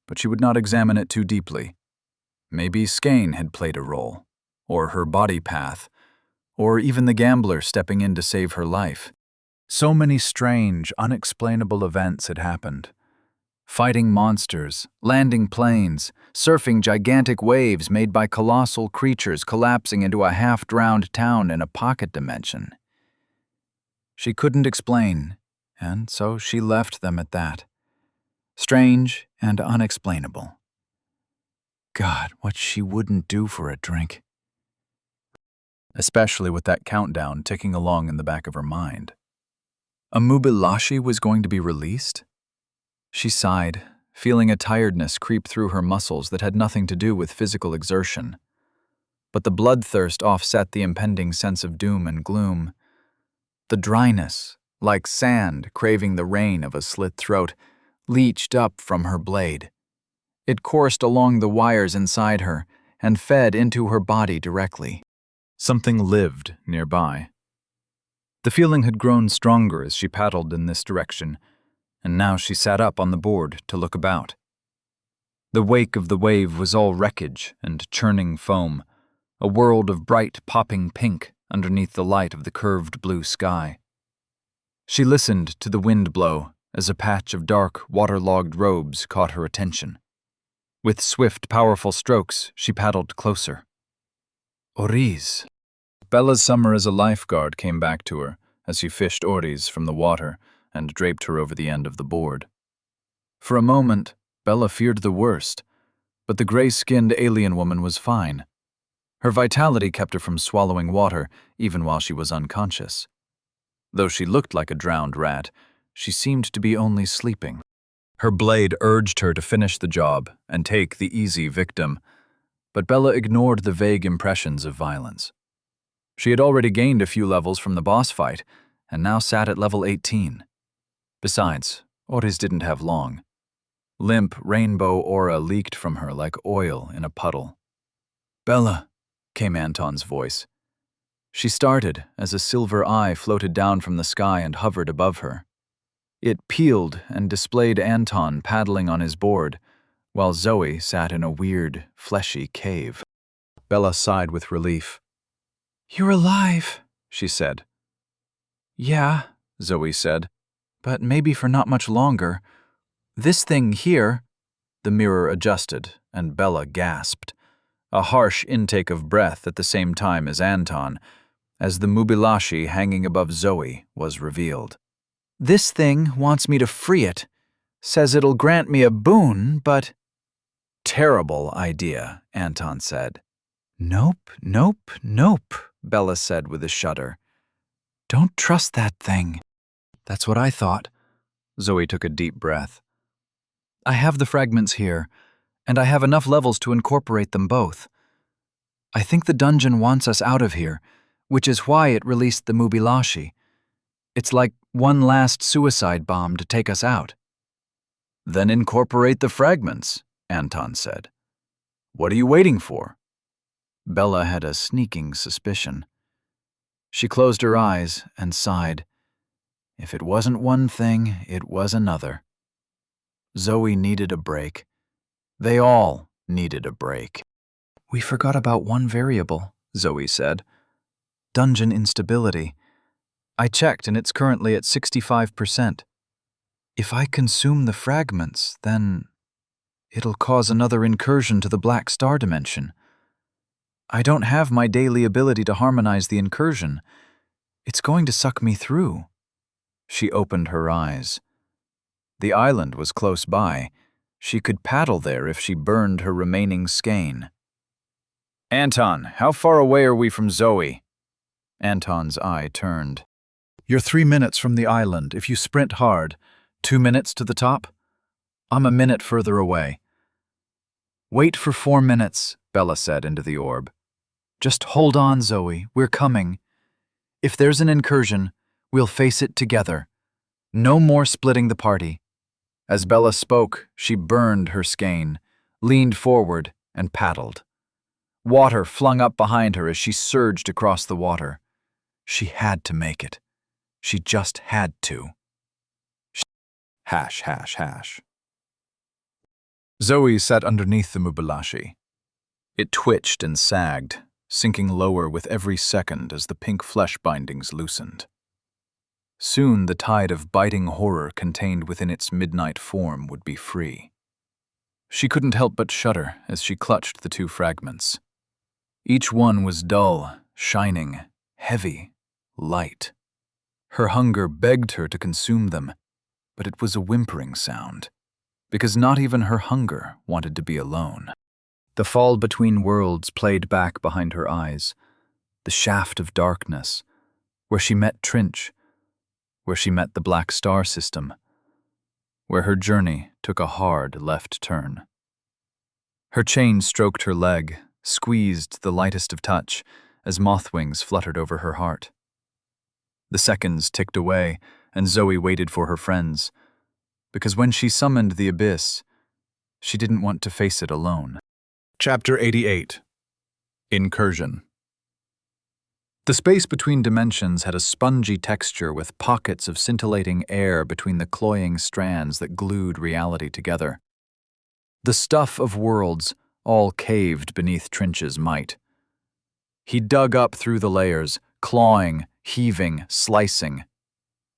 but she would not examine it too deeply. Maybe Skane had played a role, or her body path, or even the gambler stepping in to save her life. So many strange, unexplainable events had happened. Fighting monsters, landing planes, surfing gigantic waves made by colossal creatures collapsing into a half-drowned town in a pocket dimension. She couldn't explain, and so she left them at that. Strange and unexplainable. God, what she wouldn't do for a drink. Especially with that countdown ticking along in the back of her mind. A Mubilashi was going to be released? She sighed, feeling a tiredness creep through her muscles that had nothing to do with physical exertion. But the bloodthirst offset the impending sense of doom and gloom. The dryness, like sand craving the rain of a slit throat, leached up from her blade. It coursed along the wires inside her and fed into her body directly. Something lived nearby. The feeling had grown stronger as she paddled in this direction, and now she sat up on the board to look about. The wake of the wave was all wreckage and churning foam, a world of bright popping pink underneath the light of the curved blue sky. She listened to the wind blow as a patch of dark, waterlogged robes caught her attention. With swift, powerful strokes, she paddled closer. Oriz. Bella's summer as a lifeguard came back to her as she fished Oriz from the water and draped her over the end of the board. For a moment, Bella feared the worst, but the gray-skinned alien woman was fine. Her vitality kept her from swallowing water even while she was unconscious. Though she looked like a drowned rat, she seemed to be only sleeping. Her blade urged her to finish the job and take the easy victim, but Bella ignored the vague impressions of violence. She had already gained a few levels from the boss fight, and now sat at level 18. Besides, Oriz didn't have long. Limp rainbow aura leaked from her like oil in a puddle. "Bella," came Anton's voice. She started as a silver eye floated down from the sky and hovered above her. It peeled and displayed Anton paddling on his board, while Zoe sat in a weird, fleshy cave. Bella sighed with relief. "You're alive," she said. "Yeah," Zoe said, "but maybe for not much longer. This thing here—" The mirror adjusted, and Bella gasped, a harsh intake of breath at the same time as Anton, as the Mubilashi hanging above Zoe was revealed. "This thing wants me to free it. Says it'll grant me a boon, but—" "Terrible idea," Anton said. "Nope, nope, nope," Bella said with a shudder. "Don't trust that thing." "That's what I thought." Zoe took a deep breath. "I have the fragments here, and I have enough levels to incorporate them both. I think the dungeon wants us out of here, which is why it released the Mubilashi. It's like one last suicide bomb to take us out." "Then incorporate the fragments," Anton said. "What are you waiting for?" Bella had a sneaking suspicion. She closed her eyes and sighed. If it wasn't one thing, it was another. Zoe needed a break. They all needed a break. "We forgot about one variable," Zoe said. "Dungeon instability. I checked and it's currently at 65%. If I consume the fragments, then it'll cause another incursion to the Black Star dimension. I don't have my daily ability to harmonize the incursion. It's going to suck me through." She opened her eyes. The island was close by. She could paddle there if she burned her remaining skein. "Anton, how far away are we from Zoe?" Anton's eye turned. "You're 3 minutes from the island if you sprint hard. 2 minutes to the top? I'm a minute further away." "Wait for 4 minutes," Bella said into the orb. Just hold on, Zoe, we're coming. If there's an incursion, we'll face it together. No more splitting the party. As Bella spoke, she burned her skein, leaned forward, and paddled. Water flung up behind her as she surged across the water. She had to make it. She just had to. Hash, hash, hash. Zoe sat underneath the Mubalashi. It twitched and sagged, sinking lower with every second as the pink flesh bindings loosened. Soon the tide of biting horror contained within its midnight form would be free. She couldn't help but shudder as she clutched the two fragments. Each one was dull, shining, heavy, light. Her hunger begged her to consume them, but it was a whimpering sound, because not even her hunger wanted to be alone. The fall between worlds played back behind her eyes, the shaft of darkness, where she met Trinch, where she met the Black Star System, where her journey took a hard left turn. Her chain stroked her leg, squeezed the lightest of touch as moth wings fluttered over her heart. The seconds ticked away, and Zoe waited for her friends, because when she summoned the abyss, she didn't want to face it alone. Chapter 88. Incursion. The space between dimensions had a spongy texture with pockets of scintillating air between the cloying strands that glued reality together. The stuff of worlds all caved beneath Trinch's might. He dug up through the layers, clawing, heaving, slicing.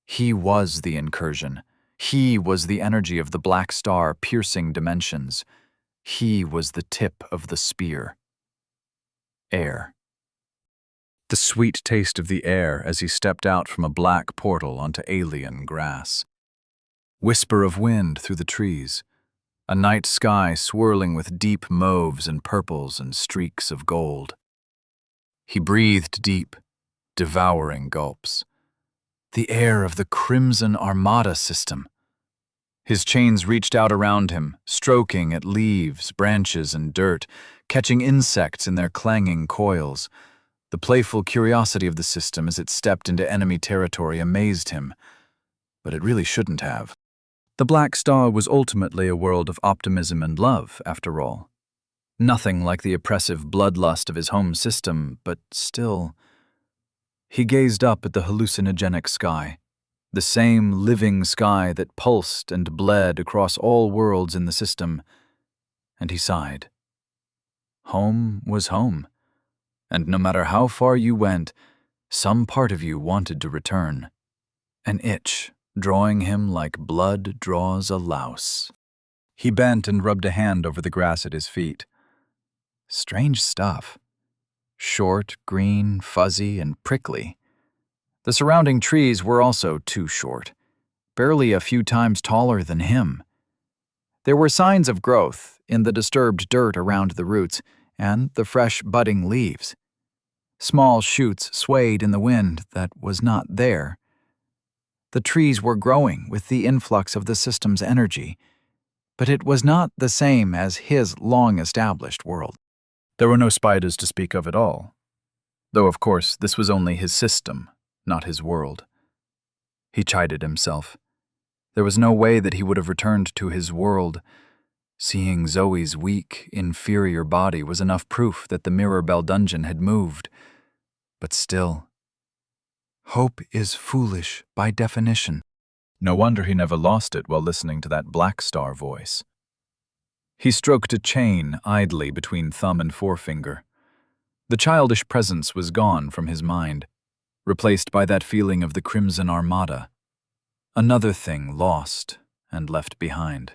He was the incursion. He was the energy of the Black Star piercing dimensions. He was the tip of the spear. Air. The sweet taste of the air as he stepped out from a black portal onto alien grass. Whisper of wind through the trees. A night sky swirling with deep mauves and purples and streaks of gold. He breathed deep, devouring gulps. The air of the Crimson Armada system. His chains reached out around him, stroking at leaves, branches, and dirt, catching insects in their clanging coils. The playful curiosity of the system as it stepped into enemy territory amazed him, but it really shouldn't have. The Black Star was ultimately a world of optimism and love, after all. Nothing like the oppressive bloodlust of his home system, but still. He gazed up at the hallucinogenic sky, the same living sky that pulsed and bled across all worlds in the system, and he sighed. Home was home, and no matter how far you went, some part of you wanted to return. An itch drawing him like blood draws a louse. He bent and rubbed a hand over the grass at his feet. Strange stuff. Short, green, fuzzy, and prickly. The surrounding trees were also too short, barely a few times taller than him. There were signs of growth in the disturbed dirt around the roots and the fresh budding leaves. Small shoots swayed in the wind that was not there. The trees were growing with the influx of the system's energy, but it was not the same as his long-established world. There were no spiders to speak of at all, though of course this was only his system, not his world. He chided himself. There was no way that he would have returned to his world. Seeing Zoe's weak, inferior body was enough proof that the Mirror Bell dungeon had moved. But still, hope is foolish by definition. No wonder he never lost it while listening to that Black Star voice. He stroked a chain idly between thumb and forefinger. The childish presence was gone from his mind, replaced by that feeling of the Crimson Armada. Another thing lost and left behind.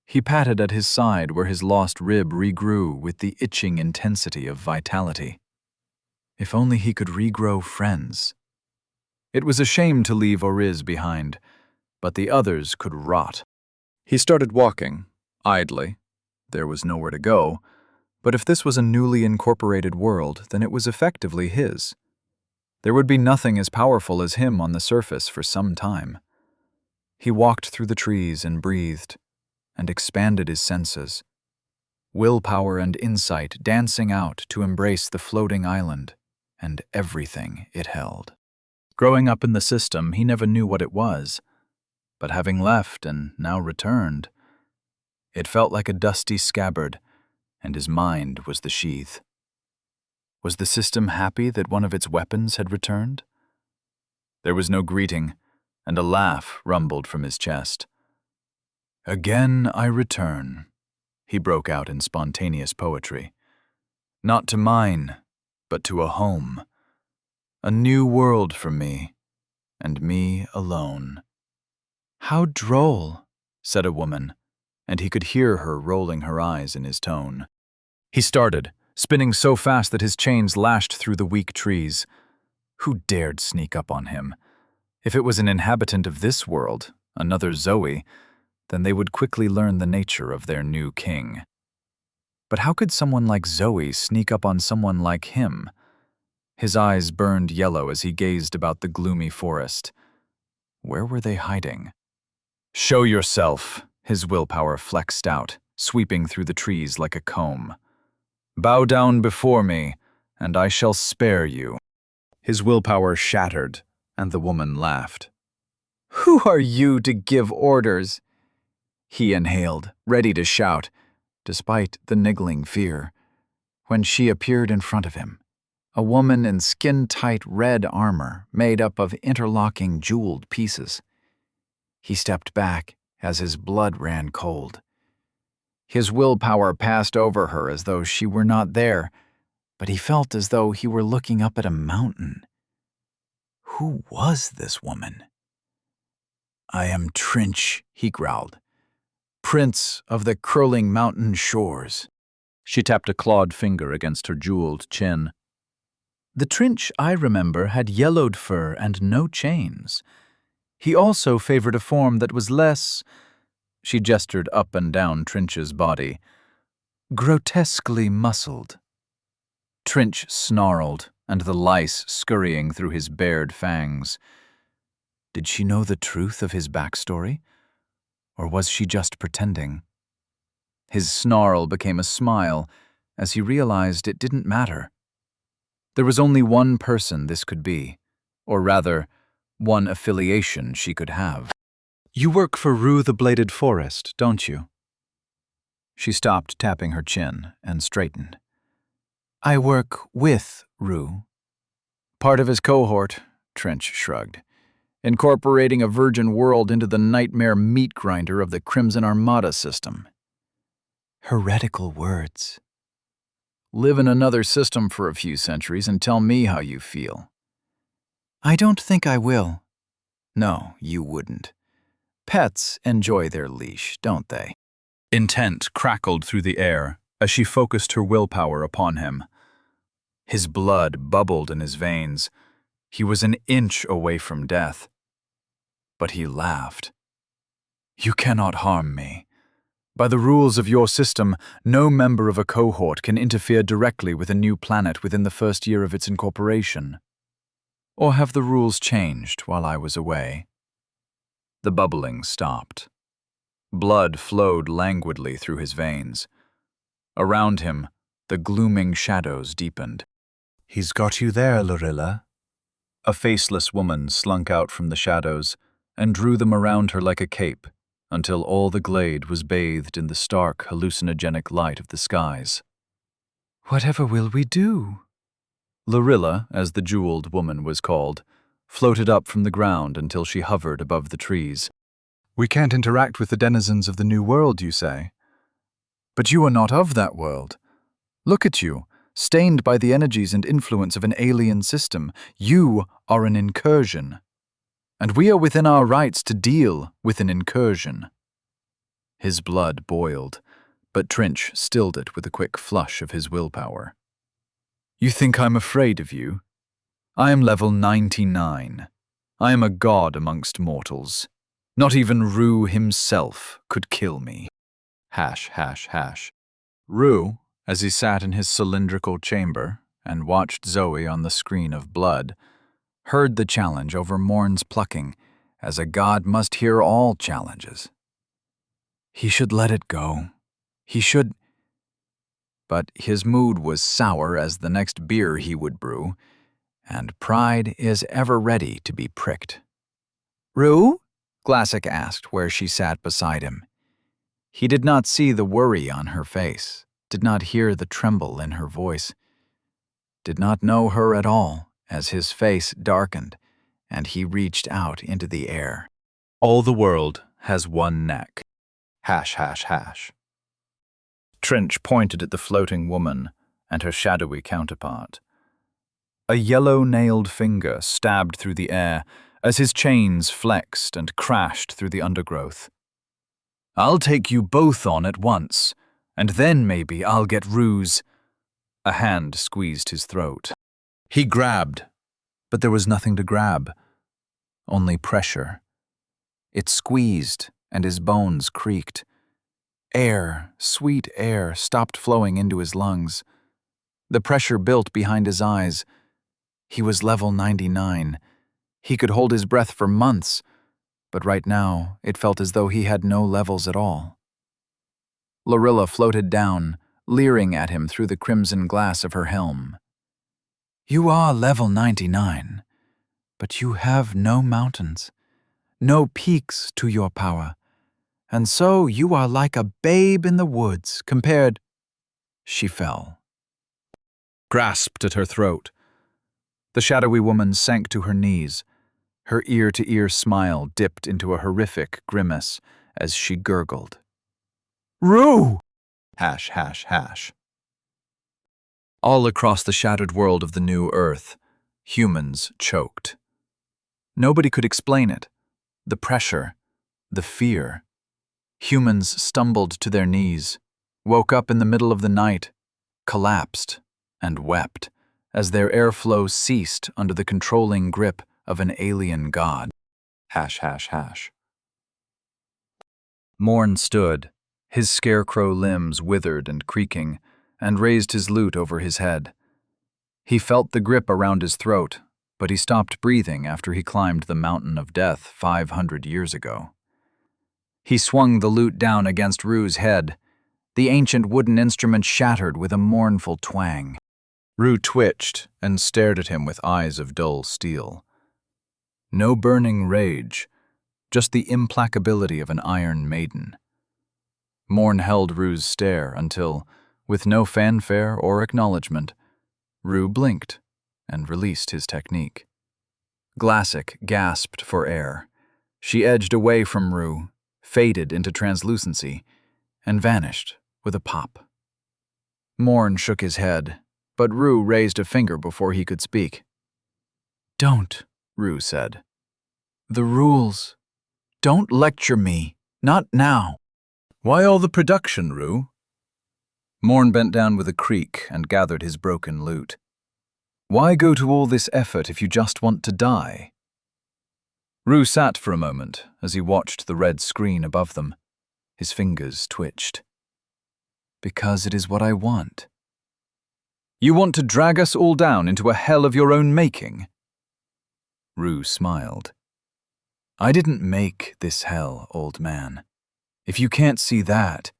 He patted at his side where his lost rib regrew with the itching intensity of vitality. If only he could regrow friends. It was a shame to leave Oriz behind, but the others could rot. He started walking, idly. There was nowhere to go, but if this was a newly incorporated world, then it was effectively his. There would be nothing as powerful as him on the surface for some time. He walked through the trees and breathed, and expanded his senses. willpower and insight dancing out to embrace the floating island and everything it held. Growing up in the system, he never knew what it was, but having left and now returned, it felt like a dusty scabbard, and his mind was the sheath. Was the system happy that one of its weapons had returned? There was no greeting, and a laugh rumbled from his chest. "Again I return," he broke out in spontaneous poetry. "Not to mine, but to a home. A new world for me, and me alone." "How droll," said a woman, and he could hear her rolling her eyes in his tone. He started, spinning so fast that his chains lashed through the weak trees. Who dared sneak up on him? If it was an inhabitant of this world, another Zoe, then they would quickly learn the nature of their new king. But how could someone like Zoe sneak up on someone like him? His eyes burned yellow as he gazed about the gloomy forest. Where were they hiding? "Show yourself," his willpower flexed out, sweeping through the trees like a comb. "Bow down before me, and I shall spare you." His willpower shattered, and the woman laughed. "Who are you to give orders?" He inhaled, ready to shout, despite the niggling fear, when she appeared in front of him, a woman in skin-tight red armor made up of interlocking jeweled pieces. He stepped back as his blood ran cold. His willpower passed over her as though she were not there, but he felt as though he were looking up at a mountain. Who was this woman? "I am Trinch," he growled, "Prince of the curling mountain shores." She tapped a clawed finger against her jeweled chin. "The Trinch I remember had yellowed fur and no chains. He also favored a form that was less—" she gestured up and down Trinch's body, "grotesquely muscled." Trinch snarled, and the lice scurrying through his bared fangs. Did she know the truth of his backstory? Or was she just pretending? His snarl became a smile as he realized it didn't matter. There was only one person this could be, or rather, one affiliation she could have. "You work for Rue the Bladed Forest, don't you?" She stopped tapping her chin and straightened. "I work with Rue." "Part of his cohort," Trinch shrugged, "incorporating a virgin world into the nightmare meat grinder of the Crimson Armada system." Heretical words. "Live in another system for a few centuries and tell me how you feel." "I don't think I will." "No, you wouldn't. Pets enjoy their leash, don't they?" Intent crackled through the air as she focused her willpower upon him. His blood bubbled in his veins. He was an inch away from death. But he laughed. "You cannot harm me. By the rules of your system, no member of a cohort can interfere directly with a new planet within the first year of its incorporation. Or have the rules changed while I was away?" The bubbling stopped. Blood flowed languidly through his veins. Around him, the glooming shadows deepened. "He's got you there, Lorilla." A faceless woman slunk out from the shadows and drew them around her like a cape until all the glade was bathed in the stark, hallucinogenic light of the skies. "Whatever will we do?" Lorilla, as the jeweled woman was called, floated up from the ground until she hovered above the trees. "We can't interact with the denizens of the new world, you say? But you are not of that world. Look at you, stained by the energies and influence of an alien system. You are an incursion. And we are within our rights to deal with an incursion." His blood boiled, but Trinch stilled it with a quick flush of his willpower. "You think I'm afraid of you? I am level 99. I am a god amongst mortals. Not even Rue himself could kill me." Hash, hash, hash. Rue, as he sat in his cylindrical chamber and watched Zoe on the screen of blood, heard the challenge over Morn's plucking, as a god must hear all challenges. He should let it go. He should... but his mood was sour as the next beer he would brew, and pride is ever ready to be pricked. "Rue?" Glassick asked where she sat beside him. He did not see the worry on her face, did not hear the tremble in her voice, did not know her at all as his face darkened and he reached out into the air. All the world has one neck. Hash, hash, hash. Trench pointed at the floating woman and her shadowy counterpart. A yellow-nailed finger stabbed through the air as his chains flexed and crashed through the undergrowth. "I'll take you both on at once, and then maybe I'll get Rue's." A hand squeezed his throat. He grabbed, but there was nothing to grab, only pressure. It squeezed, and his bones creaked. Air, sweet air, stopped flowing into his lungs. The pressure built behind his eyes. He was level 99. He could hold his breath for months, but right now it felt as though he had no levels at all. Lorilla floated down, leering at him through the crimson glass of her helm. "You are level 99, but you have no mountains, no peaks to your power, and so you are like a babe in the woods compared—" She fell. Grasped at her throat. The shadowy woman sank to her knees. Her ear-to-ear smile dipped into a horrific grimace as she gurgled. "Rue!" Hash, hash, hash. All across the shattered world of the new Earth, humans choked. Nobody could explain it. The pressure, the fear. Humans stumbled to their knees, woke up in the middle of the night, collapsed, and wept as their airflow ceased under the controlling grip of an alien god. Hash, hash, hash. Morn stood, his scarecrow limbs withered and creaking, and raised his lute over his head. He felt the grip around his throat, but he stopped breathing after he climbed the mountain of death 500 years ago. He swung the lute down against Rue's head. The ancient wooden instrument shattered with a mournful twang. Rue twitched and stared at him with eyes of dull steel. No burning rage, just the implacability of an iron maiden. Morn held Rue's stare until, with no fanfare or acknowledgement, Rue blinked and released his technique. Glassick gasped for air. She edged away from Rue, faded into translucency, and vanished with a pop. Morn shook his head, but Rue raised a finger before he could speak. "Don't," Rue said. "The rules. Don't lecture me. Not now." "Why all the production, Rue?" Morn bent down with a creak and gathered his broken lute. "Why go to all this effort if you just want to die?" Rue sat for a moment as he watched the red screen above them. His fingers twitched. "Because it is what I want." "You want to drag us all down into a hell of your own making?" Rue smiled. "I didn't make this hell, old man. If you can't see that,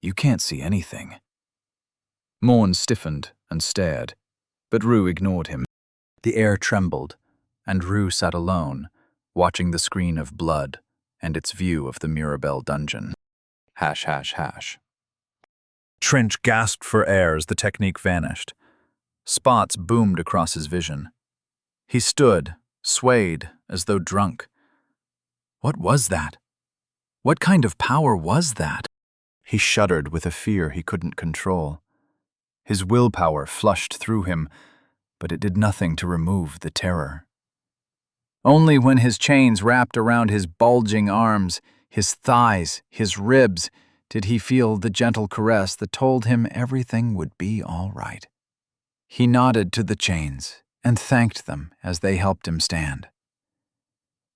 you can't see anything." Morn stiffened and stared, but Rue ignored him. The air trembled, and Rue sat alone, watching the screen of blood and its view of the Mirabelle dungeon. Hash, hash, hash. Trench gasped for air as the technique vanished. Spots boomed across his vision. He stood, swayed, as though drunk. What was that? What kind of power was that? He shuddered with a fear he couldn't control. His willpower flushed through him, but it did nothing to remove the terror. Only when his chains wrapped around his bulging arms, his thighs, his ribs, did he feel the gentle caress that told him everything would be all right. He nodded to the chains and thanked them as they helped him stand.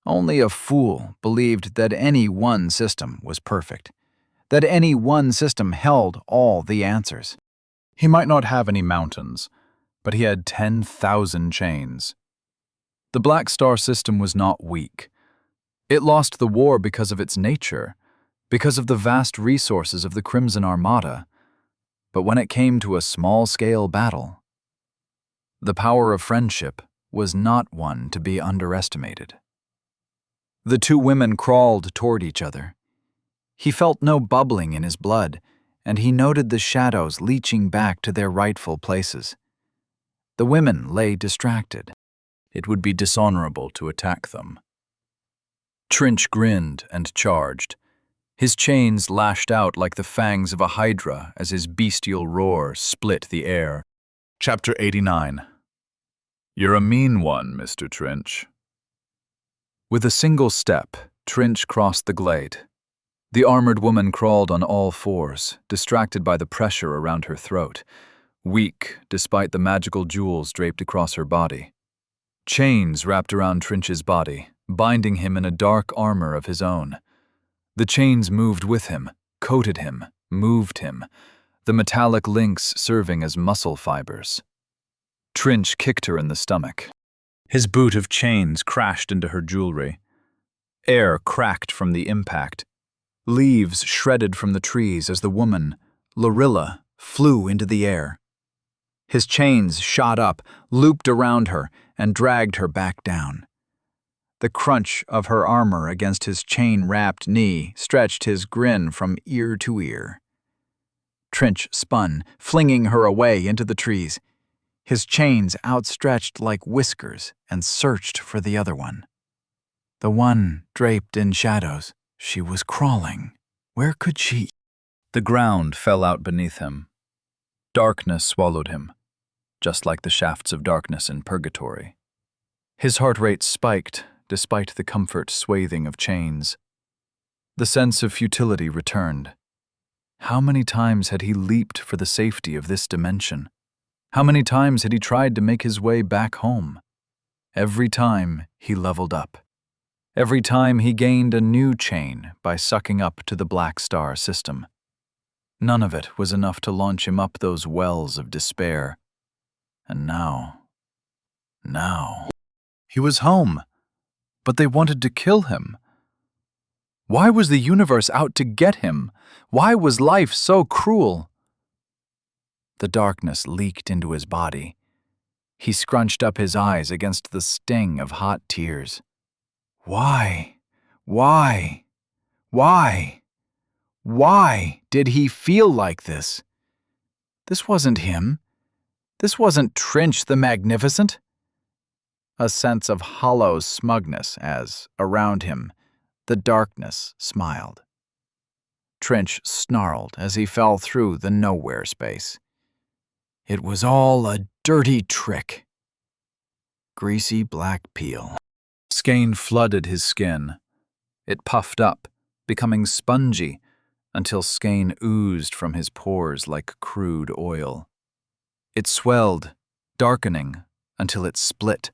Only a fool believed that any one system was perfect, that any one system held all the answers. He might not have any mountains, but he had 10,000 chains. The Black Star system was not weak. It lost the war because of its nature, because of the vast resources of the Crimson Armada. But when it came to a small-scale battle, the power of friendship was not one to be underestimated. The two women crawled toward each other. He felt no bubbling in his blood, and he noted the shadows leaching back to their rightful places. The women lay distracted. It would be dishonorable to attack them. Trinch grinned and charged. His chains lashed out like the fangs of a hydra as his bestial roar split the air. Chapter 89. You're a mean one, Mr. Trinch. With a single step, Trinch crossed the glade. The armored woman crawled on all fours, distracted by the pressure around her throat, weak despite the magical jewels draped across her body. Chains wrapped around Trinch's body, binding him in a dark armor of his own. The chains moved with him, coated him, moved him, the metallic links serving as muscle fibers. Trinch kicked her in the stomach. His boot of chains crashed into her jewelry. Air cracked from the impact. Leaves shredded from the trees as the woman, Lorilla, flew into the air. His chains shot up, looped around her, and dragged her back down. The crunch of her armor against his chain-wrapped knee stretched his grin from ear to ear. Trinch spun, flinging her away into the trees. His chains outstretched like whiskers and searched for the other one. The one draped in shadows. She was crawling. Where could she? The ground fell out beneath him. Darkness swallowed him, just like the shafts of darkness in purgatory. His heart rate spiked despite the comfort swathing of chains. The sense of futility returned. How many times had he leaped for the safety of this dimension? How many times had he tried to make his way back home? Every time he leveled up. Every time he gained a new chain by sucking up to the Black Star system. None of it was enough to launch him up those wells of despair. And now... He was home, but they wanted to kill him. Why was the universe out to get him? Why was life so cruel? The darkness leaked into his body. He scrunched up his eyes against the sting of hot tears. Why did he feel like this? This wasn't him. This wasn't Trinch the Magnificent. A sense of hollow smugness as, around him, the darkness smiled. Trinch snarled as he fell through the nowhere space. It was all a dirty trick. Greasy black peel. Skein flooded his skin. It puffed up, becoming spongy, until skein oozed from his pores like crude oil. It swelled, darkening, until it split.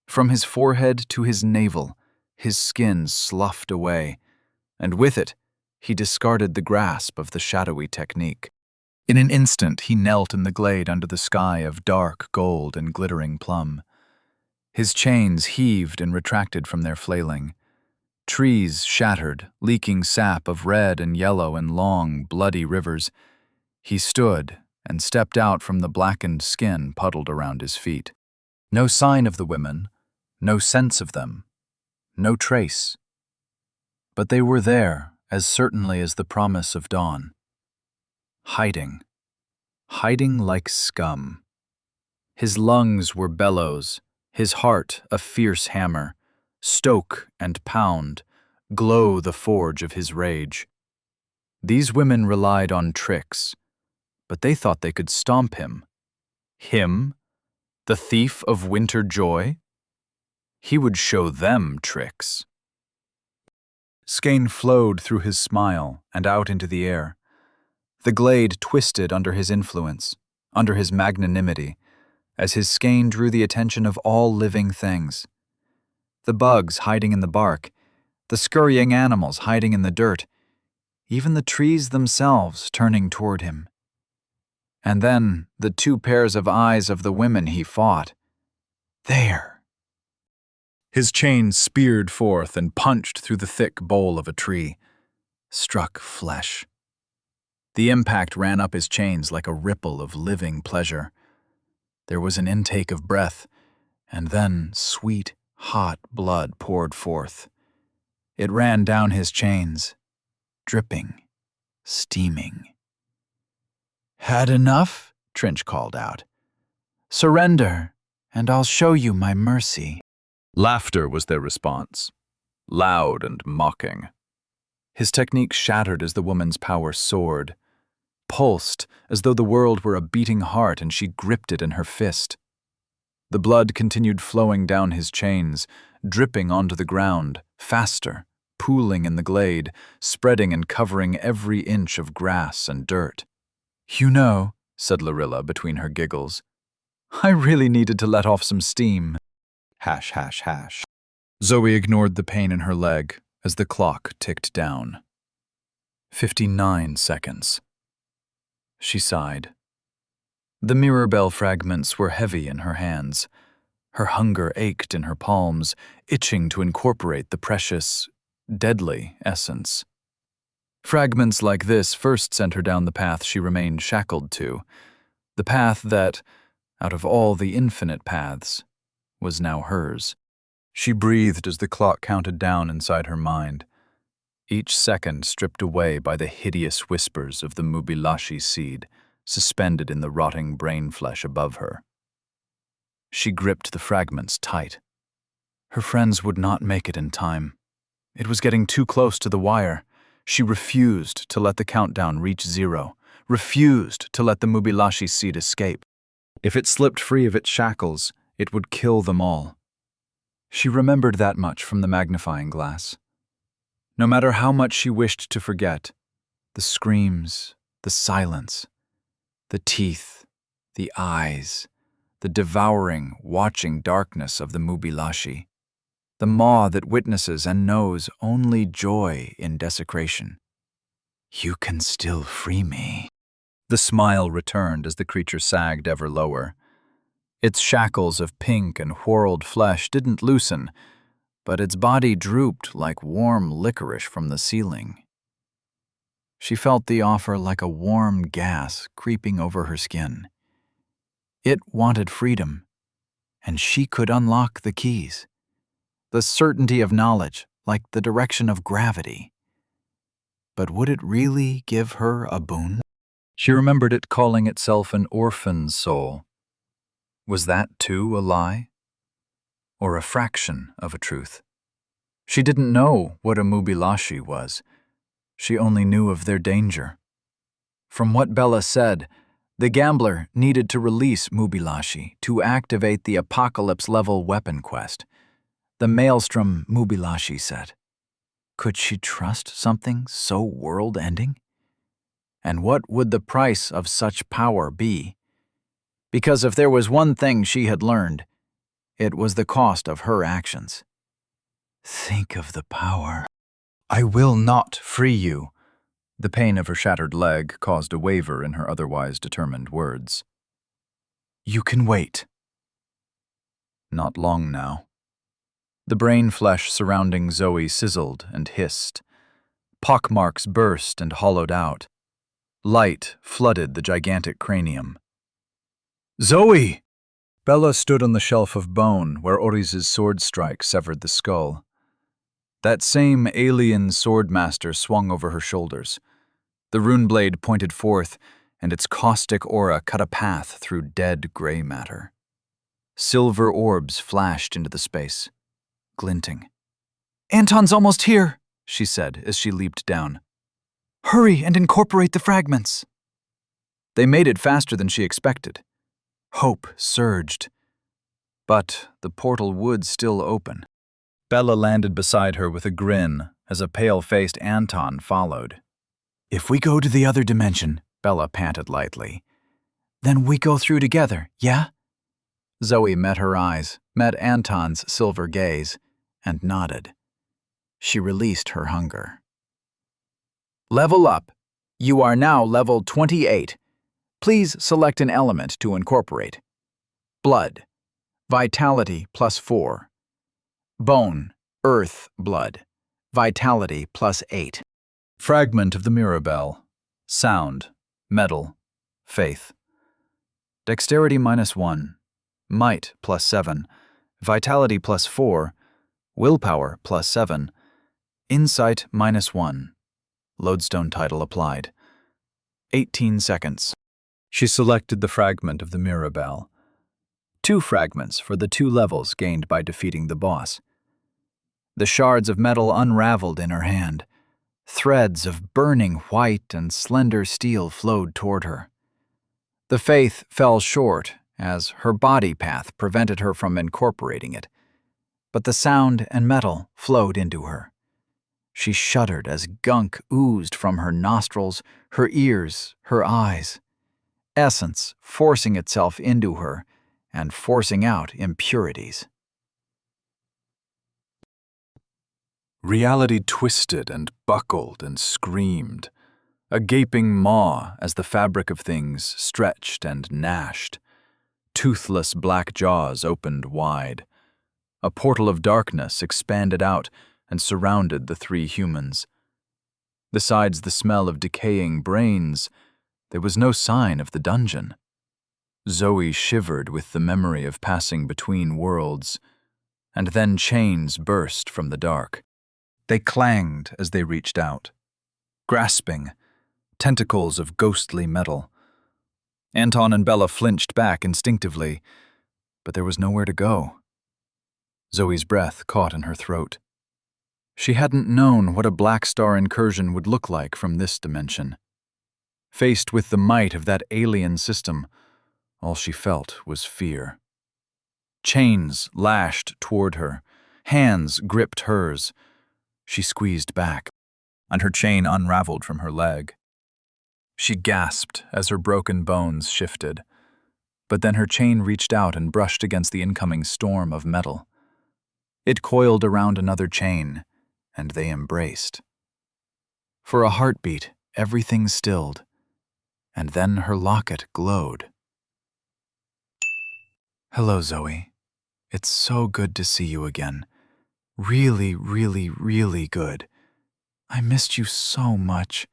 From his forehead to his navel, his skin sloughed away, and with it, he discarded the grasp of the shadowy technique. In an instant, he knelt in the glade under the sky of dark gold and glittering plum. His chains heaved and retracted from their flailing. Trees shattered, leaking sap of red and yellow in long, bloody rivers. He stood and stepped out from the blackened skin puddled around his feet. No sign of the women, no sense of them, no trace. But they were there as certainly as the promise of dawn. Hiding like scum. His lungs were bellows, his heart a fierce hammer. Stoke and pound, glow the forge of his rage. These women relied on tricks, but they thought they could stomp him. Him, the thief of winter joy? He would show them tricks. Skein flowed through his smile and out into the air. The glade twisted under his influence, under his magnanimity, as his skein drew the attention of all living things. The bugs hiding in the bark, the scurrying animals hiding in the dirt, even the trees themselves turning toward him. And then the two pairs of eyes of the women he fought. There. His chain speared forth and punched through the thick bole of a tree, struck flesh. The impact ran up his chains like a ripple of living pleasure. There was an intake of breath, and then sweet, hot blood poured forth. It ran down his chains, dripping, steaming. "Had enough?" Trinch called out. "Surrender, and I'll show you my mercy." Laughter was their response, loud and mocking. His technique shattered as the woman's power soared, pulsed as though the world were a beating heart and she gripped it in her fist. The blood continued flowing down his chains, dripping onto the ground, faster, pooling in the glade, spreading and covering every inch of grass and dirt. "You know," said Lorilla between her giggles, "I really needed to let off some steam." Hash, hash, hash. Zoe ignored the pain in her leg as the clock ticked down. 59 seconds. She sighed. The mirror-bell fragments were heavy in her hands. Her hunger ached in her palms, itching to incorporate the precious, deadly essence. Fragments like this first sent her down the path she remained shackled to, the path that, out of all the infinite paths, was now hers. She breathed as the clock counted down inside her mind, each second stripped away by the hideous whispers of the mubilashi seed, suspended in the rotting brain flesh above her. She gripped the fragments tight. Her friends would not make it in time. It was getting too close to the wire. She refused to let the countdown reach 0, refused to let the mubilashi seed escape. If it slipped free of its shackles, it would kill them all. She remembered that much from the magnifying glass. No matter how much she wished to forget, the screams, the silence, the teeth, the eyes, the devouring, watching darkness of the mubilashi, the maw that witnesses and knows only joy in desecration. "You can still free me." The smile returned as the creature sagged ever lower. Its shackles of pink and whorled flesh didn't loosen, but its body drooped like warm licorice from the ceiling. She felt the offer like a warm gas creeping over her skin. It wanted freedom, and she could unlock the keys. The certainty of knowledge, like the direction of gravity. But would it really give her a boon? She remembered it calling itself an orphan soul. Was that too a lie? Or a fraction of a truth? She didn't know what a mubilashi was. She only knew of their danger. From what Bella said, the gambler needed to release mubilashi to activate the apocalypse-level weapon quest. The Maelstrom mubilashi set. Could she trust something so world-ending? And what would the price of such power be? Because if there was one thing she had learned, it was the cost of her actions. Think of the power. "I will not free you." The pain of her shattered leg caused a waver in her otherwise determined words. "You can wait." Not long now. The brain flesh surrounding Zoe sizzled and hissed. Pockmarks burst and hollowed out. Light flooded the gigantic cranium. "Zoe!" Bella stood on the shelf of bone where Oris's sword strike severed the skull. That same alien swordmaster swung over her shoulders. The rune blade pointed forth, and its caustic aura cut a path through dead gray matter. Silver orbs flashed into the space, glinting. "Anton's almost here," she said as she leaped down. "Hurry and incorporate the fragments." They made it faster than she expected. Hope surged. But the portal would still open. Bella landed beside her with a grin as a pale-faced Anton followed. "If we go to the other dimension," Bella panted lightly, "then we go through together, yeah?" Zoe met her eyes, met Anton's silver gaze, and nodded. She released her hunger. "Level up. You are now level 28. Please select an element to incorporate. Blood. Vitality +4. Bone, earth, blood. Vitality +8. Fragment of the Mirabelle. Sound, metal, faith. Dexterity -1, might +7, vitality +4, willpower +7, insight -1. Lodestone title applied. 18 seconds. She selected the fragment of the Mirabelle. 2 fragments for the 2 levels gained by defeating the boss. The shards of metal unraveled in her hand. Threads of burning white and slender steel flowed toward her. The faith fell short, as her body path prevented her from incorporating it. But the sound and metal flowed into her. She shuddered as gunk oozed from her nostrils, her ears, her eyes. Essence forcing itself into her and forcing out impurities. Reality twisted and buckled and screamed, a gaping maw as the fabric of things stretched and gnashed. Toothless black jaws opened wide. A portal of darkness expanded out and surrounded the 3 humans. Besides the smell of decaying brains, there was no sign of the dungeon. Zoe shivered with the memory of passing between worlds, and then chains burst from the dark. They clanged as they reached out, grasping, tentacles of ghostly metal. Anton and Bella flinched back instinctively, but there was nowhere to go. Zoe's breath caught in her throat. She hadn't known what a Black Star incursion would look like from this dimension. Faced with the might of that alien system, all she felt was fear. Chains lashed toward her. Hands gripped hers. She squeezed back, and her chain unraveled from her leg. She gasped as her broken bones shifted, but then her chain reached out and brushed against the incoming storm of metal. It coiled around another chain, and they embraced. For a heartbeat, everything stilled, and then her locket glowed. "Hello, Zoe. It's so good to see you again. Really, really, really good. I missed you so much.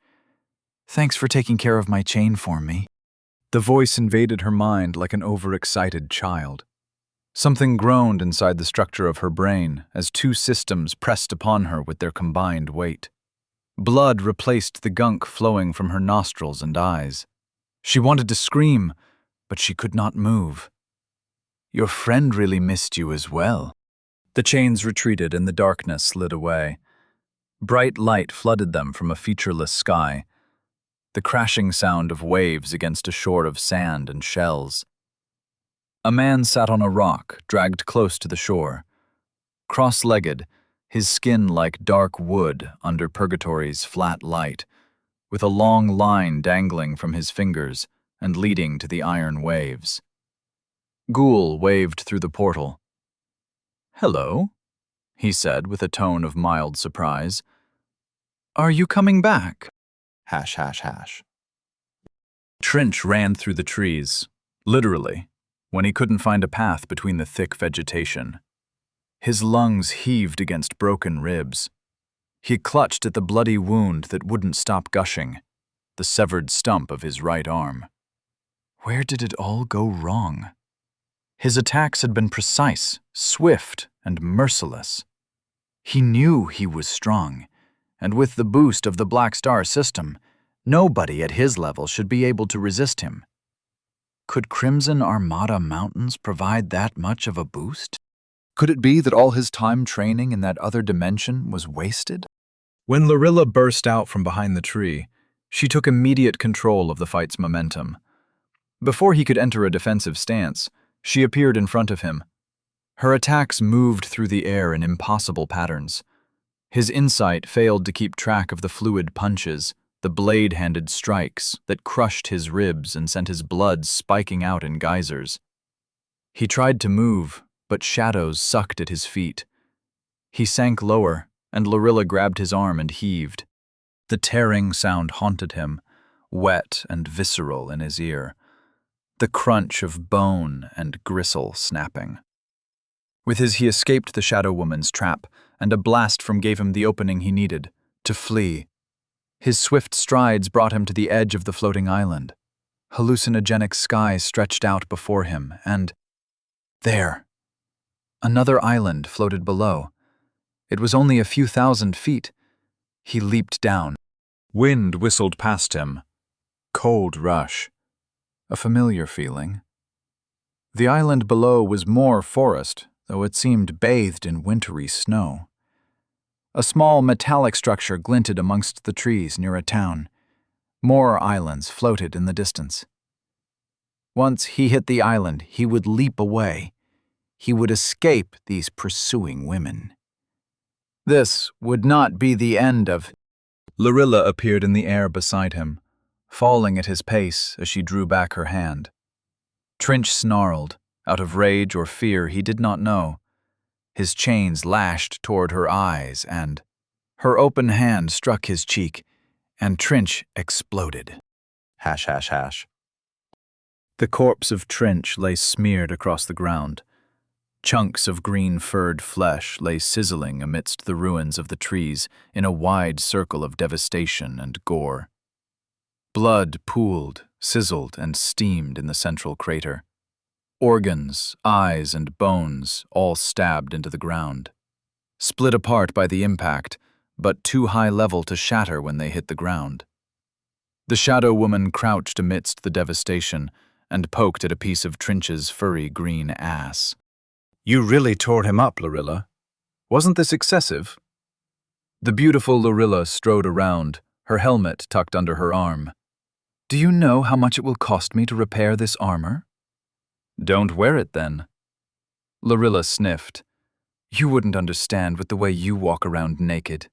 Thanks for taking care of my chain for me." The voice invaded her mind like an overexcited child. Something groaned inside the structure of her brain as 2 systems pressed upon her with their combined weight. Blood replaced the gunk flowing from her nostrils and eyes. She wanted to scream, but she could not move. "Your friend really missed you as well." The chains retreated and the darkness slid away. Bright light flooded them from a featureless sky, the crashing sound of waves against a shore of sand and shells. A man sat on a rock, dragged close to the shore. Cross-legged, his skin like dark wood under purgatory's flat light, with a long line dangling from his fingers and leading to the iron waves. Ghoul waved through the portal. "Hello," he said with a tone of mild surprise. "Are you coming back?" ###. Trench ran through the trees, literally, when he couldn't find a path between the thick vegetation. His lungs heaved against broken ribs. He clutched at the bloody wound that wouldn't stop gushing, the severed stump of his right arm. Where did it all go wrong? His attacks had been precise, swift, and merciless. He knew he was strong, and with the boost of the Black Star system, nobody at his level should be able to resist him. Could Crimson Armada Mountains provide that much of a boost? Could it be that all his time training in that other dimension was wasted? When Lorilla burst out from behind the tree, she took immediate control of the fight's momentum. Before he could enter a defensive stance, she appeared in front of him. Her attacks moved through the air in impossible patterns. His insight failed to keep track of the fluid punches, the blade-handed strikes that crushed his ribs and sent his blood spiking out in geysers. He tried to move, but shadows sucked at his feet. He sank lower, and Lorilla grabbed his arm and heaved. The tearing sound haunted him, wet and visceral in his ear, the crunch of bone and gristle snapping. With his, he escaped the Shadow Woman's trap, and a blast from gave him the opening he needed to flee. His swift strides brought him to the edge of the floating island. Hallucinogenic sky stretched out before him, and there, another island floated below. It was only a few thousand feet. He leaped down. Wind whistled past him. Cold rush. A familiar feeling. The island below was more forest, though it seemed bathed in wintry snow. A small metallic structure glinted amongst the trees near a town. More islands floated in the distance. Once he hit the island, he would leap away. He would escape these pursuing women. This would not be the end of... Lorilla appeared in the air beside him, falling at his pace as she drew back her hand. Trinch snarled, out of rage or fear he did not know. His chains lashed toward her eyes, and her open hand struck his cheek, and Trinch exploded. Hash, hash, hash. The corpse of Trinch lay smeared across the ground. Chunks of green-furred flesh lay sizzling amidst the ruins of the trees in a wide circle of devastation and gore. Blood pooled, sizzled, and steamed in the central crater. Organs, eyes, and bones all stabbed into the ground. Split apart by the impact, but too high level to shatter when they hit the ground. The Shadow Woman crouched amidst the devastation and poked at a piece of Trinch's furry green ass. You really tore him up, Lorilla. Wasn't this excessive? The beautiful Lorilla strode around, her helmet tucked under her arm. Do you know how much it will cost me to repair this armor? Don't wear it then. Lorilla sniffed. You wouldn't understand with the way you walk around naked.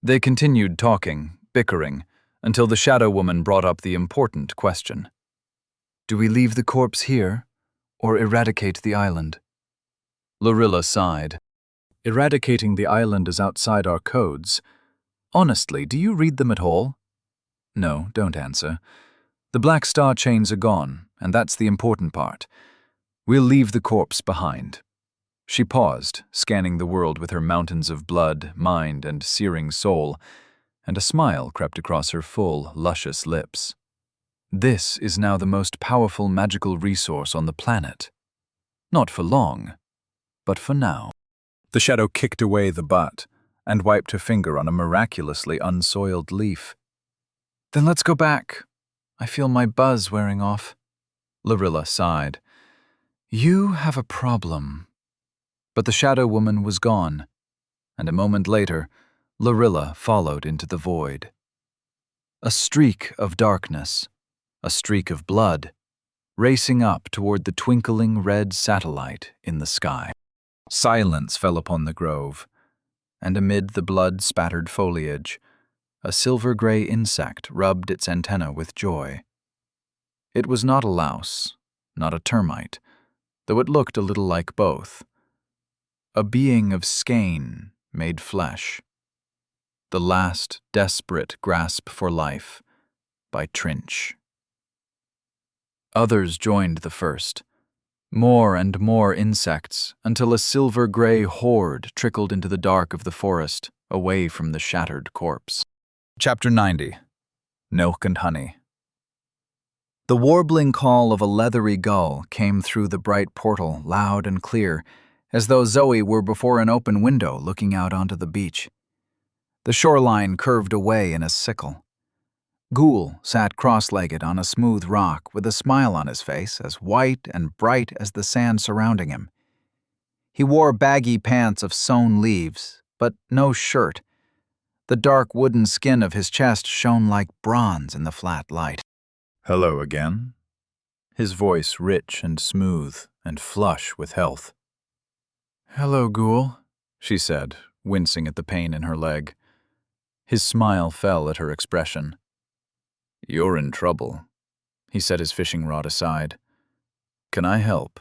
They continued talking, bickering, until the Shadow Woman brought up the important question. Do we leave the corpse here, or eradicate the island? Lorilla sighed. Eradicating the island is outside our codes. Honestly, do you read them at all? No, don't answer. The Black Star chains are gone, and that's the important part. We'll leave the corpse behind. She paused, scanning the world with her mountains of blood, mind, and searing soul, and a smile crept across her full, luscious lips. This is now the most powerful magical resource on the planet. Not for long, but for now. The shadow kicked away the butt and wiped her finger on a miraculously unsoiled leaf. Then let's go back. I feel my buzz wearing off. Lorilla sighed. You have a problem. But the Shadow Woman was gone, and a moment later, Lorilla followed into the void. A streak of darkness, a streak of blood, racing up toward the twinkling red satellite in the sky. Silence fell upon the grove, and amid the blood-spattered foliage, a silver-gray insect rubbed its antenna with joy. It was not a louse, not a termite, though it looked a little like both. A being of skein made flesh. The last desperate grasp for life by Trinch. Others joined the first. More and more insects, until a silver-gray horde trickled into the dark of the forest, away from the shattered corpse. Chapter 90. Milk and Honey. The warbling call of a leathery gull came through the bright portal, loud and clear, as though Zoe were before an open window looking out onto the beach. The shoreline curved away in a sickle. Ghoul sat cross-legged on a smooth rock with a smile on his face as white and bright as the sand surrounding him. He wore baggy pants of sewn leaves, but no shirt. The dark wooden skin of his chest shone like bronze in the flat light. Hello again. His voice rich and smooth and flush with health. Hello, Ghoul, she said, wincing at the pain in her leg. His smile fell at her expression. You're in trouble, he set his fishing rod aside. Can I help?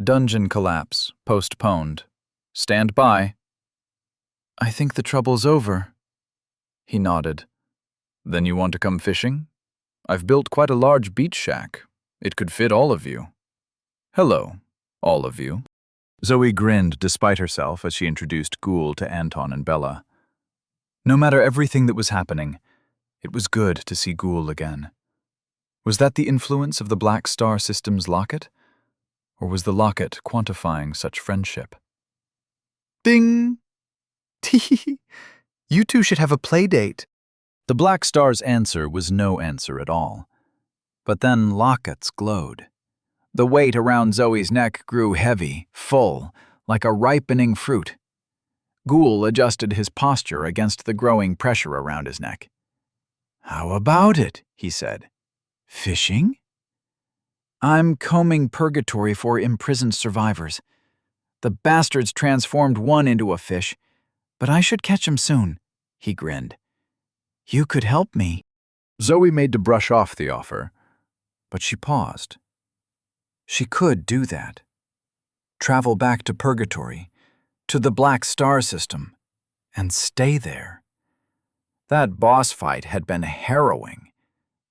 Dungeon collapse, postponed. Stand by. I think the trouble's over. He nodded. Then you want to come fishing? I've built quite a large beach shack. It could fit all of you. Hello, all of you. Zoe grinned despite herself as she introduced Ghoul to Anton and Bella. No matter everything that was happening, it was good to see Ghoul again. Was that the influence of the Black Star System's locket? Or was the locket quantifying such friendship? Ding! Tee! You two should have a play date. The Black Star's answer was no answer at all. But then lockets glowed. The weight around Zoe's neck grew heavy, full, like a ripening fruit. Ghoul adjusted his posture against the growing pressure around his neck. How about it? He said. Fishing? I'm combing purgatory for imprisoned survivors. The bastards transformed one into a fish, but I should catch him soon, he grinned. You could help me. Zoe made to brush off the offer, but she paused. She could do that. Travel back to purgatory, to the Black Star System, and stay there. That boss fight had been harrowing.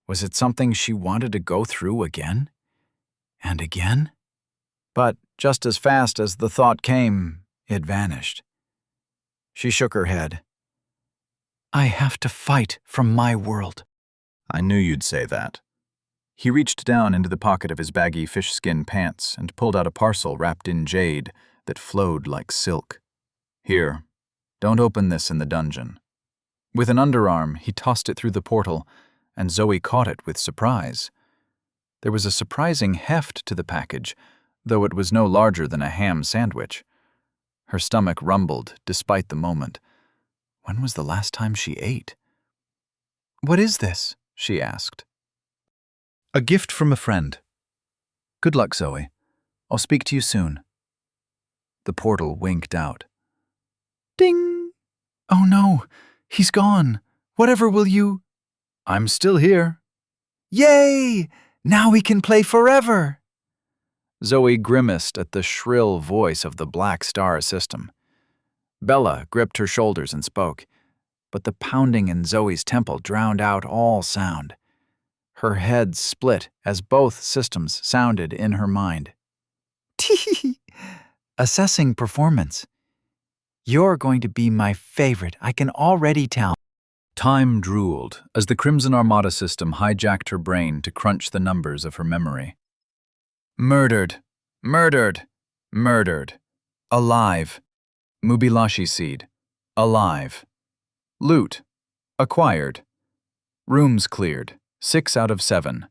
Was it something she wanted to go through again? And again? But just as fast as the thought came, it vanished. She shook her head. I have to fight from my world. I knew you'd say that. He reached down into the pocket of his baggy fish-skin pants and pulled out a parcel wrapped in jade that flowed like silk. Here, don't open this in the dungeon. With an underarm, he tossed it through the portal, and Zoe caught it with surprise. There was a surprising heft to the package, though it was no larger than a ham sandwich. Her stomach rumbled despite the moment. When was the last time she ate? What is this? She asked. A gift from a friend. Good luck, Zoe. I'll speak to you soon. The portal winked out. Ding! Oh no, he's gone. Whatever will you... I'm still here. Yay! Now we can play forever! Zoe grimaced at the shrill voice of the Black Star System. Bella gripped her shoulders and spoke, but the pounding in Zoe's temple drowned out all sound. Her head split as both systems sounded in her mind. Tee! Assessing performance. You're going to be my favorite, I can already tell. Time drooled as the Crimson Armada system hijacked her brain to crunch the numbers of her memory. Murdered. Murdered. Murdered. Alive. Mubilashi seed. Alive. Loot. Acquired. Rooms cleared. 6 out of 7.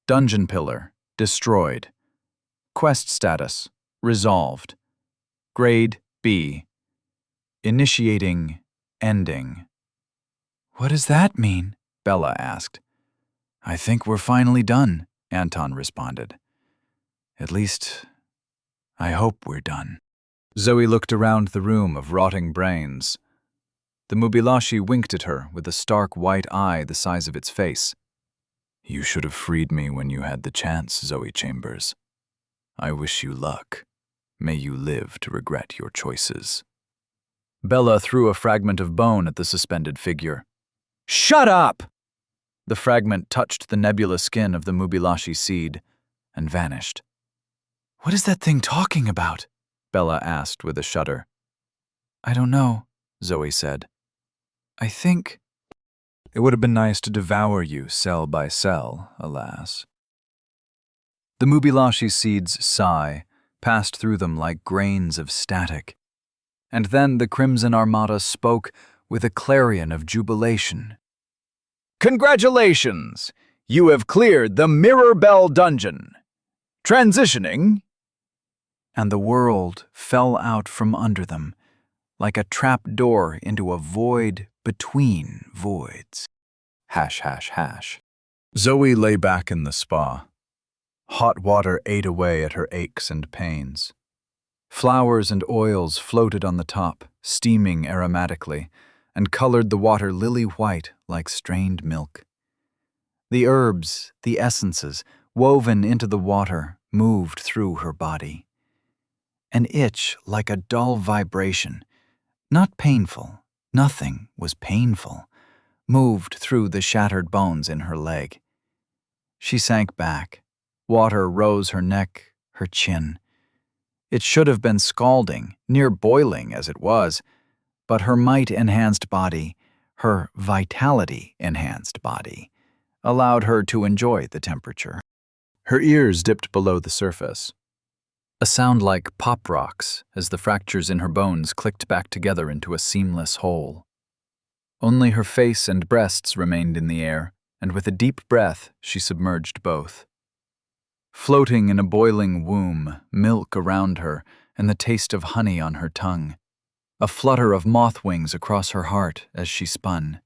Dungeon pillar. Destroyed. Quest status. Resolved. Grade B. Initiating. Ending. What does that mean? Bella asked. I think we're finally done, Anton responded. At least, I hope we're done. Zoe looked around the room of rotting brains. The Mubilashi winked at her with a stark white eye the size of its face. You should have freed me when you had the chance, Zoe Chambers. I wish you luck. May you live to regret your choices. Bella threw a fragment of bone at the suspended figure. Shut up! The fragment touched the nebula skin of the Mubilashi seed and vanished. What is that thing talking about? Bella asked with a shudder. I don't know, Zoe said. I think... It would have been nice to devour you cell by cell, alas. The Mubilashi seed's sigh passed through them like grains of static. And then the Crimson Armada spoke with a clarion of jubilation. Congratulations! You have cleared the Mirror Bell dungeon. Transitioning... And the world fell out from under them, like a trap door into a void between voids. Hash, hash, hash. Zoe lay back in the spa. Hot water ate away at her aches and pains. Flowers and oils floated on the top, steaming aromatically, and colored the water lily-white like strained milk. The herbs, the essences, woven into the water, moved through her body. An itch like a dull vibration, not painful, nothing was painful, moved through the shattered bones in her leg. She sank back. Water rose her neck, her chin. It should have been scalding, near boiling as it was, but her might-enhanced body, her vitality-enhanced body, allowed her to enjoy the temperature. Her ears dipped below the surface. A sound like pop rocks as the fractures in her bones clicked back together into a seamless whole. Only her face and breasts remained in the air, and with a deep breath, she submerged both. Floating in a boiling womb, milk around her, and the taste of honey on her tongue. A flutter of moth wings across her heart as she spun.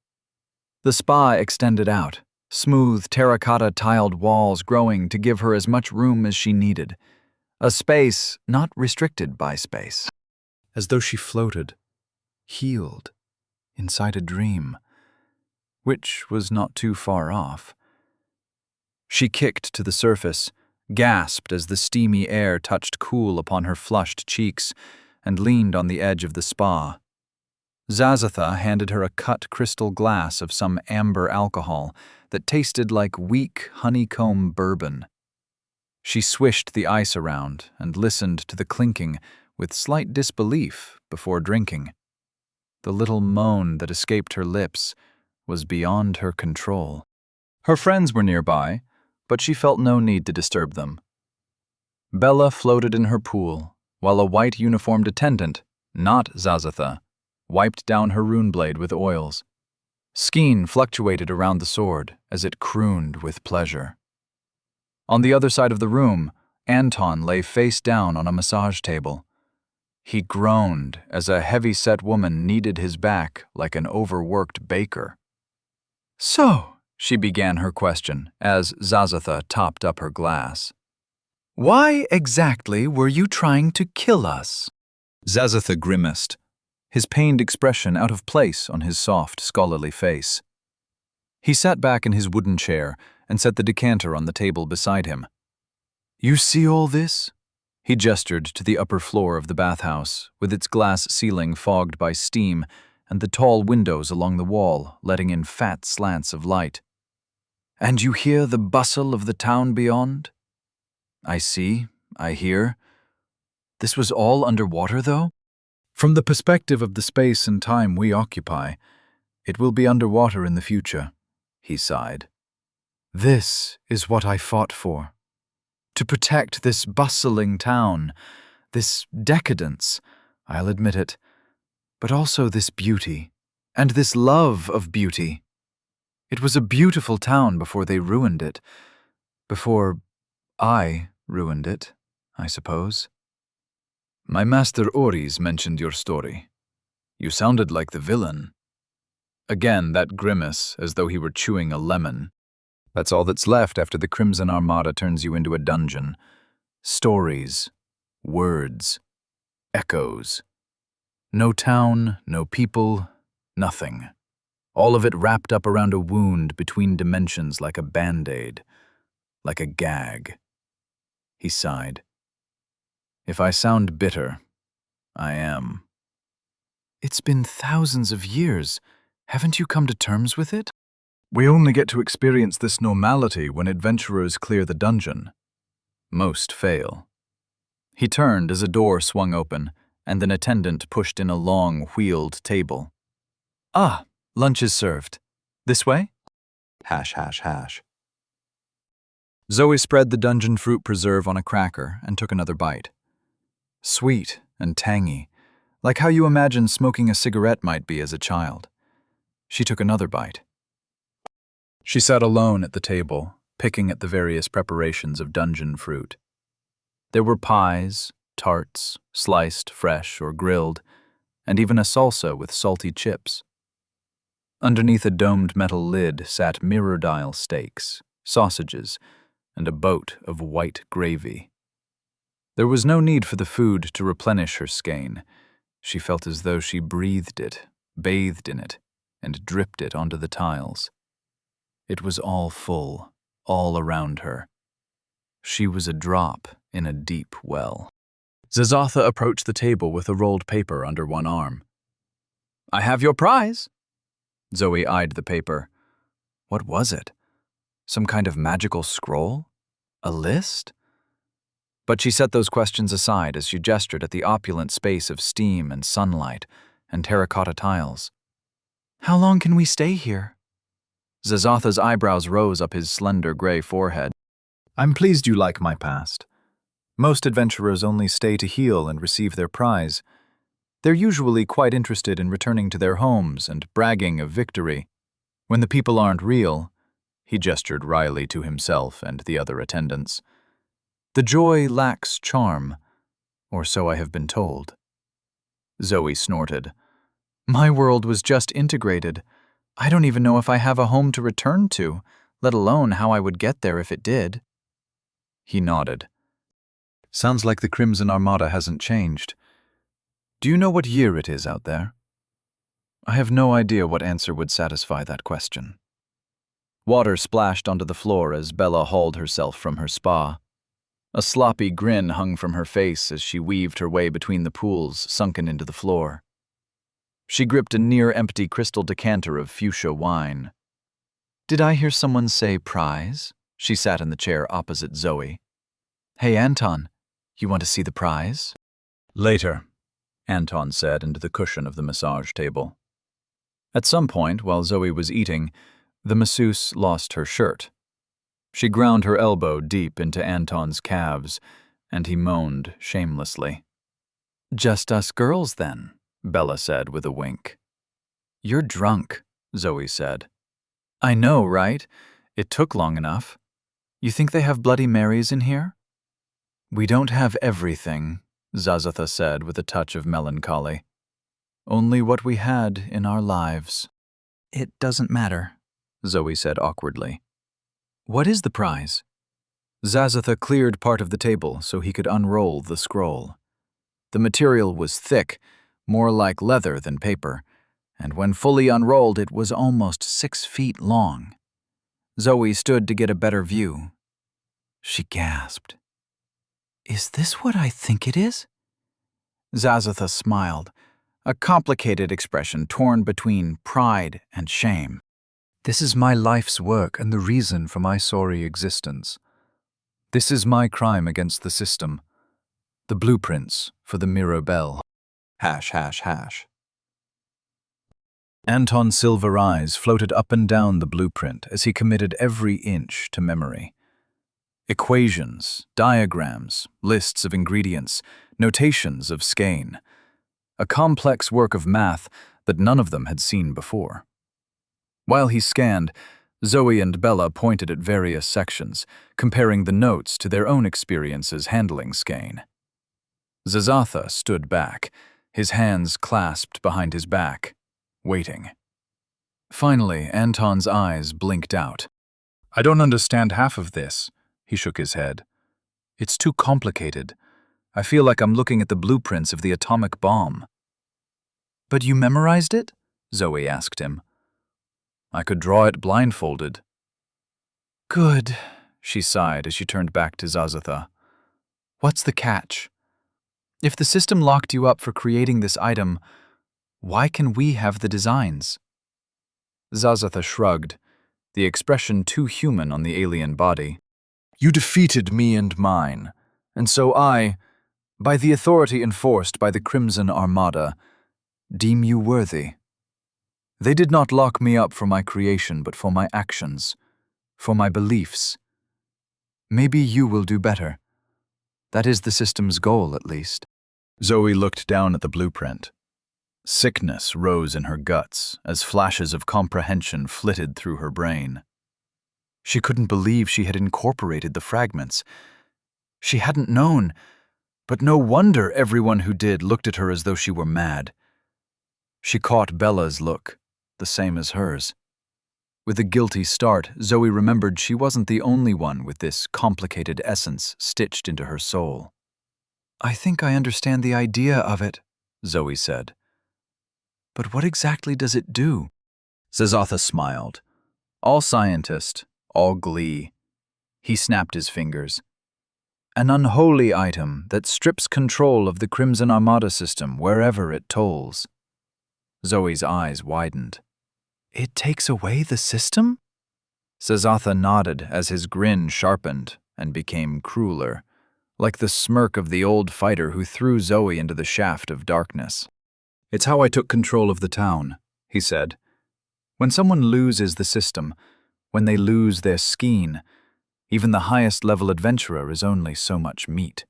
The spa extended out, smooth terracotta-tiled walls growing to give her as much room as she needed. A space not restricted by space. As though she floated, healed, inside a dream, which was not too far off. She kicked to the surface, gasped as the steamy air touched cool upon her flushed cheeks, and leaned on the edge of the spa. Zazatha handed her a cut crystal glass of some amber alcohol that tasted like weak honeycomb bourbon. She swished the ice around and listened to the clinking with slight disbelief before drinking. The little moan that escaped her lips was beyond her control. Her friends were nearby, but she felt no need to disturb them. Bella floated in her pool, while a white-uniformed attendant, not Zazatha, wiped down her rune blade with oils. Skeen fluctuated around the sword as it crooned with pleasure. On the other side of the room, Anton lay face down on a massage table. He groaned as a heavy-set woman kneaded his back like an overworked baker. "So," she began her question as Zazatha topped up her glass, "why exactly were you trying to kill us?" Zazatha grimaced, his pained expression out of place on his soft, scholarly face. He sat back in his wooden chair and set the decanter on the table beside him. "You see all this?" He gestured to the upper floor of the bathhouse, with its glass ceiling fogged by steam and the tall windows along the wall letting in fat slants of light. "And you hear the bustle of the town beyond?" "I see, I hear. This was all underwater, though?" "From the perspective of the space and time we occupy, it will be underwater in the future," he sighed. "This is what I fought for. To protect this bustling town, this decadence, I'll admit it, but also this beauty, and this love of beauty. It was a beautiful town before they ruined it. Before I ruined it, I suppose." "My master Oris mentioned your story. You sounded like the villain." Again that grimace, as though he were chewing a lemon. "That's all that's left after the Crimson Armada turns you into a dungeon. Stories, words, echoes. No town, no people, nothing. All of it wrapped up around a wound between dimensions like a band-aid, like a gag." He sighed. "If I sound bitter, I am." "It's been thousands of years. Haven't you come to terms with it?" "We only get to experience this normality when adventurers clear the dungeon. Most fail." He turned as a door swung open, and an attendant pushed in a long, wheeled table. "Ah, lunch is served. This way?" ###. Zoe spread the dungeon fruit preserve on a cracker and took another bite. Sweet and tangy, like how you imagine smoking a cigarette might be as a child. She took another bite. She sat alone at the table, picking at the various preparations of dungeon fruit. There were pies, tarts, sliced, fresh, or grilled, and even a salsa with salty chips. Underneath a domed metal lid sat mirror-dial steaks, sausages, and a boat of white gravy. There was no need for the food to replenish her skein. She felt as though she breathed it, bathed in it, and dripped it onto the tiles. It was all full, all around her. She was a drop in a deep well. Zazatha approached the table with a rolled paper under one arm. "I have your prize." Zoe eyed the paper. What was it? Some kind of magical scroll? A list? But she set those questions aside as she gestured at the opulent space of steam and sunlight and terracotta tiles. How long can we stay here? Zazatha's eyebrows rose up his slender gray forehead. I'm pleased you like my past. Most adventurers only stay to heal and receive their prize. They're usually quite interested in returning to their homes and bragging of victory. When the people aren't real, he gestured wryly to himself and the other attendants, the joy lacks charm, or so I have been told. Zoe snorted. My world was just integrated. I don't even know if I have a home to return to, let alone how I would get there if it did. He nodded. Sounds like the Crimson Armada hasn't changed. Do you know what year it is out there? I have no idea what answer would satisfy that question. Water splashed onto the floor as Bella hauled herself from her spa. A sloppy grin hung from her face as she weaved her way between the pools sunken into the floor. She gripped a near-empty crystal decanter of fuchsia wine. Did I hear someone say prize? She sat in the chair opposite Zoe. Hey, Anton, you want to see the prize? Later, Anton said into the cushion of the massage table. At some point, while Zoe was eating, the masseuse lost her shirt. She ground her elbow deep into Anton's calves, and he moaned shamelessly. Just us girls, then, Bella said with a wink. You're drunk, Zoe said. I know, right? It took long enough. You think they have Bloody Marys in here? We don't have everything, Zazatha said with a touch of melancholy. Only what we had in our lives. It doesn't matter, Zoe said awkwardly. What is the prize? Zazatha cleared part of the table so he could unroll the scroll. The material was thick, more like leather than paper, and when fully unrolled it was almost 6 feet long. Zoe stood to get a better view. She gasped. Is this what I think it is? Zazatha smiled, a complicated expression torn between pride and shame. This is my life's work and the reason for my sorry existence. This is my crime against the system. The blueprints for the Mirabelle. ###. Anton's silver eyes floated up and down the blueprint as he committed every inch to memory. Equations, diagrams, lists of ingredients, notations of skein. A complex work of math that none of them had seen before. While he scanned, Zoe and Bella pointed at various sections, comparing the notes to their own experiences handling skein. Zazatha stood back, his hands clasped behind his back, waiting. Finally, Anton's eyes blinked out. I don't understand half of this, he shook his head. It's too complicated. I feel like I'm looking at the blueprints of the atomic bomb. But you memorized it? Zoe asked him. I could draw it blindfolded. Good, she sighed as she turned back to Zazatha. What's the catch? If the system locked you up for creating this item, why can we have the designs? Zazatha shrugged, the expression too human on the alien body. You defeated me and mine, and so I, by the authority enforced by the Crimson Armada, deem you worthy. They did not lock me up for my creation, but for my actions, for my beliefs. Maybe you will do better. That is the system's goal, at least. Zoe looked down at the blueprint. Sickness rose in her guts as flashes of comprehension flitted through her brain. She couldn't believe she had incorporated the fragments. She hadn't known, but no wonder everyone who did looked at her as though she were mad. She caught Bella's look, the same as hers. With a guilty start, Zoe remembered she wasn't the only one with this complicated essence stitched into her soul. I think I understand the idea of it, Zoe said. But what exactly does it do? Zazatha smiled. All scientist, all glee. He snapped his fingers. An unholy item that strips control of the Crimson Armada system wherever it tolls. Zoe's eyes widened. It takes away the system? Zazatha nodded as his grin sharpened and became crueler, like the smirk of the old fighter who threw Zoe into the shaft of darkness. It's how I took control of the town, he said. When someone loses the system, when they lose their skein, even the highest-level adventurer is only so much meat.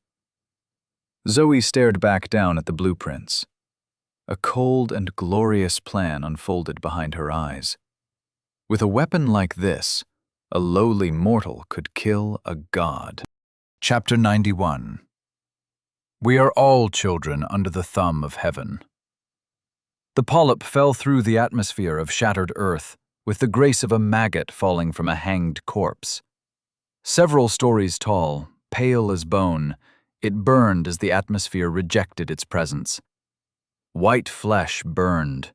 Zoe stared back down at the blueprints. A cold and glorious plan unfolded behind her eyes. With a weapon like this, a lowly mortal could kill a god. Chapter 91. We are all children under the thumb of heaven. The polyp fell through the atmosphere of shattered earth with the grace of a maggot falling from a hanged corpse. Several stories tall, pale as bone, it burned as the atmosphere rejected its presence. White flesh burned.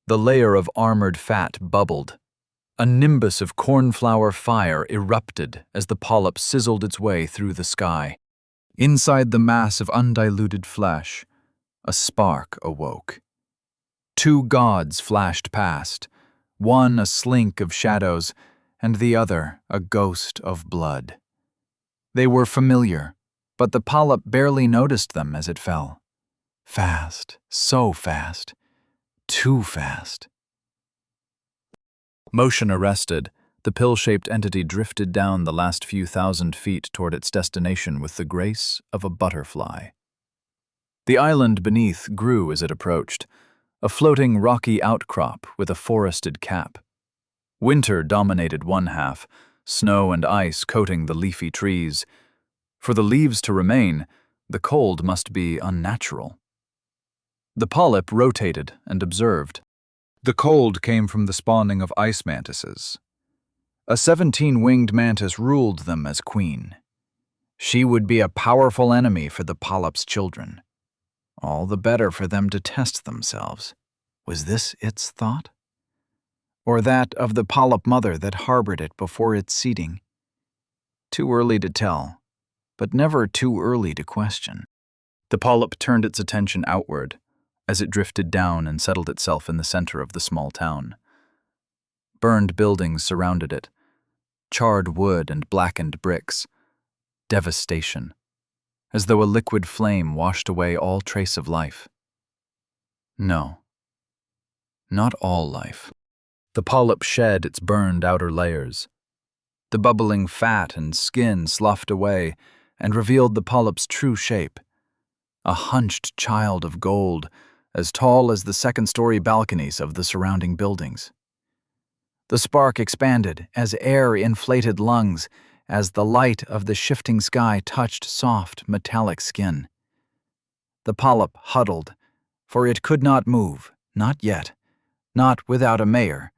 The layer of armored fat bubbled. A nimbus of cornflower fire erupted as the polyp sizzled its way through the sky. Inside the mass of undiluted flesh, a spark awoke. Two gods flashed past, one a slink of shadows, and the other a ghost of blood. They were familiar, but the polyp barely noticed them as it fell. Fast, so fast, too fast. Motion arrested, the pill-shaped entity drifted down the last few thousand feet toward its destination with the grace of a butterfly. The island beneath grew as it approached, a floating rocky outcrop with a forested cap. Winter dominated one half, snow and ice coating the leafy trees. For the leaves to remain, the cold must be unnatural. The polyp rotated and observed. The cold came from the spawning of ice mantises. A 17-winged mantis ruled them as queen. She would be a powerful enemy for the polyp's children. All the better for them to test themselves. Was this its thought? Or that of the polyp mother that harbored it before its seeding? Too early to tell, but never too early to question. The polyp turned its attention outward as it drifted down and settled itself in the center of the small town. Burned buildings surrounded it, charred wood and blackened bricks. Devastation, as though a liquid flame washed away all trace of life. No, not all life. The polyp shed its burned outer layers. The bubbling fat and skin sloughed away and revealed the polyp's true shape, a hunched child of gold, as tall as the second-story balconies of the surrounding buildings. The spark expanded as air inflated lungs, as the light of the shifting sky touched soft, metallic skin. The polyp huddled, for it could not move, not yet, not without a mayor,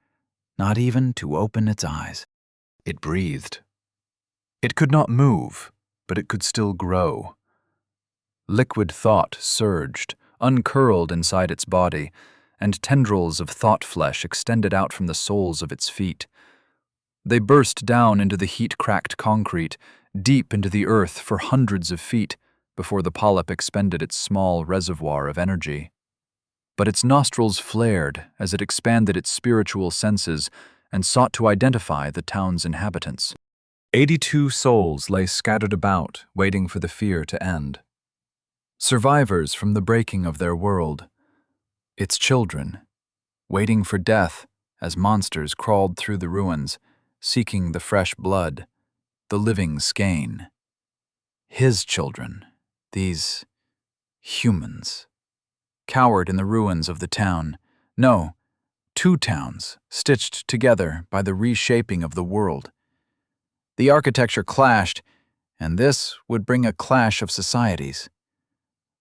not even to open its eyes. It breathed. It could not move, but it could still grow. Liquid thought surged, uncurled inside its body, and tendrils of thought flesh extended out from the soles of its feet. They burst down into the heat-cracked concrete, deep into the earth for hundreds of feet, before the polyp expended its small reservoir of energy. But its nostrils flared as it expanded its spiritual senses and sought to identify the town's inhabitants. 82 souls lay scattered about, waiting for the fear to end. Survivors from the breaking of their world. Its children, waiting for death as monsters crawled through the ruins, seeking the fresh blood, the living skein. His children, these humans, cowered in the ruins of the town. No, 2 towns, stitched together by the reshaping of the world. The architecture clashed, and this would bring a clash of societies.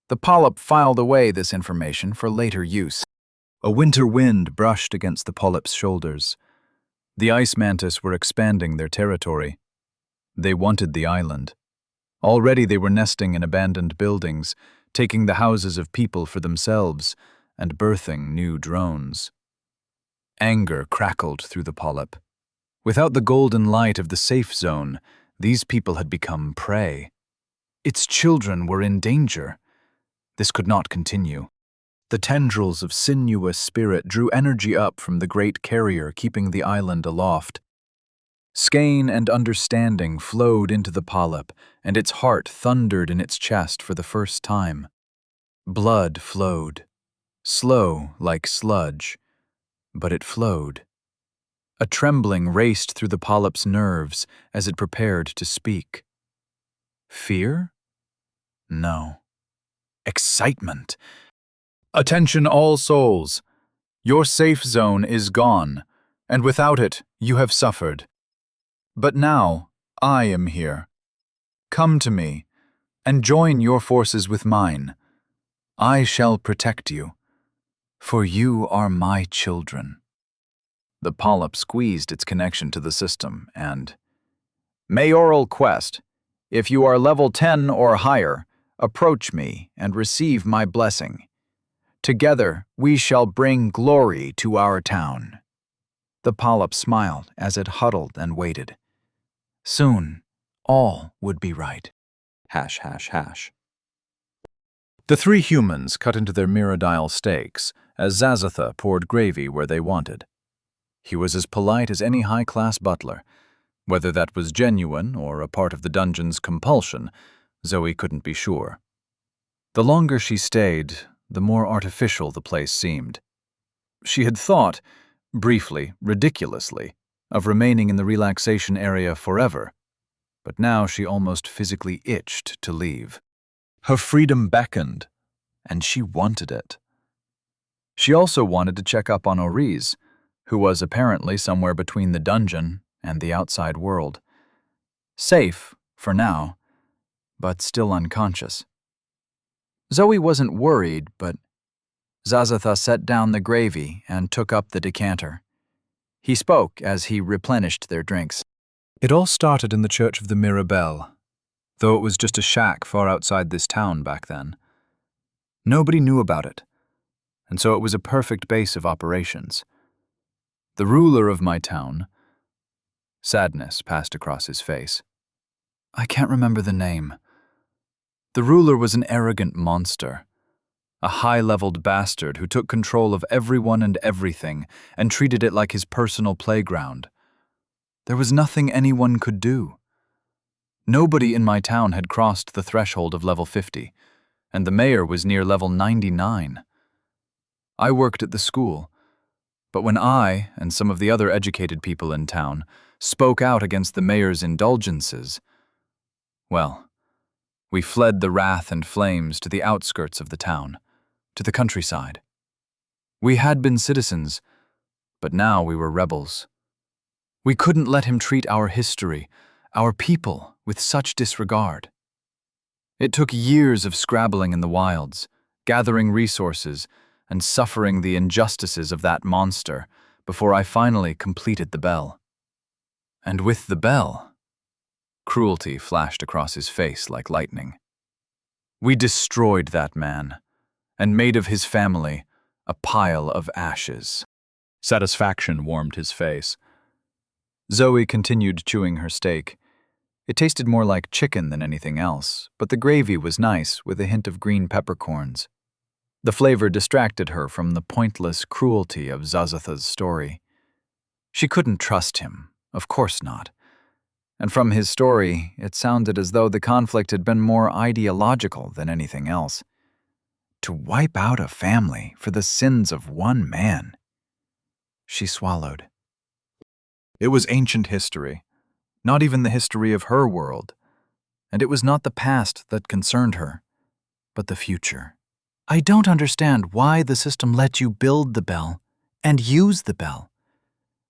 The polyp filed away this information for later use. A winter wind brushed against the polyp's shoulders. The ice mantis were expanding their territory. They wanted the island. Already they were nesting in abandoned buildings, taking the houses of people for themselves, and birthing new drones. Anger crackled through the polyp. Without the golden light of the safe zone, these people had become prey. Its children were in danger. This could not continue. The tendrils of sinuous spirit drew energy up from the great carrier keeping the island aloft. Skein and understanding flowed into the polyp, and its heart thundered in its chest for the first time. Blood flowed. slow like sludge, but it flowed. A trembling raced through the polyp's nerves as it prepared to speak. Fear? No. Excitement. Attention all souls! Your safe zone is gone, and without it, you have suffered. But now, I am here. Come to me, and join your forces with mine. I shall protect you, for you are my children. The polyp squeezed its connection to the system and, Mayoral quest. If you are level 10 or higher, approach me and receive my blessing. Together we shall bring glory to our town. The polyp smiled as it huddled and waited. Soon, all would be right. ###. The three humans cut into their Miradile steaks as Zazatha poured gravy where they wanted. He was as polite as any high-class butler. Whether that was genuine or a part of the dungeon's compulsion, Zoe couldn't be sure. The longer she stayed, the more artificial the place seemed. She had thought, briefly, ridiculously, of remaining in the relaxation area forever, but now she almost physically itched to leave. Her freedom beckoned, and she wanted it. She also wanted to check up on Oriz, who was apparently somewhere between the dungeon and the outside world. Safe, for now, but still unconscious. Zoe wasn't worried, but Zazatha set down the gravy and took up the decanter. He spoke as he replenished their drinks. It all started in the Church of the Mirabelle, though it was just a shack far outside this town back then. Nobody knew about it, and so it was a perfect base of operations. The ruler of my town, sadness passed across his face. I can't remember the name. The ruler was an arrogant monster, a high-leveled bastard who took control of everyone and everything and treated it like his personal playground. There was nothing anyone could do. Nobody in my town had crossed the threshold of level 50, and the mayor was near level 99. I worked at the school, but when I and some of the other educated people in town spoke out against the mayor's indulgences, well, we fled the wrath and flames to the outskirts of the town, to the countryside. We had been citizens, but now we were rebels. We couldn't let him treat our history, our people, with such disregard. It took years of scrabbling in the wilds, gathering resources, and suffering the injustices of that monster before I finally completed the bell. And with the bell, cruelty flashed across his face like lightning. We destroyed that man and made of his family a pile of ashes. Satisfaction warmed his face. Zoe continued chewing her steak. It tasted more like chicken than anything else, but the gravy was nice with a hint of green peppercorns. The flavor distracted her from the pointless cruelty of Zazatha's story. She couldn't trust him, of course not. And from his story, it sounded as though the conflict had been more ideological than anything else. To wipe out a family for the sins of one man. She swallowed. It was ancient history, not even the history of her world, and it was not the past that concerned her, but the future. I don't understand why the system let you build the bell and use the bell,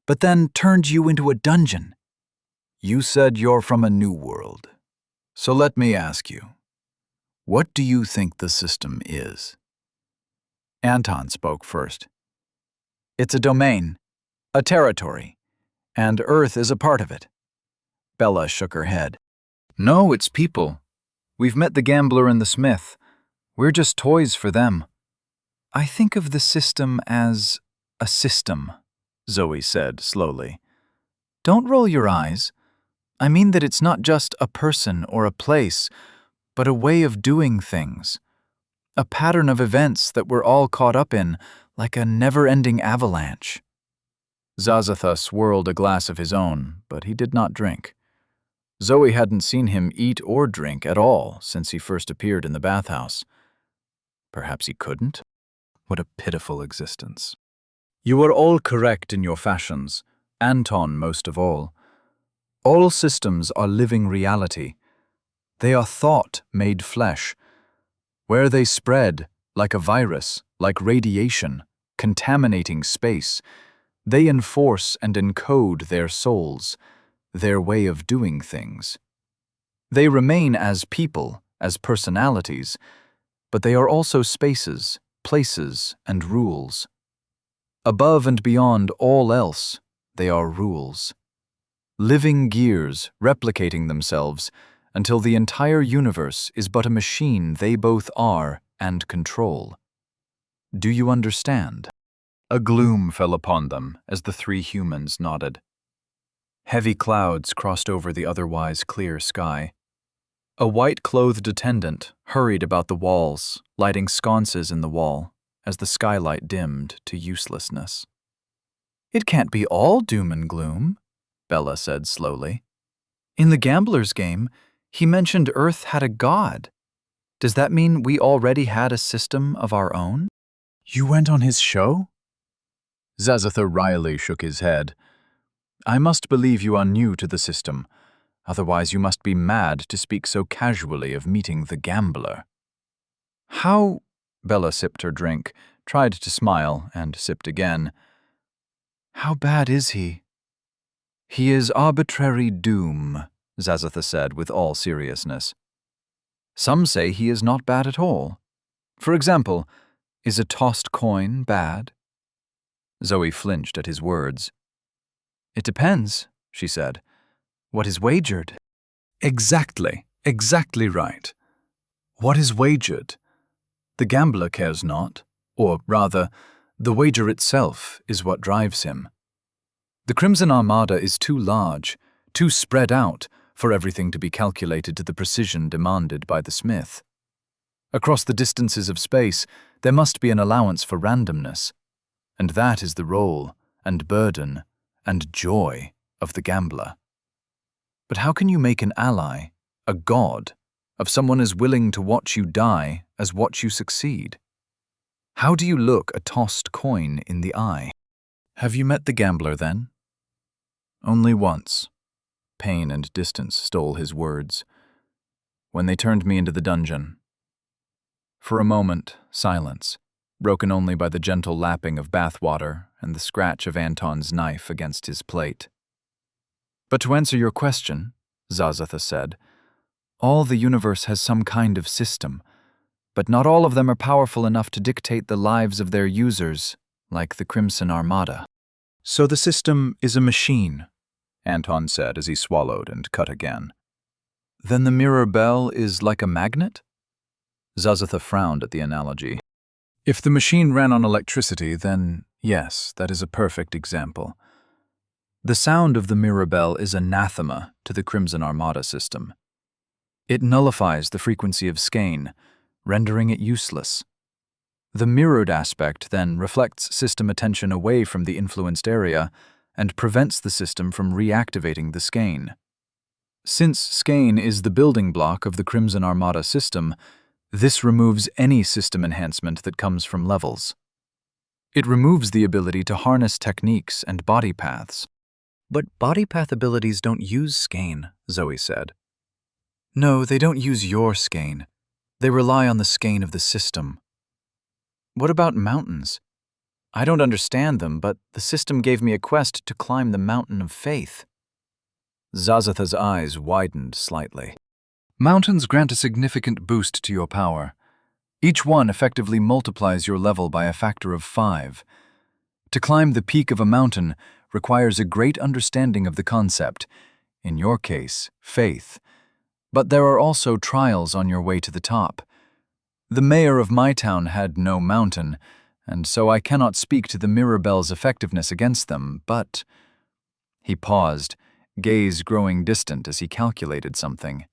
but then turned you into a dungeon. You said you're from a new world, so let me ask you, what do you think the system is? Anton spoke first. It's a domain, a territory, and Earth is a part of it. Bella shook her head. No, it's people. We've met the gambler and the smith. We're just toys for them. I think of the system as a system, Zoe said slowly. Don't roll your eyes. I mean that it's not just a person or a place, but a way of doing things. A pattern of events that we're all caught up in, like a never-ending avalanche. Zazatha swirled a glass of his own, but he did not drink. Zoe hadn't seen him eat or drink at all since he first appeared in the bathhouse. Perhaps he couldn't? What a pitiful existence. You are all correct in your fashions, Anton most of all. All systems are living reality. They are thought made flesh. Where they spread, like a virus, like radiation, contaminating space, they enforce and encode their souls, their way of doing things. They remain as people, as personalities, but they are also spaces, places, and rules. Above and beyond all else, they are rules. Living gears replicating themselves until the entire universe is but a machine they both are and control. Do you understand? A gloom fell upon them as the three humans nodded. Heavy clouds crossed over the otherwise clear sky. A white-clothed attendant hurried about the walls, lighting sconces in the wall, as the skylight dimmed to uselessness. "It can't be all doom and gloom," Bella said slowly. "In the gambler's game, he mentioned Earth had a god. Does that mean we already had a system of our own?" "You went on his show?" Zazatha wryly shook his head. "I must believe you are new to the system. Otherwise you must be mad to speak so casually of meeting the gambler." "How—" Bella sipped her drink, tried to smile, and sipped again. "How bad is he?" "He is arbitrary doom," Zazatha said with all seriousness. "Some say he is not bad at all. For example, is a tossed coin bad?" Zoe flinched at his words. "It depends," she said. "What is wagered?" Exactly right. What is wagered? The gambler cares not, or rather, the wager itself is what drives him. The Crimson Armada is too large, too spread out, for everything to be calculated to the precision demanded by the smith. Across the distances of space, there must be an allowance for randomness, and that is the role, and burden, and joy of the gambler. But how can you make an ally, a god, of someone as willing to watch you die as watch you succeed? How do you look a tossed coin in the eye? Have you met the gambler, then? Only once. Pain and distance stole his words. When they turned me into the dungeon. For a moment, silence, broken only by the gentle lapping of bathwater and the scratch of Anton's knife against his plate. But to answer your question, Zazatha said, all the universe has some kind of system, but not all of them are powerful enough to dictate the lives of their users, like the Crimson Armada. So the system is a machine, Anton said as he swallowed and cut again. Then the mirror bell is like a magnet? Zazatha frowned at the analogy. If the machine ran on electricity, then yes, that is a perfect example. The sound of the mirror bell is anathema to the Crimson Armada system. It nullifies the frequency of skein, rendering it useless. The mirrored aspect then reflects system attention away from the influenced area and prevents the system from reactivating the skein. Since skein is the building block of the Crimson Armada system, this removes any system enhancement that comes from levels. It removes the ability to harness techniques and body paths. But body path abilities don't use skein, Zoe said. No, they don't use your skein. They rely on the skein of the system. What about mountains? I don't understand them, but the system gave me a quest to climb the mountain of faith. Zazatha's eyes widened slightly. Mountains grant a significant boost to your power. Each one effectively multiplies your level by a factor of 5. To climb the peak of a mountain requires a great understanding of the concept, in your case, faith. But there are also trials on your way to the top. The mayor of my town had no mountain, and so I cannot speak to the mirror bell's effectiveness against them, but... He paused, gaze growing distant as he calculated something.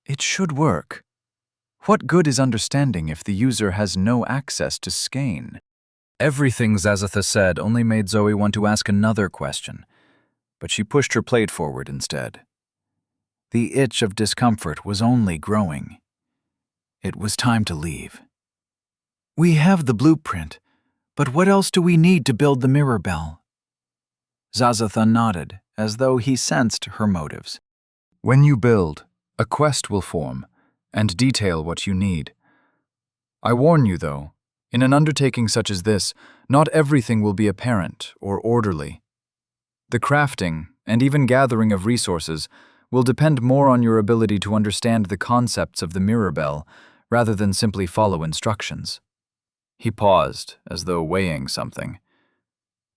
It should work. What good is understanding if the user has no access to skein? Everything Zazatha said only made Zoe want to ask another question, but she pushed her plate forward instead. The itch of discomfort was only growing. It was time to leave. We have the blueprint, but what else do we need to build the mirror bell? Zazatha nodded, as though he sensed her motives. When you build, a quest will form and detail what you need. I warn you, though, in an undertaking such as this, not everything will be apparent or orderly. The crafting and even gathering of resources will depend more on your ability to understand the concepts of the mirror bell rather than simply follow instructions. He paused, as though weighing something.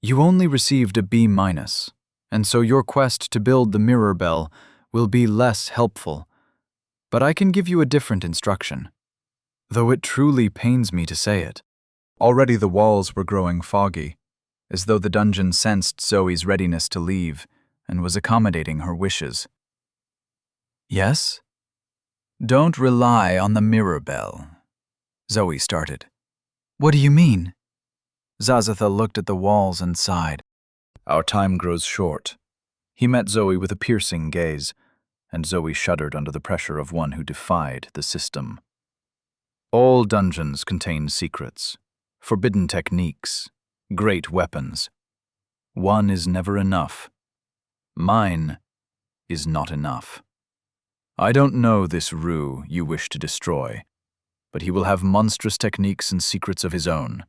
You only received a B-, and so your quest to build the mirror bell will be less helpful. But I can give you a different instruction, though it truly pains me to say it. Already the walls were growing foggy, as though the dungeon sensed Zoe's readiness to leave and was accommodating her wishes. Yes? Don't rely on the mirror bell, Zoe started. What do you mean? Zazatha looked at the walls and sighed. Our time grows short. He met Zoe with a piercing gaze, and Zoe shuddered under the pressure of one who defied the system. All dungeons contain secrets, forbidden techniques, great weapons. One is never enough. Mine is not enough. I don't know this Rue you wish to destroy, but he will have monstrous techniques and secrets of his own.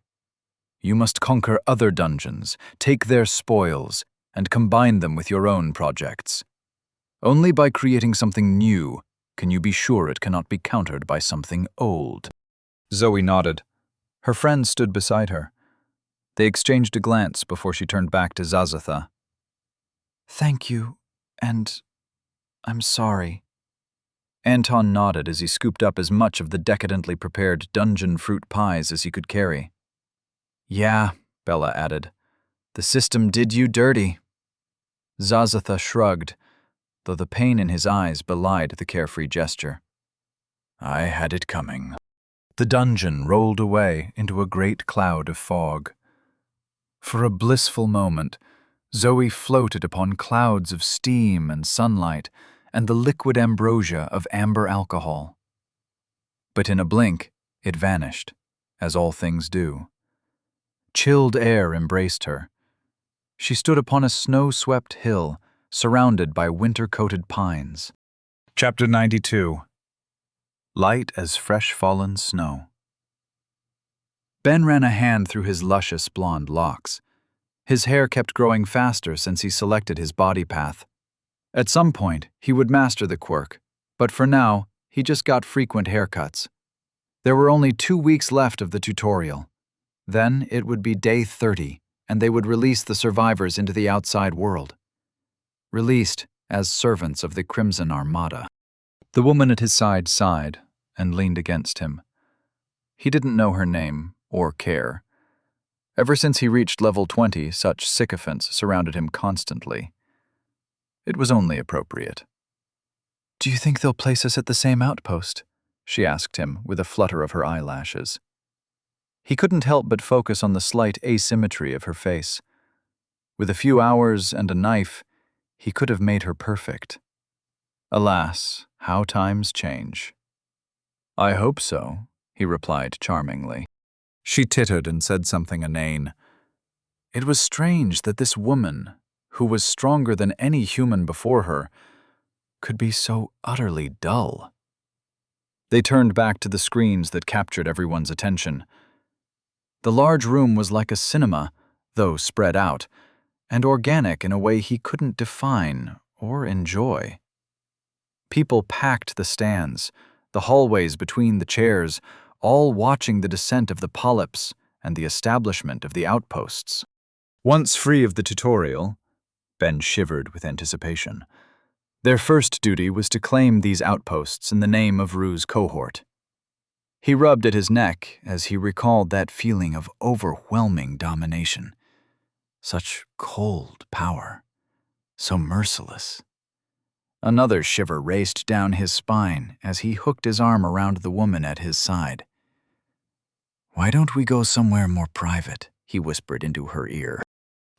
You must conquer other dungeons, take their spoils, and combine them with your own projects. Only by creating something new can you be sure it cannot be countered by something old. Zoe nodded. Her friend stood beside her. They exchanged a glance before she turned back to Zazatha. Thank you, and I'm sorry. Anton nodded as he scooped up as much of the decadently prepared dungeon fruit pies as he could carry. Yeah, Bella added. The system did you dirty. Zazatha shrugged, though the pain in his eyes belied the carefree gesture. I had it coming. The dungeon rolled away into a great cloud of fog. For a blissful moment, Zoe floated upon clouds of steam and sunlight and the liquid ambrosia of amber alcohol. But in a blink, it vanished, as all things do. Chilled air embraced her. She stood upon a snow-swept hill, surrounded by winter-coated pines. Chapter 92. Light as fresh-fallen snow. Ben ran a hand through his luscious blonde locks. His hair kept growing faster since he selected his body path. At some point, he would master the quirk, but for now, he just got frequent haircuts. There were only 2 weeks left of the tutorial. Then it would be day 30, and they would release the survivors into the outside world. Released as servants of the Crimson Armada. The woman at his side sighed and leaned against him. He didn't know her name or care. Ever since he reached level 20, such sycophants surrounded him constantly. It was only appropriate. Do you think they'll place us at the same outpost? She asked him with a flutter of her eyelashes. He couldn't help but focus on the slight asymmetry of her face. With a few hours and a knife, he could have made her perfect. Alas, how times change. I hope so, he replied charmingly. She tittered and said something inane. It was strange that this woman, who was stronger than any human before her, could be so utterly dull. They turned back to the screens that captured everyone's attention. The large room was like a cinema, though spread out, and organic in a way he couldn't define or enjoy. People packed the stands, the hallways between the chairs, all watching the descent of the polyps and the establishment of the outposts. Once free of the tutorial, Ben shivered with anticipation. Their first duty was to claim these outposts in the name of Rue's cohort. He rubbed at his neck as he recalled that feeling of overwhelming domination. Such cold power, so merciless. Another shiver raced down his spine as he hooked his arm around the woman at his side. Why don't we go somewhere more private? He whispered into her ear.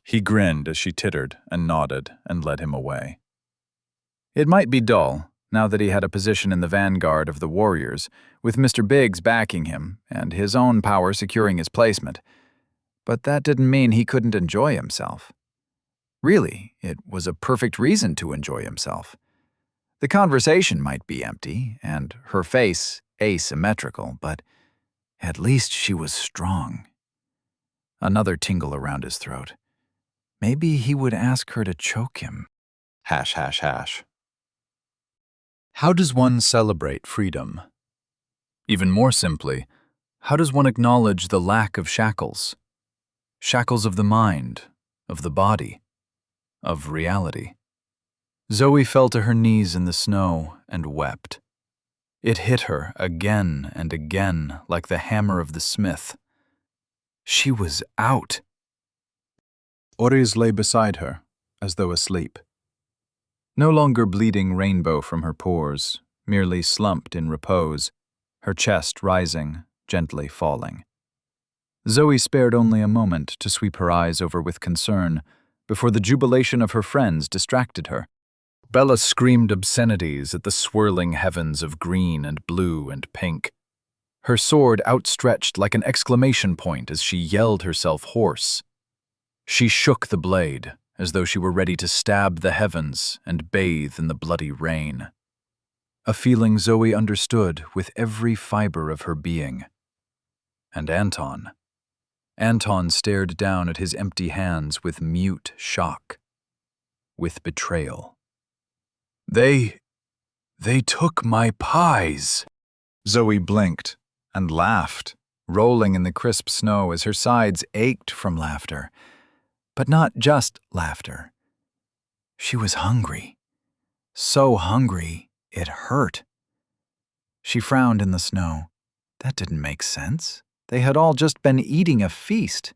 He grinned as she tittered and nodded and led him away. It might be dull, now that he had a position in the vanguard of the warriors, with Mr. Biggs backing him and his own power securing his placement. But that didn't mean he couldn't enjoy himself. Really, it was a perfect reason to enjoy himself. The conversation might be empty and her face asymmetrical, but at least she was strong. Another tingle around his throat. Maybe he would ask her to choke him. Hash, hash, hash. How does one celebrate freedom? Even more simply, how does one acknowledge the lack of shackles? Shackles of the mind, of the body, of reality. Zoe fell to her knees in the snow and wept. It hit her again and again like the hammer of the smith. She was out. Oris lay beside her, as though asleep. No longer bleeding rainbow from her pores, merely slumped in repose, her chest rising, gently falling. Zoe spared only a moment to sweep her eyes over with concern before the jubilation of her friends distracted her. Bella screamed obscenities at the swirling heavens of green and blue and pink. Her sword outstretched like an exclamation point as she yelled herself hoarse. She shook the blade as though she were ready to stab the heavens and bathe in the bloody rain. A feeling Zoe understood with every fiber of her being. And Anton. Anton stared down at his empty hands with mute shock, with betrayal. They took my pies. Zoe blinked and laughed, rolling in the crisp snow as her sides ached from laughter. But not just laughter. She was hungry. So hungry, it hurt. She frowned in the snow. That didn't make sense. They had all just been eating a feast.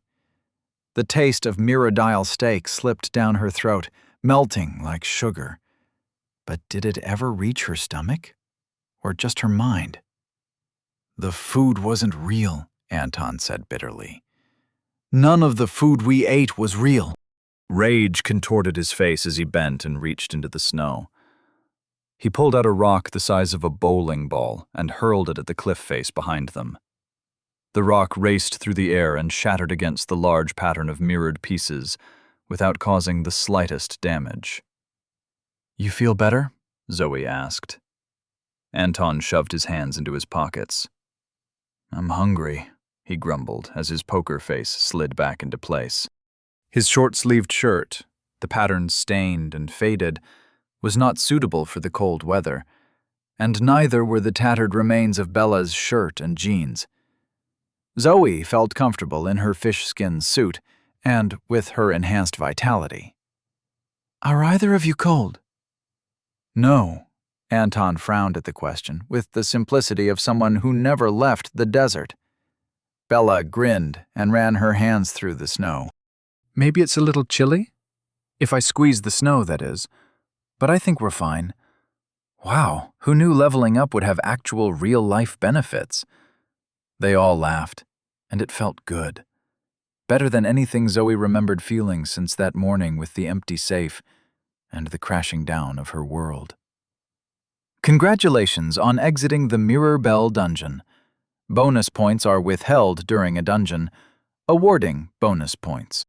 The taste of Miradile steak slipped down her throat, melting like sugar. But did it ever reach her stomach? Or just her mind? The food wasn't real, Anton said bitterly. None of the food we ate was real. Rage contorted his face as he bent and reached into the snow. He pulled out a rock the size of a bowling ball and hurled it at the cliff face behind them. The rock raced through the air and shattered against the large pattern of mirrored pieces without causing the slightest damage. "You feel better?" Zoe asked. Anton shoved his hands into his pockets. "I'm hungry," he grumbled as his poker face slid back into place. His short-sleeved shirt, the pattern stained and faded, was not suitable for the cold weather, and neither were the tattered remains of Bella's shirt and jeans. Zoe felt comfortable in her fish-skin suit and with her enhanced vitality. "Are either of you cold?" "No." Anton frowned at the question with the simplicity of someone who never left the desert. Bella grinned and ran her hands through the snow. "Maybe it's a little chilly? If I squeeze the snow, that is. But I think we're fine. Wow, who knew leveling up would have actual real-life benefits?" They all laughed, and it felt good. Better than anything Zoe remembered feeling since that morning with the empty safe and the crashing down of her world. Congratulations on exiting the Mirror Bell dungeon. Bonus points are withheld during a dungeon, awarding bonus points.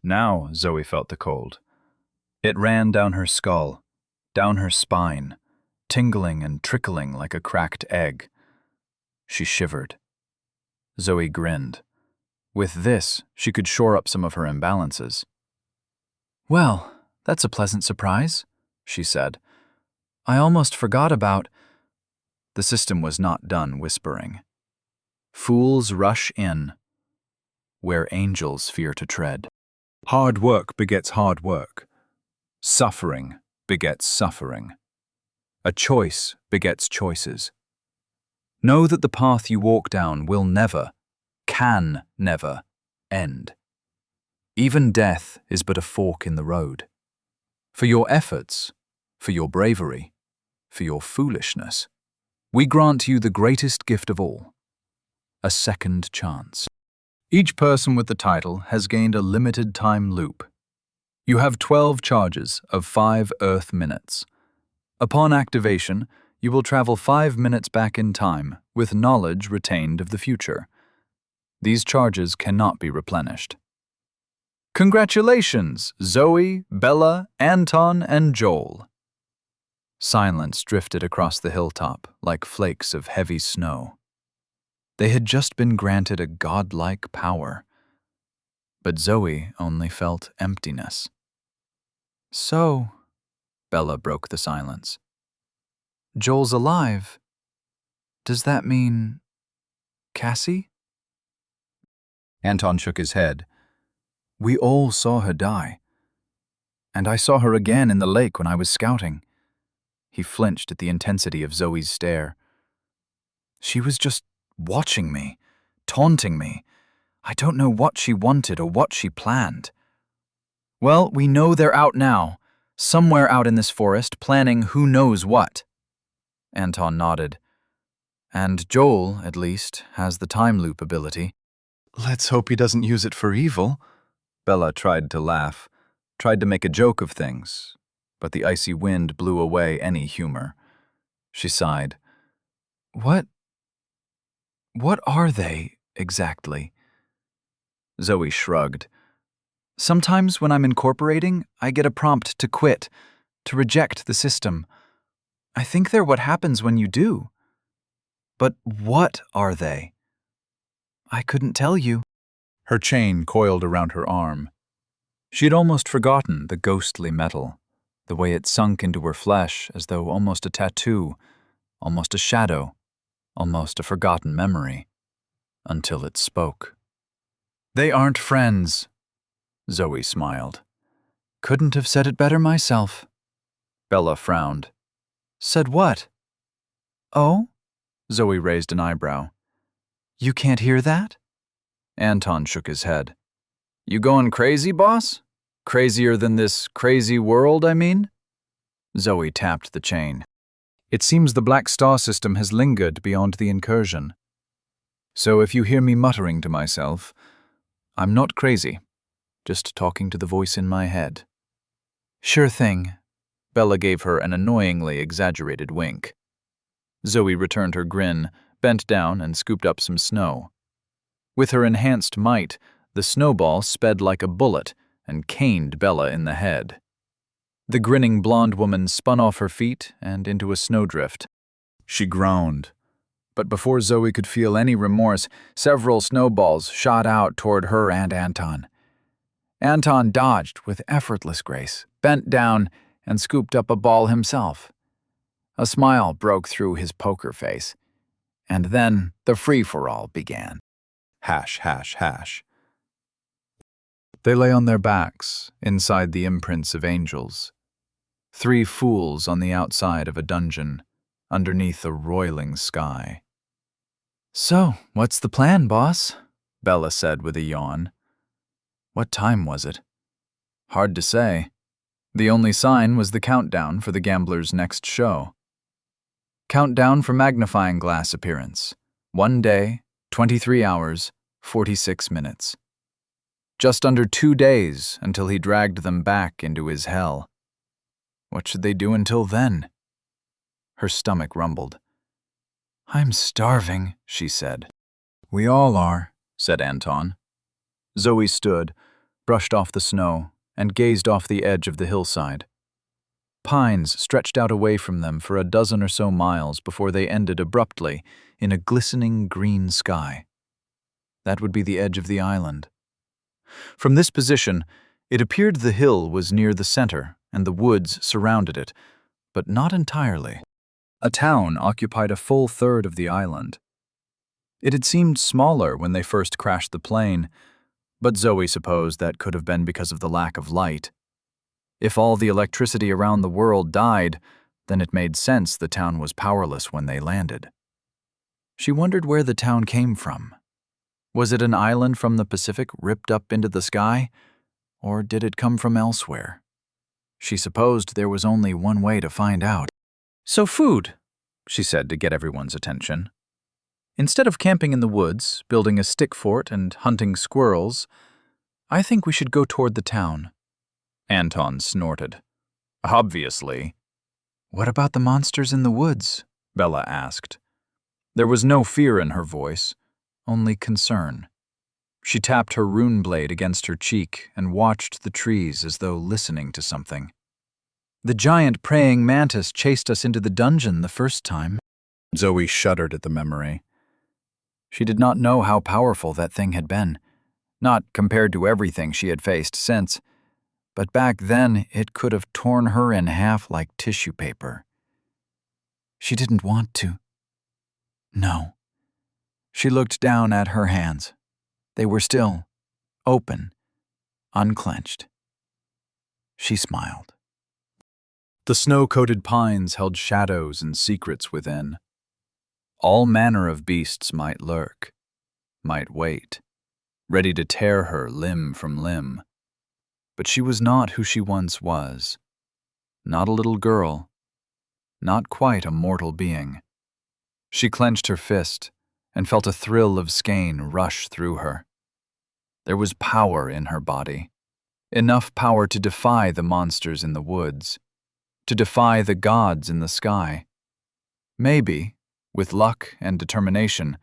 Now Zoe felt the cold. It ran down her skull, down her spine, tingling and trickling like a cracked egg. She shivered. Zoe grinned. With this, she could shore up some of her imbalances. "Well, that's a pleasant surprise," she said. "I almost forgot about—" The system was not done whispering. Fools rush in, where angels fear to tread. Hard work begets hard work. Suffering begets suffering. A choice begets choices. Know that the path you walk down will never, can never, end. Even death is but a fork in the road. For your efforts, for your bravery, for your foolishness, we grant you the greatest gift of all, a second chance. Each person with the title has gained a limited time loop. You have 12 charges of 5 Earth minutes. Upon activation, you will travel 5 minutes back in time with knowledge retained of the future. These charges cannot be replenished. Congratulations, Zoe, Bella, Anton, and Joel. Silence drifted across the hilltop like flakes of heavy snow. They had just been granted a godlike power. But Zoe only felt emptiness. So, Bella broke the silence. Joel's alive. Does that mean Cassie? Anton shook his head. We all saw her die. And I saw her again in the lake when I was scouting. He flinched at the intensity of Zoe's stare. She was just watching me, taunting me. I don't know what she wanted or what she planned. Well, we know they're out now, somewhere out in this forest, planning who knows what. Anton nodded. And Joel, at least, has the time loop ability. Let's hope he doesn't use it for evil. Bella tried to laugh, tried to make a joke of things, but the icy wind blew away any humor. She sighed. What are they, exactly? Zoe shrugged. Sometimes when I'm incorporating, I get a prompt to quit, to reject the system. I think they're what happens when you do. But what are they? I couldn't tell you. Her chain coiled around her arm. She had almost forgotten the ghostly metal, the way it sunk into her flesh as though almost a tattoo, almost a shadow, almost a forgotten memory, until it spoke. They aren't friends, Zoe smiled. Couldn't have said it better myself. Bella frowned. Said what? Oh? Zoe raised an eyebrow. You can't hear that? Anton shook his head. You going crazy, boss? Crazier than this crazy world, I mean? Zoe tapped the chain. It seems the Black Star system has lingered beyond the incursion. So if you hear me muttering to myself, I'm not crazy, just talking to the voice in my head. Sure thing. Bella gave her an annoyingly exaggerated wink. Zoe returned her grin, bent down and scooped up some snow. With her enhanced might, the snowball sped like a bullet and caned Bella in the head. The grinning blonde woman spun off her feet and into a snowdrift. She groaned. But before Zoe could feel any remorse, several snowballs shot out toward her and Anton. Anton dodged with effortless grace, bent down, and scooped up a ball himself. A smile broke through his poker face. And then the free-for-all began. Hash, hash, hash. They lay on their backs, inside the imprints of angels. 3 fools on the outside of a dungeon, underneath a roiling sky. So, what's the plan, boss? Bella said with a yawn. What time was it? Hard to say. The only sign was the countdown for the gambler's next show. Countdown for magnifying glass appearance. 1 day, 23 hours, 46 minutes. Just under 2 days until he dragged them back into his hell. What should they do until then? Her stomach rumbled. I'm starving, she said. We all are, said Anton. Zoe stood, brushed off the snow, and gazed off the edge of the hillside. Pines stretched out away from them for a dozen or so miles before they ended abruptly in a glistening green sky. That would be the edge of the island. From this position, it appeared the hill was near the center and the woods surrounded it, but not entirely. A town occupied a full third of the island. It had seemed smaller when they first crashed the plane, but Zoe supposed that could have been because of the lack of light. If all the electricity around the world died, then it made sense the town was powerless when they landed. She wondered where the town came from. Was it an island from the Pacific ripped up into the sky, or did it come from elsewhere? She supposed there was only one way to find out. So food, she said to get everyone's attention. Instead of camping in the woods, building a stick fort and hunting squirrels, I think we should go toward the town. Anton snorted. Obviously. What about the monsters in the woods? Bella asked. There was no fear in her voice, only concern. She tapped her rune blade against her cheek and watched the trees as though listening to something. The giant praying mantis chased us into the dungeon the first time. Zoe shuddered at the memory. She did not know how powerful that thing had been, not compared to everything she had faced since, but back then it could have torn her in half like tissue paper. She didn't want to. No. She looked down at her hands. They were still, open, unclenched. She smiled. The snow-coated pines held shadows and secrets within. All manner of beasts might lurk, might wait, ready to tear her limb from limb. But she was not who she once was. Not a little girl. Not quite a mortal being. She clenched her fist and felt a thrill of skein rush through her. There was power in her body. Enough power to defy the monsters in the woods, to defy the gods in the sky. Maybe, with luck and determination,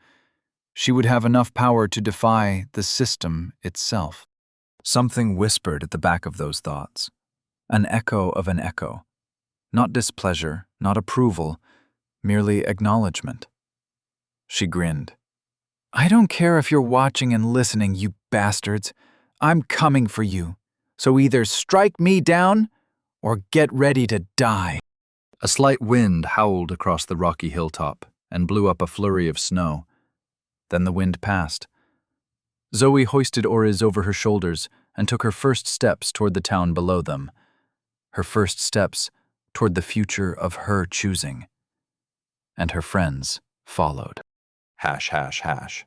she would have enough power to defy the system itself. Something whispered at the back of those thoughts, an echo of an echo. Not displeasure, not approval, merely acknowledgement. She grinned. I don't care if you're watching and listening, you bastards. I'm coming for you. So either strike me down or get ready to die. A slight wind howled across the rocky hilltop and blew up a flurry of snow. Then the wind passed. Zoe hoisted oars over her shoulders and took her first steps toward the town below them. Her first steps toward the future of her choosing. And her friends followed. ###.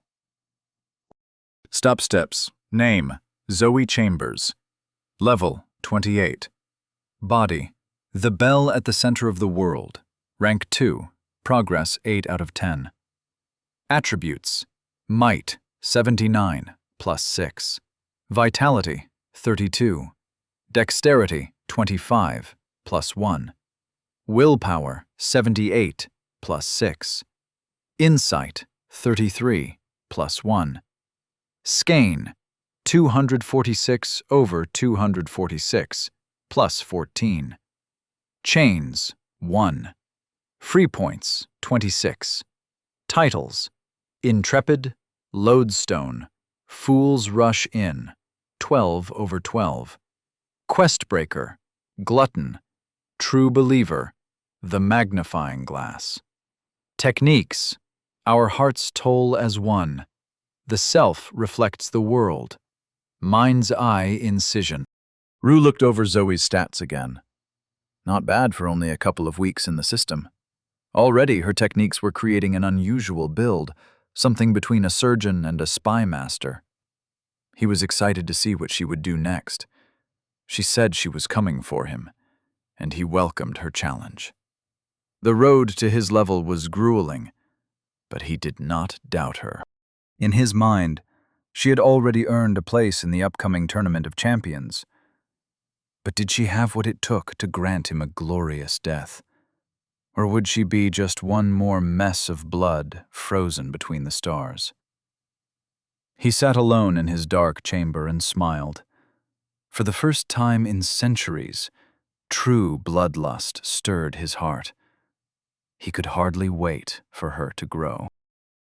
Stop steps. Name: Zoe Chambers. Level: 28. Body: the bell at the center of the world. Rank 2. Progress 8 out of 10. Attributes: might, 79, plus 6. Vitality, 32. Dexterity, 25, plus 1. Willpower, 78, plus 6. Insight, 33, plus 1. Skein, 246 over 246, plus 14. Chains, 1. Free points, 26. Titles: Intrepid, Lodestone, Fool's Rush In, 12 over 12. Questbreaker, Glutton, True Believer, The Magnifying Glass. Techniques: Our hearts toll as one. The self reflects the world. Mind's eye incision. Rue looked over Zoe's stats again. Not bad for only a couple of weeks in the system. Already her techniques were creating an unusual build, something between a surgeon and a spy master. He was excited to see what she would do next. She said she was coming for him, and he welcomed her challenge. The road to his level was grueling, but he did not doubt her. In his mind, she had already earned a place in the upcoming Tournament of Champions. But did she have what it took to grant him a glorious death? Or would she be just one more mess of blood frozen between the stars? He sat alone in his dark chamber and smiled. For the first time in centuries, true bloodlust stirred his heart. He could hardly wait for her to grow.